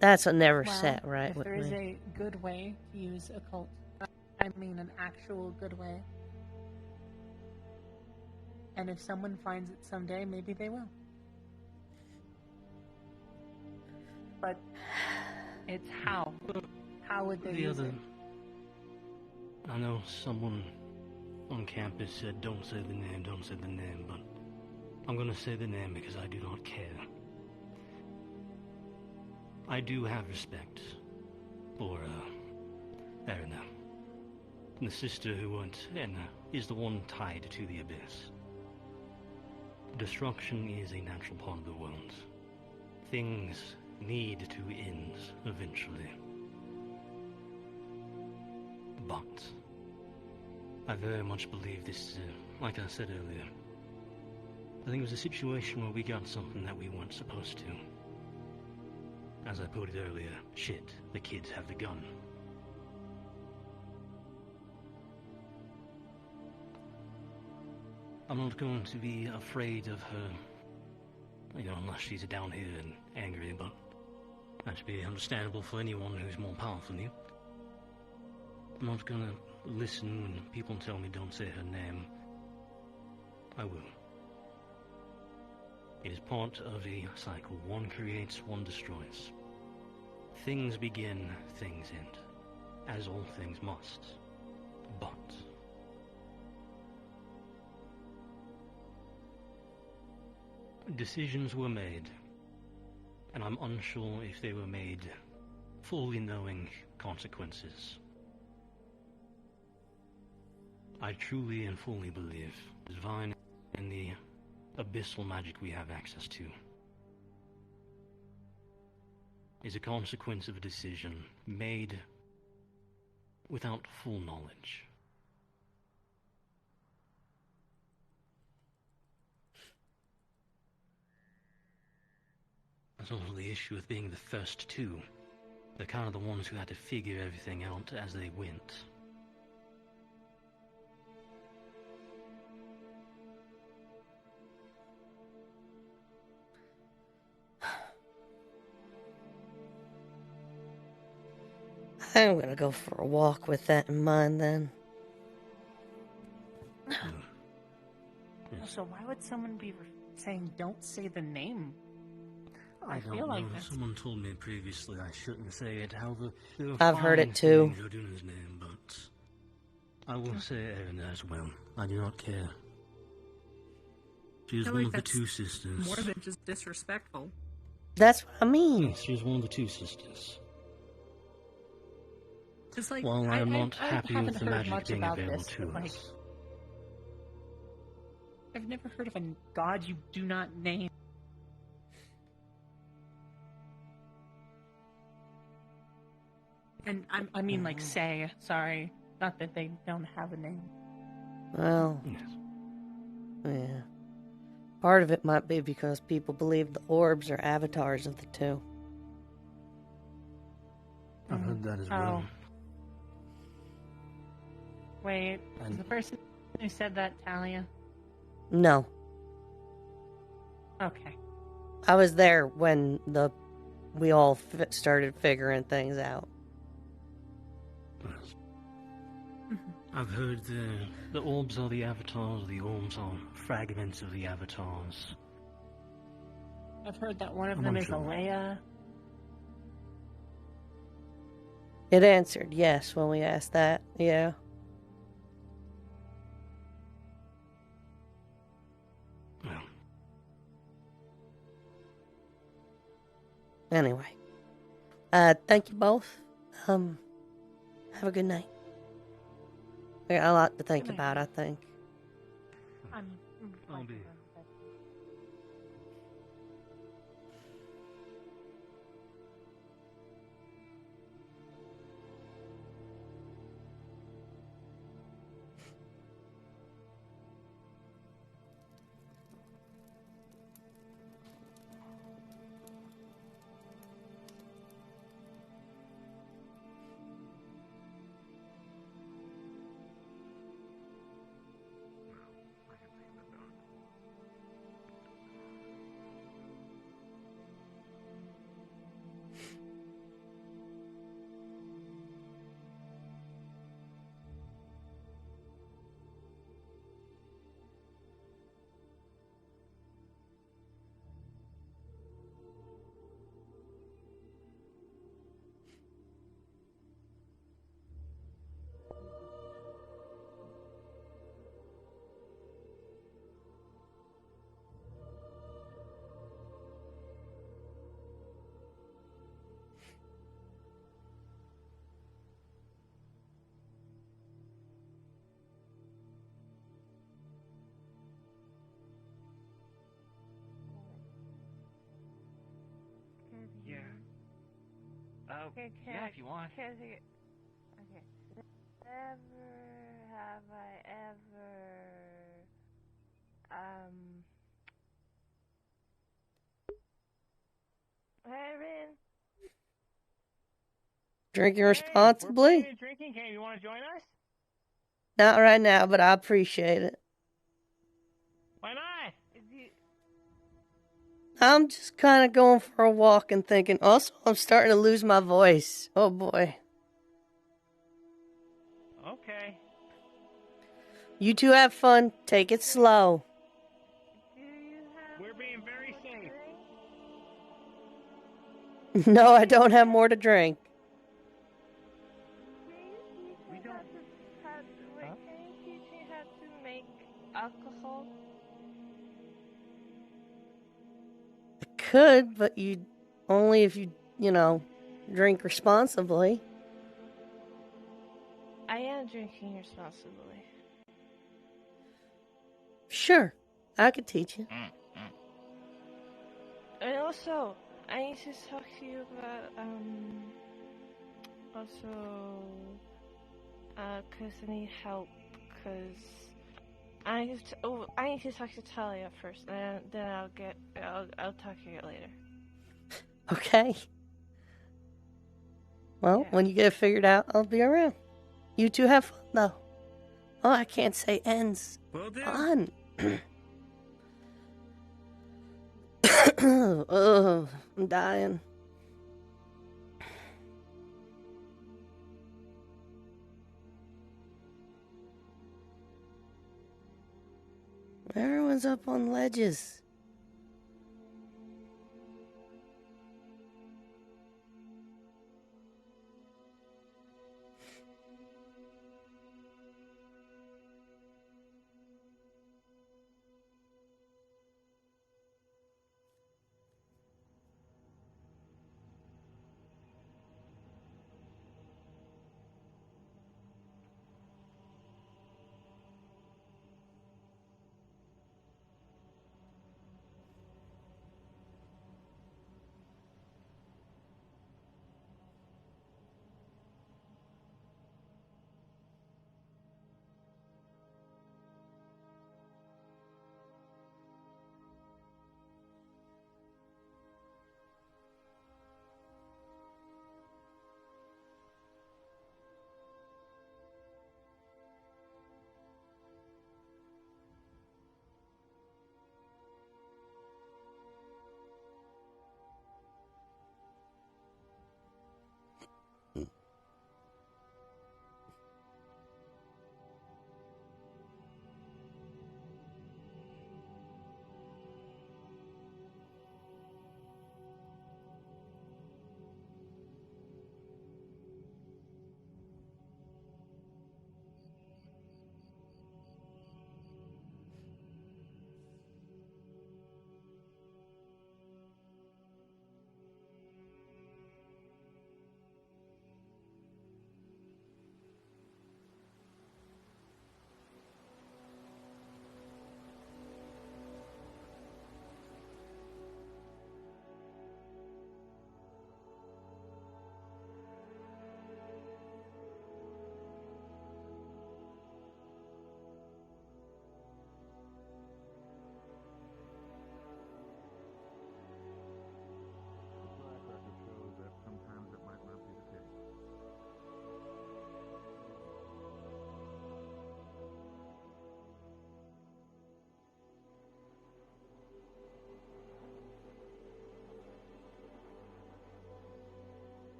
That's a never Well, set right if with there is me. a good way to use occult, I mean an actual good way. And if someone finds it someday, maybe they will. But it's how. How would they The use other... it? I know someone on campus said, don't say the name, but I'm gonna say the name because I do not care. I do have respect for, Erina. The sister who went in is the one tied to the abyss. Destruction is a natural part of the world. Things need to end eventually. But I very much believe this, like I said earlier, I think it was a situation where we got something that we weren't supposed to. As I put it earlier, shit, the kids have the gun. I'm not going to be afraid of her, you know, unless she's down here and angry, but that should be understandable for anyone who's more powerful than you. I'm not gonna listen when people tell me don't say her name. I will. It is part of a cycle. One creates, one destroys. Things begin, things end. As all things must. But decisions were made, and I'm unsure if they were made fully knowing consequences. I truly and fully believe the divine and the abyssal magic we have access to is a consequence of a decision made without full knowledge. That's also the issue with being the first two. They're kind of the ones who had to figure everything out as they went. I'm gonna go for a walk with that in mind then. So why would someone be saying don't say the name? I feel don't like know. that's... Someone told me previously I shouldn't say it. However, there are I've heard fine it too. things within his name, but I will say Erina as well. I do not care. She is feel one like of the that's two sisters. More than just disrespectful. That's what I mean. Yes, she is one of the two sisters. Just like While I am not I happy haven't with the heard magic much being about available this, to but, like, us. I've never heard of a god you do not name. And I mean, like, say, sorry. Not that they don't have a name. Well, yeah. Part of it might be because people believe the orbs are avatars of the two. I've heard that as well. Wait, is the person who said that Talia? No. Okay. I was there when we all started figuring things out. I've heard the orbs are the avatars, the orbs are fragments of the avatars. I've heard that one of I'm them is a unsure. Leia. It answered yes when we asked that. Yeah. Anyway. Thank you both. Have a good night. I got a lot to think about, I think. I'll be. Yeah. Yeah, if you want. Okay. Never have I Aaron. Drinking We're responsibly? playing a drinking game. You want to join us? Not right now, but I appreciate it. Why not? I'm just kind of going for a walk and thinking. Also, I'm starting to lose my voice. Oh boy. Okay. You two have fun. Take it slow. We're being very safe. No, I don't have more to drink. We don't. Wait, can you teach me how to make alcohol? I could, but you only if you drink responsibly. I am drinking responsibly. Sure, I could teach you. And also, I need to talk to you about, cause I need help, cause I need to talk to Talia first, and then I'll talk to you later. Okay. Well, when you get it figured out, I'll be around. You two have fun, though. Oh, I can't say ends. Will do. Fun. Oh, I'm dying. Everyone's up on ledges.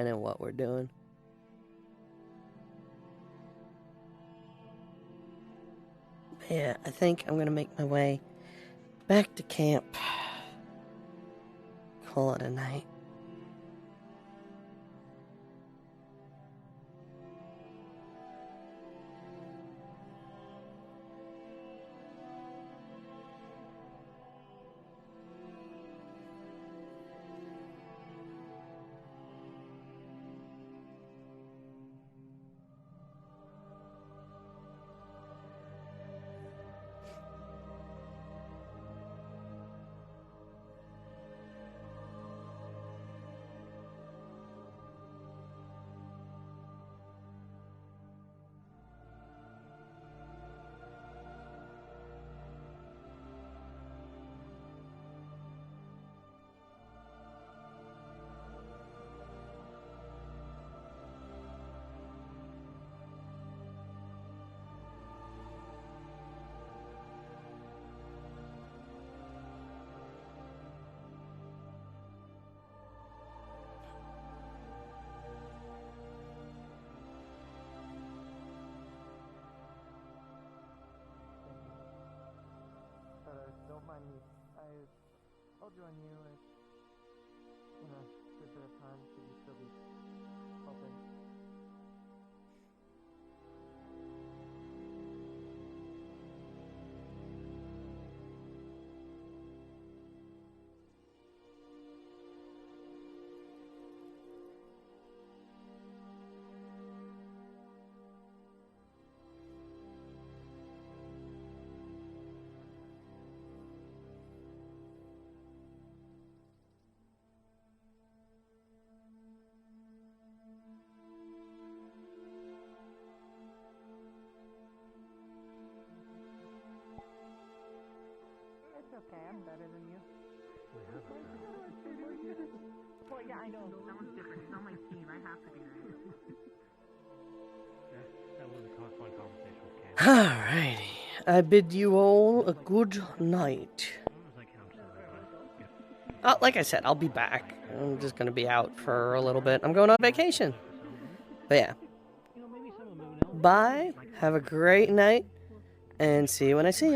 know what we're doing. Yeah, I think I'm gonna make my way back to camp. Call it a night. Don't mind me. I'll join you in a good bit of time. Should you still be helping? It's okay, I'm better than you. Well, yeah, I know. That one's different. It's on my team. I have to be there. That was a fun conversation with Cam. Alrighty. I bid you all a good night. Like I said, I'll be back. I'm just gonna be out for a little bit. I'm going on vacation. But yeah. Bye. Have a great night. And see you when I see you.